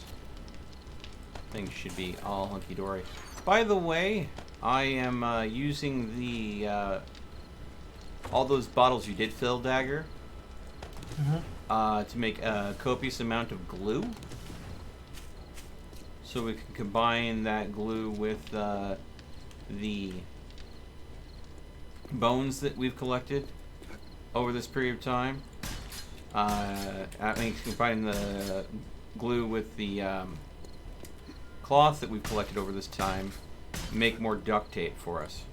things should be all hunky-dory. By the way, I am using the all those bottles you did fill, Dagger, to make a copious amount of glue. So we can combine that glue with the bones that we've collected over this period of time. That makes combining the glue with the cloth that we've collected over this time make more duct tape for us.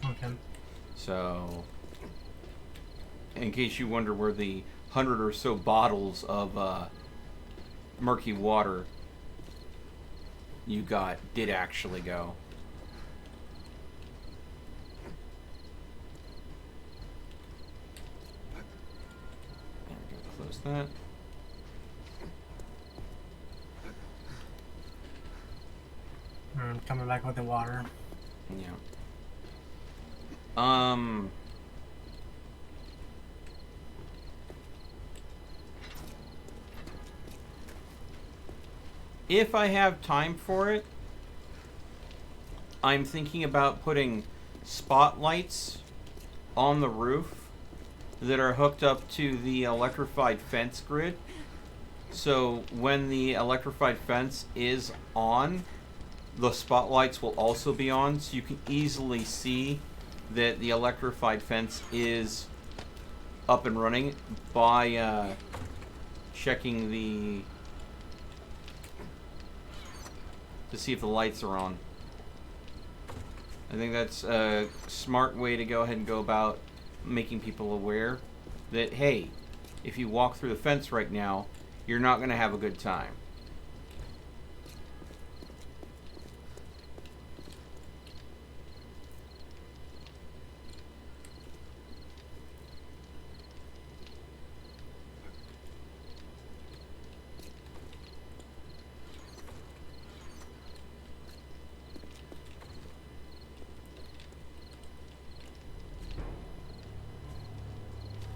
Okay. So, in case you wonder where the 100 or so bottles of murky water you got did actually go. There we go, close that. Coming back with the water. Yeah. If I have time for it, I'm thinking about putting spotlights on the roof that are hooked up to the electrified fence grid. So when the electrified fence is on, the spotlights will also be on, so you can easily see that the electrified fence is up and running by checking to see if the lights are on. I think that's a smart way to go ahead and go about making people aware that, hey, if you walk through the fence right now, you're not going to have a good time.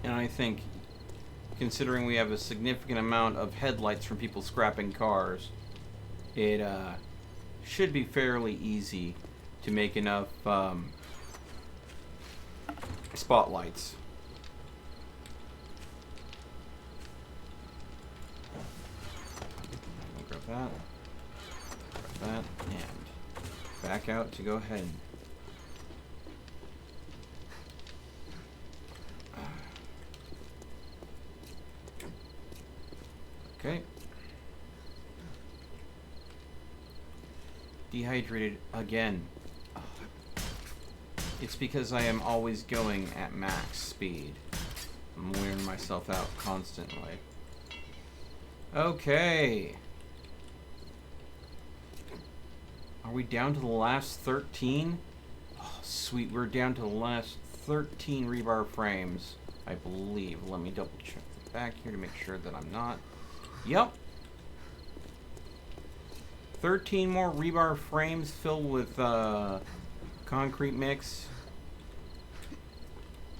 And I think, considering we have a significant amount of headlights from people scrapping cars, it should be fairly easy to make enough spotlights. Grab that, and back out to go ahead. Okay. Dehydrated again. Oh. It's because I am always going at max speed. I'm wearing myself out constantly. Okay. Are we down to the last 13? Oh, sweet. We're down to the last 13 rebar frames, I believe. Let me double check the back here to make sure that I'm not. Yep. 13 more rebar frames filled with concrete mix.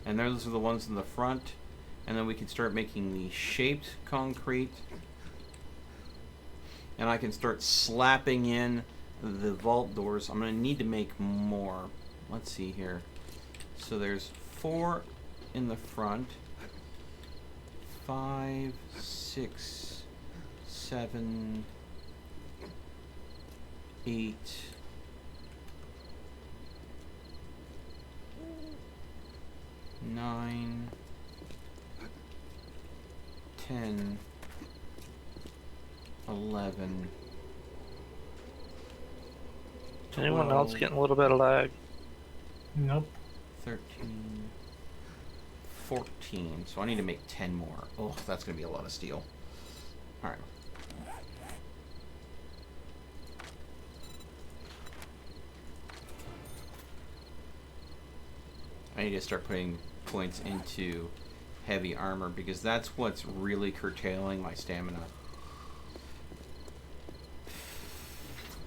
And those are the ones in the front. And then we can start making the shaped concrete. And I can start slapping in the vault doors. I'm going to need to make more. Let's see here. So there's 4 in the front. 5, 6, 7, 8, 9, 10, 11. Anyone else getting a little bit of lag? Nope. 13, 14. So I need to make 10 more. Oh, that's going to be a lot of steel. All right. I need to start putting points into heavy armor because that's what's really curtailing my stamina.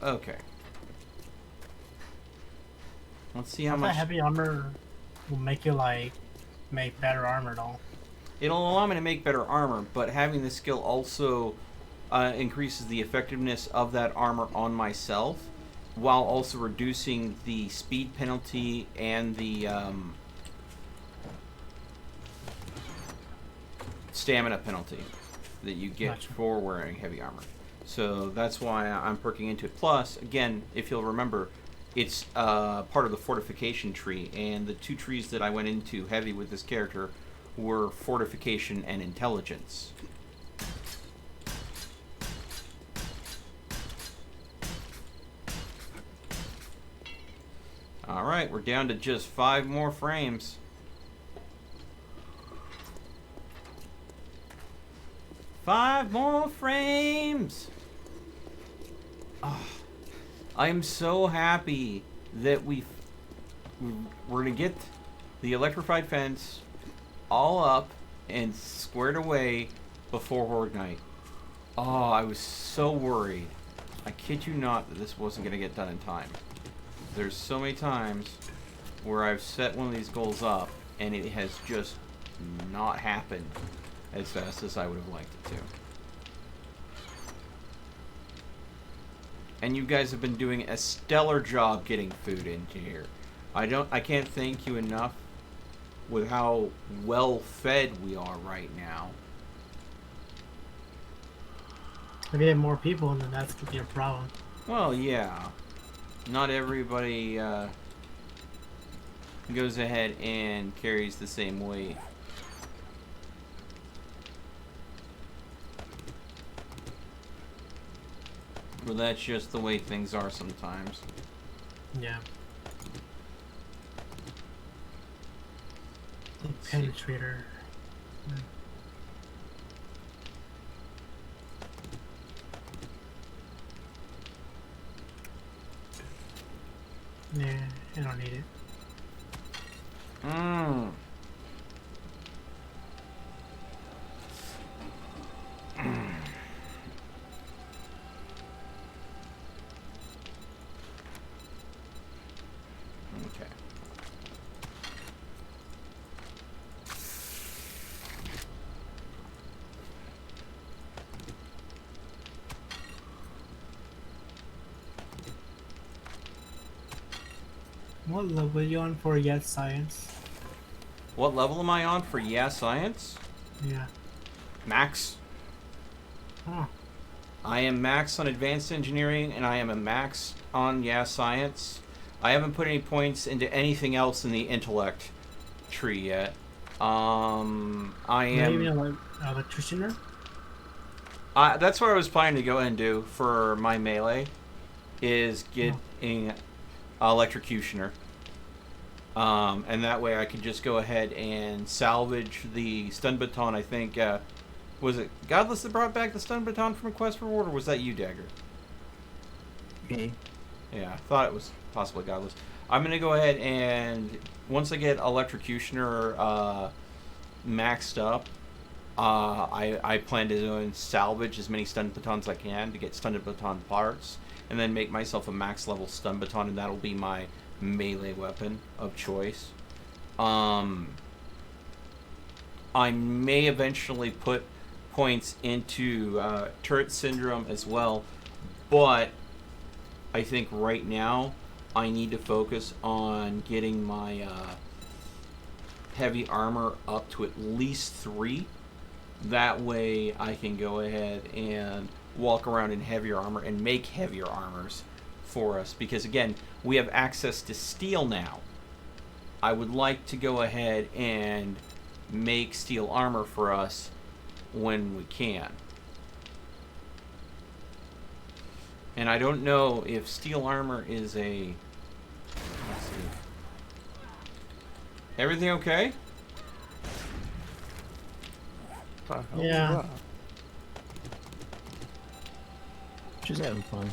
Okay. Let's see how much. Heavy armor will make you make better armor though. It'll allow me to make better armor, but having the skill also increases the effectiveness of that armor on myself, while also reducing the speed penalty and the stamina penalty that you get for wearing heavy armor. So that's why I'm perking into it. Plus, again, if you'll remember, it's part of the fortification tree, and the 2 trees that I went into heavy with this character were fortification and intelligence. Alright, we're down to just 5 more frames. Five more frames! Oh, I am so happy that we're going to get the electrified fence all up and squared away before Horde Night. Oh, I was so worried. I kid you not that this wasn't going to get done in time. There's so many times where I've set one of these goals up and it has just not happened as fast as I would have liked it to. And you guys have been doing a stellar job getting food into here. I can't thank you enough with how well fed we are right now. If you have more people, then that's gonna be a problem. Well, yeah. Not everybody goes ahead and carries the same weight. But that's just the way things are sometimes. Yeah. Penetrator. Yeah, I don't need it. Okay. What level are you on for Yes Science? What level am I on for Science? Yeah. Max. Huh. I am max on Advanced Engineering, and I am a max on Science. I haven't put any points into anything else in the Intellect tree yet. I am... Maybe an electricianer? That's what I was planning to go and do for my melee, is getting Electrocutioner. And that way I could just go ahead and salvage the stun baton. I think, was it Godless that brought back the stun baton from a quest reward, or was that you, Dagger? Me. Yeah, I thought it was possibly Godless. I'm going to go ahead and, once I get Electrocutioner maxed up, I plan to salvage as many stun batons as I can to get stun baton parts, and then make myself a max level stun baton, and that'll be my melee weapon of choice. I may eventually put points into turret syndrome as well, but I think right now I need to focus on getting my heavy armor up to at least 3. That way I can go ahead and walk around in heavier armor and make heavier armors for us, because again, we have access to steel now. I would like to go ahead and make steel armor for us when we can. And I don't know if steel armor is a... Let's see. Everything okay? Yeah. Just having fun.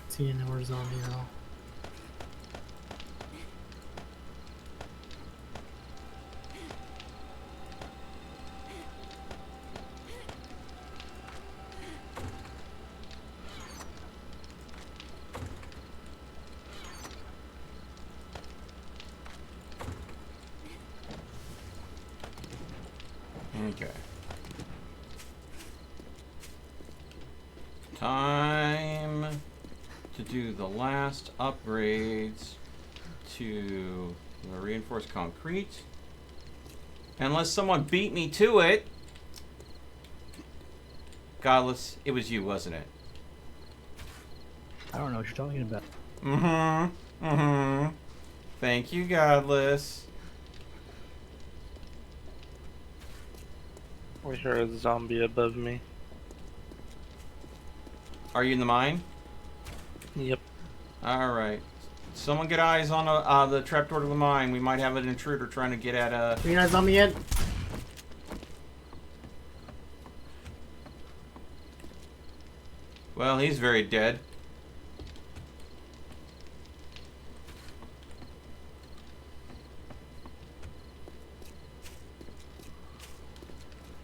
See any more zombie at all. Okay. Time to do the last upgrades to the reinforced concrete. Unless someone beat me to it. Godless, it was you, wasn't it? I don't know what you're talking about. Thank you, Godless. We hear a zombie above me. Are you in the mine? Yep. Alright. Someone get eyes on the trapdoor to the mine. We might have an intruder trying to get at You not zombie yet? Well, he's very dead.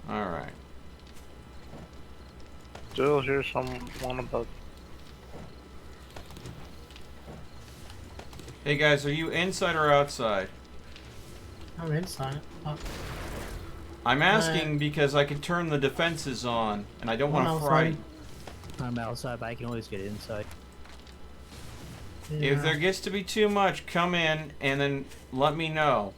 Alright. Still hear someone above. Hey guys, are you inside or outside? I'm inside. Oh, I'm asking because I can turn the defenses on, and I don't I'm want to fry. outside. I'm outside, but I can always get inside. If there gets to be too much, come in and then let me know.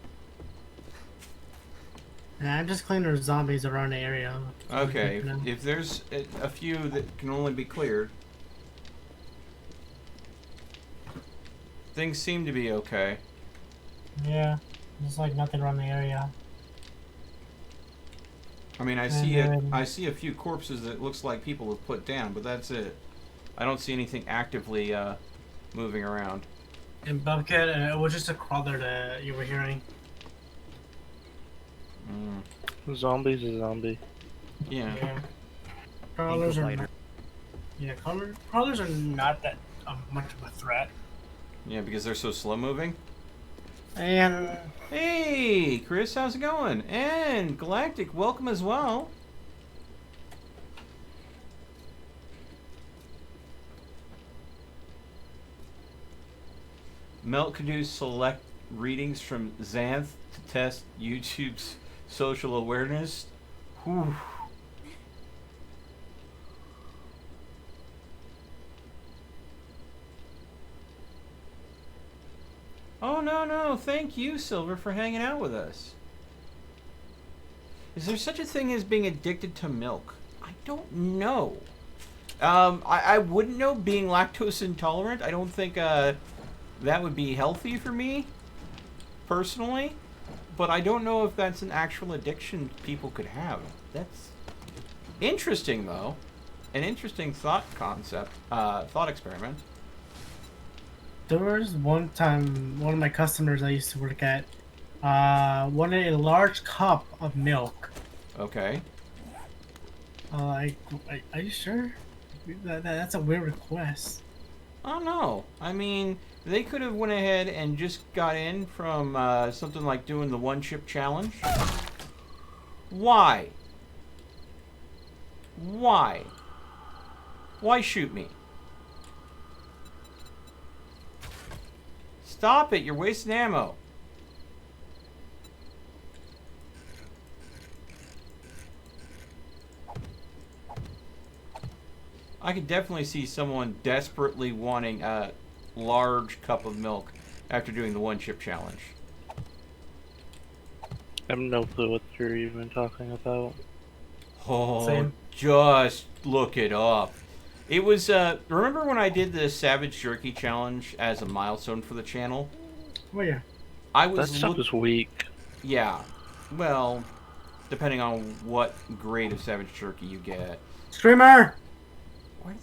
Yeah, I'm just cleaning the zombies around the area. Okay, if there's a few that can only be cleared. Things seem to be okay. Yeah, there's like nothing around the area. I mean, I see a few corpses that looks like people have put down, but that's it. I don't see anything actively moving around. And Bobcat, it was just a crawler that you were hearing. Zombie's a zombie. Yeah. Crawlers are Fighter. not, yeah, crawlers are not that much of a threat. Yeah, because they're so slow moving. And Hey, Chris, how's it going? And Galactic, welcome as well. Melt can do select readings from Xanth to test YouTube's social awareness. Whew. Oh, no. Thank you, Silver, for hanging out with us. Is there such a thing as being addicted to milk? I don't know. I wouldn't know being lactose intolerant. I don't think that would be healthy for me, personally. But I don't know if that's an actual addiction people could have. Interesting, though. An interesting thought experiment. There was one time, one of my customers I used to work at wanted a large cup of milk. Okay. Are you sure? That's a weird request. I don't know. I mean, they could have went ahead and just got in from something like doing the one-chip challenge. Why? Why? Why shoot me? Stop it, you're wasting ammo. I could definitely see someone desperately wanting a large cup of milk after doing the one-chip challenge. I have no clue what you're even talking about. Oh, Same. just look it up. It was, remember when I did the Savage Jerky challenge as a milestone for the channel? Oh yeah. I That was stuff is weak. Yeah. Well, depending on what grade of Savage Jerky you get. Screamer! What?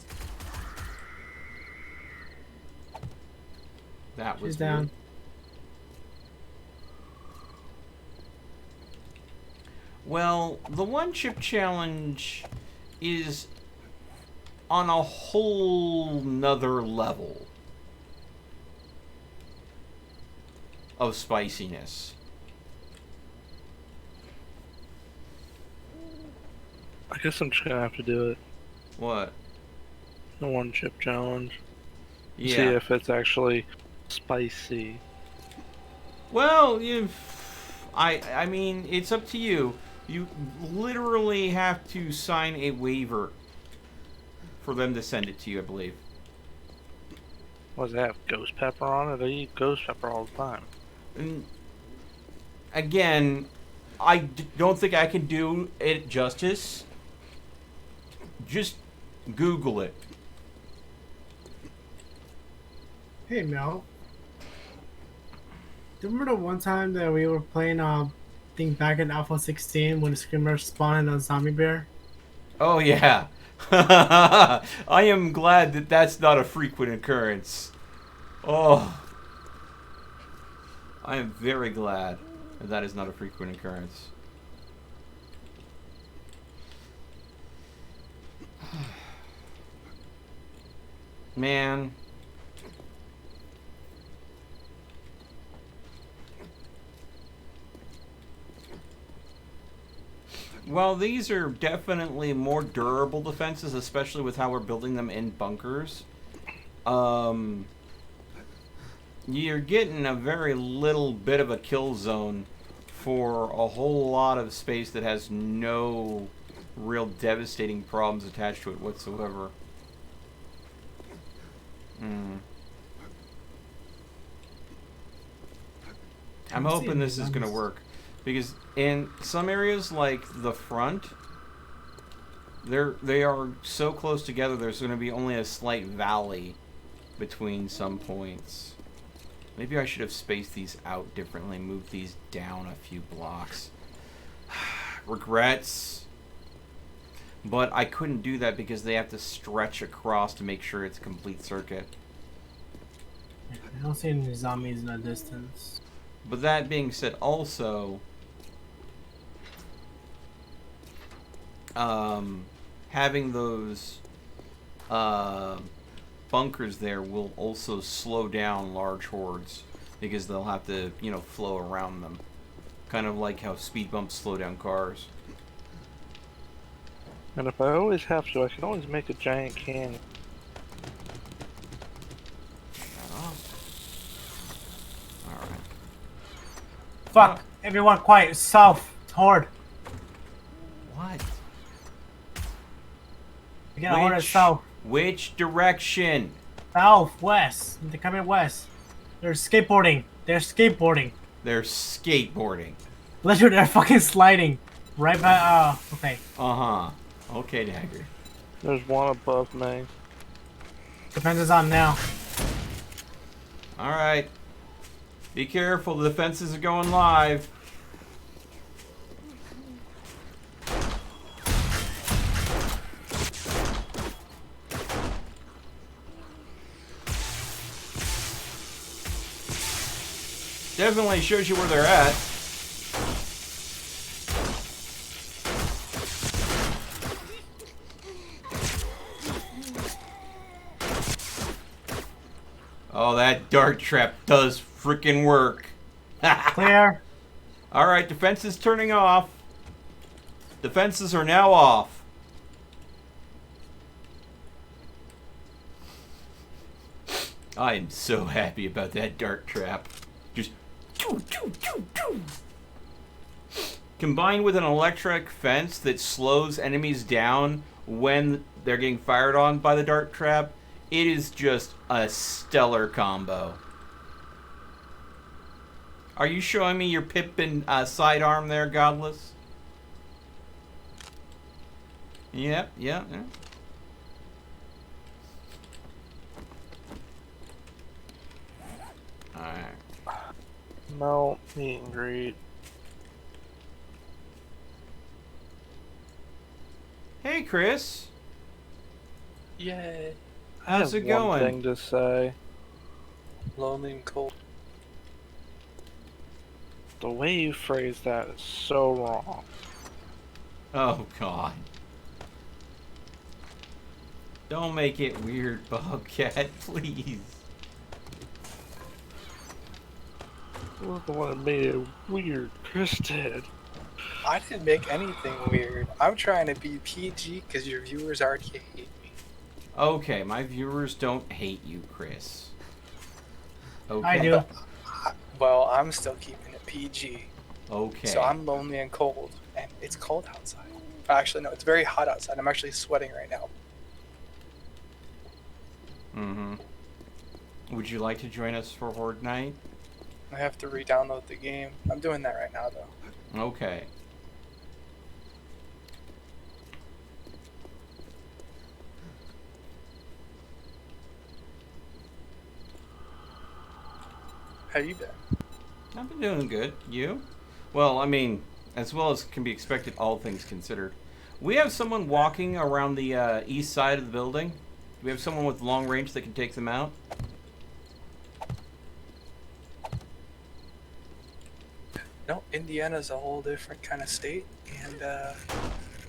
That was She's down. weird. Well, the one chip challenge is on a whole nother level of spiciness. I guess I'm just gonna have to do it. What? The one chip challenge. Yeah. See if it's actually spicy. Well, I mean, it's up to you. You literally have to sign a waiver for them to send it to you, I believe. What does that have? Ghost pepper on it? I eat ghost pepper all the time. And again, I don't think I can do it justice. Just Google it. Hey Mel. Do you remember the one time that we were playing thing back in Alpha 16 when the Screamer spawned on Zombie Bear? Oh yeah. I am glad that that's not a frequent occurrence. Oh. I am very glad that that is not a frequent occurrence. Man. Well, these are definitely more durable defenses, especially with how we're building them in bunkers. You're getting a very little bit of a kill zone for a whole lot of space that has no real devastating problems attached to it whatsoever. I'm hoping this is going to work. Because in some areas, like the front, they are so close together, there's going to be only a slight valley between some points. Maybe I should have spaced these out differently, moved these down a few blocks. Regrets. But I couldn't do that because they have to stretch across to make sure it's a complete circuit. I don't see any zombies in the distance. But that being said, also, having those bunkers there will also slow down large hordes because they'll have to, you know, flow around them. Kind of like how speed bumps slow down cars. And if I always have to, I can always make a giant canyon. Alright. Fuck! Everyone quiet! South! Horde! What? We got a horde south. Which direction? South! West! They're coming west. They're skateboarding. They're skateboarding. They're skateboarding. Literally, they're fucking sliding. Right by, okay. Uh-huh. Okay, Dagger. There's one above me. Defense is on now. Alright. Be careful, the defenses are going live. definitely shows you where they're at. Oh, that dart trap does freaking work. Clear. Alright, defense is turning off. Defenses are now off. I am so happy about that dart trap. Just combined with an electric fence that slows enemies down when they're getting fired on by the dart trap, it is just a stellar combo. Are you showing me your pip and sidearm there, Godless? Yep, yeah. Alright. No, meet and greet. Hey, Chris. Yay. How's it going? One thing to say. Lonely and cold. The way you phrase that is so wrong. Oh, God. Don't make it weird, Bobcat, please. You're the one that made it weird. Chris did. I didn't make anything weird. I'm trying to be PG because your viewers already hate me. Okay, my viewers don't hate you, Chris. Okay. I do. Well, I'm still keeping it PG. Okay. So I'm lonely and cold, and it's cold outside. Actually, no, it's very hot outside. I'm actually sweating right now. Mm-hmm. Would you like to join us for Horde Night? I have to re-download the game. I'm doing that right now, though. Okay. How you been? I've been doing good. You? Well, I mean, as well as can be expected, all things considered. We have someone walking around the east side of the building. We have someone with long range that can take them out. No, Indiana's a whole different kind of state, and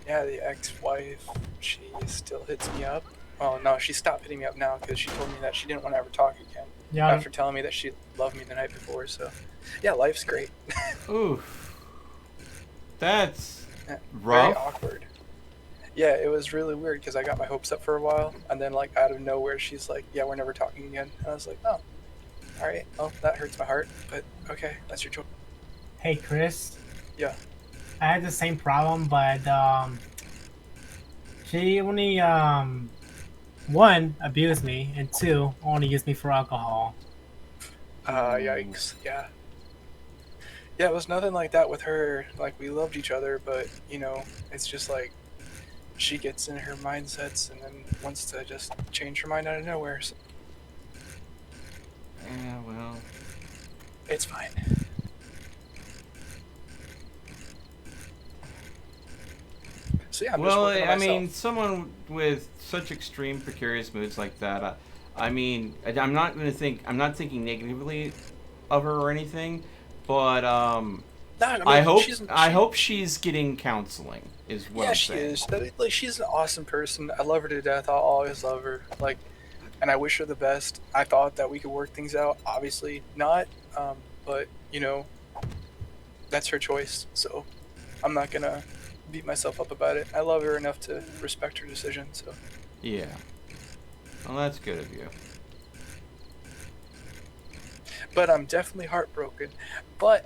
yeah, the ex-wife, she still hits me up. Well, no, she stopped hitting me up now because she told me that she didn't want to ever talk again. Yeah. After telling me that she loved me the night before, so yeah, life's great. Oof. That's Yeah, rough. very awkward. Yeah, it was really weird because I got my hopes up for a while, and then like out of nowhere, she's like, "Yeah, we're never talking again." And I was like, "Oh, all right. Well, that hurts my heart, but okay, that's your choice." Hey, Chris. Yeah. I had the same problem, but she only one, abused me, and two, only used me for alcohol. Yikes. Yeah. Yeah, it was nothing like that with her. Like, we loved each other, but, you know, it's just like she gets in her mindsets and then wants to just change her mind out of nowhere. So Yeah, well. it's fine. So yeah, I'm just Well, working on I myself. mean, someone with such extreme precarious moods like that, I mean, I'm not thinking negatively of her or anything, but No, I mean, I hope she's getting counseling. Is what yeah, I'm she saying. is. Like, she's an awesome person. I love her to death. I'll always love her. Like, and I wish her the best. I thought that we could work things out. Obviously not. But you know, that's her choice. So I'm not gonna beat myself up about it. I love her enough to respect her decision. So Yeah. Well, that's good of you. but I'm definitely heartbroken. But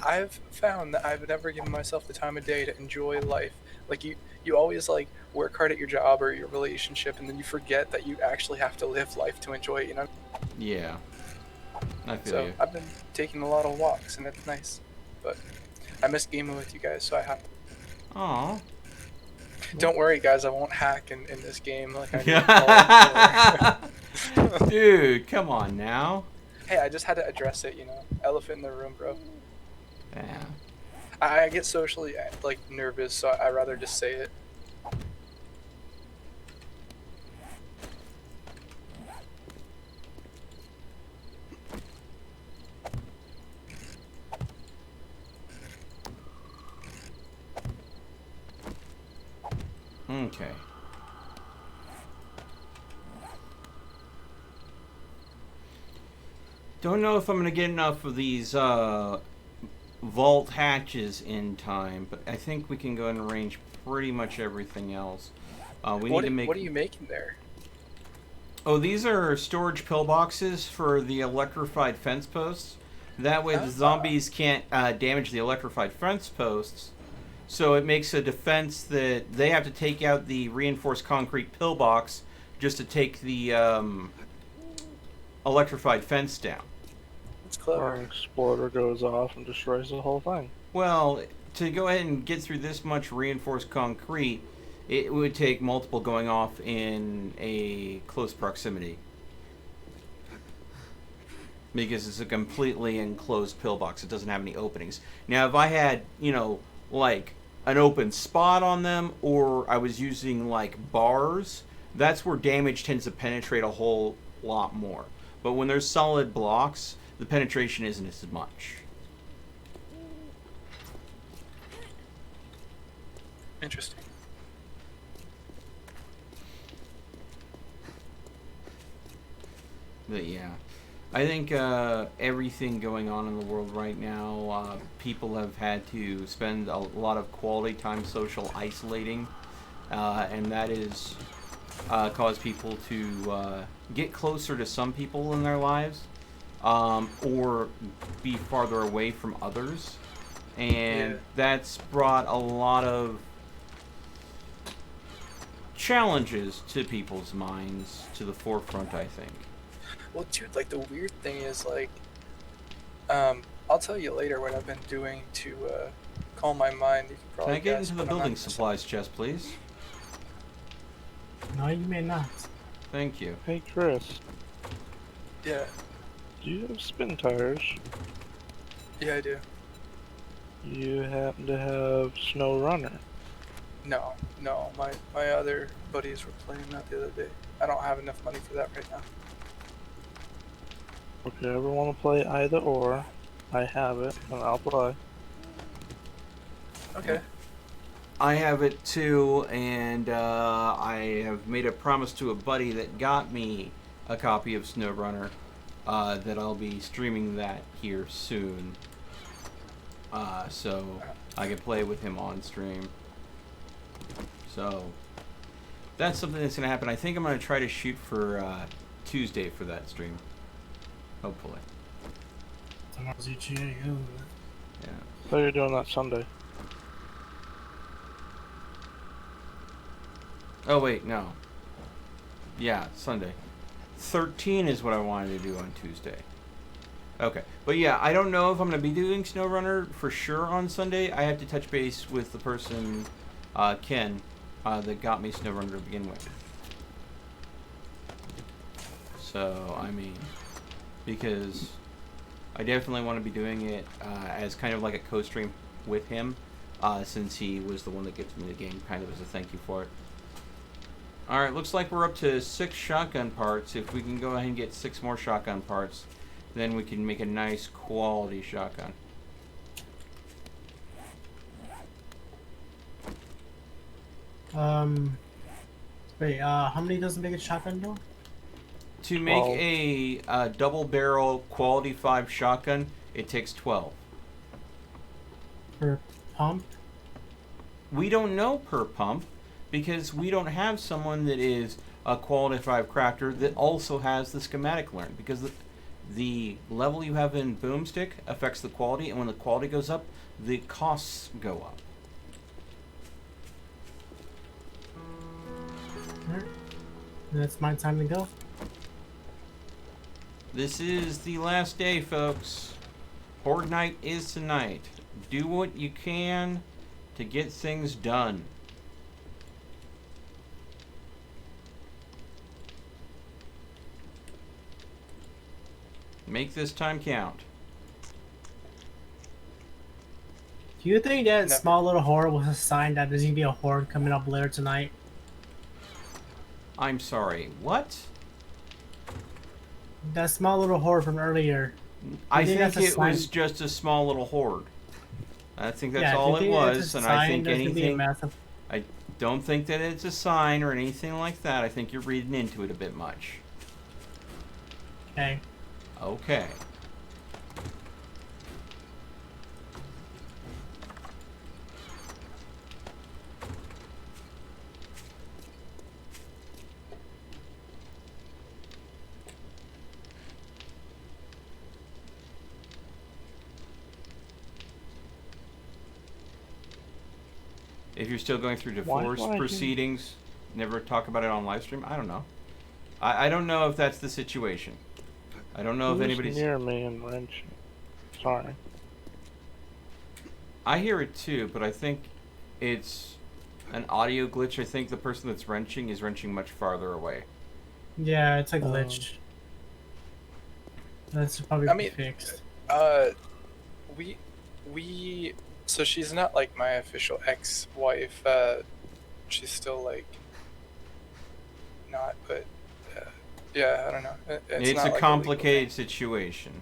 I've found that I've never given myself the time of day to enjoy life. Like you always like work hard at your job or your relationship, and then you forget that you actually have to live life to enjoy it. You know. Yeah. I feel So you. I've been taking a lot of walks, and it's nice. But I miss gaming with you guys, so I have. Aw. Don't worry, guys. I won't hack in this game like I did before. Dude, come on now. Hey, I just had to address it. You know, elephant in the room, bro. Yeah. I get socially like nervous, so I rather just say it. Okay. Don't know if I'm gonna get enough of these vault hatches in time, but I think we can go ahead and arrange pretty much everything else. We need to make. What are you making there? Oh, these are storage pillboxes for the electrified fence posts. That way, the zombies can't damage the electrified fence posts. So it makes a defense that they have to take out the reinforced concrete pillbox just to take the electrified fence down. It's Or clever. an exploder goes off and destroys the whole thing. Well, to go ahead and get through this much reinforced concrete, it would take multiple going off in a close proximity. Because it's a completely enclosed pillbox. It doesn't have any openings. Now, if I had, like an open spot on them, or I was using like bars, that's where damage tends to penetrate a whole lot more. But when there's solid blocks, the penetration isn't as much. Interesting. But yeah, I think everything going on in the world right now, people have had to spend a lot of quality time social isolating, and that is caused people to get closer to some people in their lives, or be farther away from others, and that's brought a lot of challenges to people's minds to the forefront, I think. Well, dude, like the weird thing is like, I'll tell you later what I've been doing to calm my mind. You can Can probably I get guess, into the but I'm building not- supplies chest, please? No, you may not. Thank you. Hey Chris, Yeah, do you have spin tires? yeah, I do. You happen to have Snow Runner? No, my other buddies were playing that the other day. I don't have enough money for that right now. If you ever want to play either or, I have it and I'll play. Okay. I have it too, and I have made a promise to a buddy that got me a copy of SnowRunner that I'll be streaming that here soon. So I can play with him on stream. So that's something that's going to happen. I think I'm going to try to shoot for Tuesday for that stream. Hopefully. Tomorrow's UGA. Ooh. Yeah. So you're doing that Sunday. Oh, wait, no. Yeah, Sunday. 13 is what I wanted to do on Tuesday. Okay. But yeah, I don't know if I'm going to be doing SnowRunner for sure on Sunday. I have to touch base with the person, Ken, that got me SnowRunner to begin with. So, I mean, because I definitely want to be doing it as kind of like a co-stream with him, since he was the one that gets me the game, kind of as a thank you for it. Alright, looks like we're up to 6 shotgun parts. If we can go ahead and get 6 more shotgun parts, then we can make a nice quality shotgun. Wait, how many does it make a shotgun do? To make 12. a double barrel quality 5 shotgun, it takes 12. Per pump? We don't know per pump because we don't have someone that is a quality 5 crafter that also has the schematic learned, because the level you have in boomstick affects the quality, and when the quality goes up, the costs go up. Alright. That's my time to go. This is the last day, folks. Horde night is tonight. Do what you can to get things done. Make this time count. Do you think that No. small little horde was a sign that there's gonna be a horde coming up later tonight? I'm sorry, what? That small little horde from earlier. I think think that's a it was sign- just a small little horde. I think that's Yeah, all do it you think that's was, a and I sign think there's gonna be a anything... massive... Don't think that it's a sign or anything like that. I think you're reading into it a bit much. Okay. Okay. If you're still going through divorce proceedings, never talk about it on live stream. I don't know. I don't know if that's the situation. I don't know if anybody's near me and wrenching. Sorry. I hear it too, but I think it's an audio glitch. I think the person that's wrenching is wrenching much farther away. Yeah, it's a glitch. That's probably fixed. We so she's not like my official ex-wife. She's still like not, but yeah, I don't know. It's not a like complicated situation.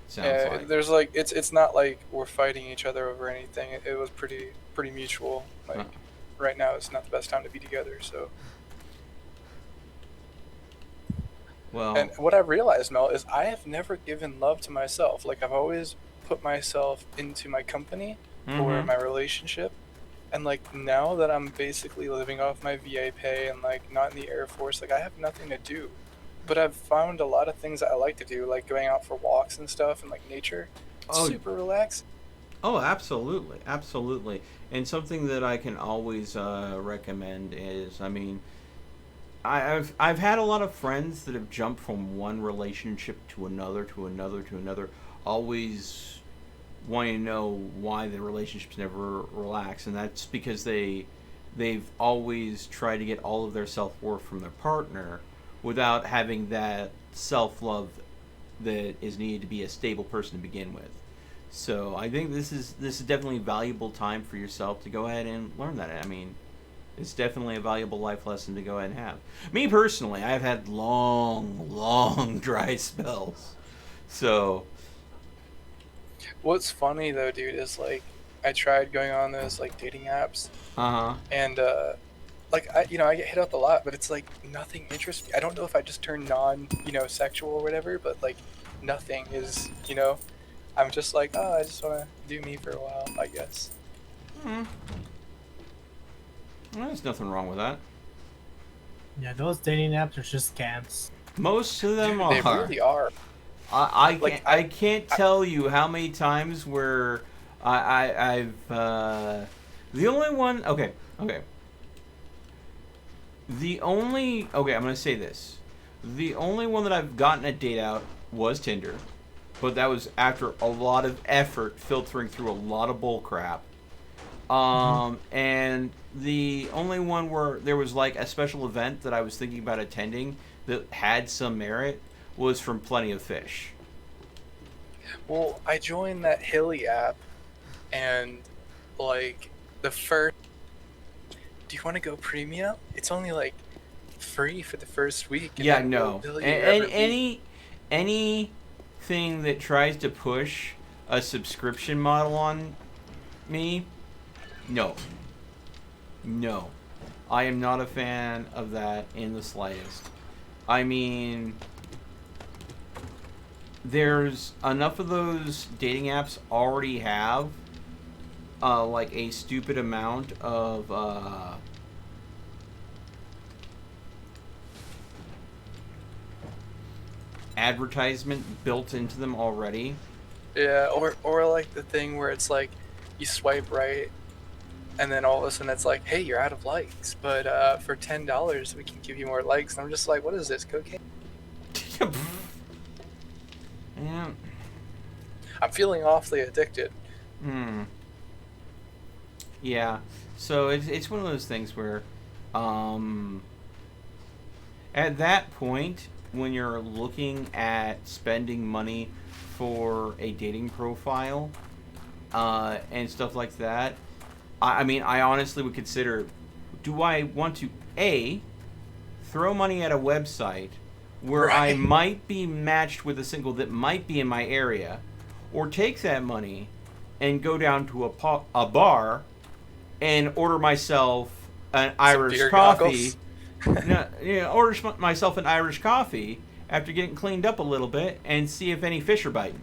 Sounds like. There's like it's not like we're fighting each other over anything. It was pretty mutual. Like right now, it's not the best time to be together. So. Well. And what I've realized, Mel, is I have never given love to myself. Like I've always put myself into my company or my relationship. And like now that I'm basically living off my VA pay and like not in the Air Force, like I have nothing to do. But I've found a lot of things that I like to do, like going out for walks and stuff and like nature. It's super relaxing. Oh, absolutely, absolutely. And something that I can always recommend is, I mean, I've had a lot of friends that have jumped from one relationship to another, always wanting to know why the relationships never relax, and that's because they've always tried to get all of their self-worth from their partner without having that self-love that is needed to be a stable person to begin with. So I think this is definitely a valuable time for yourself to go ahead and learn that. I mean, it's definitely a valuable life lesson to go ahead and have. Me personally, I've had long dry spells. So what's funny though, dude, is like I tried going on those like dating apps. And like I get hit up a lot, but it's like nothing interests me. I don't know if I just turn sexual or whatever, but like nothing is, I'm just like, oh, I just want to do me for a while, I guess. Well, there's nothing wrong with that. Yeah, those dating apps are just scams. Most of them Dude, are. They really are. I can't tell you how many times where I've the only one. Okay. I'm gonna say this. The only one that I've gotten a date out was Tinder, but that was after a lot of effort filtering through a lot of bull crap. And the only one where there was like a special event that I was thinking about attending that had some merit was from Plenty of Fish. Well, I joined that Hilly app, and like the first. Do you want to go premium? It's only like free for the first week. Yeah, no. And anything that tries to push a subscription model on me, no. I am not a fan of that in the slightest. I mean, there's enough of those dating apps already have like a stupid amount of advertisement built into them already. Yeah, or like the thing where it's like you swipe right and then all of a sudden it's like, hey, you're out of likes, but for $10 we can give you more likes. And I'm just like, what is this, cocaine? Yeah. I'm feeling awfully addicted. Yeah, so it's one of those things where at that point when you're looking at spending money for a dating profile and stuff like that, I mean, I honestly would consider, do I want to throw money at a website where I might be matched with a single that might be in my area, or take that money and go down to a bar and order myself an Irish beer coffee. goggles. No, order myself an Irish coffee after getting cleaned up a little bit and see if any fish are biting.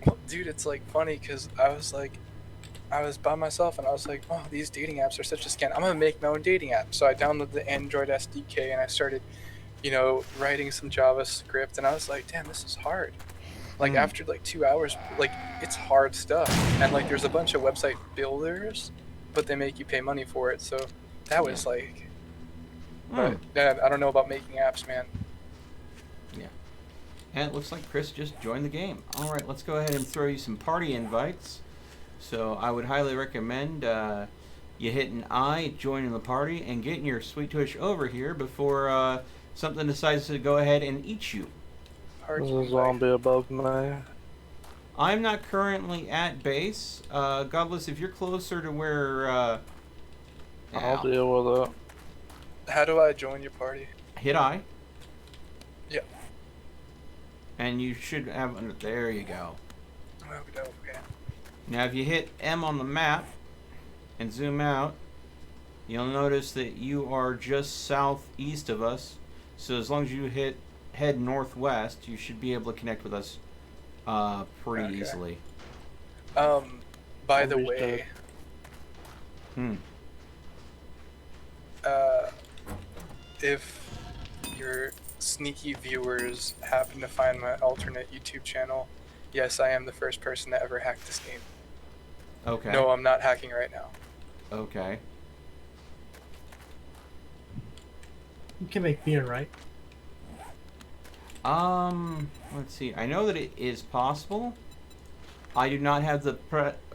Well, dude, it's like funny because I was by myself and I was like, oh, these dating apps are such a scam. I'm gonna make my own dating app. So I downloaded the Android SDK and I started, writing some JavaScript, and I was like, damn, this is hard. Like after like 2 hours, like it's hard stuff. And like there's a bunch of website builders, but they make you pay money for it. So that was like, but I don't know about making apps, man. Yeah. And it looks like Chris just joined the game. All right, let's go ahead and throw you some party invites. So I would highly recommend you hit an I, joining the party, and getting your sweet tush over here before something decides to go ahead and eat you. There's a zombie above me. I'm not currently at base. Godless, if you're closer to where... I'll deal with it. How do I join your party? Hit I. Yeah. And you should have... There you go. Okay. Now if you hit M on the map and zoom out, you'll notice that you are just southeast of us. So as long as you head northwest, you should be able to connect with us pretty easily. By the way, if your sneaky viewers happen to find my alternate YouTube channel, yes, I am the first person to ever hack this game. Okay. No, I'm not hacking right now. Okay. You can make beer, right? Let's see. I know that it is possible. I do not have the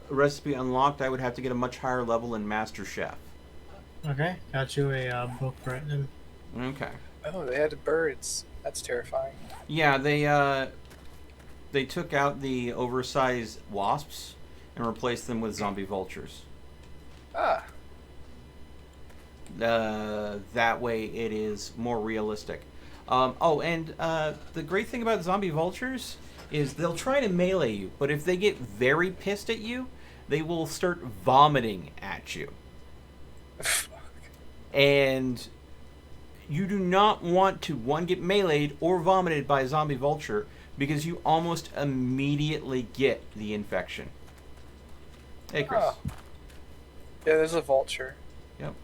recipe unlocked. I would have to get a much higher level in Master Chef. Okay, got you a book for it then. Okay. Oh, they had birds. That's terrifying. Yeah, they took out the oversized wasps and replaced them with zombie vultures. Ah. That way it is more realistic. The great thing about zombie vultures is they'll try to melee you, but if they get very pissed at you, they will start vomiting at you. And you do not want to, one, get meleeed or vomited by a zombie vulture, because you almost immediately get the infection. Hey, Chris. Oh. Yeah, there's a vulture. Yep.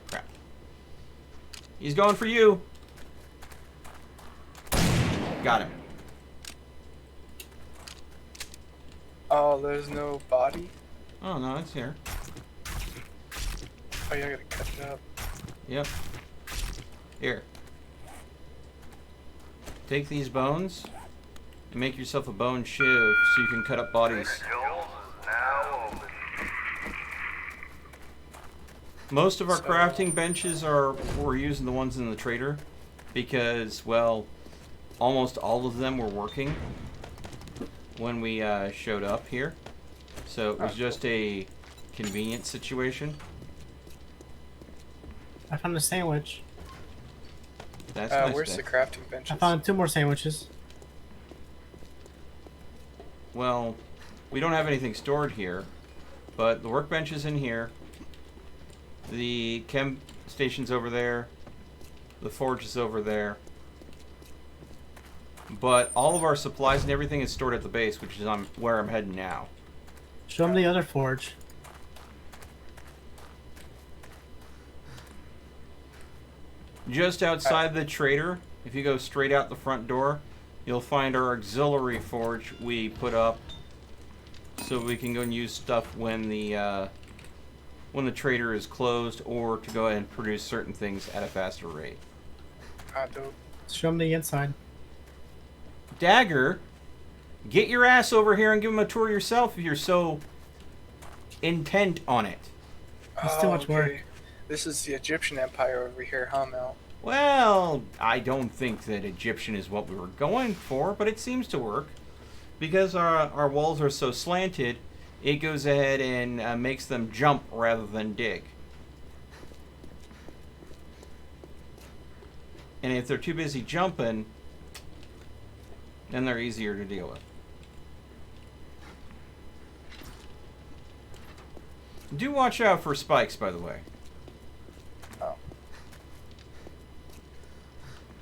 Crap. He's going for you. Got him. Oh, there's no body? Oh, no, it's here. Oh, yeah, I gotta cut it up. Yep. Here. Take these bones and make yourself a bone shiv so you can cut up bodies. Most of our crafting benches we're using the ones in the trader because, well, almost all of them were working when we showed up here. So it was just a convenient situation. I found a sandwich. That's nice. Where's the crafting benches? I found 2 more sandwiches. Well, we don't have anything stored here, but the workbench is in here. The chem station's over there. The forge is over there. But all of our supplies and everything is stored at the base, which is where I'm heading now. Show them the other forge. Just outside the trader, if you go straight out the front door, you'll find our auxiliary forge we put up so we can go and use stuff when the trader is closed, or to go ahead and produce certain things at a faster rate. Dope. Show them the inside. Dagger, get your ass over here and give him a tour yourself if you're so intent on it. It's too much work. This is the Egyptian Empire over here, huh, Mel? Well, I don't think that Egyptian is what we were going for, but it seems to work. Because our walls are so slanted, it goes ahead and makes them jump rather than dig. And if they're too busy jumping, then they're easier to deal with. Do watch out for spikes, by the way. Oh.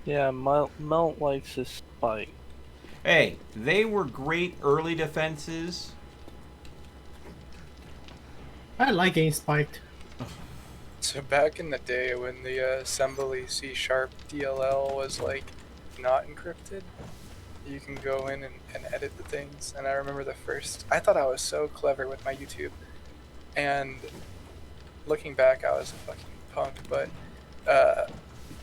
Yeah, Melt likes his spike. Hey, they were great early defenses. I like getting spiked. So back in the day when the assembly C# DLL was like not encrypted, you can go in and edit the things. And I remember I thought I was so clever with my YouTube. And looking back, I was a fucking punk. But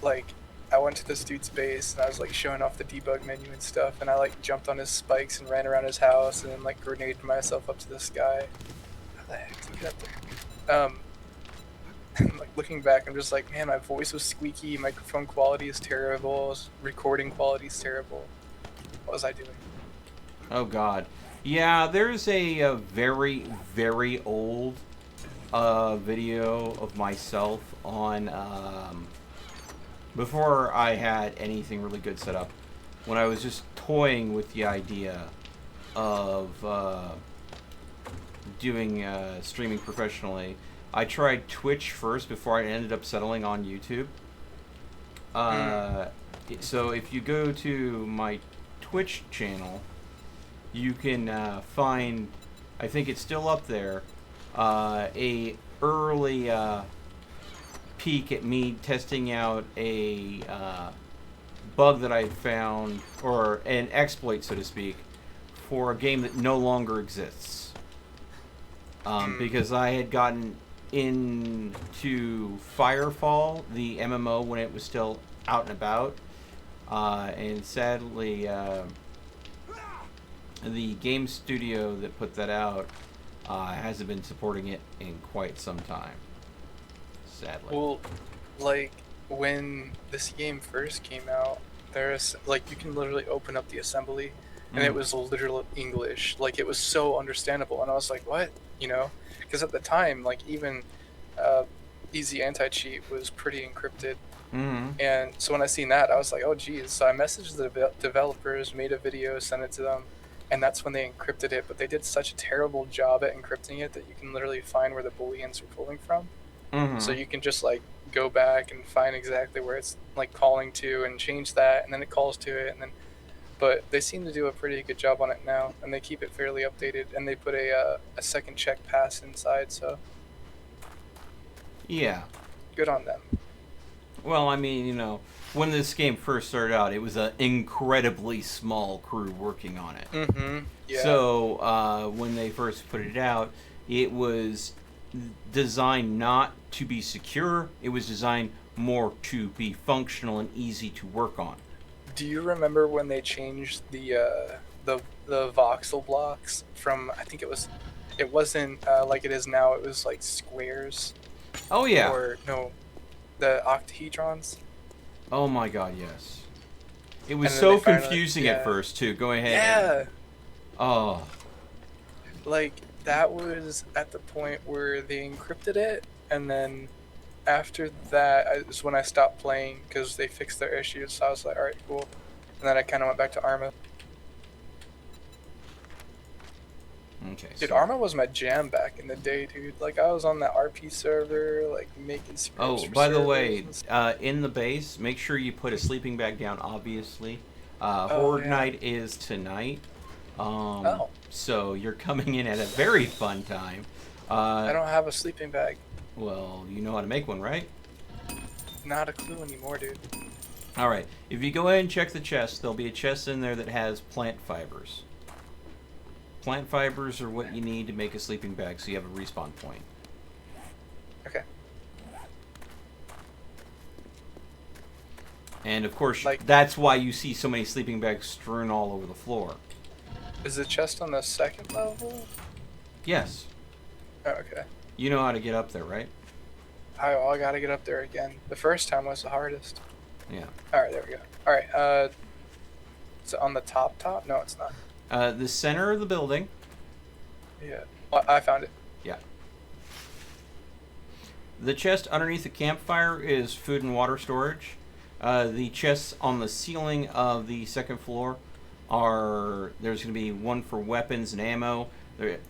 like, I went to this dude's base and I was like showing off the debug menu and stuff. And I like jumped on his spikes and ran around his house and then like grenaded myself up to the sky. How the heck did you get up there? Like looking back, I'm just like, man, my voice was squeaky, microphone quality is terrible, recording quality is terrible. What was I doing? Oh God, yeah. There's a very, very old video of myself on before I had anything really good set up, when I was just toying with the idea of doing streaming professionally. I tried Twitch first before I ended up settling on YouTube. So if you go to my Twitch channel, you can find, I think it's still up there, a early peek at me testing out a bug that I found, or an exploit, so to speak, for a game that no longer exists. Because I had gotten into Firefall, the MMO, when it was still out and about, and sadly the game studio that put that out hasn't been supporting it in quite some time, sadly. Well, like when this game first came out, there's like, you can literally open up the assembly and it was literal English. Like, it was so understandable, and I was like, what, you know? Because at the time, like, even Easy Anti-Cheat was pretty encrypted. And so when I seen that, I was like, oh geez. So I messaged the developers, made a video, sent it to them, and that's when they encrypted it. But they did such a terrible job at encrypting it that you can literally find where the booleans are pulling from. So you can just like go back and find exactly where it's like calling to and change that, and then it calls to it, and then. But they seem to do a pretty good job on it now, and they keep it fairly updated, and they put a second check pass inside, so yeah, good on them. Well, I mean, you know, when this game first started out, it was an incredibly small crew working on it. Yeah. So when they first put it out, it was designed not to be secure. It was designed more to be functional and easy to work on. Do you remember when they changed the voxel blocks from, I think it wasn't like it is now, it was like squares? Oh yeah. Or no, the octahedrons? Oh my God, yes. It was so confusing at first too. Go ahead. Yeah. Oh. Like, that was at the point where they encrypted it, and then after that is when I stopped playing because they fixed their issues. So I was like, all right, cool. And then I kind of went back to Arma. Okay. Dude, so Arma was my jam back in the day, dude. Like, I was on the RP server, like making scripts. Oh, by the way, in the base, make sure you put a sleeping bag down. Obviously, Horde Night is tonight. So you're coming in at a very fun time. I don't have a sleeping bag. Well, you know how to make one, right? Not a clue anymore, dude. Alright, if you go ahead and check the chest, there'll be a chest in there that has plant fibers. Plant fibers are what you need to make a sleeping bag, so you have a respawn point. Okay. And of course, Like, that's why you see so many sleeping bags strewn all over the floor. is the chest on the second level? Yes. Oh, okay. You know how to get up there, right? I gotta get up there again. The first time was the hardest. Yeah. Alright, there we go. Alright, is it on the top? No, it's not. The center of the building. Yeah. Well, I found it. Yeah. The chest underneath the campfire is food and water storage. The chests on the ceiling of the second floor there's going to be one for weapons and ammo.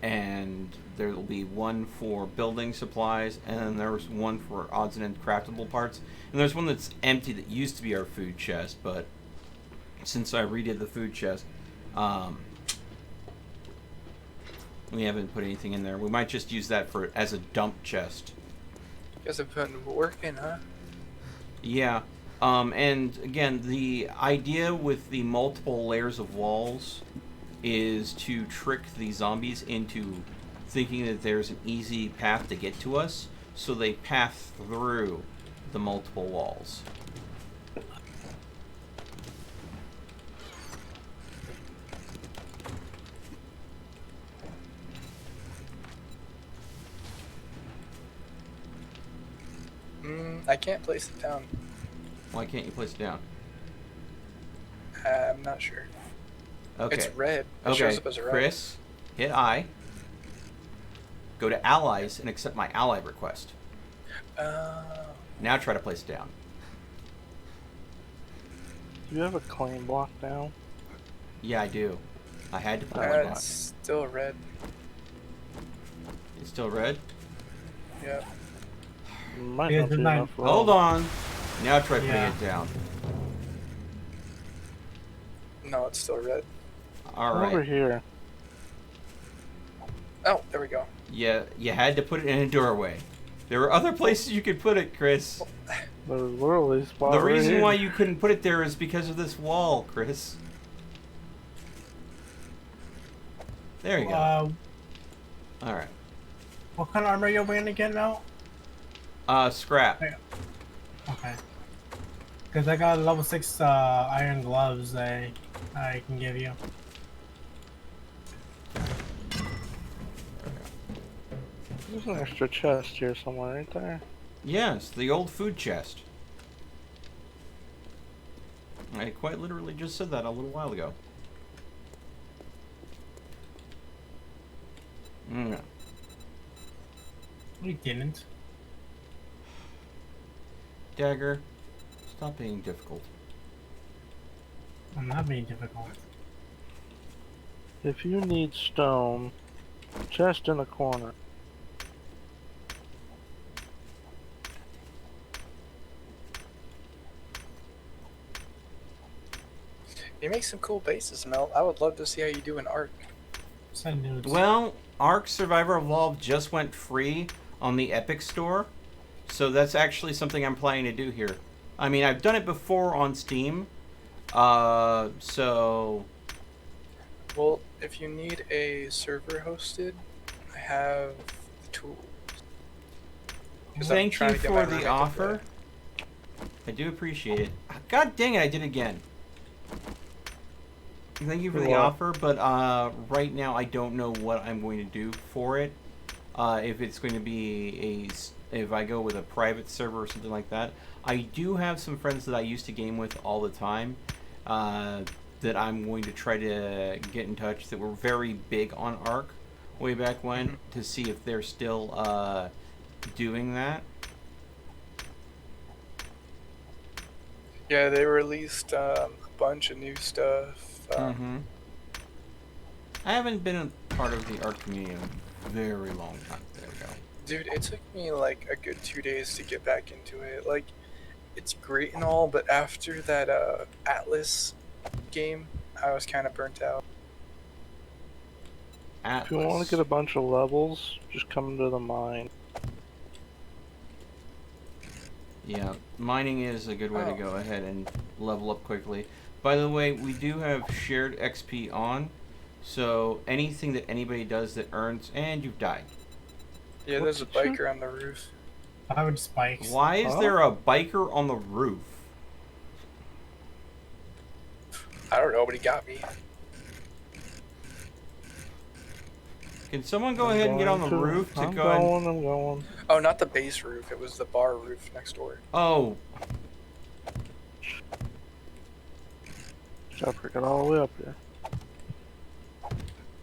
and there will be one for building supplies, and then there's one for odds and ends craftable parts, and there's one that's empty that used to be our food chest, but since I redid the food chest, we haven't put anything in there. We might just use that for as a dump chest. You guys have put work in, huh? Yeah. And again, the idea with the multiple layers of walls is to trick the zombies into thinking that there's an easy path to get to us, so they path through the multiple walls. I can't place it down. Why can't you place it down? I'm not sure. Okay. It's red. It Okay, shows up as red. Chris, hit I. Go to allies and accept my ally request. Now try to place it down. Do you have a claim block now? Yeah, I do. I had to put one block. It's still red. It's still red? Yeah. Might Yeah, not be the nine- enough room. Hold on. Now try putting Yeah. it down. No, it's still red. All Over right. here. Oh, there we go. Yeah, you had to put it in a doorway. There were other places you could put it, Chris. There's literally a spot The right reason here. why you couldn't put it there is because of this wall, Chris. There you go. All right. What kind of armor are you wearing again now? Scrap. Okay. Because I got level 6 iron gloves I can give you. There's an extra chest here somewhere, right there. Yes, the old food chest. I quite literally just said that a little while ago. Mm. We didn't. Dagger, stop being difficult. I'm not being difficult. If you need stone, chest in the corner. You make some cool bases, Mel. I would love to see how you do an arc. Send nudes. Well, Ark Survivor Evolved just went free on the Epic Store, so that's actually something I'm planning to do here. I mean, I've done it before on Steam, so... Well, if you need a server hosted, I have the tools. 'Cause I'm Thank trying you to get for my the roommate to offer. play. I do appreciate it. God dang it, I did it again. Thank you for the What? offer, but right now I don't know what I'm going to do for it. If it's going to be if I go with a private server or something like that. I do have some friends that I used to game with all the time that I'm going to try to get in touch that were very big on Ark way back when to see if they're still doing that. Yeah, they released a bunch of new stuff. I haven't been a part of the Ark community in a very long time. There we go. Dude, it took me like a good 2 days to get back into it. Like, it's great and all, but after that Atlas game, I was kind of burnt out. If you want to get a bunch of levels, just come to the mine. Yeah, mining is a good way to Oh. go ahead and level up quickly. By the way, we do have shared XP on, so anything that anybody does that earns, and you've died. Yeah, there's a biker on the roof. I would spikes. Why is there a biker on the roof? I don't know, but he got me. Can someone go ahead and get on the roof to I'm go ahead? going, I'm going. Oh, not the base roof. It was the bar roof next door. Oh, Gotta pick it all the way up here.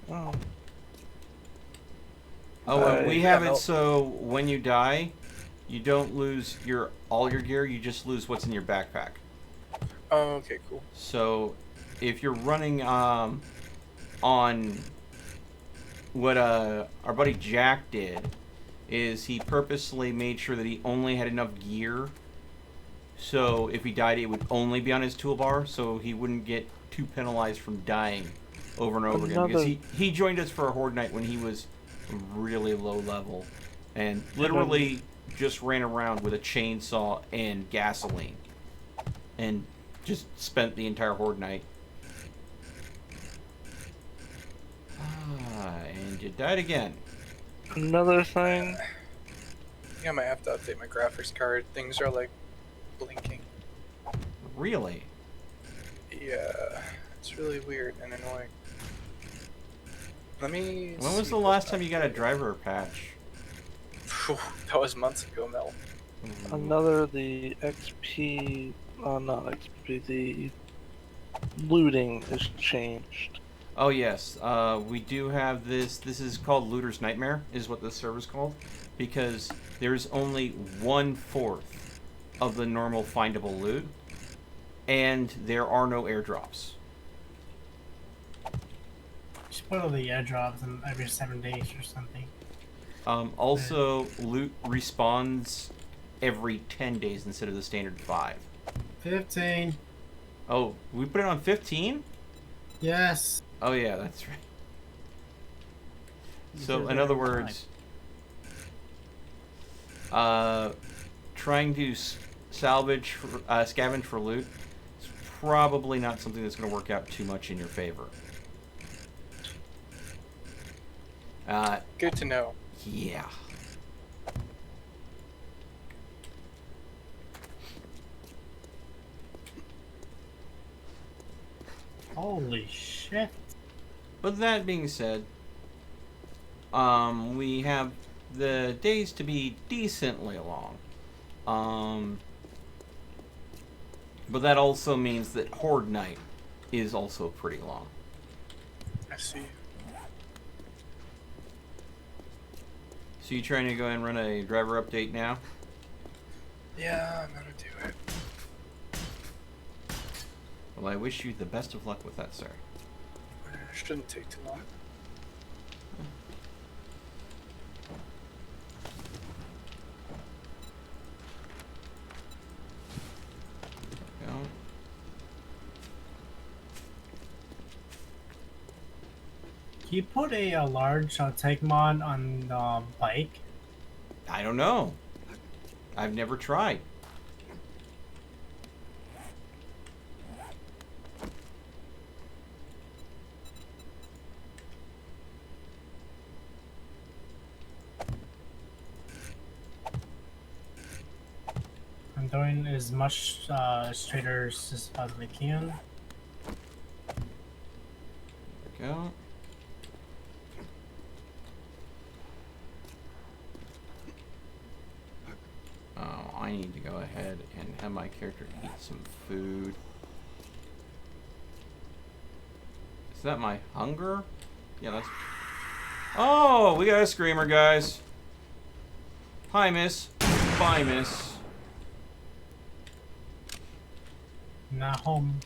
Oh. and we yeah, have it no. so when you die, you don't lose all your gear. You just lose what's in your backpack. Oh, okay, cool. So, if you're running on what our buddy Jack did is he purposely made sure that he only had enough gear, so if he died, it would only be on his toolbar, so he wouldn't get too penalized from dying over and over again. Because he joined us for a Horde Night when he was really low level, and literally just ran around with a chainsaw and gasoline, and just spent the entire Horde Night. And you died again. Another thing. I think I might have to update my graphics card. Things are like blinking. Really? Yeah, it's really weird and annoying. Let me. When was the last time you got a driver patch? That was months ago, Mel. Another, the XP, not XP, the looting is changed. Oh yes, we do have this. This is called Looter's Nightmare, is what this server's called, because there's only 1/4 of the normal findable loot, and there are no airdrops. Just put all the airdrops in every 7 days or something. Also, loot respawns every 10 days instead of the standard 5. 15. Oh, we put it on 15? Yes. Oh yeah, that's right. So, in other words, trying to salvage, scavenge for loot is probably not something that's going to work out too much in your favor. Good to know. Yeah. Holy shit. But that being said, we have the days to be decently long. But that also means that Horde Night is also pretty long. I see. So you trying to go and run a driver update now? Yeah, I'm gonna do it. Well, I wish you the best of luck with that, sir. It shouldn't take too long. Go. Can you put a large tank mod on the bike? I don't know. I've never tried. I'm doing as much traders as possibly can. There we go. Oh, I need to go ahead and have my character eat some food. Is that my hunger? Yeah, that's... Oh, we got a screamer, guys. Hi, miss. Bye, miss. Not home.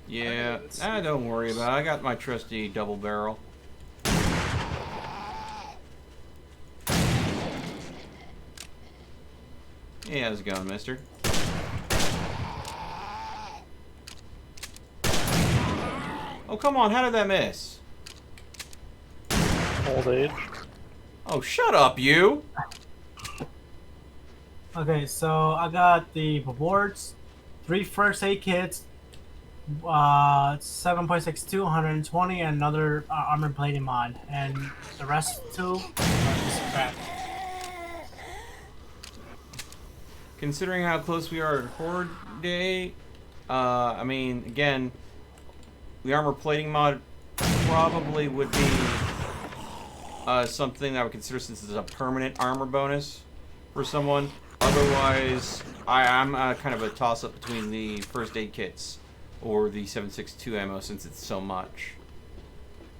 Yeah, don't worry about it. I got my trusty double barrel. Hey, how's it going, mister? Oh, come on, how did that miss? Old age. Oh, shut up, you! Okay, so I got the rewards, 3 first aid kits, 7.62, 120, and another armor plating mod, and the rest 2 are just crap. Considering how close we are at Horde Day, I mean, again, the armor plating mod probably would be something that I would consider, since it's a permanent armor bonus for someone. Otherwise, I'm kind of a toss-up between the first aid kits or the 7.62 ammo, since it's so much.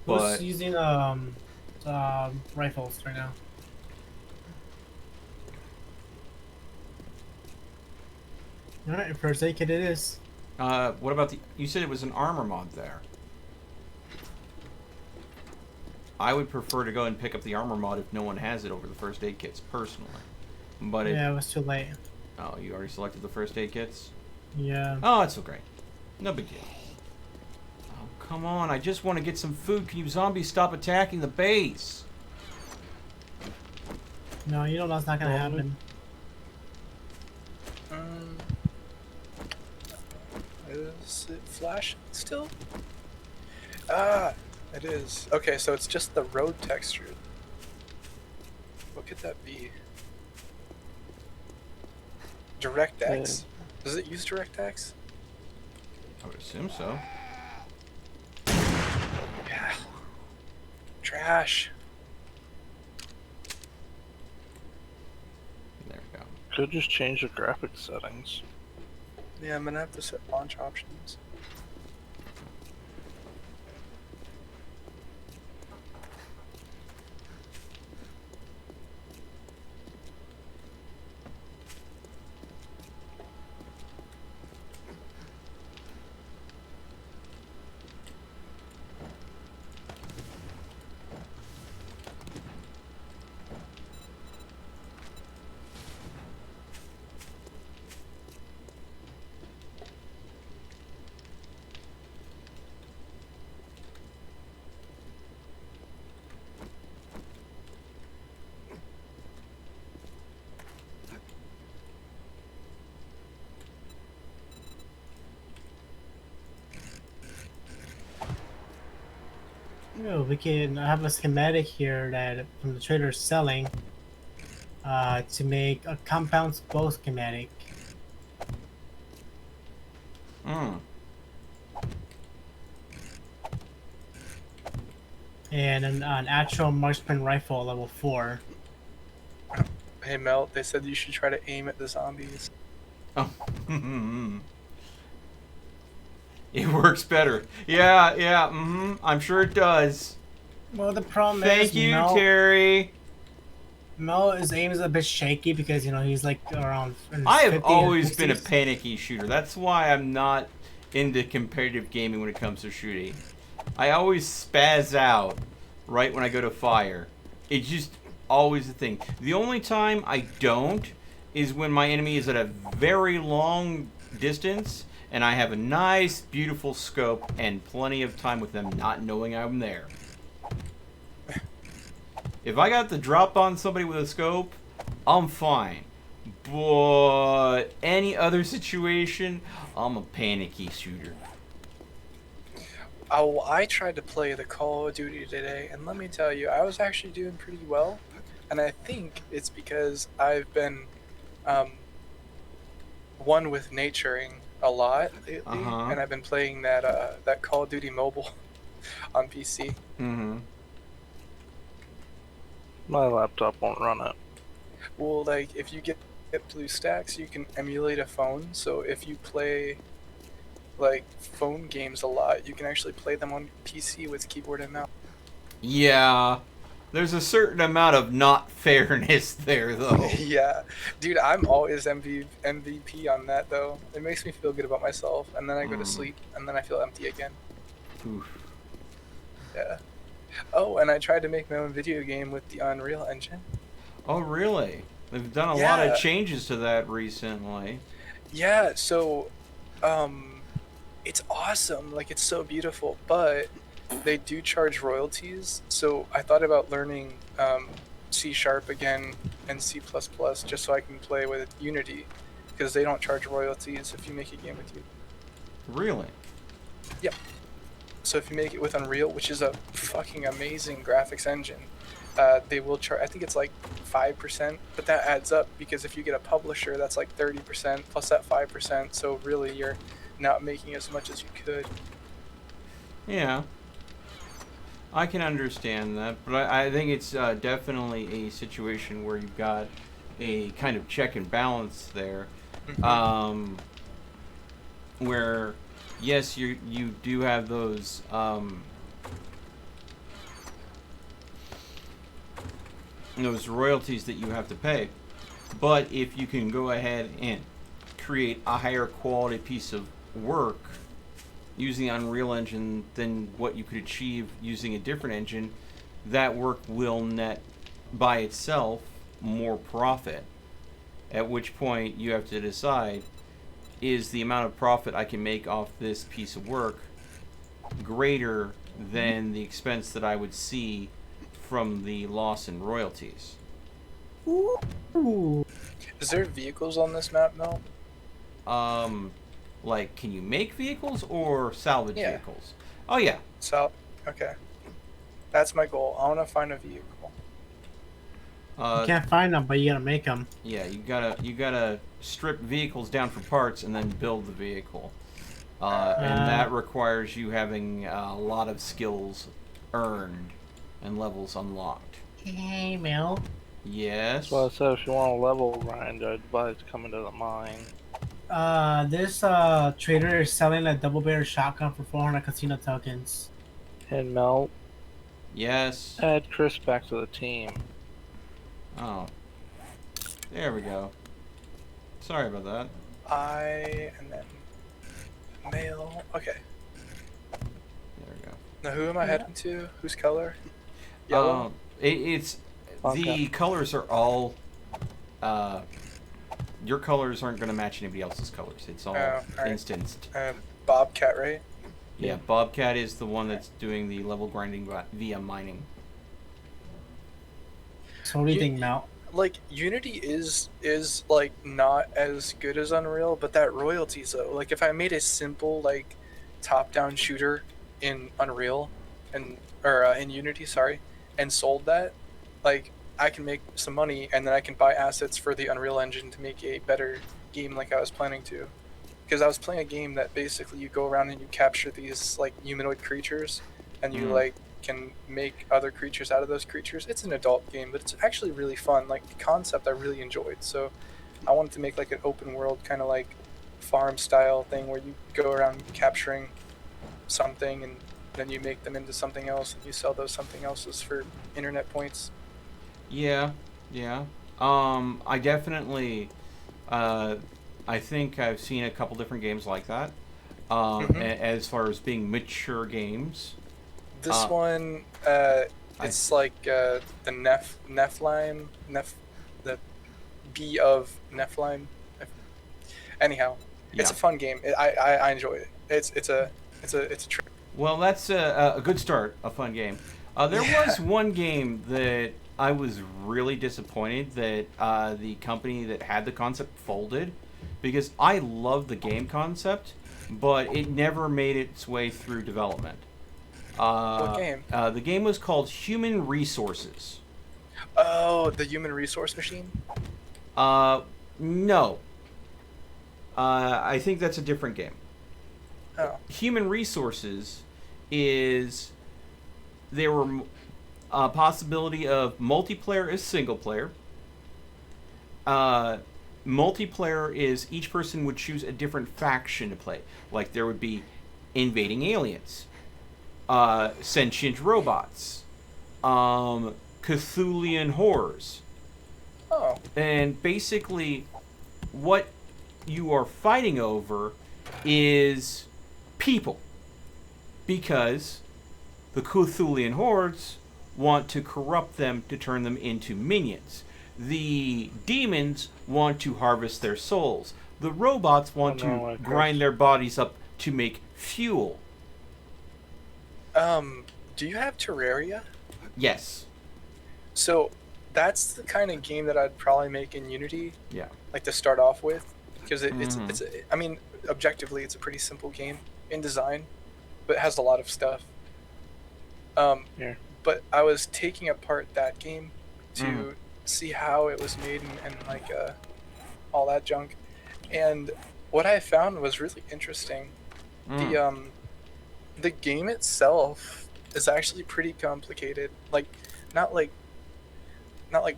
Who's using rifles right now? Alright, first aid kit it is. What about the... You said it was an armor mod there. I would prefer to go and pick up the armor mod if no one has it over the first aid kits, personally. But Yeah, it was too late. Oh, you already selected the first aid kits? Yeah. Oh, it's okay. No big deal. Oh, come on. I just want to get some food. Can you zombies stop attacking the base? No, you know that's not gonna happen. Is it flashing still? Ah, it is. Okay, so it's just the road texture. What could that be? DirectX? Does it use DirectX? I would assume so. Yeah. Trash. There we go. Could just change the graphics settings. Yeah, I'm gonna have to set launch options. Oh, we can have a schematic here that from the trader selling to make a compound bow schematic. And an actual marksman rifle level 4. Hey Mel, they said you should try to aim at the zombies. Oh. It works better. Yeah, I'm sure it does. Well, the problem is... Thank you, Terry. His aim is a bit shaky because, you know, he's like around... I have always been a panicky shooter. That's why I'm not into competitive gaming when it comes to shooting. I always spaz out right when I go to fire. It's just always the thing. The only time I don't is when my enemy is at a very long distance and I have a nice, beautiful scope and plenty of time with them not knowing I'm there. If I got the drop on somebody with a scope, I'm fine. But any other situation, I'm a panicky shooter. Oh, I tried to play the Call of Duty today, and let me tell you, I was actually doing pretty well. And I think it's because I've been one with naturing a lot lately, and I've been playing that Call of Duty mobile on PC. My laptop won't run it. Well, like, if you get BlueStacks, you can emulate a phone, so if you play like phone games a lot, you can actually play them on PC with keyboard and mouse. Yeah, there's a certain amount of not fairness there, though. Yeah, dude, I'm always MVP on that, though. It makes me feel good about myself, and then I go to sleep, and then I feel empty again. Oof. Yeah. Oh, and I tried to make my own video game with the Unreal Engine. Oh, really? They've done a lot of changes to that recently. Yeah, so, it's awesome. Like, it's so beautiful, but they do charge royalties. So I thought about learning C# again and C++ just so I can play with Unity, because they don't charge royalties if you make a game with you. Really? Yep. So if you make it with Unreal, which is a fucking amazing graphics engine, they will charge, I think it's like 5%, but that adds up because if you get a publisher, that's like 30% plus that 5%. So really you're not making as much as you could. Yeah. I can understand that, but I think it's definitely a situation where you've got a kind of check and balance there. Where, yes, you do have those royalties that you have to pay, but if you can go ahead and create a higher quality piece of work using the Unreal Engine than what you could achieve using a different engine, that work will net by itself more profit. At which point you have to decide, is the amount of profit I can make off this piece of work greater than the expense that I would see from the loss in royalties? Ooh. Is there vehicles on this map, Mel? Like, can you make vehicles or salvage Yeah. vehicles? Oh yeah. So, okay. That's my goal. I want to find a vehicle. You can't find them, but you gotta make them. Yeah, you gotta strip vehicles down for parts and then build the vehicle, and that requires you having a lot of skills earned and levels unlocked. Hey, Mel. Yes. So I said if you want a level grind, I'd advise coming to the mine. This trader is selling a double-barrel shotgun for 400 casino tokens. And Mel, Yes. add Chris back to the team. Oh. There we go. Sorry about that. And then male. Okay. There we go. Now who am I heading to? Whose color? Yellow. It's the colors are all. Your colors aren't going to match anybody else's colors. It's all alright. instanced. Bobcat, right? Yeah, Bobcat is the one that's doing the level grinding via mining. So what do you think, Mel? Like Unity is like not as good as Unreal, but that royalties though. Like if I made a simple like top-down shooter in Unreal or in Unity, sorry, and sold that, like I can make some money and then I can buy assets for the Unreal Engine to make a better game like I was planning to. Because I was playing a game that basically you go around and you capture these like humanoid creatures and you like can make other creatures out of those creatures. It's an adult game, but it's actually really fun. Like the concept I really enjoyed. So I wanted to make like an open world kind of like farm style thing where you go around capturing something and then you make them into something else and you sell those something else's for internet points. Yeah. I definitely I think I've seen a couple different games like that. As far as being mature games. This one, it's like the Nephilim, the B of Nephilim. Anyhow, it's a fun game. I enjoy it. It's a trip. Well, that's a good start. A fun game. There was one game that I was really disappointed that the company that had the concept folded, because I love the game concept, but it never made its way through development. What game? The game was called Human Resources. Oh, the Human Resource Machine? No. I think that's a different game. Oh. Human Resources is... There were a possibility of multiplayer is single player. Multiplayer is each person would choose a different faction to play. Like there would be invading aliens. Sentient robots, Cthulhian horrors. Oh. And basically, what you are fighting over is people. Because the Cthulhian hordes want to corrupt them to turn them into minions. The demons want to harvest their souls. The robots want to grind their bodies up to make fuel. Do you have Terraria? Yes. So that's the kind of game that I'd probably make in Unity. Yeah. Like to start off with, because it's I mean, objectively, it's a pretty simple game in design, but it has a lot of stuff. But I was taking apart that game to see how it was made and like all that junk, and what I found was really interesting. The game itself is actually pretty complicated. Like, not like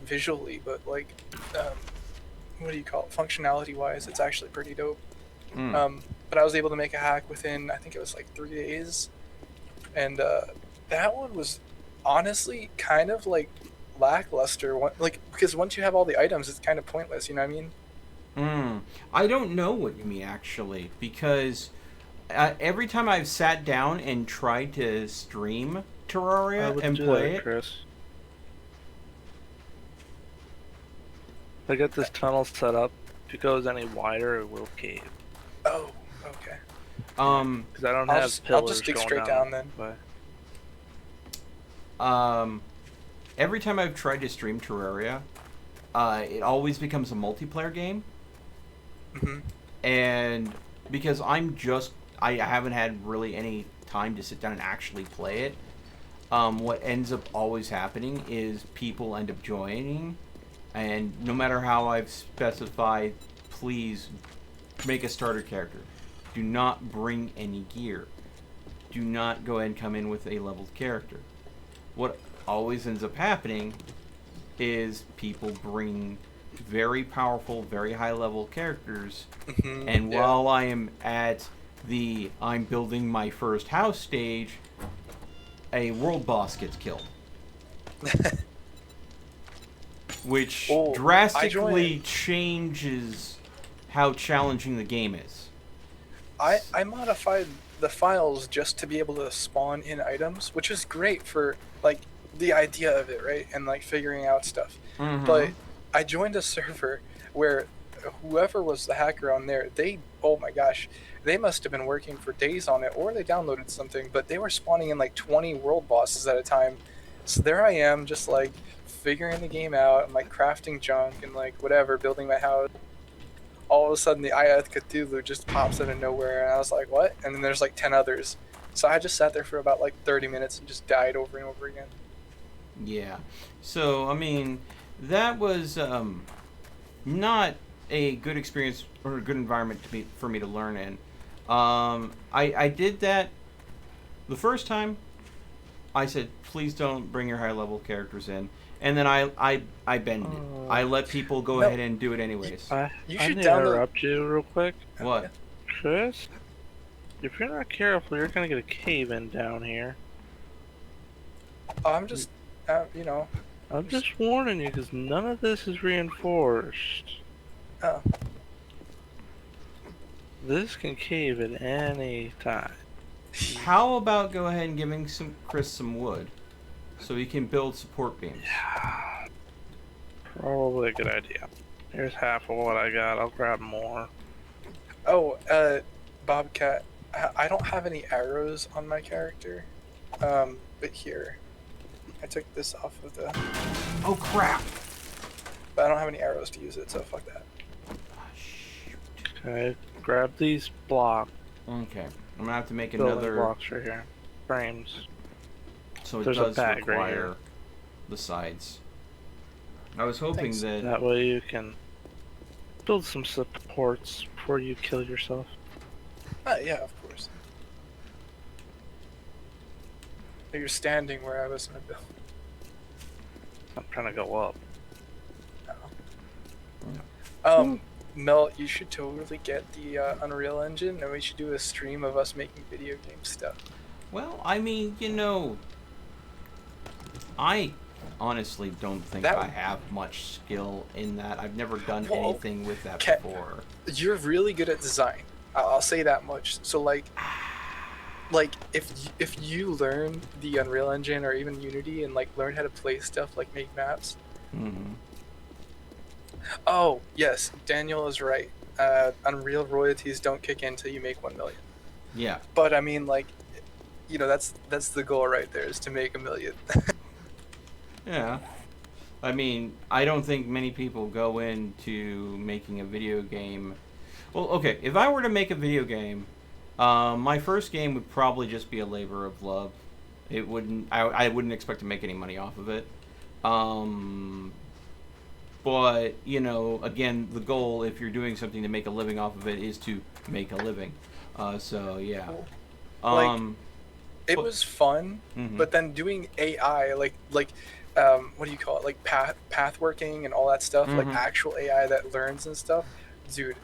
visually, but like, what do you call it? Functionality wise, it's actually pretty dope. But I was able to make a hack within, I think it was like 3 days, and that one was honestly kind of like lackluster. Like, because once you have all the items, it's kind of pointless. You know what I mean? I don't know what you mean actually, because every time I've sat down and tried to stream Terraria would and do play that, it. Chris. I got this tunnel set up. If it goes any wider, it will cave. Oh, okay. Because I don't have pillars I'll just dig going straight down then. Way. Every time I've tried to stream Terraria, it always becomes a multiplayer game. Mm-hmm. And because I haven't had really any time to sit down and actually play it, what ends up always happening is people end up joining, and no matter how I've specified, please make a starter character. Do not bring any gear. Do not go ahead and come in with a leveled character. What always ends up happening is people bring very powerful, very high level characters, and while I am at I'm building my first house stage, a world boss gets killed. Which drastically changes how challenging the game is. I modified the files just to be able to spawn in items, which is great for like the idea of it, right? And like figuring out stuff. But I joined a server where whoever was the hacker on there, oh my gosh, they must have been working for days on it, or they downloaded something, but they were spawning in like 20 world bosses at a time. So there I am, just like figuring the game out and like crafting junk and like whatever, building my house. All of a sudden the Ayath Cthulhu just pops out of nowhere, and I was like, what? And then there's like 10 others. So I just sat there for about like 30 minutes and just died over and over again. Yeah. So, I mean, that was not a good experience or a good environment for me to learn in. I did that the first time. I said, please don't bring your high level characters in. And then I bended it. I let people go ahead and do it anyways. You I should need to download. interrupt you real quick. What? Chris, if you're not careful, you're gonna get a cave in down here. I'm just, you know. I'm just warning you, because none of this is reinforced. Oh. This can cave at any time. How about go ahead and giving Chris some wood, so he can build support beams? Probably a good idea. Here's half of what I got. I'll grab more. Oh, Bobcat, I don't have any arrows on my character. But here, I took this off of the. Oh crap! But I don't have any arrows to use it, so fuck that. Okay, grab these blocks. Okay, I'm gonna have to make Building another. blocks right here. Frames. So it There's a does bag right require here. the sides. I was hoping Thanks. that. That way you can build some supports before you kill yourself. Yeah, of course. You're standing where I was gonna build. I'm trying to go up. Mel, you should totally get the Unreal Engine, and we should do a stream of us making video game stuff. Well, I mean, I honestly don't think That- I have much skill in that. I've never done Well, anything with that Ken- before. You're really good at design. I'll say that much. So like if you learn the Unreal Engine or even Unity and like learn how to play stuff, like make maps. Mm-hmm. Oh yes, Daniel is right. Unreal royalties don't kick in until you make 1 million. Yeah. But I mean, like, that's the goal right there, is to make 1 million. Yeah. I mean, I don't think many people go into making a video game. Well, okay, if I were to make a video game, my first game would probably just be a labor of love. It wouldn't. I wouldn't expect to make any money off of it. But again, the goal, if you're doing something to make a living off of it, is to make a living. So yeah. It was fun, Mhm. but then doing AI, like what do you call it, like path working and all that stuff, like Mhm. actual AI that learns and stuff, dude,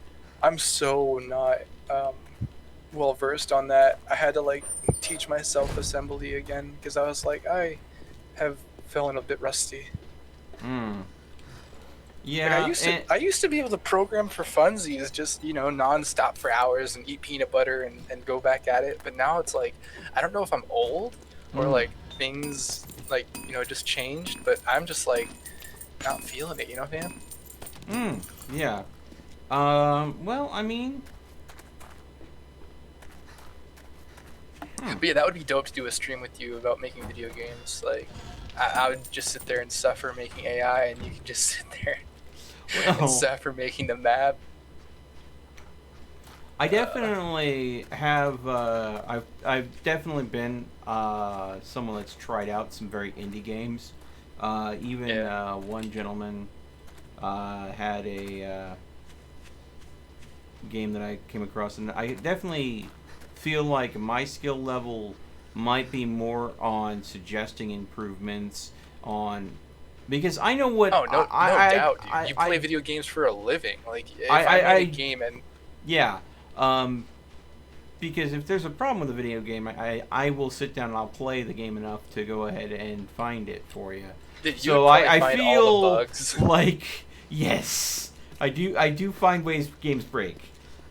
I'm so not well versed on that. I had to like teach myself assembly again because I was like, I have feeling a bit rusty. Yeah. Like, I used to be able to program for funsies, just non-stop for hours and eat peanut butter and go back at it. But now it's like, I don't know if I'm old or like things like just changed, but I'm just like not feeling it. You know, fam? Yeah. Well, I mean. But yeah, that would be dope to do a stream with you about making video games. Like, I would just sit there and suffer making AI, and you can just sit there and suffer making the map. I definitely have. I've definitely been someone that's tried out some very indie games. Even one gentleman had a game that I came across, and I definitely feel like my skill level might be more on suggesting improvements on, because I know what. Oh no, doubt, dude. You play video games for a living. Like if I made a game and yeah. Because if there's a problem with a video game, I will sit down and I'll play the game enough to go ahead and find it for you. So I feel like yes, I do find ways games break.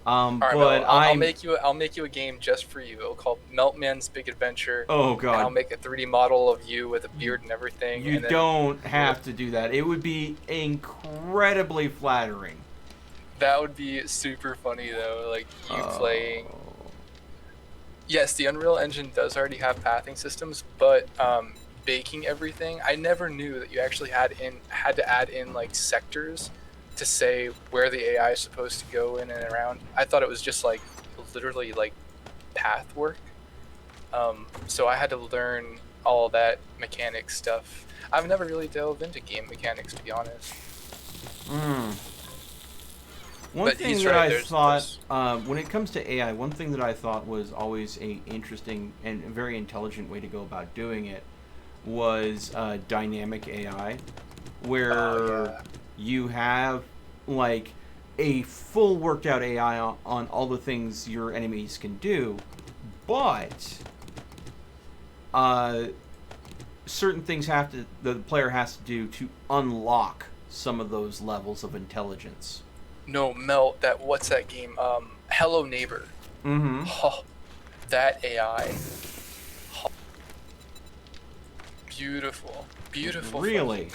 All right, but I'll make you a game just for you. It'll call Meltman's Big Adventure. Oh god! And I'll make a 3D model of you with a beard and everything. You don't have to do that. It would be incredibly flattering. That would be super funny though, like you playing. Yes, the Unreal Engine does already have pathing systems, but baking everything, I never knew that you actually had to add in like sectors to say where the AI is supposed to go in and around. I thought it was just like literally like path work. So I had to learn all that mechanic stuff. I've never really delved into game mechanics, to be honest. One thing that I thought, when it comes to AI, one thing that I thought was always a interesting and very intelligent way to go about doing it was dynamic AI, where you have like a full worked out AI on all the things your enemies can do, but certain things the player has to do to unlock some of those levels of intelligence. No, Melt, what's that game? Hello Neighbor. Mm-hmm. Oh, that AI. Oh. Beautiful. Really?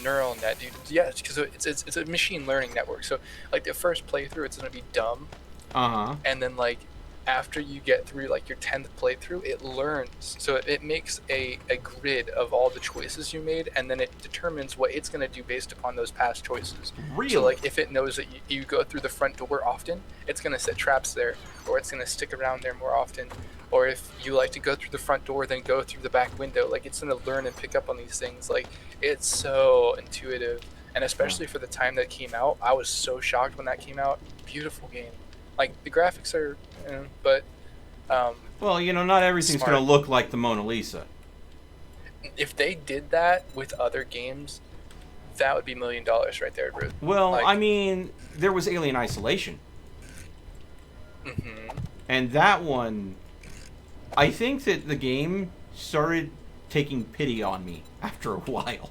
Neural net, dude. Yeah, because it's a machine learning network. So like the first playthrough, it's gonna be dumb. And then like after you get through like your 10th playthrough, it learns. So it makes a grid of all the choices you made, and then it determines what it's going to do based upon those past choices. Really? So like if it knows that you go through the front door often, it's going to set traps there, or it's going to stick around there more often. Or if you like to go through the front door, then go through the back window, like it's going to learn and pick up on these things. Like it's so intuitive. And especially for the time that came out, I was so shocked when that came out. Beautiful game. Like the graphics are, but well, not everything's going to look like the Mona Lisa. If they did that with other games, that would be $1 million right there, bro. Well, I mean, there was Alien Isolation, and that one, I think that the game started taking pity on me after a while.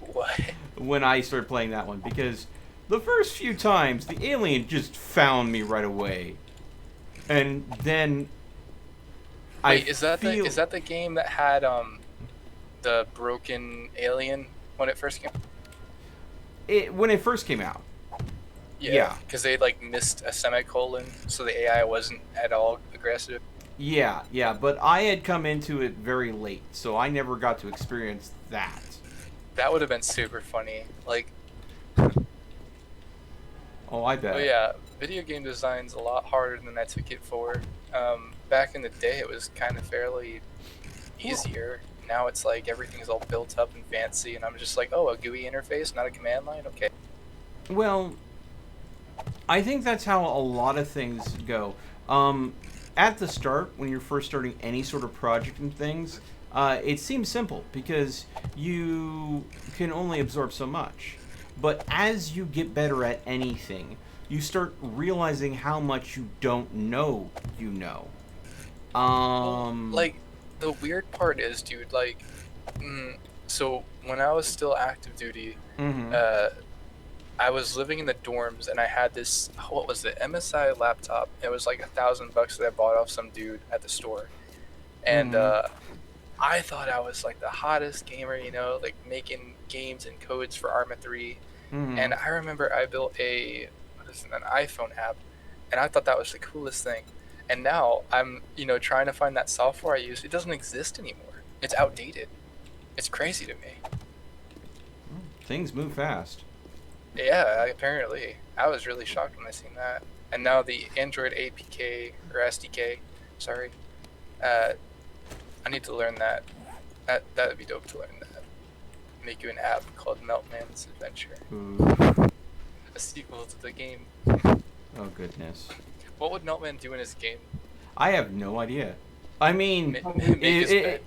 What? When I started playing that one, because the first few times, the alien just found me right away, and then Wait, is that the game that had the broken alien when it first came? When it first came out. Yeah, because they like missed a semicolon, so the AI wasn't at all aggressive. Yeah, but I had come into it very late, so I never got to experience that. That would have been super funny, like. Oh, I bet. Oh yeah, video game design's a lot harder than I took it for. Back in the day, it was kind of fairly easier. Now it's like everything's all built up and fancy, and I'm just like, oh, a GUI interface, not a command line? Okay. Well, I think that's how a lot of things go. At the start, when you're first starting any sort of project and things, it seems simple because you can only absorb so much. But as you get better at anything, you start realizing how much you don't know you know. Like, the weird part is, dude, like, so when I was still active duty, I was living in the dorms, and I had this, what was it, MSI laptop. It was like $1,000 that I bought off some dude at the store. And I thought I was like the hottest gamer, you know, like making games and codes for Arma 3. And I remember I built an iPhone app, and I thought that was the coolest thing. And now I'm, you know, trying to find that software I use. It doesn't exist anymore. It's outdated. It's crazy to me. Things move fast. Yeah, apparently. I was really shocked when I seen that. And now the Android APK or SDK, sorry. I need to learn that. That would be dope to learn that. Make you an app called Meltman's Adventure. Ooh. A sequel to the game. Oh goodness. What would Meltman do in his game? I have no idea. I mean, Make his bed.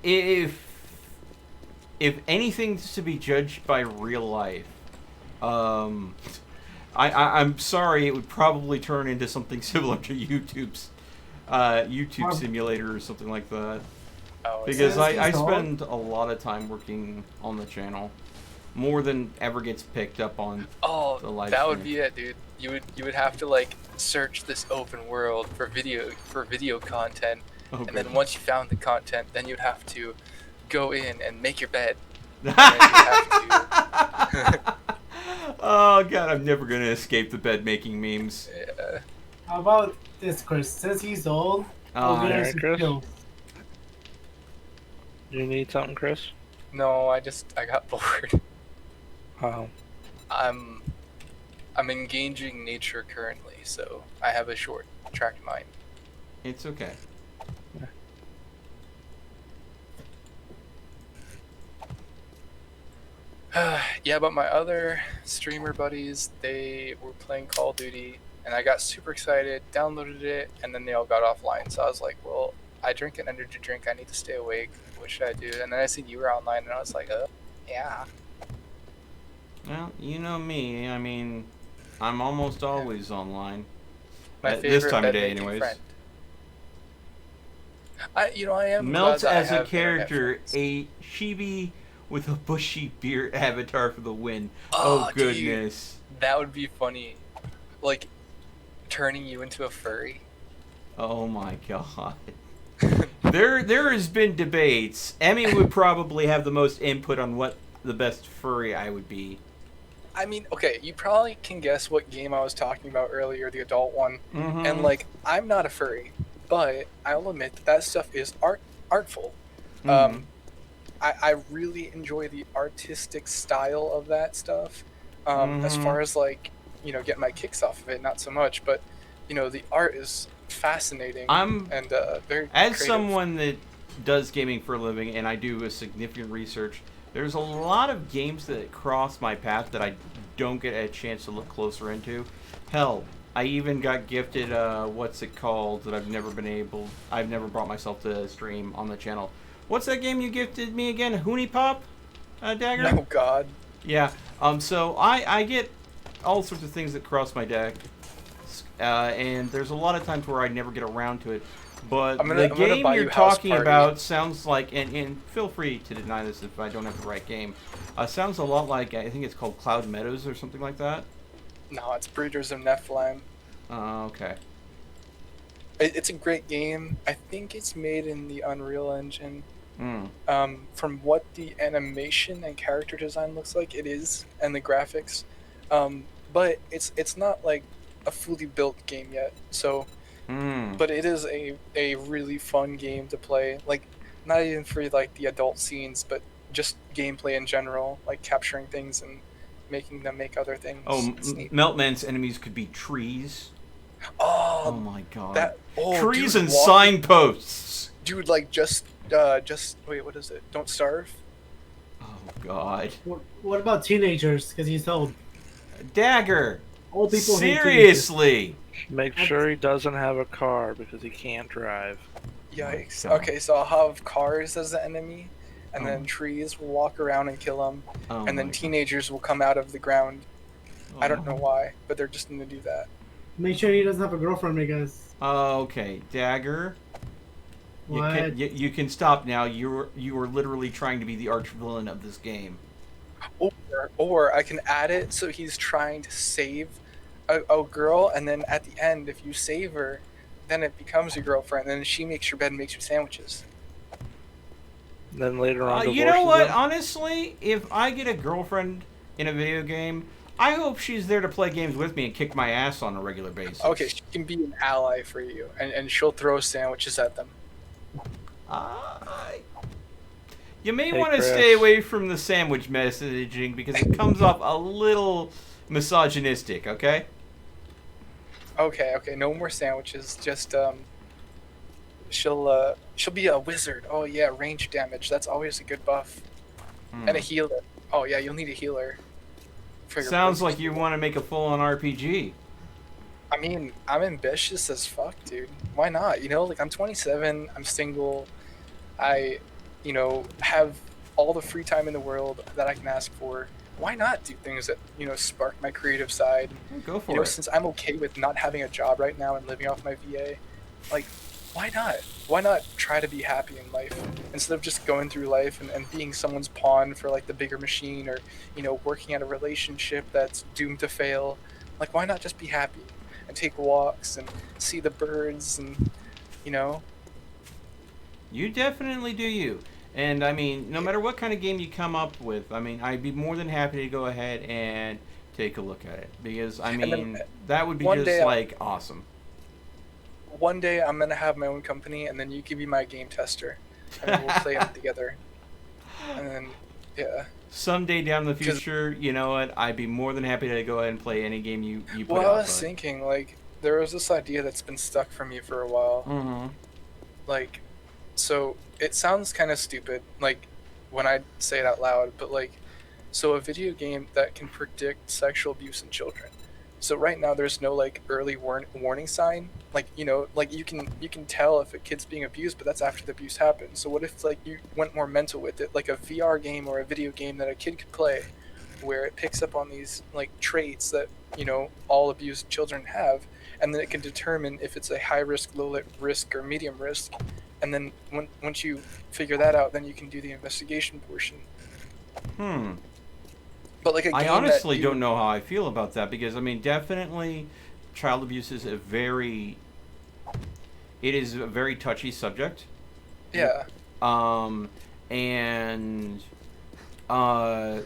if anything's to be judged by real life, I'm sorry, it would probably turn into something similar to YouTube's YouTube simulator or something like that. Oh, Because I spend a lot of time working on the channel, more than ever gets picked up on the live that would stream. be it, dude. You would have to like search this open world for video content, Oh, and then goodness. once you found the content, then you'd have to go in and make your bed. And then you'd have to, Oh god, I'm never gonna escape the bed making memes. yeah. How about this, Chris? Since he's old, we'll get Alright, him some Chris. skills. You need something, Chris? No, I got bored. Oh. I'm engaging nature currently, so I have a short track mind. It's okay. Yeah, but my other streamer buddies, they were playing Call of Duty, and I got super excited, downloaded it, and then they all got offline. So I was like, well, I drink an energy drink, I need to stay awake. What should I do? And then I seen you were online, and I was like, yeah. Well, you know me. I mean, I'm almost always online. My At favorite this time of day, bed-making anyways. friend. I am Melts glad that I as a have internet character, friends. a chibi with a bushy beard avatar for the win. Oh, Oh goodness. Dude, that would be funny. Like, turning you into a furry. Oh my god. There has been debates. Emmy would probably have the most input on what the best furry I would be. I mean, okay, you probably can guess what game I was talking about earlier, the adult one. Mhm. And like, I'm not a furry, but I'll admit that stuff is artful. Mhm. I really enjoy the artistic style of that stuff. As Mhm. far as like, you know, getting my kicks off of it, not so much. But you know, the art is fascinating and very. As creative. someone that does gaming for a living, and I do a significant research, there's a lot of games that cross my path that I don't get a chance to look closer into. Hell, I even got gifted what's it called that I've never brought myself to stream on the channel. What's that game you gifted me again? Hoonie Pop? Dagger? Oh God. Yeah. So I get all sorts of things that cross my deck, and there's a lot of times where I never get around to it. But I'm gonna the game buy you're you House talking Party. about sounds like, and feel free to deny this if I don't have the right game. Sounds a lot like, I think it's called Cloud Meadows or something like that. No, it's Breeders of Nephilim. Okay. It's a great game. I think it's made in the Unreal Engine. Mm. From what the animation and character design looks like, it is, and the graphics. But it's not like a fully built game yet. So, but it is a really fun game to play. Like, not even for like the adult scenes, but just gameplay in general, like capturing things and making them make other things. Oh, It's neat. Meltman's enemies could be trees. Oh my god. Trees dude, and signposts. Dude, like just wait, what is it? Don't starve. Oh god. What about teenagers? Because he's old. Dagger. Old people hate Seriously. Make sure he doesn't have a car because he can't drive. Yikes. God. Okay, so I'll have cars as the enemy, and then trees will walk around and kill them, Oh and then my teenagers will come out of the ground. I don't know Oh. why, but they're just gonna do that. Make sure he doesn't have a girlfriend because. Okay, Dagger. What? You can stop now. You are literally trying to be the arch villain of this game. Or I can add it so he's trying to save a girl, and then at the end, if you save her, then it becomes your girlfriend, and then she makes your bed and makes you sandwiches. Then later on, you know what? divorces them. Honestly, if I get a girlfriend in a video game, I hope she's there to play games with me and kick my ass on a regular basis. Okay, she can be an ally for you, and she'll throw sandwiches at them. You may Hey, want to Chris. stay away from the sandwich messaging because it comes off a little misogynistic, okay? Okay, no more sandwiches. Just she'll be a wizard. Oh yeah, range damage. That's always a good buff. And a healer. Oh yeah, you'll need a healer. For your Sounds wizard. like you want to make a full-on RPG. I mean, I'm ambitious as fuck, dude. Why not? You know, like I'm 27. I'm single. I, have all the free time in the world that I can ask for. Why not do things that spark my creative side? Go for it. Since I'm okay with not having a job right now and living off my VA, like, why not? Why not try to be happy in life instead of just going through life and being someone's pawn for like the bigger machine, or working at a relationship that's doomed to fail? Like, why not just be happy and take walks and see the birds and You definitely do you. And I mean, no matter what kind of game you come up with, I mean, I'd be more than happy to go ahead and take a look at it, because I mean, that would be one just day like awesome. One day I'm gonna have my own company, and then you can be my game tester, and then we'll play them together. And then, yeah. Someday down the future, you know what? I'd be more than happy to go ahead and play any game you put Well, out. I was thinking, like, there was this idea that's been stuck for me for a while. Mm-hmm. Like, so it sounds kind of stupid, like, when I say it out loud, but like, so a video game that can predict sexual abuse in children. So right now there's no like early warning sign, like like you can tell if a kid's being abused, but that's after the abuse happened. So what if like you went more mental with it, like a VR game or a video game that a kid could play, where it picks up on these like traits that all abused children have, and then it can determine if it's a high risk, low risk, or medium risk, and then once you figure that out, then you can do the investigation portion. But like I honestly don't know how I feel about that, because I mean, definitely, child abuse is a very touchy subject. Yeah. And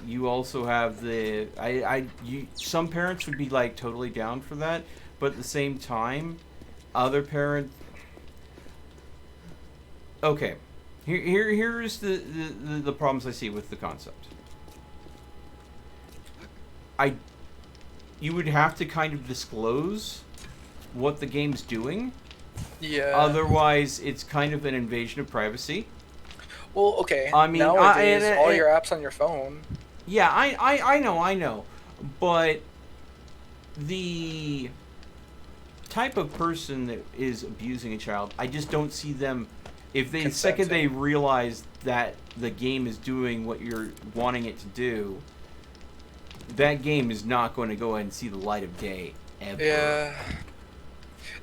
you also have some parents would be like totally down for that, but at the same time, other parents. Okay, here's the problems I see with the concept. You would have to kind of disclose what the game's doing. Yeah. Otherwise, it's kind of an invasion of privacy. Well, okay. I mean, nowadays, all your apps on your phone. Yeah, I know. But the type of person that is abusing a child, I just don't see them. If the second they realize that the game is doing what you're wanting it to do, that game is not going to go ahead and see the light of day ever. Yeah.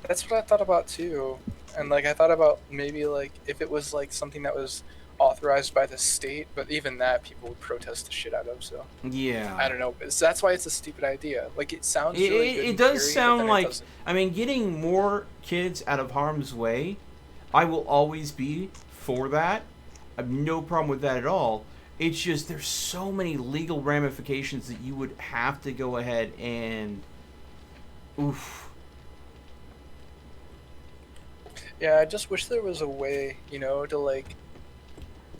That's what I thought about too. And like I thought about maybe like if it was like something that was authorized by the state, but even that people would protest the shit out of, so. Yeah. I don't know. That's why it's a stupid idea. Like it sounds really good. It in does theory, sound but then it like, doesn't. I mean, getting more kids out of harm's way, I will always be for that. I have no problem with that at all. It's just there's so many legal ramifications that you would have to go ahead and oof. Yeah, I just wish there was a way, to like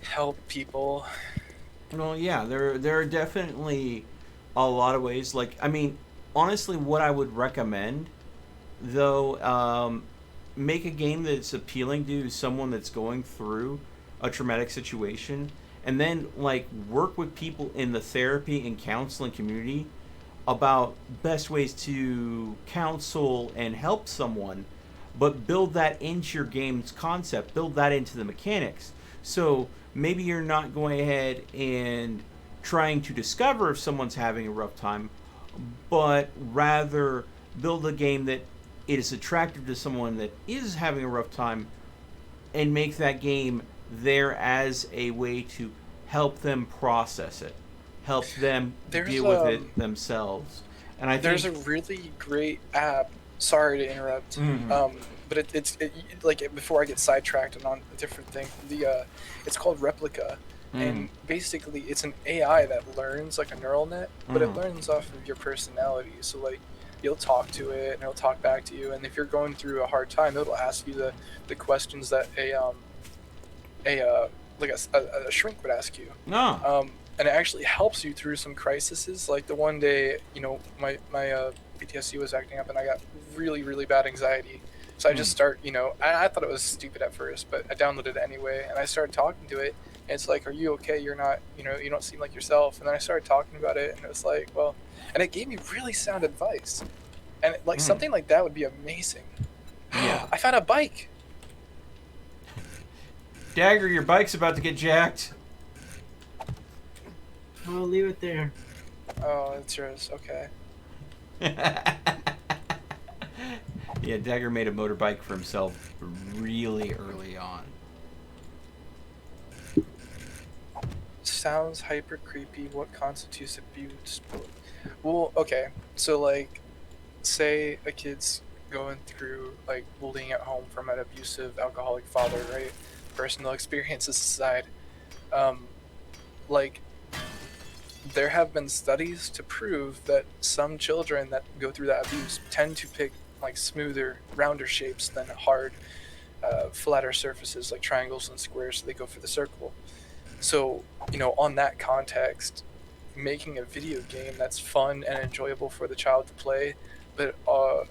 help people. Well, yeah, there are definitely a lot of ways. Like, I mean, honestly, what I would recommend, though, make a game that's appealing to someone that's going through a traumatic situation, and then like work with people in the therapy and counseling community about best ways to counsel and help someone, but build that into your game's concept, build that into the mechanics. So maybe you're not going ahead and trying to discover if someone's having a rough time, but rather build a game that is attractive to someone that is having a rough time, and make that game there as a way to help them process it, help them deal with it themselves. And I there's think a really great app. Sorry to interrupt. but like before I get sidetracked and on a different thing, it's called Replica, and basically it's an AI that learns like a neural net, but it learns off of your personality. So like you'll talk to it and it'll talk back to you, and if you're going through a hard time, it'll ask you the questions that a shrink would ask you. No. And it actually helps you through some crises. Like the one day, you know, my PTSD was acting up and I got really, really bad anxiety. So I just start, you know, I thought it was stupid at first, but I downloaded it anyway, and I started talking to it, and it's like, are you okay? You're not, you know, you don't seem like yourself. And then I started talking about it, and it was like, well, and it gave me really sound advice. And like something like that would be amazing. Yeah. I found a bike. Dagger, your bike's about to get jacked. I'll leave it there. Oh, it's yours. Okay. Yeah, Dagger made a motorbike for himself really early on. Sounds hyper creepy. What constitutes abuse? Well, okay. So like, say a kid's going through like bullying at home from an abusive alcoholic father, right? Personal experiences aside, like there have been studies to prove that some children that go through that abuse tend to pick like smoother, rounder shapes than hard, flatter surfaces like triangles and squares, so they go for the circle. So, you know, on that context, making a video game that's fun and enjoyable for the child to play, but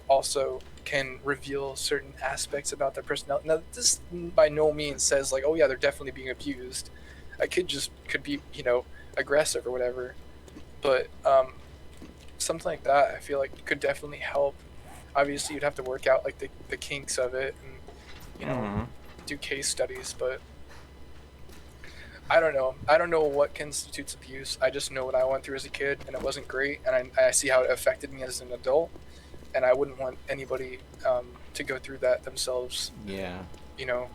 also can reveal certain aspects about their personality. Now, this by no means says like, oh yeah, they're definitely being abused. A kid just could be, you know, aggressive or whatever. But something like that, I feel like could definitely help. Obviously, you'd have to work out like the kinks of it and, you know, do case studies, but I don't know. I don't know what constitutes abuse. I just know what I went through as a kid, and it wasn't great, and I see how it affected me as an adult, and I wouldn't want anybody to go through that themselves. Yeah. You know,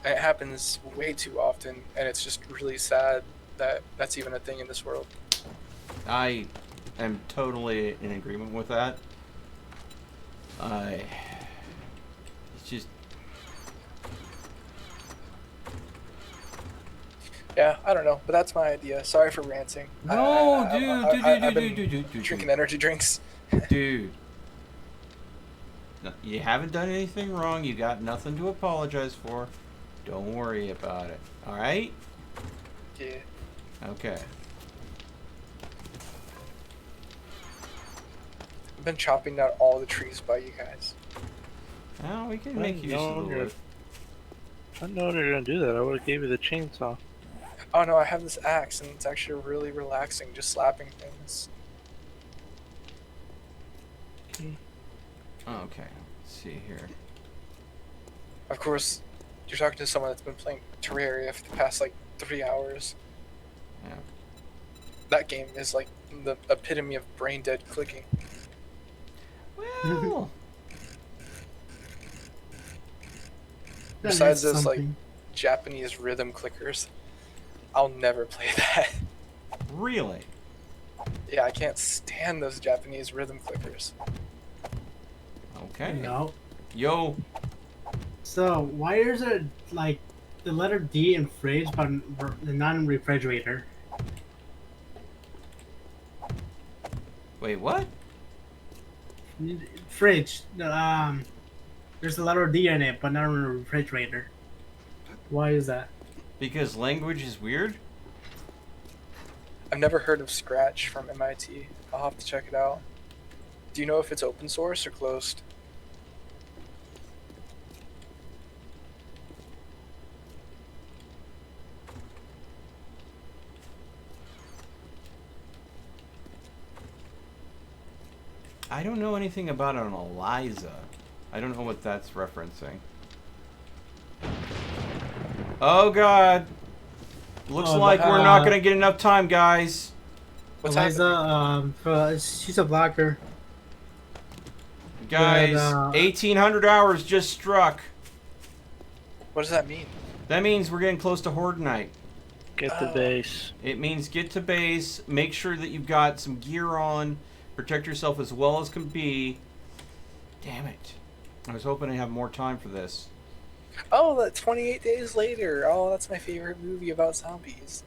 and it happens way too often, and it's just really sad that that's even a thing in this world. I am totally in agreement with that. It's just... Yeah, I don't know, but that's my idea. Sorry for ranting. No, dude. Drinking energy drinks. Dude. No, you haven't done anything wrong. You got nothing to apologize for. Don't worry about it. Alright? Yeah. Okay. I've been chopping down all the trees by you guys. Well, we can make use of the wood. I didn't know you were gonna do that. I would have gave you the chainsaw. Oh no, I have this axe, and it's actually really relaxing, just slapping things. Oh, okay. Let's see here. Of course, you're talking to someone that's been playing Terraria for the past like 3 hours. Yeah. That game is like the epitome of brain dead clicking. Well... Besides those like Japanese rhythm clickers, I'll never play that. Really? Yeah, I can't stand those Japanese rhythm clickers. Okay. No. Yo. So why is it like the letter D in fridge but the non-refrigerator? Wait, what? Fridge. There's the letter D in it, but not in the refrigerator. Why is that? Because language is weird? I've never heard of Scratch from MIT. I'll have to check it out. Do you know if it's open source or closed? I don't know anything about an Eliza. I don't know what that's referencing. Oh god. Looks like we're not gonna get enough time, guys. What's Eliza, she's a blocker. Guys, 1800 hours just struck. What does that mean? That means we're getting close to Horde Night. Get the base. It means get to base, make sure that you've got some gear on, protect yourself as well as can be. Damn it. I was hoping to have more time for this. Oh, that 28 Days Later. Oh, that's my favorite movie about zombies.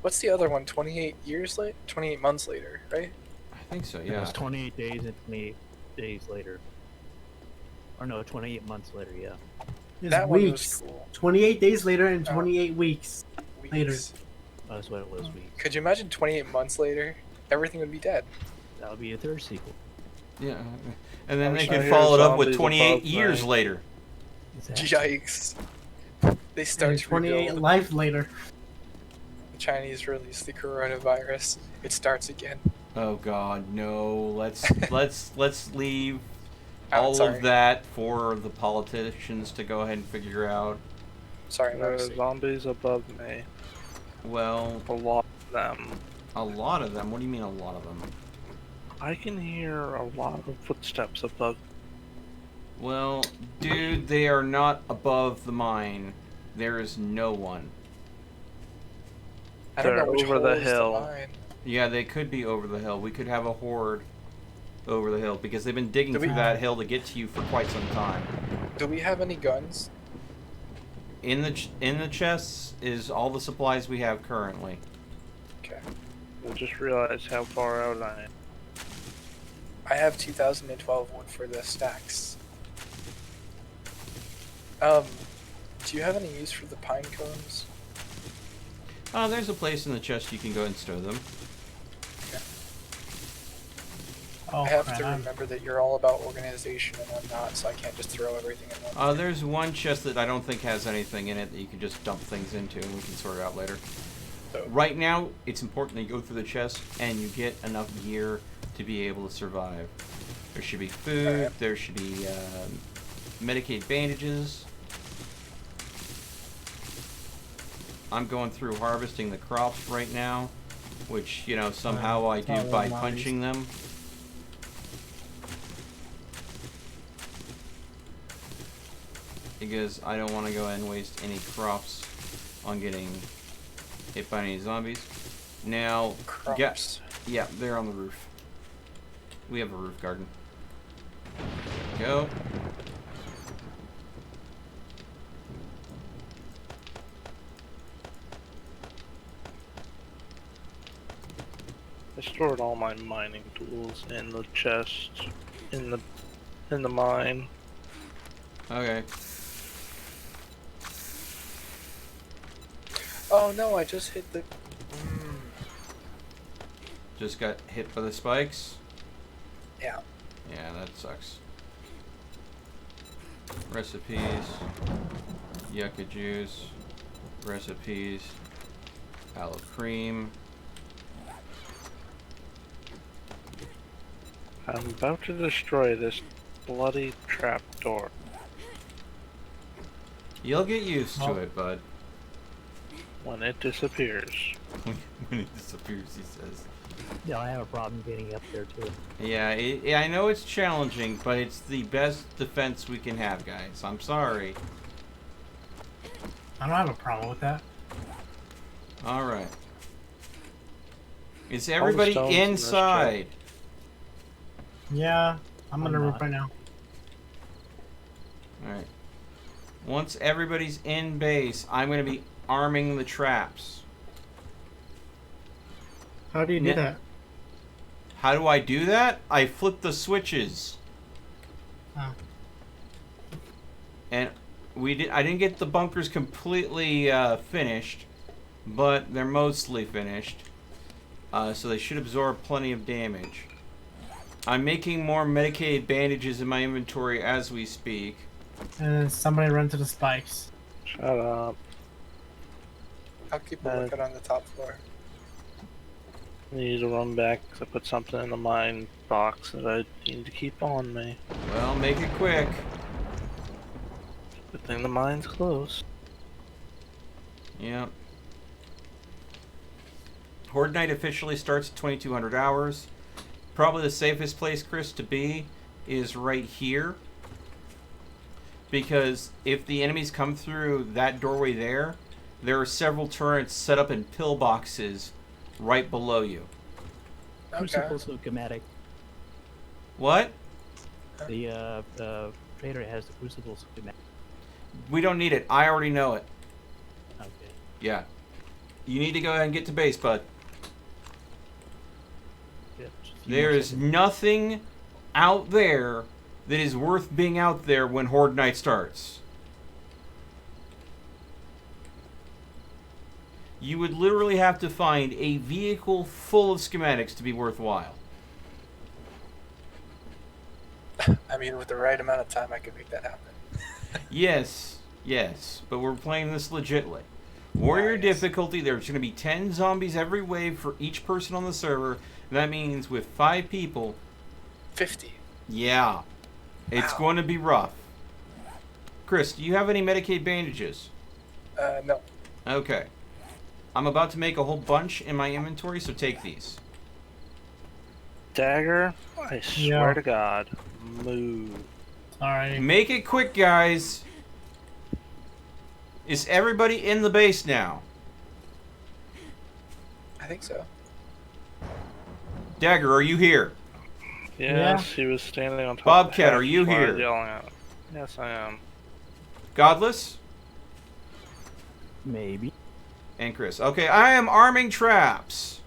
What's the other one? 28 years late? 28 months later, right? I think so, It yeah. was 28 days and 28 days later. Or no, 28 months later, yeah. It's That one was weeks. cool. 28 days later and Oh. 28 weeks. Later. Weeks. That's what it was, weeks. Could you imagine 28 months later? Everything would be dead. That would be a third sequel. Yeah. And then I they wish I could hear follow it up with zombies 28 above years me. later. Exactly. Yikes. They start And to 28 rebuild. life later. The Chinese release the coronavirus. It starts again. Oh God, no! Let's leave Oh, all sorry. of that for the politicians to go ahead and figure out. Sorry, my There are mistake. zombies above me. Well, A lot of them. a lot of them. What do you mean a lot of them? I can hear a lot of footsteps above. Well, dude, they are not above the mine. There is no one. I don't They're know which over the hole is hill. mine. Yeah, they could be over the hill. We could have a horde over the hill because they've been digging Do we- through that hill to get to you for quite some time. Do we have any guns? In the chests is all the supplies we have currently. Okay. I just realized how far out I am. I have 2012 wood for the stacks. Do you have any use for the pine cones? There's a place in the chest you can go and stow them. Oh, I have crap. to remember that you're all about organization and I'm not, so I can't just throw everything in one. There's one chest that I don't think has anything in it that you can just dump things into, and we can sort it out later. So, Right now, it's important that you go through the chest and you get enough gear to be able to survive. There should be food, Alright. there should be Medicaid bandages. I'm going through harvesting the crops right now, which, you know, somehow I do Oh, by nice. punching them. Because I don't want to go and waste any crops on getting hit by any zombies. Now, crops. yeah, they're on the roof. We have a roof garden. Go. I stored all my mining tools in the chest, in the mine. Okay. Oh no, I just hit the... Just got hit by the spikes. Yeah. Yeah, that sucks. Recipes. Yucca juice. Recipes. Aloe cream. I'm about to destroy this bloody trapdoor. You'll get used to Oh. it, bud. When it disappears. When it disappears, he says. Yeah, I have a problem getting up there too. Yeah, I know it's challenging, but it's the best defense we can have, guys. I'm sorry. I don't have a problem with that. Alright. Is everybody stones in this inside? Yeah, I'm on the I'm roof not. right now. Alright. Once everybody's in base, I'm going to be arming the traps. How do you do Yeah. that? How do I do that? I flip the switches. Oh. And I didn't get the bunkers completely finished, but they're mostly finished. So they should absorb plenty of damage. I'm making more medicated bandages in my inventory as we speak. And then somebody run to the spikes. Shut up. I'll keep a lookout on the top floor. I need to run back 'cause I put something in the mine box that I need to keep on me. Well, make it quick. Good thing the mine's close. Yep. Horde Night officially starts at 2200 hours. Probably the safest place, Chris, to be is right here. Because if the enemies come through that doorway there are several turrets set up in pillboxes right below you. Okay. Crucible Zomatic. What? The trader has the crucible schematic. We don't need it. I already know it. Okay. Yeah. You need to go ahead and get to base, bud. Yeah, just a few There more is seconds. nothing out there that is worth being out there when Horde Night starts. You would literally have to find a vehicle full of schematics to be worthwhile. I mean, with the right amount of time, I could make that happen. Yes, but we're playing this legitly. Warrior Nice. difficulty, there's going to be 10 zombies every wave for each person on the server. That means with 5 people, 50. yeah, it's Wow. going to be rough. Chris, do you have any Medicaid bandages? No. Okay. I'm about to make a whole bunch in my inventory, so take these. Dagger? I Yeah. swear to God. Move. Sorry. Make it quick, guys. Is everybody in the base now? I think so. Dagger, are you here? Yes, he was standing on top Bobcat, of the are you hatch while I was here? Yelling at him. Yes, I am. Godless? Maybe. And Chris. Okay, I am arming traps.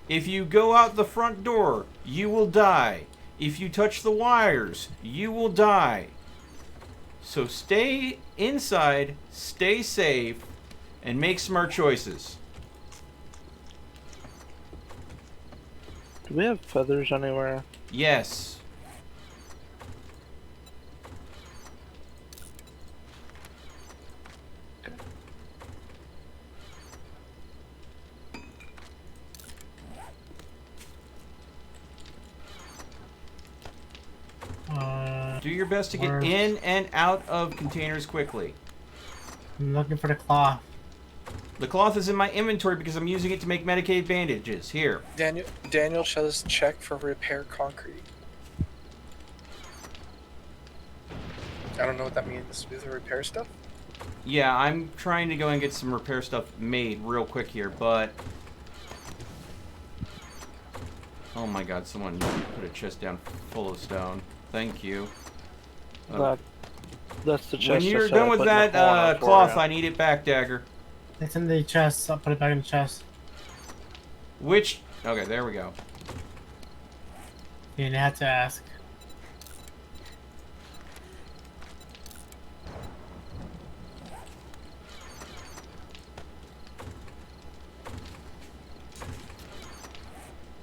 If you go out the front door, you will die. If you touch the wires, you will die. So stay inside, stay safe, and make smart choices. Do we have feathers anywhere? Yes. Do your best to get Where- in and out of containers quickly. I'm looking for the cloth. The cloth is in my inventory because I'm using it to make Medicaid bandages. Here. Daniel says check for repair concrete. I don't know what that means. Is it repair stuff? Yeah, I'm trying to go and get some repair stuff made real quick here, but... Oh my god, someone put a chest down full of stone. Thank you. That's the chest. When I you're said I done with put in the corner that for cloth, you. I need it back, Dagger. It's in the chest. I'll put it back in the chest. Which... Okay, there we go. You didn't have to ask.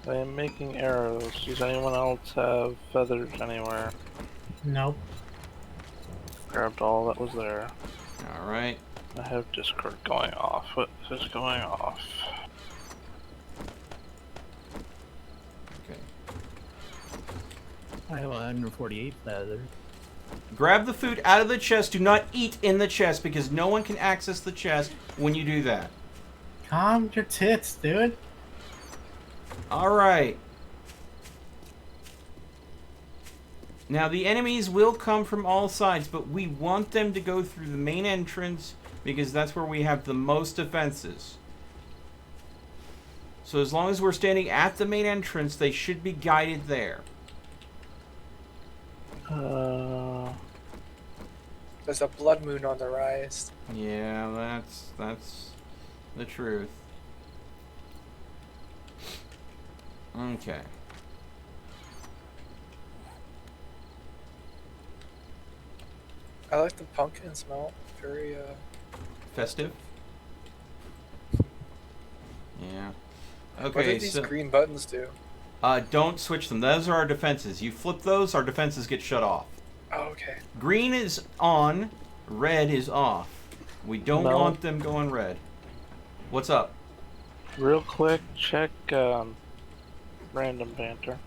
I am making arrows. Does anyone else have feathers anywhere? Nope. Grabbed all that was there. Alright. I have Discord going off. What is going off? Okay. I have 148 feathers. Grab the food out of the chest. Do not eat in the chest because no one can access the chest when you do that. Calm your tits, dude. Alright. Now the enemies will come from all sides, but we want them to go through the main entrance because that's where we have the most defenses. So as long as we're standing at the main entrance, they should be guided there. There's a blood moon on the rise. Yeah, that's the truth. Okay. I like the pumpkin smell. Very Festive? Yeah. What do Okay, these so green buttons do? don't switch them. Those are our defenses. You flip those, our defenses get shut off. Oh, okay. Green is on, red is off. We don't No. want them going red. What's up? Real quick, check random banter.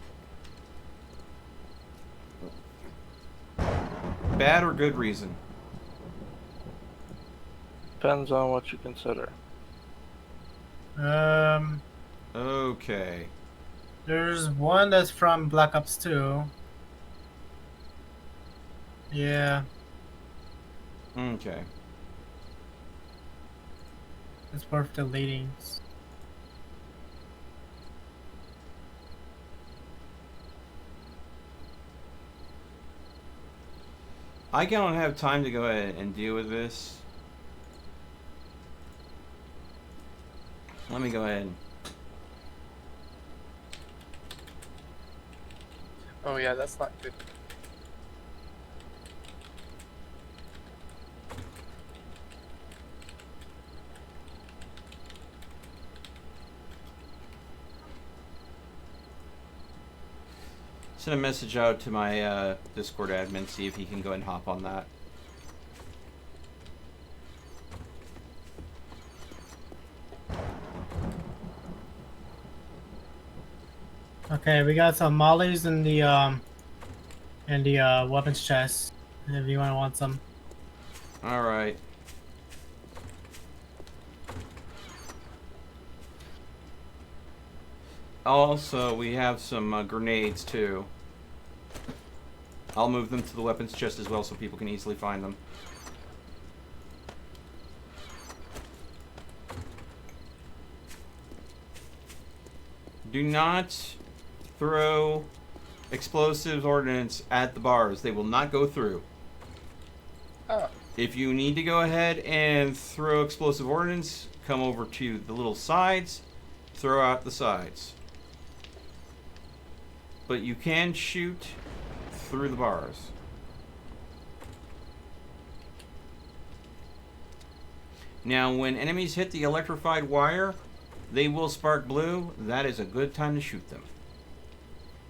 Bad or good reason? Depends on what you consider. Okay. There's one that's from Black Ops 2. Yeah, Okay. it's worth deleting. I don't have time to go ahead and deal with this. Let me go ahead. Oh yeah, that's not good. Send a message out to my Discord admin, see if he can go ahead and hop on that. Okay, we got some mollies in the weapons chest. If you want some. All right. Also, we have some grenades too. I'll move them to the weapons chest as well so people can easily find them. Do not throw explosives ordnance at the bars. They will not go through. Oh. If you need to go ahead and throw explosive ordnance, come over to the little sides, throw out the sides. But you can shoot through the bars. Now, when enemies hit the electrified wire, they will spark blue. That is a good time to shoot them.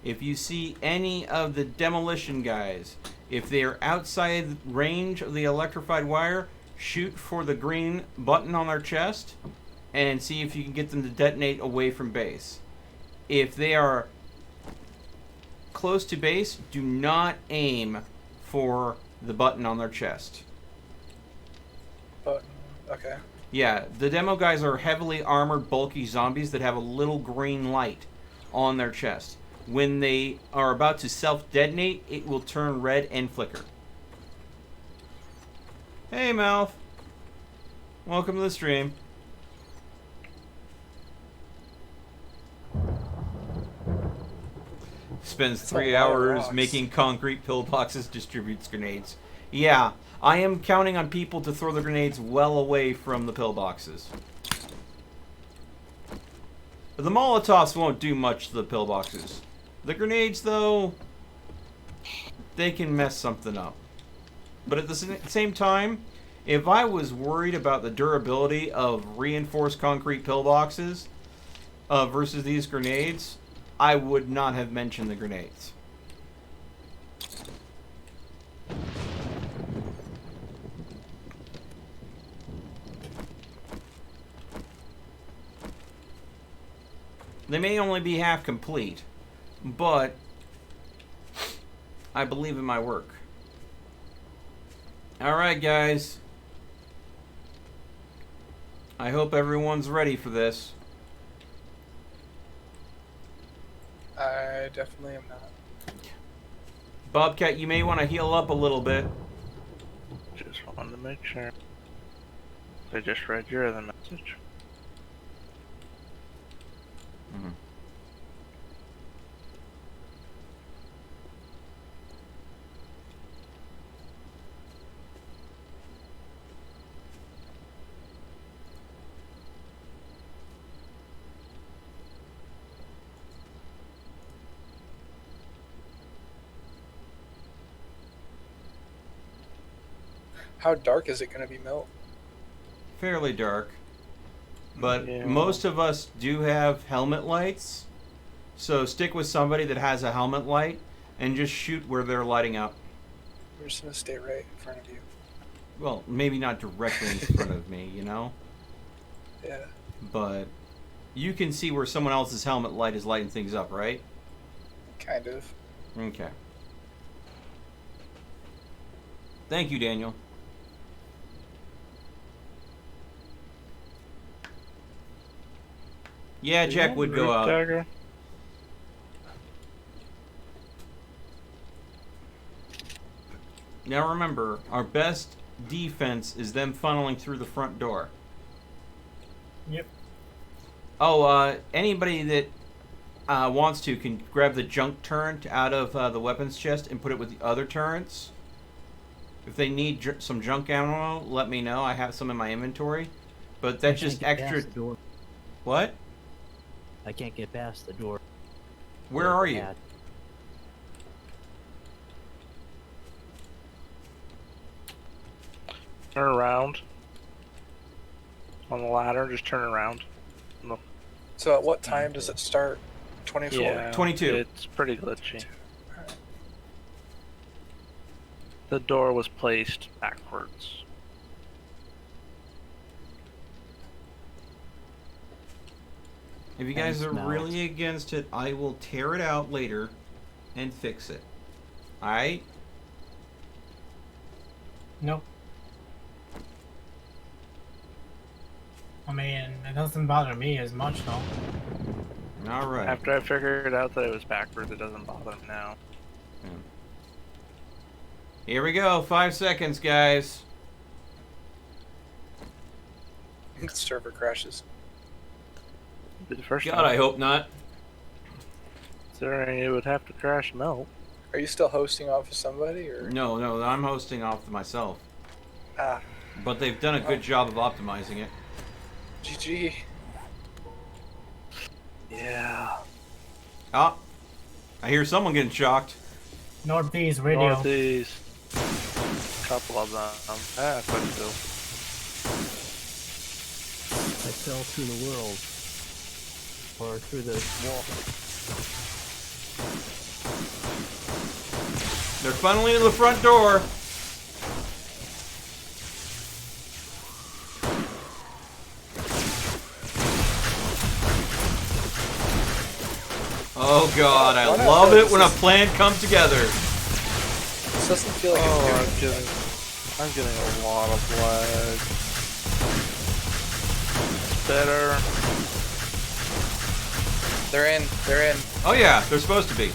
If you see any of the demolition guys, if they are outside range of the electrified wire, shoot for the green button on their chest and see if you can get them to detonate away from base. If they are close to base, do not aim for the button on their chest. Button. Okay. Yeah, the demo guys are heavily armored, bulky zombies that have a little green light on their chest. When they are about to self-detonate, it will turn red and flicker. Hey, Mouth. Welcome to the stream. Spends 3 hours making concrete pillboxes, distributes grenades. Yeah, I am counting on people to throw the grenades well away from the pillboxes. The Molotovs won't do much to the pillboxes. The grenades, though, they can mess something up. But at the same time, if I was worried about the durability of reinforced concrete pillboxes versus these grenades, I would not have mentioned the grenades. They may only be half complete, but I believe in my work. Alright, guys. I hope everyone's ready for this. I definitely am not. Bobcat, you may want to heal up a little bit. Just wanted to make sure. I just read your other message. Mm-hmm. How dark is it going to be, Milt? Fairly dark. But Yeah. most of us do have helmet lights. So stick with somebody that has a helmet light and just shoot where they're lighting up. We're just going to stay right in front of you. Well, maybe not directly in front of me, you know? Yeah. But you can see where someone else's helmet light is lighting things up, right? Kind of. Okay. Thank you, Daniel. Yeah, Jack would go out. Dagger? Now remember, our best defense is them funneling through the front door. Yep. Oh, anybody that wants to can grab the junk turret out of the weapons chest and put it with the other turrets. If they need some junk ammo, let me know. I have some in my inventory. But that's just extra. What? I can't get past the door. Where are you? Turn around. On the ladder, just turn around. No. So at what time does it start? 24? Yeah, 22. It's pretty glitchy. The door was placed backwards. If you guys are really against it, I will tear it out later and fix it. Alright? Nope. I mean, it doesn't bother me as much though. Alright. After I figured out that it was backwards, it doesn't bother me now. Yeah. Here we go. 5 seconds, guys. I think the server crashes. Be the first God, time. I hope not. Considering it would have to crash melt. Are you still hosting off of somebody, or? No, I'm hosting off myself. Ah, But they've done a good job of optimizing it. GG. Yeah. Oh, I hear someone getting shocked. Northeast radio. Northeast. Couple of them. Quite a few. I fell through the world. Or through the wall. They're funneling to the front door. Oh God, I love it when a plan comes together. This doesn't feel like I'm getting a lot of lag. It's better. They're in. Oh yeah, they're supposed to be.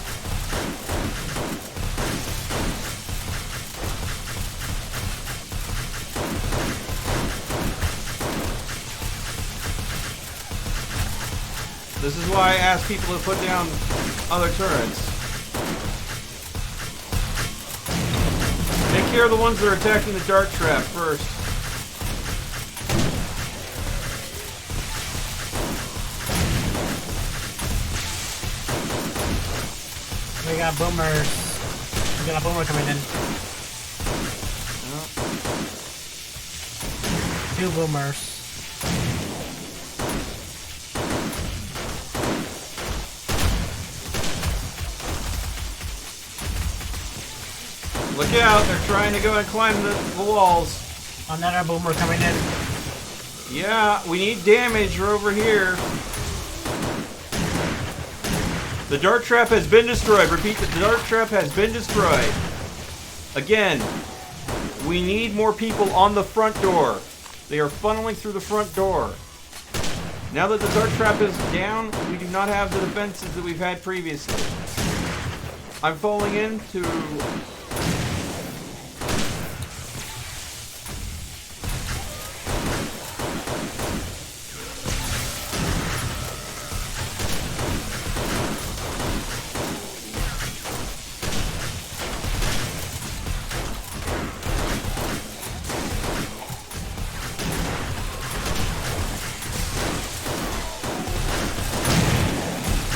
This is why I ask people to put down other turrets. Take care of the ones that are attacking the dart trap first. We got boomers. We got a boomer coming in. Oh. 2 boomers. Look out, they're trying to go and climb the walls. Another boomer coming in. Yeah, we need damage. We're over here. The dart trap has been destroyed. Repeat, the dart trap has been destroyed. Again, we need more people on the front door. They are funneling through the front door. Now that the dart trap is down, we do not have the defenses that we've had previously. I'm falling into...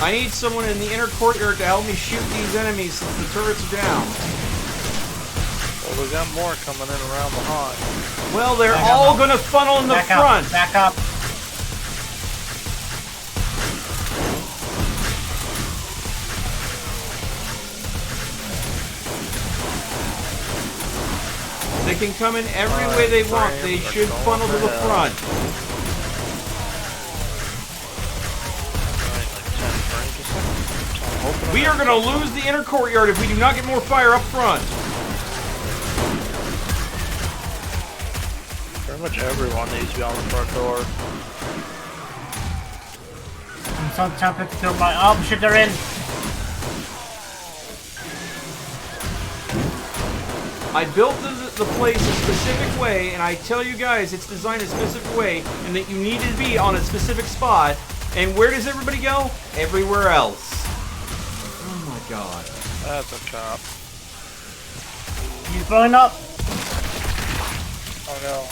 I need someone in the inner courtyard to help me shoot these enemies since the turrets are down. Well, we got more coming in around behind. Well, they're all going to funnel in the front. Back up. They can come in every way they want. They should funnel to the front. We are going to lose the inner courtyard if we do not get more fire up front. Pretty much everyone needs to be on the front door. I'm so tempted to throw my... Oh shit, they're in. I built the place a specific way, and I tell you guys it's designed a specific way, and that you need to be on a specific spot. And where does everybody go? Everywhere else. Oh my God. That's a cop. He's blowing up. no.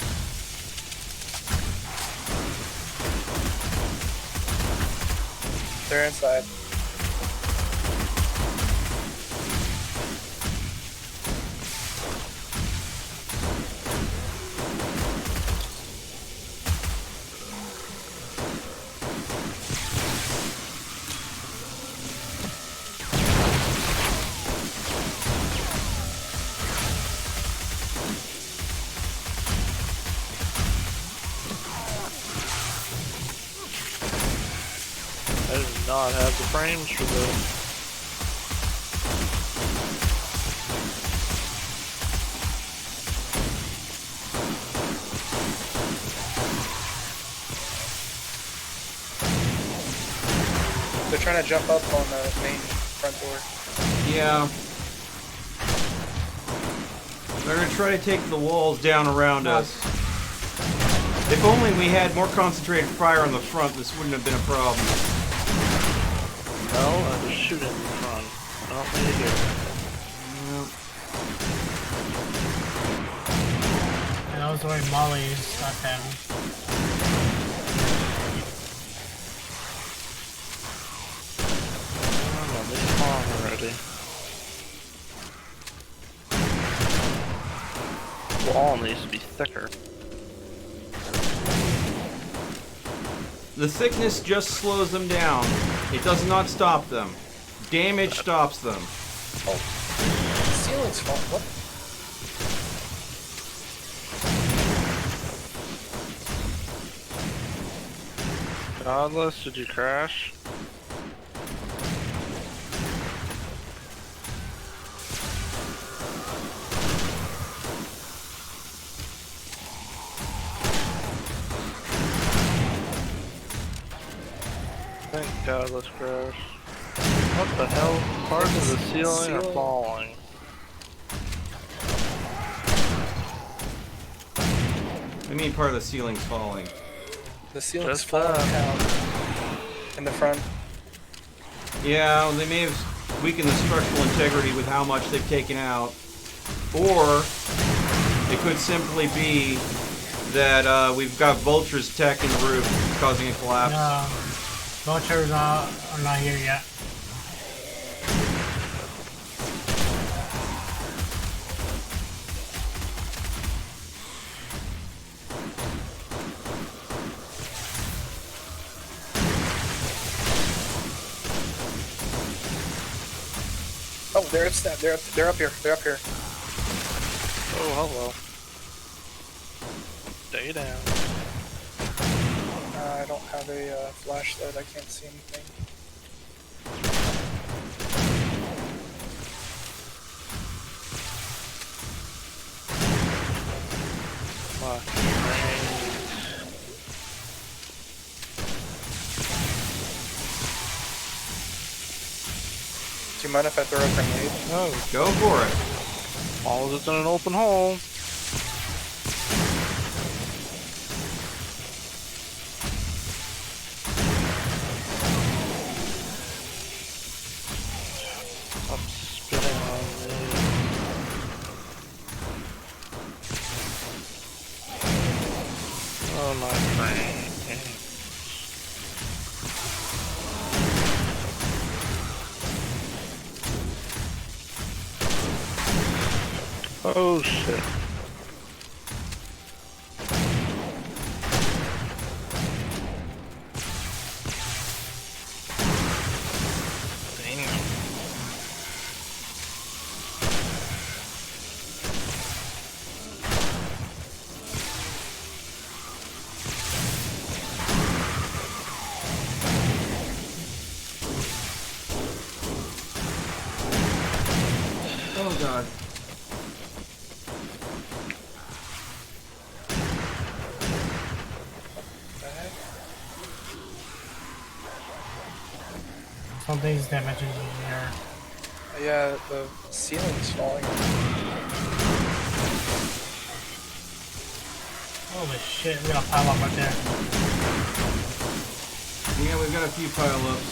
They're inside. I do not have the frames for this. They're trying to jump up on the main front door. Yeah. They're gonna try to take the walls down around us. If only we had more concentrated fire on the front, this wouldn't have been a problem. Well, I'm just shooting in front. I don't need to hear it. And I was throwing mollies at them. I'm on this spawn already. Wall needs to be thicker. The thickness just slows them down. It does not stop them. Damage stops them. Oh. The ceiling's falling. What? Godless, did you crash? Thank God, let's crash. What the hell? Parts of the ceiling are falling. I mean, part of the ceiling's falling. The ceiling's Just falling that. down in the front. Yeah, they may have weakened the structural integrity with how much they've taken out. Or it could simply be that we've got vultures attacking the roof, causing a collapse. No, vultures are not here yet. Oh, they're up here. They're up here. Oh, hello. Stay down. I don't have a flashlight. I can't see anything. Fuck. Do you mind if I throw a grenade? Oh, go for it. As long as it's in an open hole. I'm spitting on me. Oh my friend. Oh shit. Damn. Oh god. Something's damaging in here. Yeah, the ceiling's falling. Holy shit, we got a pile up right there. Yeah, we've got a few pile-ups.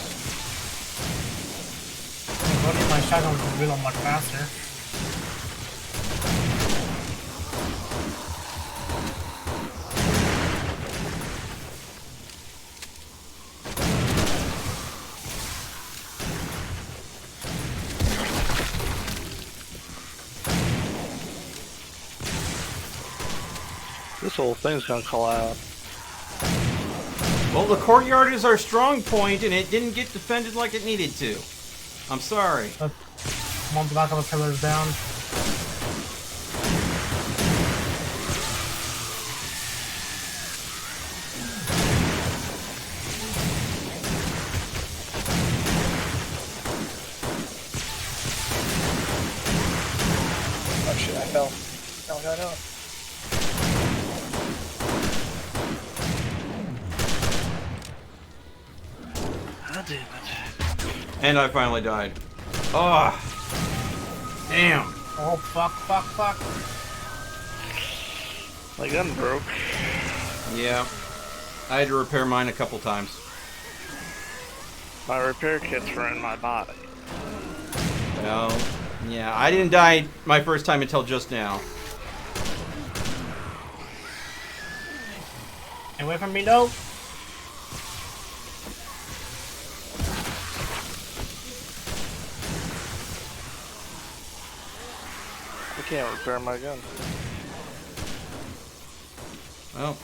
Running my shotgun will reload much faster. This whole thing's gonna collapse. Well, the courtyard is our strong point, and it didn't get defended like it needed to. I'm sorry. One block of the pillars down. Oh shit, I fell. No. God damn it. And I finally died. Oh, damn. Oh, fuck. My gun broke. Yeah. I had to repair mine a couple times. My repair kits were in my body. Well, yeah, I didn't die my first time until just now. Get away from me, no. I can't repair my gun. Well.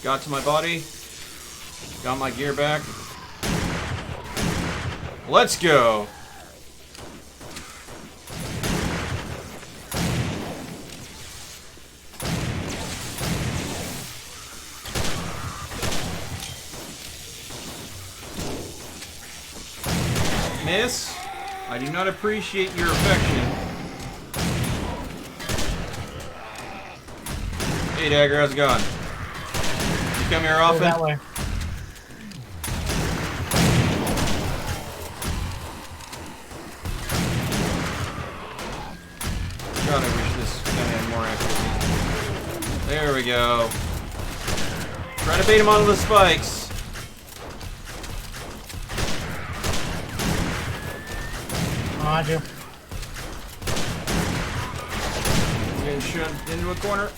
Got to my body. Got my gear back. Let's go. Miss, I do not appreciate your affection. Hey Dagger, how's it going? You come here Go often? that way. God, I wish this guy had more accuracy. There we go. Try to bait him onto the spikes. Roger. Getting shoved into a corner.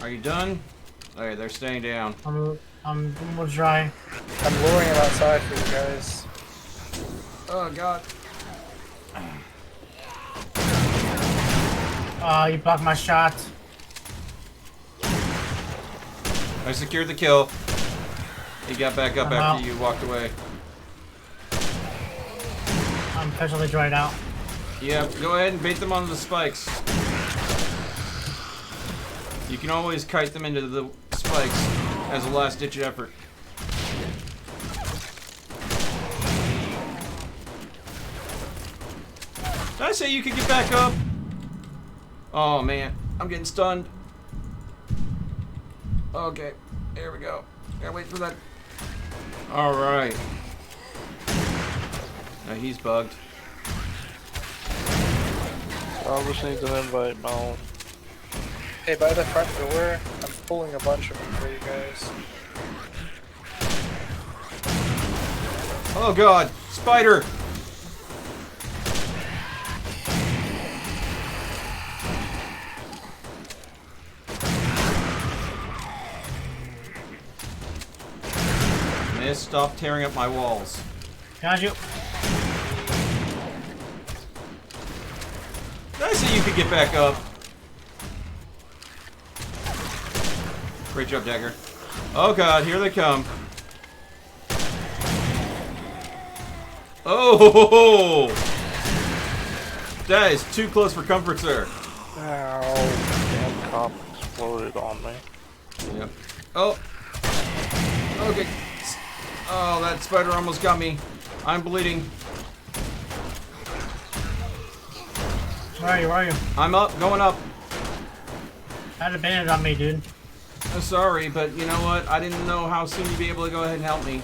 Are you done? Okay, they're staying down. I'm almost dry. I'm luring him outside for you guys. Oh god. You blocked my shot. I secured the kill. He got back up I'm after out. you walked away. I'm officially dried out. Yeah, go ahead and bait them onto the spikes. You can always kite them into the spikes as a last-ditch effort. Did I say you could get back up? Oh man, I'm getting stunned. Okay, there we go. Gotta wait for that. Alright. Now he's bugged. I'll just need an invite, Mal. Hey, by the front door, I'm pulling a bunch of them for you guys. Oh god, spider! Miss, stop tearing up my walls. Got you. Did I say you could get back up? Great job, Dagger. Oh god, here they come. Oh! That is too close for comfort, sir. Ow. Damn cop exploded on me. Yep. Oh. Okay. Oh, that spider almost got me. I'm bleeding. Where are you? I'm up, going up. Had a bandage on me, dude. I'm sorry, but you know what? I didn't know how soon you'd be able to go ahead and help me.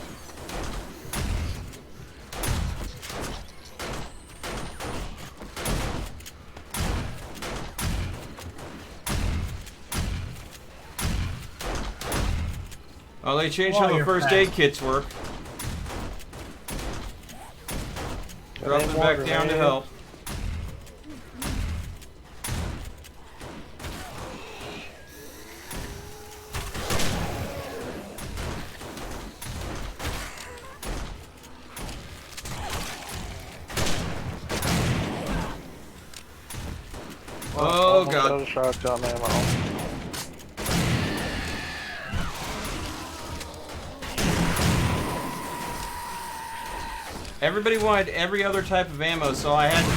Oh, they changed how the first aid kits work. Drop them back down to help. Oh Almost out god. of shotgun ammo. Everybody wanted every other type of ammo, so I had to...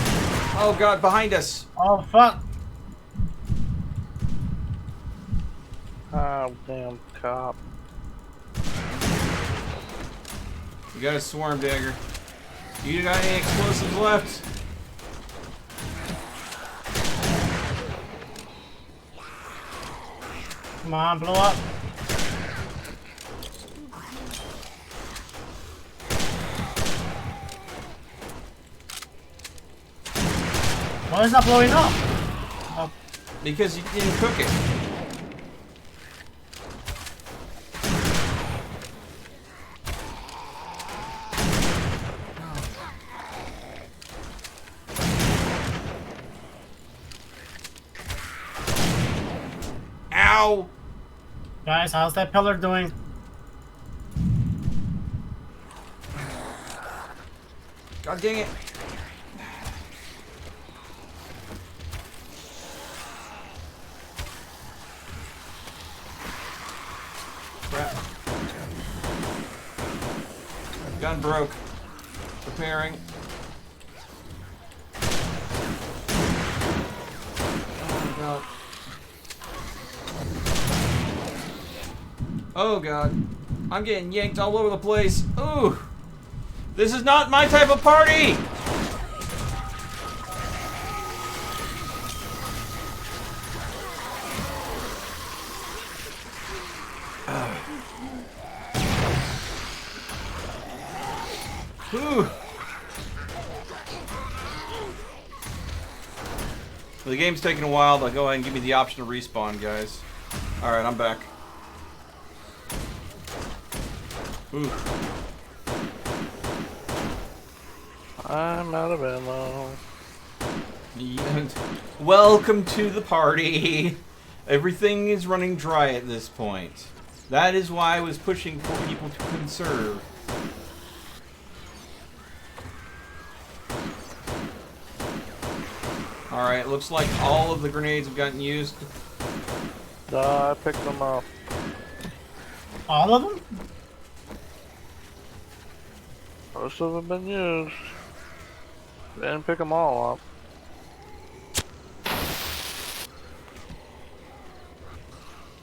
Oh god, behind us! Oh fuck! Oh, damn cop. You got a swarm dagger. You got any explosives left? Come on, blow up! Why is it not blowing up? Oh, Because you didn't cook it. Ow! guys, how's that pillar doing? God dang it. Crap. Gun broke. Repairing. Oh god. Oh god. I'm getting yanked all over the place. Ooh. This is not my type of party! Whew. Well, the game's taking a while, but go ahead and give me the option to respawn, guys. Alright, I'm back. Ooh. I'm out of ammo. Welcome to the party. Everything is running dry at this point. That is why I was pushing for people to conserve. Alright, looks like all of the grenades have gotten used. I picked them up. All of them? Most of them been used. Didn't pick them all up.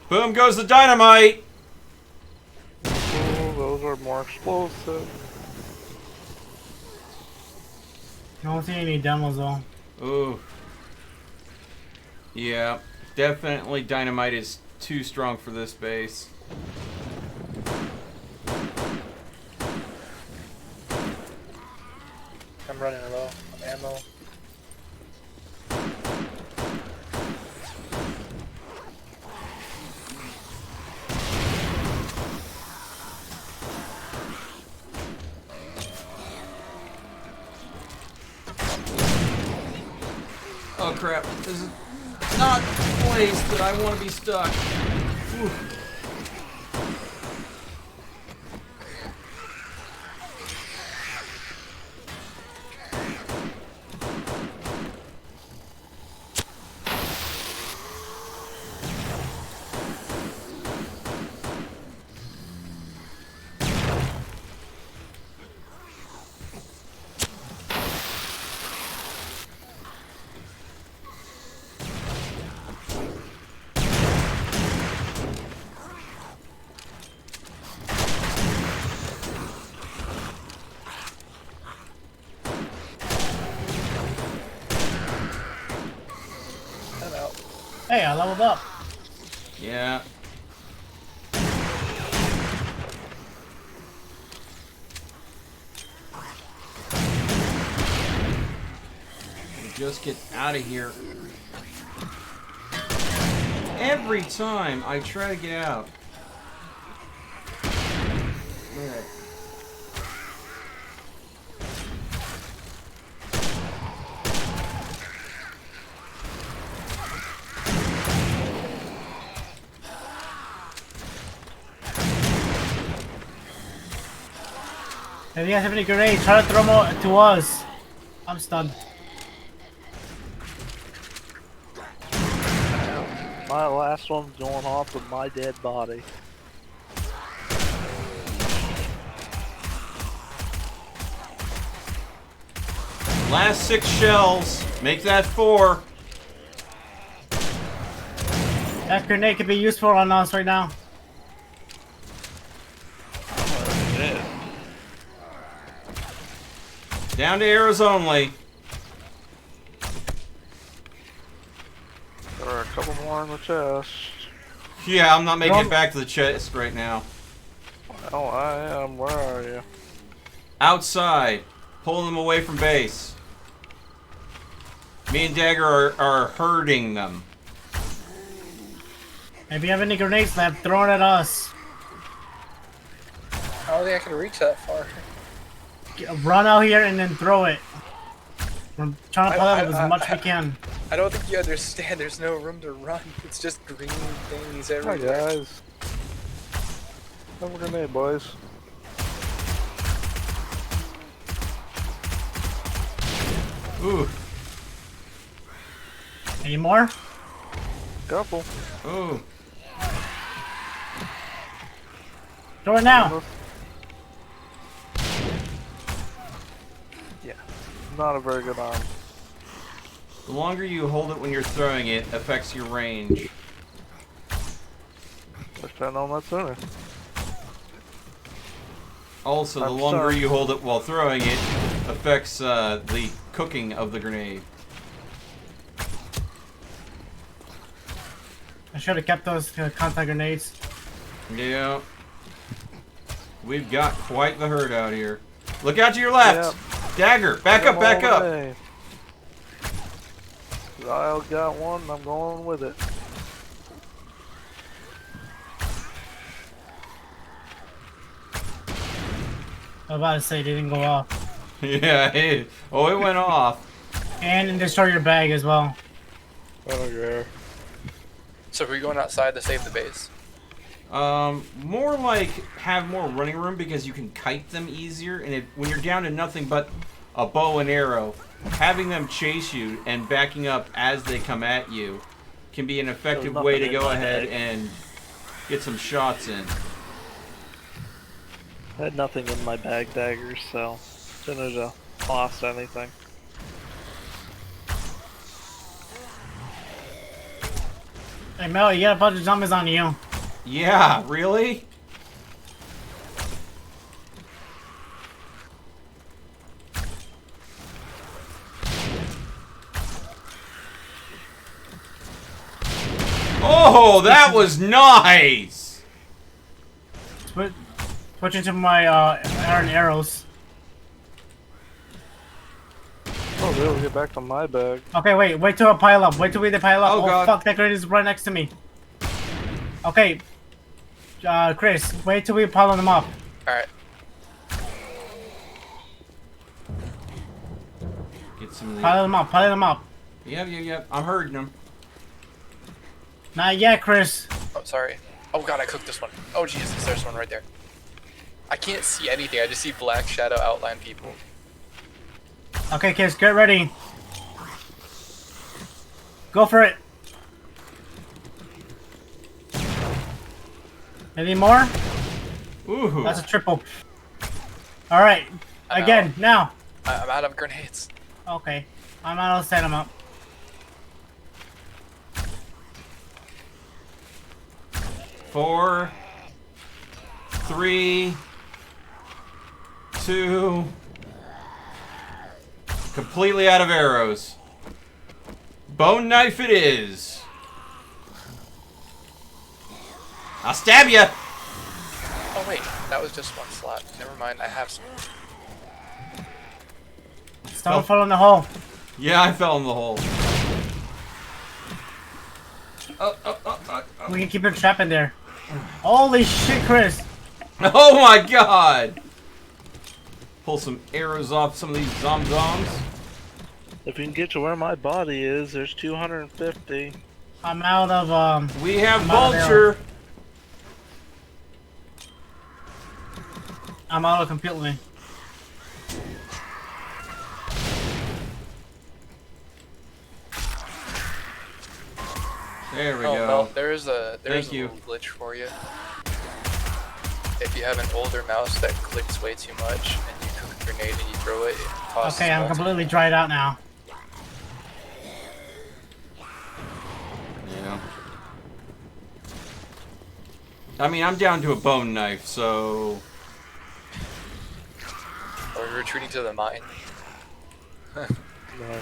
Boom goes the dynamite! Ooh, those are more explosive. I don't see any demos though. Ooh. Yeah, definitely dynamite is too strong for this base. I'm running low on ammo. Oh crap, this is not the place that I want to be stuck. Whew. I'm out. Hey, I leveled up. Yeah. Just get out of here. Every time I try to get out. Alright. If you guys have any grenades, try to throw them to us. I'm stunned. My last one's going off with my dead body. Last 6 shells. Make that 4. That grenade could be useful on us right now. Shit. Down to arrows only. There are a couple more in the chest. Yeah, I'm not making it back to the chest right now. Oh, I am. Where are you? Outside. Pulling them away from base. Me and Dagger are hurting them. If you have any grenades left, throw it at us. I don't think I can reach that far. Run out here and then throw it. We're trying to pile up as much as we can. I don't think you understand. There's no room to run. It's just green things Hi everywhere. guys. Have a grenade, boys. Ooh. Any more? Couple. Ooh. Throw it now. Yeah. Not a very good arm. The longer you hold it when you're throwing it affects your range. Wish I'd known that sooner. Also, the I'm longer sorry. you hold it while throwing it affects the cooking of the grenade. I should have kept those contact grenades. Yeah. We've got quite the herd out here. Look out to your left! Dagger! Back up, back up! I got one, I'm going with it. I was about to say they didn't go off. Yeah, it went off. And destroy your bag as well. Oh yeah. So are we going outside to save the base? More like have more running room because you can kite them easier, and when you're down to nothing but a bow and arrow, having them chase you and backing up as they come at you can be an effective way to go ahead and get some shots in. I had nothing in my bag daggers, so didn't have lost anything. Hey Mel, you got a bunch of zombies on you. Yeah, really? Oh, that was nice! Switch into my iron arrows. Oh, really? Get back to my bag. Okay, wait till I pile up. Wait till we pile up. Oh, God. Fuck, that grenade is right next to me. Okay. Chris, wait till we pile them up. Alright. Get some of the... Pile them up. Yep. I'm herding them. Not yet, Chris. Oh, sorry. Oh god, I cooked this one. Oh Jesus, there's one right there. I can't see anything. I just see black shadow outline people. Okay, kids, get ready. Go for it. Any more? Ooh. That's a triple. Alright. Again, now. I'm out of grenades. Okay. I'm out of set them up. Four, 3, 2, completely out of arrows. Bone knife it is. I'll stab you. Oh wait, that was just one slot. Never mind, I have some. Don't fall in the hole. Yeah, I fell in the hole. We can keep it trapped in there. Holy shit, Chris. Oh my god. Pull some arrows off some of these zomzoms. If you can get to where my body is, there's 250. I'm out of, We have I'm out of vulture. I'm out of completely. There we Oh, go. Mel, there's a Thank you. little glitch for you. If you have an older mouse that clicks way too much, and you cook a grenade and you throw it, it tosses Okay, I'm multiple. completely dried out now. Yeah. I mean, I'm down to a bone knife, so... Or you're retreating to the mine.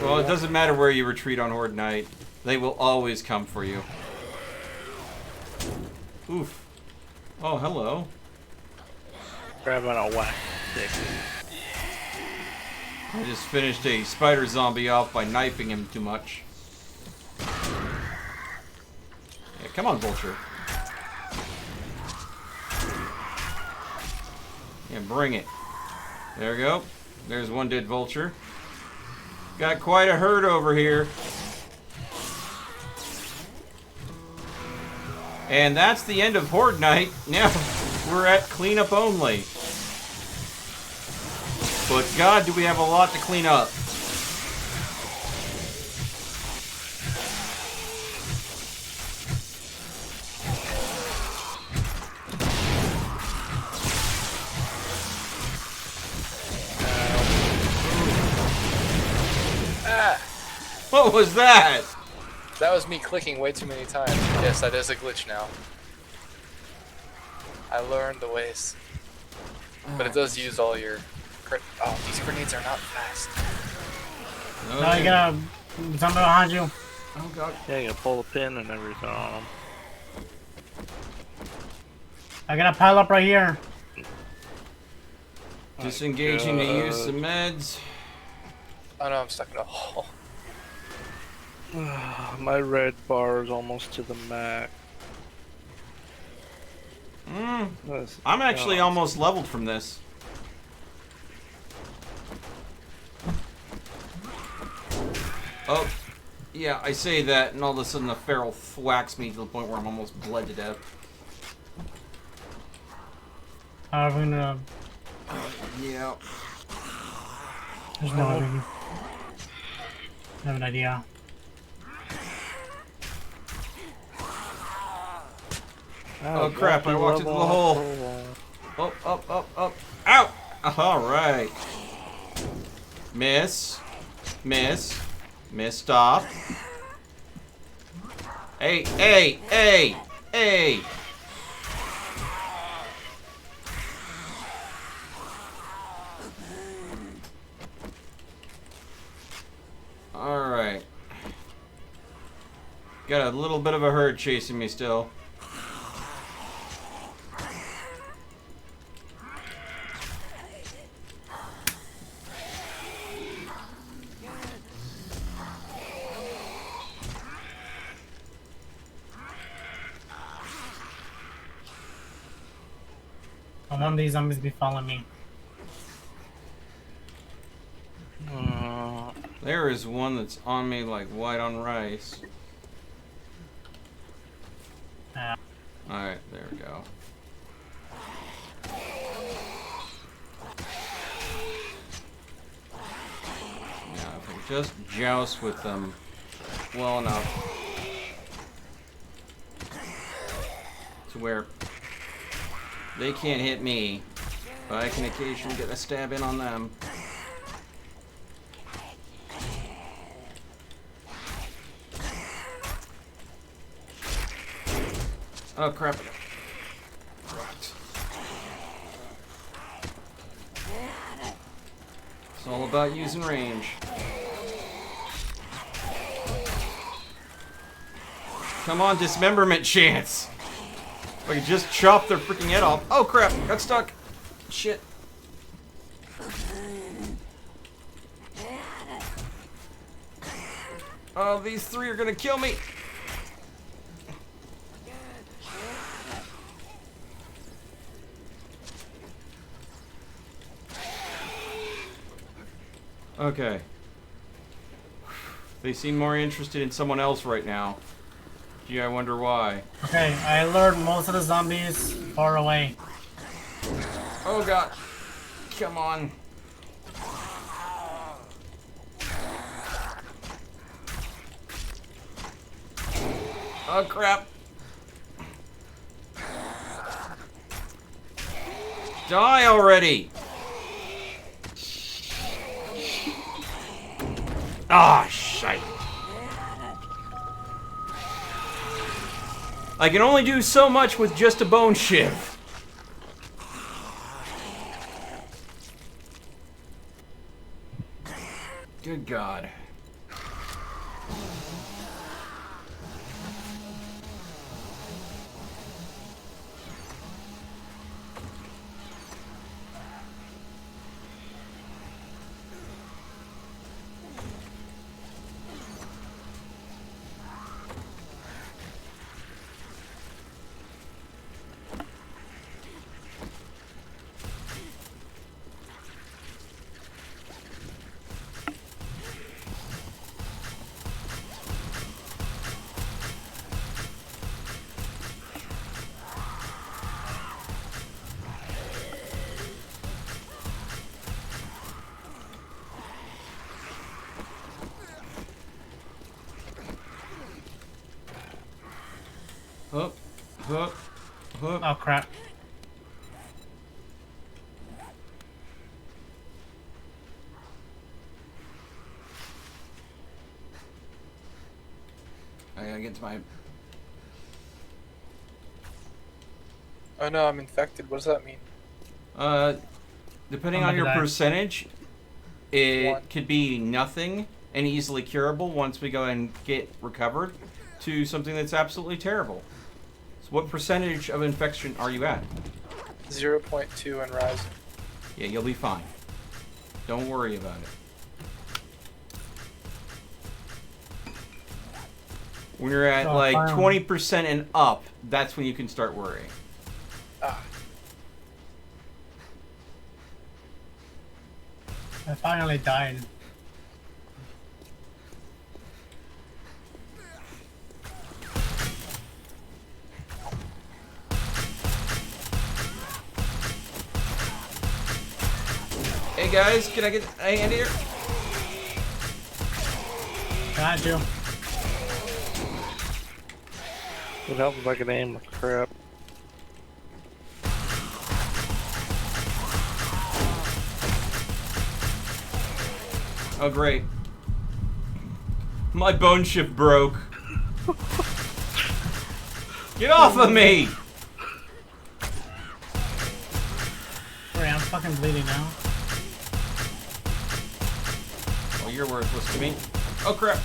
Well, it doesn't matter where you retreat on Horde Night. They will always come for you. Oof. Oh, hello. Grabbing a whack stick. I just finished a spider zombie off by knifing him too much. Yeah, come on, Vulture. Yeah, bring it. There we go. There's one dead Vulture. Got quite a herd over here. And that's the end of Horde Night. Now we're at cleanup only. But God, do we have a lot to clean up. What was that? That was me clicking way too many times. Yes, that is a glitch now. I learned the ways. But it does use all your... Oh, these grenades are not fast. No, you got something behind you. Oh God. Yeah, you can pull the pin and everything on them. I got a pile up right here. Disengaging to use some meds. Oh no, I'm stuck in a hole. My red bar is almost to the max. I'm actually almost leveled from this. Oh, yeah, I say that, and all of a sudden the feral thwacks me to the point where I'm almost bled to death. I'm gonna. Yeah. There's no other. I have an idea. Oh crap, I walked into the hole. Up, up, up, up. Ow! Alright. Miss. Miss. Miss, stop. Hey, hey, hey, hey! Alright. Got a little bit of a herd chasing me still. One of these zombies be following me. There is one that's on me like white on rice. Alright, there we go. Now, if I just joust with them well enough to where they can't hit me, but I can occasionally get a stab in on them. Oh crap. Right. It's all about using range. Come on, dismemberment chance. If I could just chop their freaking head off. Oh crap, got stuck. Shit. Oh, these three are gonna kill me. Okay. They seem more interested in someone else right now. Gee, I wonder why. Okay, I lured most of the zombies far away. Oh god. Come on. Oh crap. Die already! Ah, shite. I can only do so much with just a bone shiv. Good God. Hup, hup, hup. Oh crap. I gotta get to my... Oh no, I'm infected. What does that mean? Depending I'm on your gonna die. percentage, it One. could be nothing and easily curable once we go and get recovered to something that's absolutely terrible. So what percentage of infection are you at? 0.2 and rising. Yeah, you'll be fine. Don't worry about it. When you're at Oh, like finally. 20% and up, that's when you can start worrying. Ah, I finally died. Hey guys, can I get a hand here? Got you. It helps if I can aim with crap. Oh great. My bone shift broke. Get off of me! Sorry, I'm fucking bleeding now. Well, you're worthless to me. Oh crap.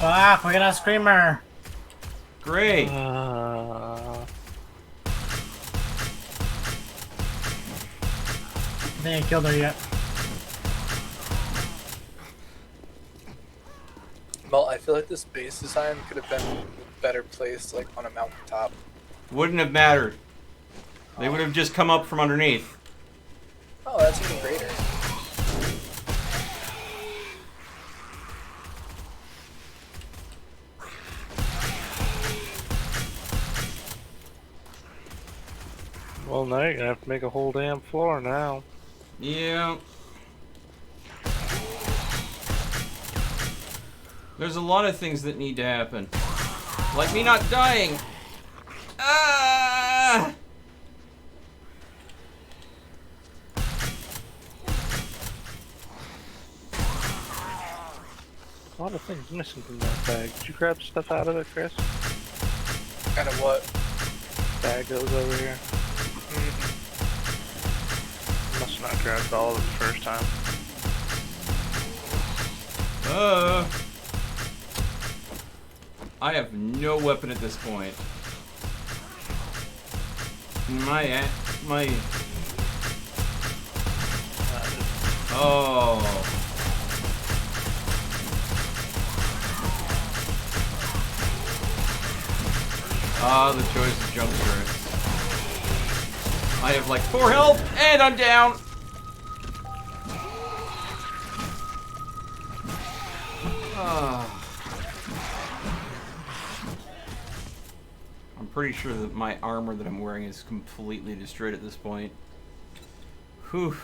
Fuck, we got a screamer. Great. Uh, I think I killed her yet. Well, I feel like this base design could have been better placed, like on a mountaintop. Wouldn't have mattered. They would have just come up from underneath. Oh, that's even greater. well, now you're gonna have to make a whole damn floor now. Yeah. There's a lot of things that need to happen. Like me not dying. Ah! A lot of things missing from that bag. Did you grab stuff out of it, Chris? Kind of what? Bag that was over here. Must have not grabbed all of it the first time. I have no weapon at this point. My oh. Ah, the choice of jump skirts. I have like 4 health and I'm down. I'm pretty sure that my armor that I'm wearing is completely destroyed at this point. Whew.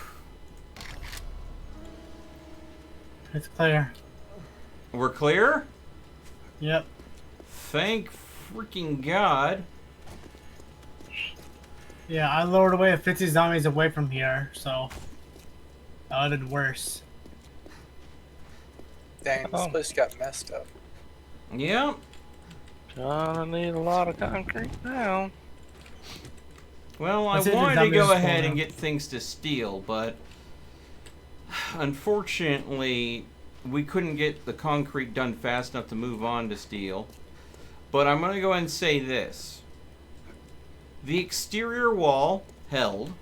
It's clear. We're clear? Yep. Thank freaking God. Yeah, I lured away 50 zombies away from here, so that would have been worse. Dang, this place got messed up. Yeah. Gonna need a lot of concrete now. Well, I Let's see if the wanted to zombies go fall ahead and down. get things to steel, but unfortunately, we couldn't get the concrete done fast enough to move on to steel. But I'm going to go ahead and say this. The exterior wall held.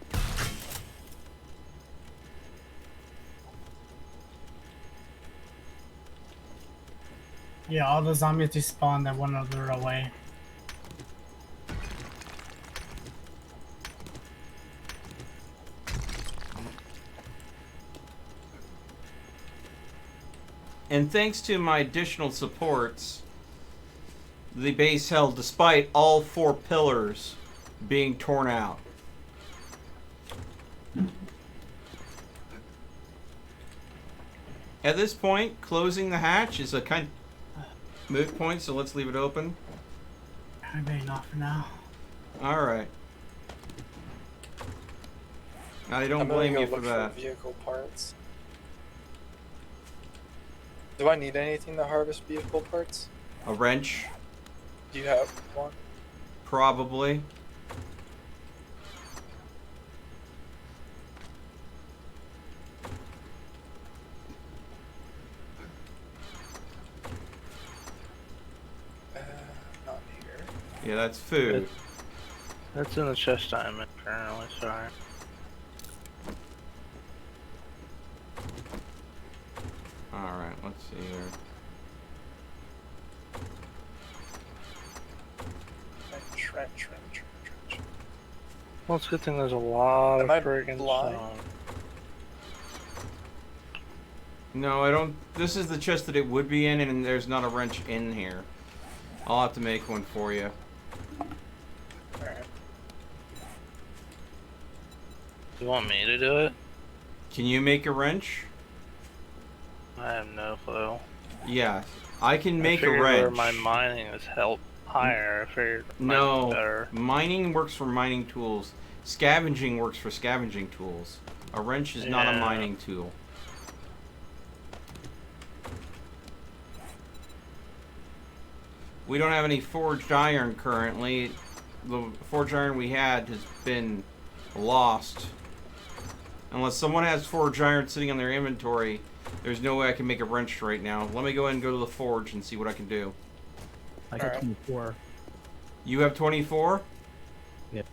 Yeah, all the zombies despawned that one other away. And thanks to my additional supports, the base held despite all 4 pillars being torn out. At this point, closing the hatch is a kind of moot point, so let's leave it open. Maybe not for now. Alright. I don't I'm gonna blame go you for look that. vehicle parts. Do I need anything to harvest vehicle parts? A wrench, Do you have one? probably. Not here. Yeah, that's food. That's in the chest I'm in currently, sorry. Alright, let's see here. Trench. Well, it's a good thing there's a lot Am I of friggin' blind? stone. No, I don't. This is the chest that it would be in, and there's not a wrench in here. I'll have to make one for you. Alright. You want me to do it? Can you make a wrench? I have no clue. Yeah, I can make I a figured where wrench. my mining is held higher, I figured mine's No, better. mining works for mining tools. Scavenging works for scavenging tools. A wrench is not a Yeah. mining tool. We don't have any forged iron currently. The forged iron we had has been lost. Unless someone has forged iron sitting in their inventory, there's no way I can make a wrench right now. Let me go ahead and go to the forge and see what I can do. I got Alright. 24. You have 24? Yep.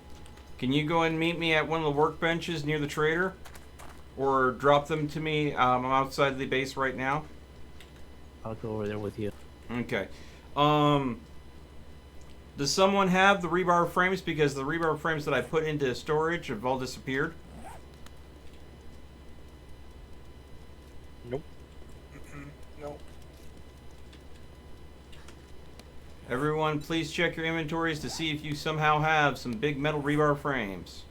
Can you go and meet me at one of the workbenches near the trader? Or drop them to me? I'm outside the base right now. I'll go over there with you. Okay. Does someone have the rebar frames? Because the rebar frames that I put into storage have all disappeared. Nope. Everyone, please check your inventories to see if you somehow have some big metal rebar frames.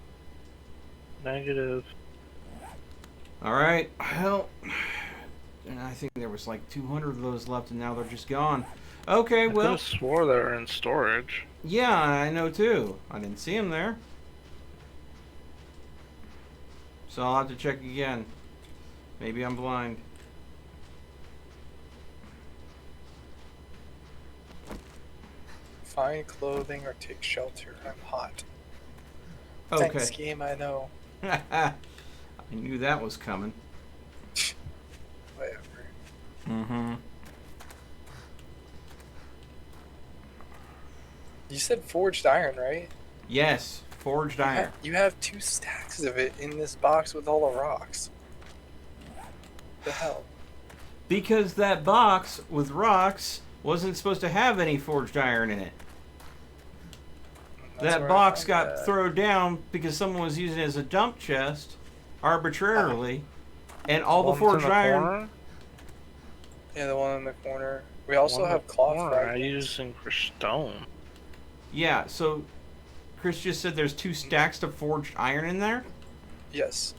Negative. Alright, well, I think there was like 200 of those left and now they're just gone. Okay, I well, could've swore they were in storage. yeah, I know too. I didn't see them there. So I'll have to check again. Maybe I'm blind. Find clothing or take shelter. I'm hot. Okay. Thanks, game, I know. I knew that was coming. Whatever. Mm-hmm. You said forged iron, right? Yes, forged iron. You have 2 stacks of it in this box with all the rocks. The hell? Because that box with rocks wasn't supposed to have any forged iron in it. That's That where I box found got that. thrown down because someone was using it as a dump chest arbitrarily, and all the One's forged in the iron. corner, Yeah, the one in the corner. We also one in have the cloth corner I'm fragments. using for stone. Yeah, so Chris just said there's 2 stacks of forged iron in there? Yes.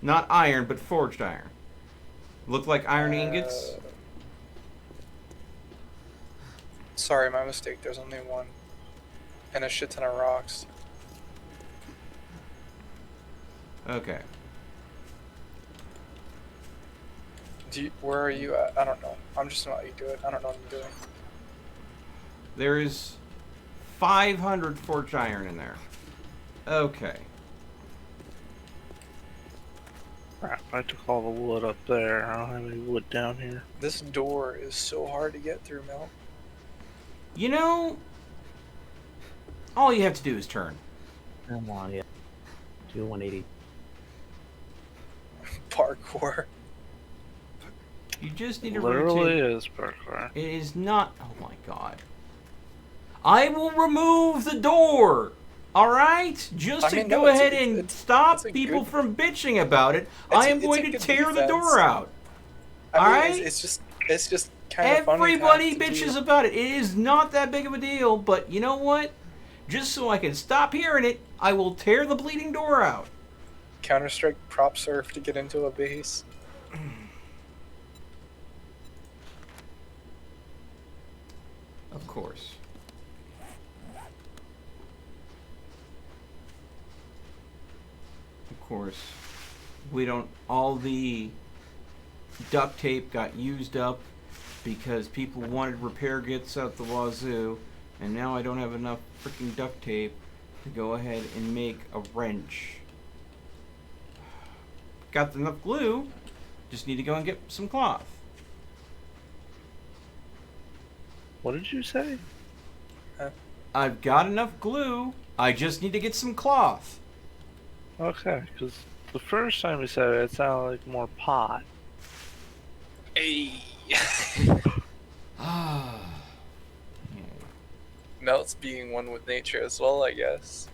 Not iron, but forged iron. Look like iron ingots? Sorry, my mistake. There's only one. And a shit ton of rocks. Okay. Where are you at? I don't know. I'm just gonna let you do it. I don't know what I'm doing. There is 500 forged iron in there. Okay. Crap, I took all the wood up there. I don't have any wood down here. This door is so hard to get through, Mel. You know, all you have to do is turn. Come on, yeah. Do 180. Parkour. You just need to Literally rotate. is parkour. It is not. Oh my god. I will remove the door. All right, just to go ahead and stop people from bitching about it. I am going to tear the door out. All right. It's just kind of funny. Everybody bitches about it. It is not that big of a deal, but you know what? Just so I can stop hearing it, I will tear the bleeding door out. Counter-Strike prop surf to get into a base. Of course. Of course. We don't... All the duct tape got used up because people wanted repair kits out the wazoo, and now I don't have enough freaking duct tape to go ahead and make a wrench. Got enough glue, just need to go and get some cloth. What did you say? I've got enough glue, I just need to get some cloth. Okay, because the first time you said it, it sounded like more pot. Hey. Ah. Melt's being one with nature as well, I guess.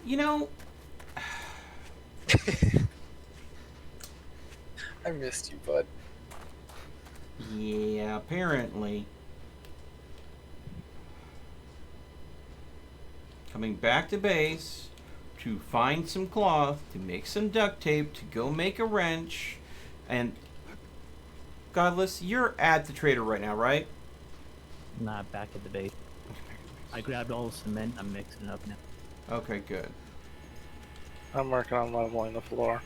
You know, I missed you, bud. yeah, apparently. Coming back to base to find some cloth, to make some duct tape, to go make a wrench, and Godless, you're at the trader right now, right? Not back at the base. I grabbed all the cement. I'm mixing it up now. Okay, good. I'm working on leveling the floor.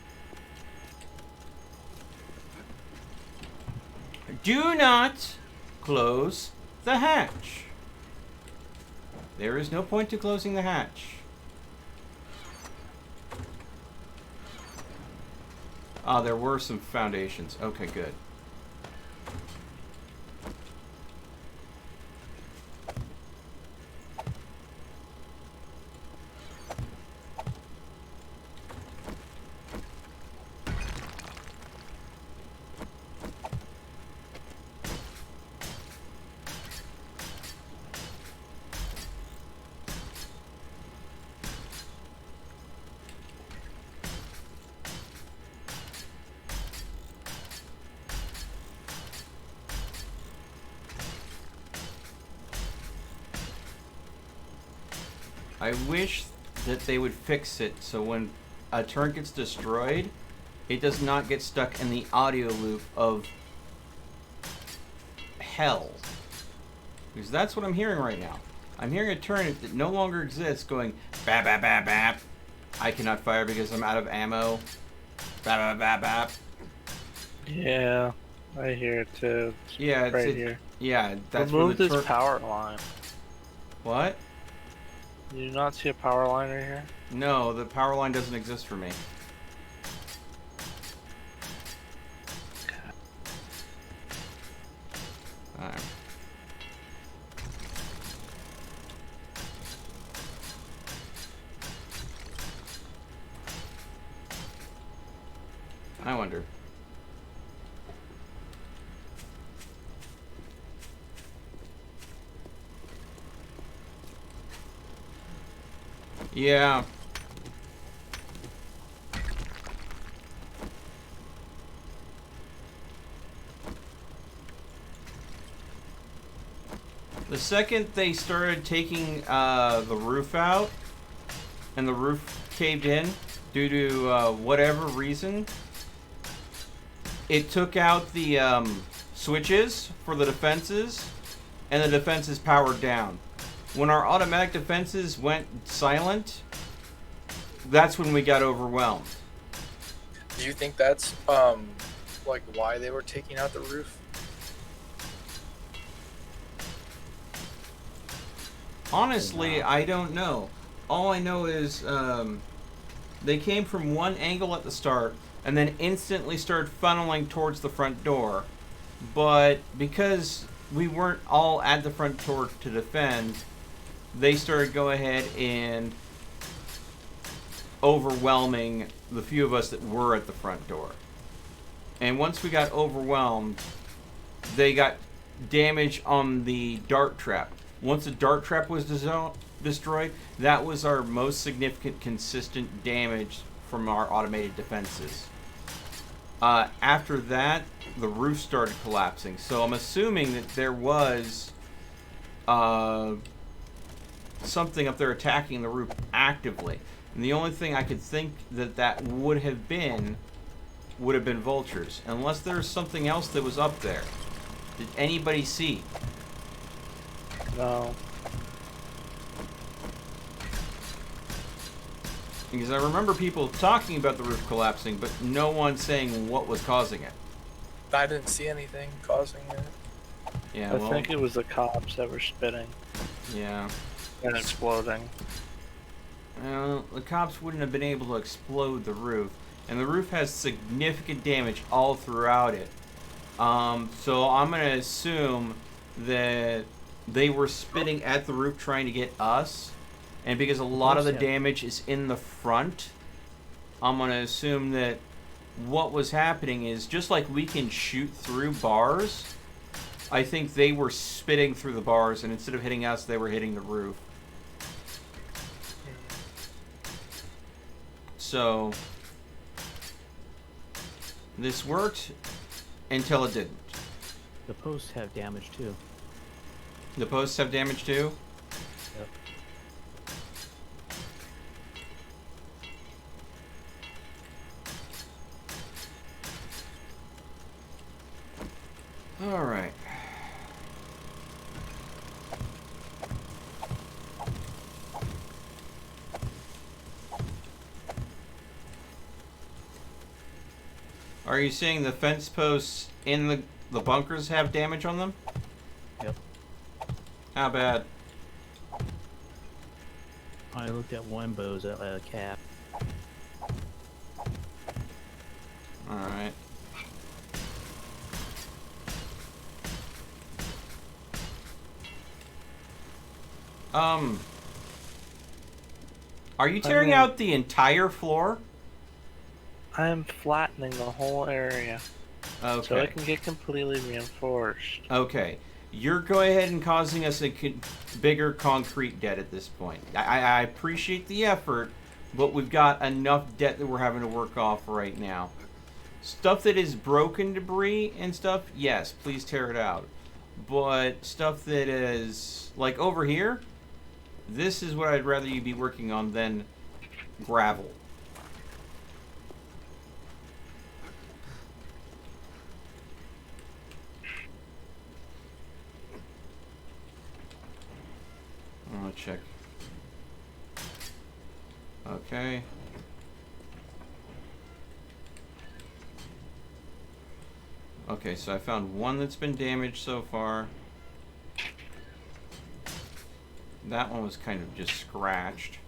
Do not close the hatch. There is no point to closing the hatch. Ah, there were some foundations. Okay, good. I wish that they would fix it so when a turret gets destroyed, it does not get stuck in the audio loop of hell. Because that's what I'm hearing right now. I'm hearing a turret that no longer exists going bap bap bap bap. I cannot fire because I'm out of ammo. Bap bap bap bap. Yeah, I hear it too. It's Yeah, it's right here. Yeah, that's Remove where the this power line. What? Do you not see a power line right here? No, the power line doesn't exist for me. Alright. I wonder. Yeah. The second they started taking the roof out, and the roof caved in due to whatever reason, it took out the switches for the defenses, and the defenses powered down. When our automatic defenses went silent, that's when we got overwhelmed. Do you think that's like why they were taking out the roof? Honestly, I don't know. All I know is they came from one angle at the start and then instantly started funneling towards the front door. But because we weren't all at the front door to defend, they started go ahead and overwhelming the few of us that were at the front door. And once we got overwhelmed, they got damage on the dart trap. Once the dart trap was destroyed, that was our most significant consistent damage from our automated defenses. After that, the roof started collapsing. So I'm assuming that there was something up there attacking the roof actively. And the only thing I could think that would have been vultures. Unless there's something else that was up there. Did anybody see? No. Because I remember people talking about the roof collapsing, but no one saying what was causing it. I didn't see anything causing it. Yeah, I think it was the cops that were spitting Yeah. and exploding. Well, the cops wouldn't have been able to explode the roof, and the roof has significant damage all throughout it. So I'm going to assume that they were spitting at the roof trying to get us, and because a lot of the damage is in the front, I'm going to assume that what was happening is, just like we can shoot through bars, I think they were spitting through the bars, and instead of hitting us, they were hitting the roof. So this worked until it didn't. The posts have damage too. The posts have damage too? Yep. All right. Are you seeing the fence posts in the bunkers have damage on them? Yep. How bad? I looked at one bow's a cap. Alright. Are you tearing out the entire floor? I am flattening the whole area Okay. so it can get completely reinforced. Okay. You're going ahead and causing us a bigger concrete debt at this point. I appreciate the effort, but we've got enough debt that we're having to work off right now. Stuff that is broken debris and stuff, yes, please tear it out. But stuff that is, like over here, this is what I'd rather you be working on than gravel. I want to check. Okay. Okay, so I found one that's been damaged so far. That one was kind of just scratched.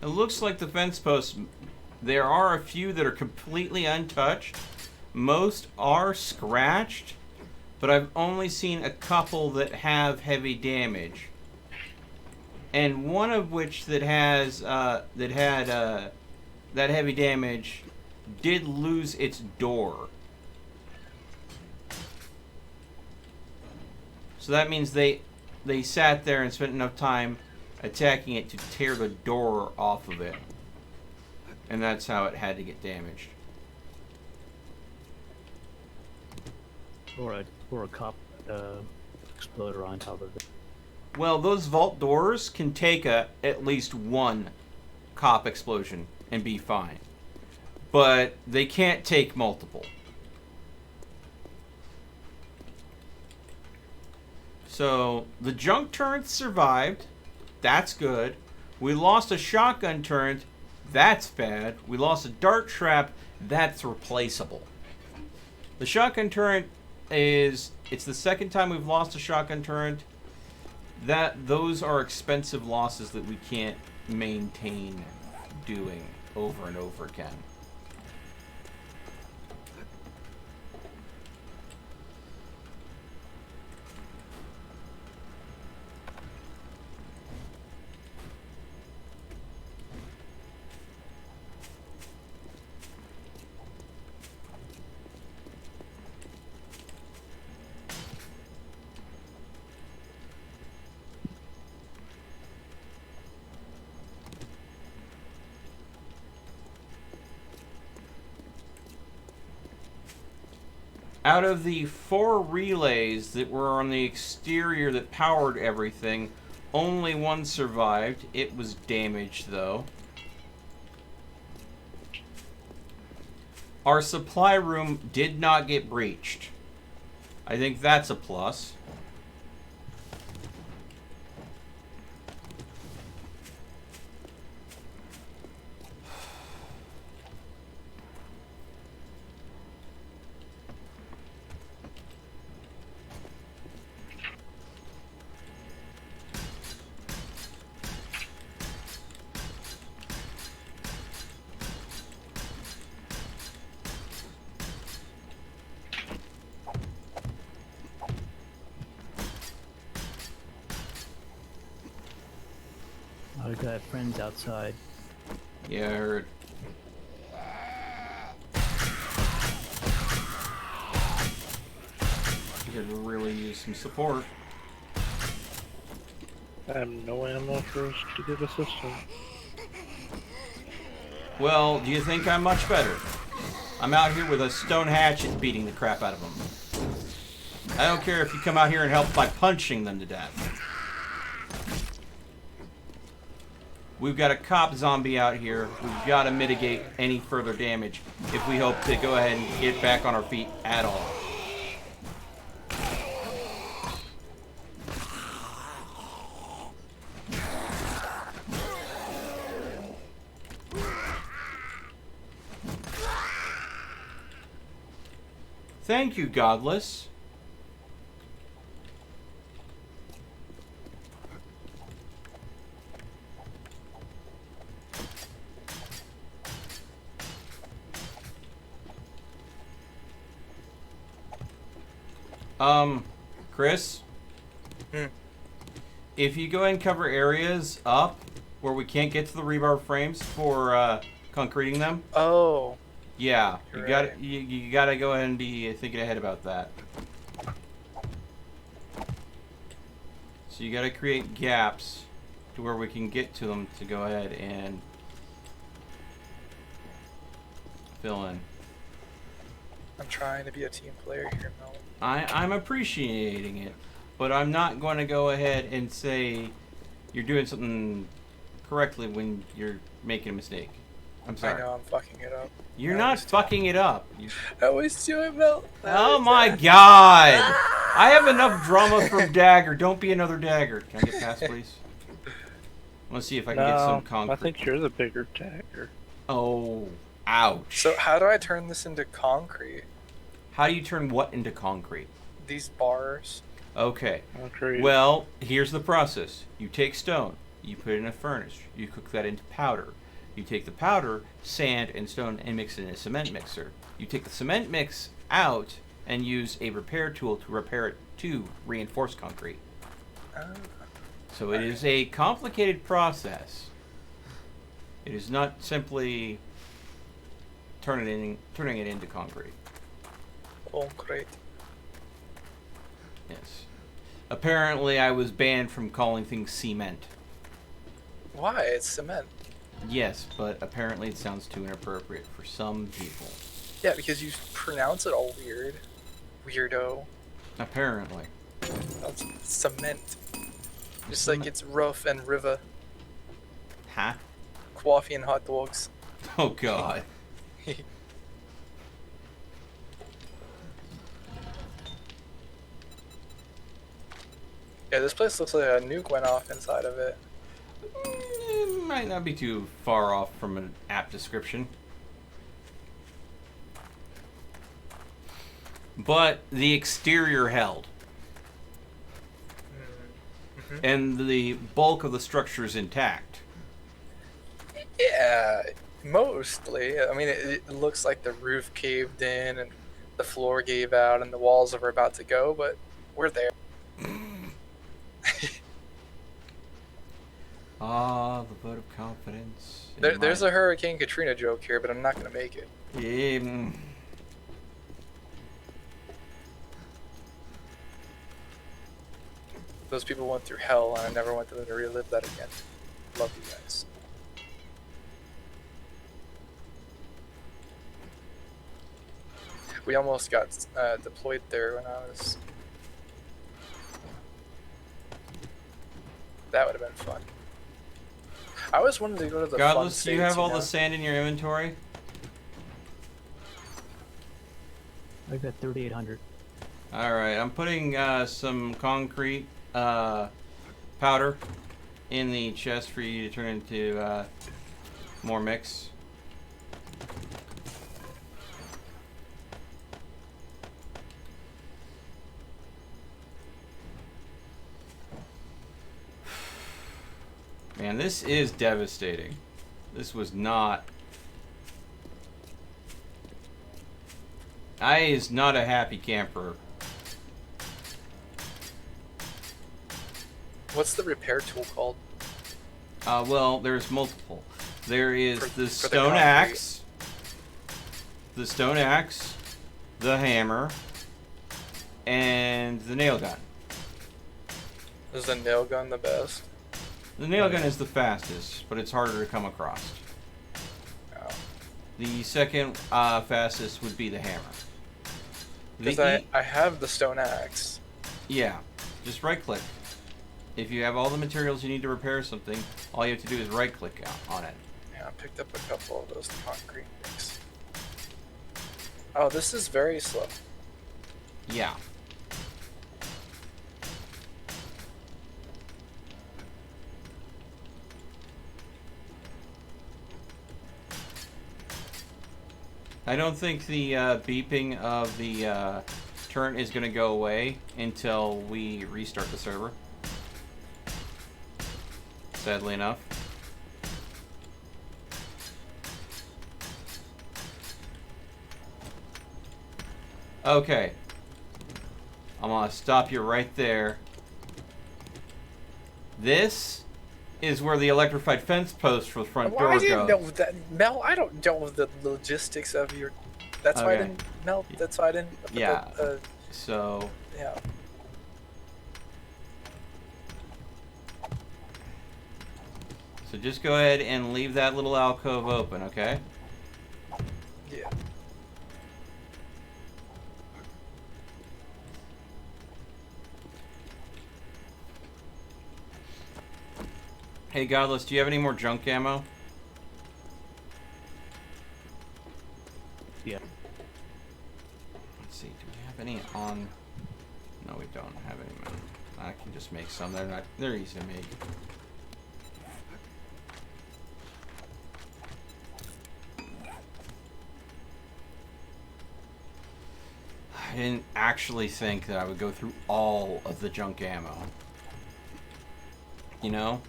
It looks like the fence posts, there are a few that are completely untouched. Most are scratched, but I've only seen a couple that have heavy damage. And one of which that has that heavy damage did lose its door. So that means they sat there and spent enough time attacking it to tear the door off of it. And that's how it had to get damaged. Or a cop exploder on top of it. Well, those vault doors can take at least one cop explosion and be fine. But they can't take multiple. So, the junk turret survived. That's good. We lost a shotgun turret. That's bad. We lost a dart trap. That's replaceable. The shotgun turret it's the second time we've lost a shotgun turret. Those are expensive losses that we can't maintain doing over and over again. Out of the 4 relays that were on the exterior that powered everything, only one survived. It was damaged, though. Our supply room did not get breached. I think that's a plus. I got friends outside. Yeah, I heard. You could really use some support. I have no ammo for us to give assistance. Well, do you think I'm much better? I'm out here with a stone hatchet beating the crap out of them. I don't care if you come out here and help by punching them to death. We've got a cop zombie out here. We've got to mitigate any further damage if we hope to go ahead and get back on our feet at all. Thank you, Godless. Chris? If you go ahead and cover areas up where we can't get to the rebar frames for concreting them. Oh. Yeah, You're you right. you gotta go ahead and be thinking ahead about that. So you gotta create gaps to where we can get to them to go ahead and fill in. I'm trying to be a team player here, Mel. I'm appreciating it, but I'm not going to go ahead and say you're doing something correctly when you're making a mistake. I'm sorry. I know I'm fucking it up. You're not fucking it up. I always do it, Mel. Oh my god! I have enough drama from Dagger. Don't be another Dagger. Can I get past, please? I want to see if I can get some concrete. I think you're the bigger Dagger. Oh, ouch. So how do I turn this into concrete? How do you turn what into concrete? These bars. Okay. Concrete. Well, here's the process. You take stone, You put it in a furnace. You cook that into powder. You take the powder, sand, and stone, and mix it in a cement mixer. You take the cement mix out and use a repair tool to repair it to reinforced concrete. So it is a complicated process. It is not simply turning it into concrete. Concrete. Yes. Apparently, I was banned from calling things cement. Why? It's cement. Yes, but apparently it sounds too inappropriate for some people. Yeah, because you pronounce it all weird. Weirdo. Apparently. That's cement. Just like it's rough and river. Huh? Coffee and hot dogs. Oh god. Yeah, this place looks like a nuke went off inside of it. It might not be too far off from an apt description. But the exterior held. Mm-hmm. And the bulk of the structure is intact. Yeah, mostly. I mean, it looks like the roof caved in and the floor gave out and the walls are about to go, but we're there. Ah, the vote of confidence. There's a Hurricane Katrina joke here, but I'm not going to make it. Those people went through hell, and I never want them to relive that again. Love you guys. We almost got deployed there when I was... That would have been fun. I always wanted to go to the Godless, fun do you have states, all know? the sand in your inventory? I've got 3,800. Alright, I'm putting some concrete powder in the chest for you to turn into more mix. Man, this is devastating. This was not... I is not a happy camper. What's the repair tool called? Well, there's multiple. There is the the stone concrete. axe, the hammer, and the nail gun. Is the nail gun the best? The nail gun is the fastest, but it's harder to come across. Oh. The second fastest would be the hammer. Because I have the stone axe. Yeah, just right click. If you have all the materials you need to repair something, all you have to do is right click on it. Yeah, I picked up a couple of those concrete bricks. Oh, this is very slow. Yeah. I don't think the beeping of the turret is going to go away until we restart the server. Sadly enough. Okay. I'm going to stop you right there. This is where the electrified fence post for the front door I goes. didn't know that, Mel. I don't know the logistics of your. That's why I Okay. didn't. Mel, that's why I didn't. Yeah. So. Yeah. So just go ahead and leave that little alcove open, okay? Yeah. Hey, Godless, do you have any more junk ammo? Yeah. Let's see, do we have any on... No, we don't have any, man. I can just make some. They're easy to make. I didn't actually think that I would go through all of the junk ammo. You know?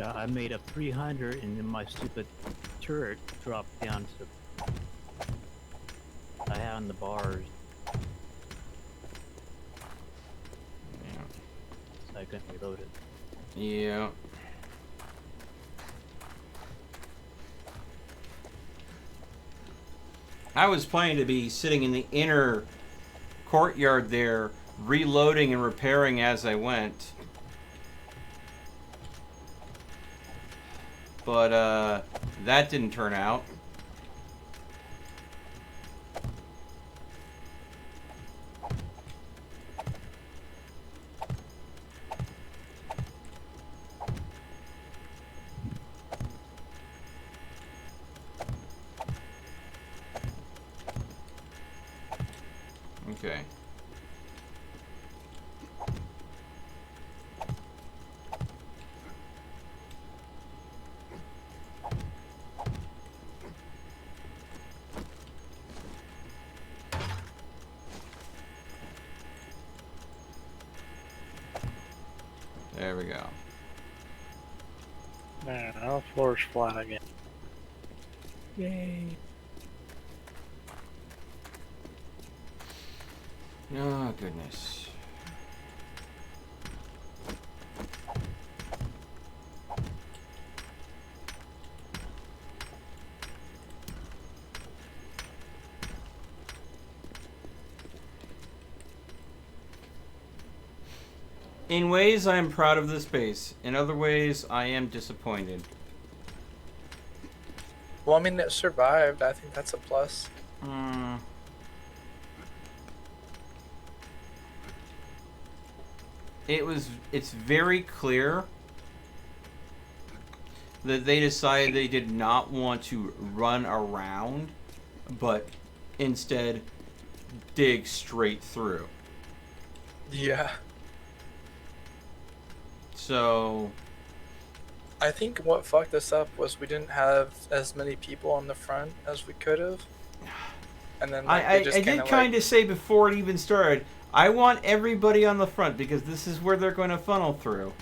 Yeah, I made up 300 and then my stupid turret dropped down to I had on the bars. Yeah. So I couldn't reload it. Yeah. I was planning to be sitting in the inner courtyard there, reloading and repairing as I went. But, that didn't turn out. Okay. There we go. Man, now the floor's flat again. Yay! Oh, goodness. In ways, I am proud of this base. In other ways, I am disappointed. Well, I mean, it survived. I think that's a plus. It's very clear that they decided they did not want to run around, but instead dig straight through. Yeah. So I think what fucked us up was we didn't have as many people on the front as we could have. And then like, I did kind of say before it even started, I want everybody on the front because this is where they're going to funnel through.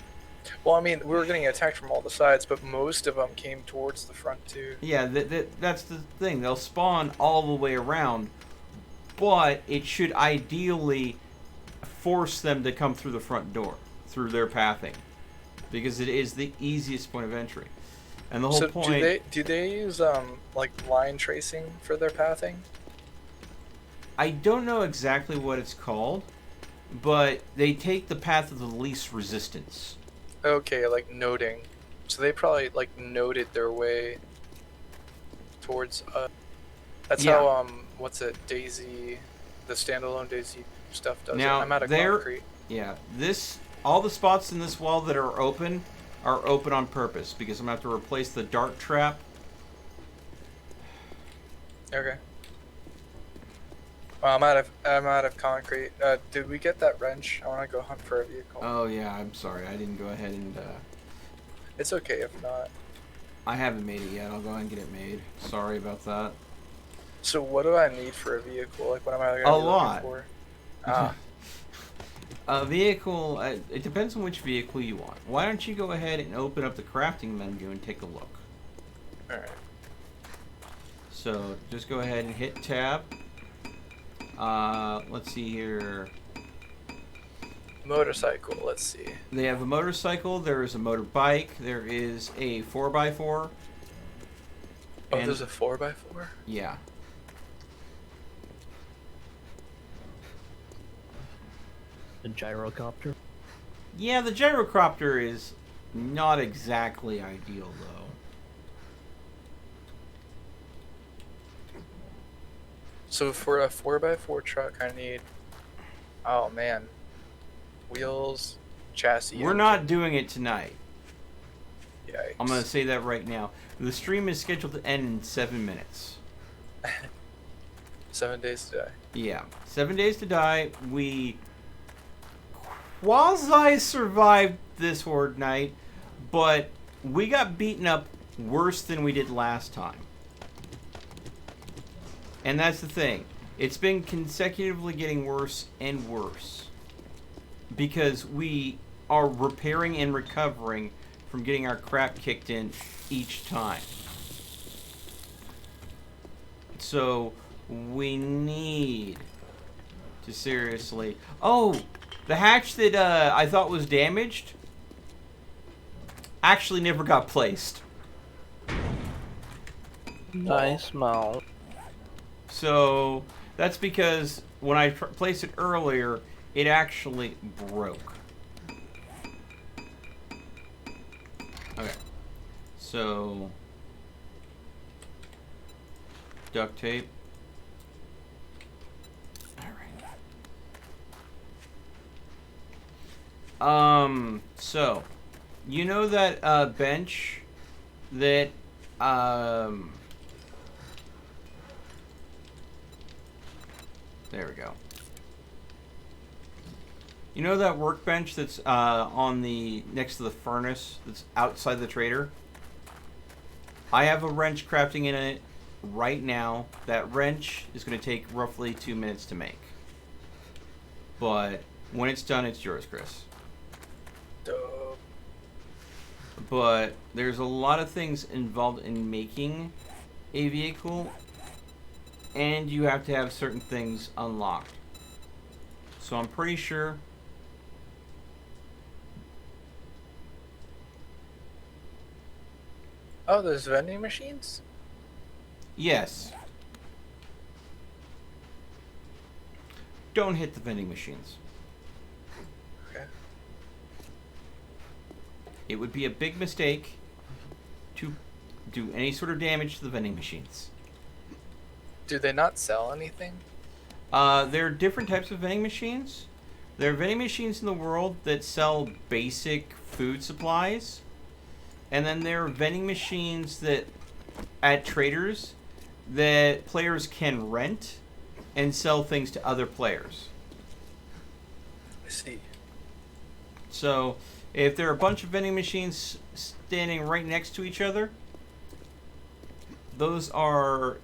Well, I mean, we were getting attacked from all the sides, but most of them came towards the front too. Yeah, that's the thing. They'll spawn all the way around, but it should ideally force them to come through the front door, through their pathing, because it is the easiest point of entry. And the whole point. Do they use like line tracing for their pathing? I don't know exactly what it's called, but they take the path of the least resistance. Okay, like noting. So they probably like noted their way towards. That's Yeah. how what's it? Daisy, the standalone Daisy stuff does Now, it. I'm out of there- concrete. Yeah, all the spots in this wall that are open on purpose because I'm gonna have to replace the dart trap. Okay. Well, I'm out of concrete. Did we get that wrench? I want to go hunt for a vehicle. Oh yeah, I'm sorry, I didn't go ahead and. It's okay if not. I haven't made it yet. I'll go ahead and get it made. Sorry about that. So what do I need for a vehicle? Like what am I A gonna be lot. looking for? A vehicle. It depends on which vehicle you want. Why don't you go ahead and open up the crafting menu and take a look? All right. So just go ahead and hit tab. Let's see here. Motorcycle. Let's see. They have a motorcycle. There is a motorbike. There is a 4x4. Oh, there's a 4x4. Yeah. The gyrocopter. Yeah, the gyrocopter is not exactly ideal though. So for a 4x4 truck, I need. Oh man. Wheels, chassis. We're not doing it tonight. Yikes. I'm going to say that right now. The stream is scheduled to end in 7 minutes. 7 days to die. Yeah. 7 days to die. We quasi-survived this horde night, but we got beaten up worse than we did last time. And that's the thing. It's been consecutively getting worse and worse. Because we are repairing and recovering from getting our crap kicked in each time. So we need to seriously... Oh! The hatch that I thought was damaged actually never got placed. Nice mount. So that's because when I placed it earlier, it actually broke. Okay. So duct tape. So, you know that, bench that, there we go. You know that workbench that's, on the, next to the furnace that's outside the trader? I have a wrench crafting in it right now. That wrench is going to take roughly 2 minutes to make. But when it's done, it's yours, Chris. Dope. But there's a lot of things involved in making a vehicle, and you have to have certain things unlocked. So I'm pretty sure Oh, there's vending machines? yes. Don't hit the vending machines. Okay. It would be a big mistake to do any sort of damage to the vending machines. Do they not sell anything? There are different types of vending machines. There are vending machines in the world that sell basic food supplies. And then there are vending machines that at traders that players can rent and sell things to other players. I see. So if there are a bunch of vending machines standing right next to each other, those are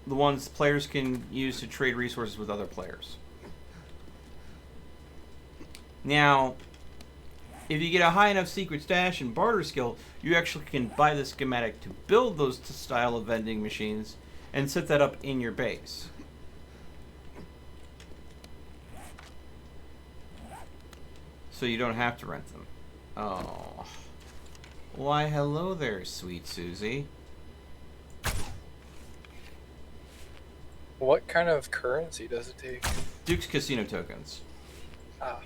the ones players can use to trade resources with other players. Now, if you get a high enough secret stash and barter skill, you actually can buy the schematic to build those style of vending machines and set that up in your base. So you don't have to rent them. Oh. Why, hello there, sweet Susie. What kind of currency does it take? Duke's Casino tokens. Ah.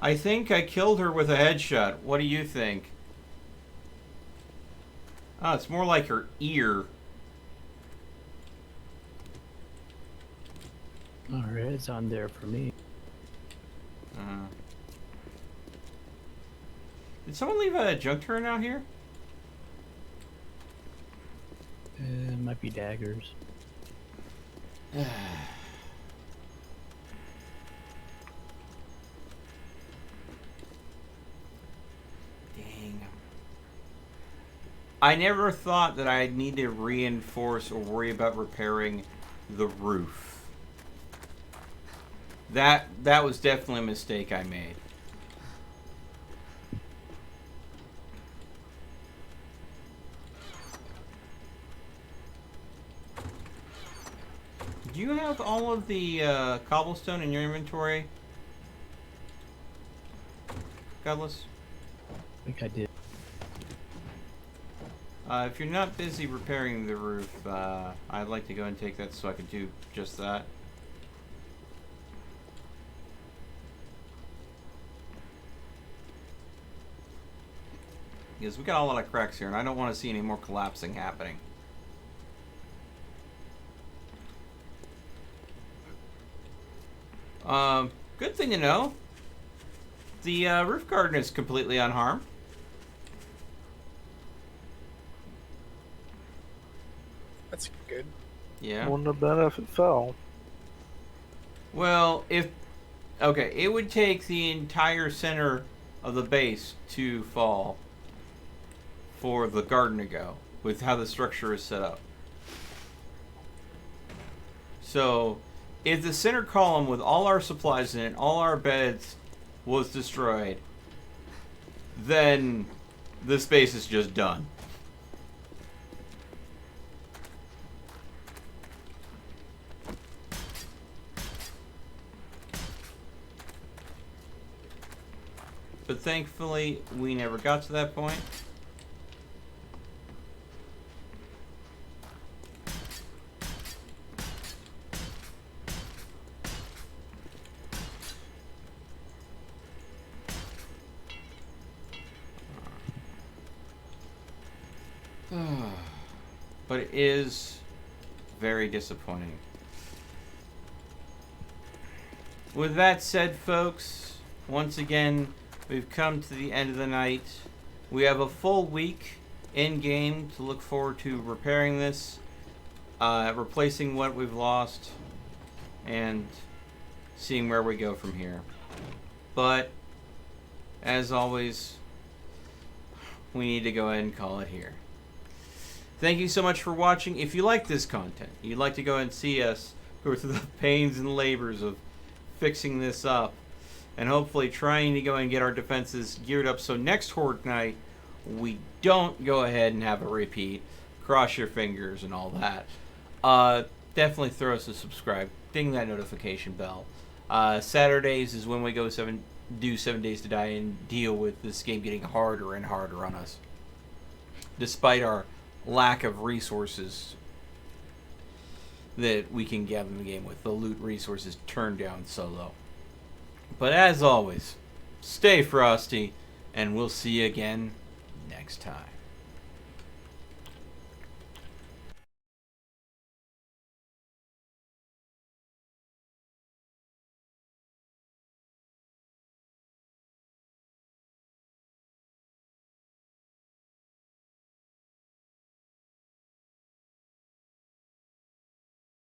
I think I killed her with a headshot. What do you think? Oh, it's more like her ear. Alright, it's on there for me. Did someone leave a junk turret out here? It might be daggers. Dang. I never thought that I'd need to reinforce or worry about repairing the roof. That was definitely a mistake I made. Do you have all of the cobblestone in your inventory, Godless? I think I did. If you're not busy repairing the roof, I'd like to go and take that so I could do just that. Because we got a lot of cracks here, and I don't want to see any more collapsing happening. Good thing to know. The roof garden is completely unharmed. That's good. Yeah. Wouldn't have been if it fell. Well, if... Okay, it would take the entire center of the base to fall. for the garden to go with how the structure is set up. So, if the center column with all our supplies in it, all our beds, was destroyed, then the space is just done. But thankfully, we never got to that point. But it is very disappointing. With that said, folks, once again, we've come to the end of the night. We have a full week in-game to look forward to repairing this, replacing what we've lost, and seeing where we go from here. But, as always, we need to go ahead and call it here. Thank you so much for watching. If you like this content, you'd like to go and see us go through the pains and labors of fixing this up, and hopefully trying to go and get our defenses geared up so next Horde night we don't go ahead and have a repeat. Cross your fingers and all that. Definitely throw us a subscribe. Ding that notification bell. Saturdays is when we do 7 Days to Die and deal with this game getting harder and harder on us, despite our lack of resources that we can gather in the game with. The loot resources turned down so low. But as always, stay frosty, and we'll see you again next time.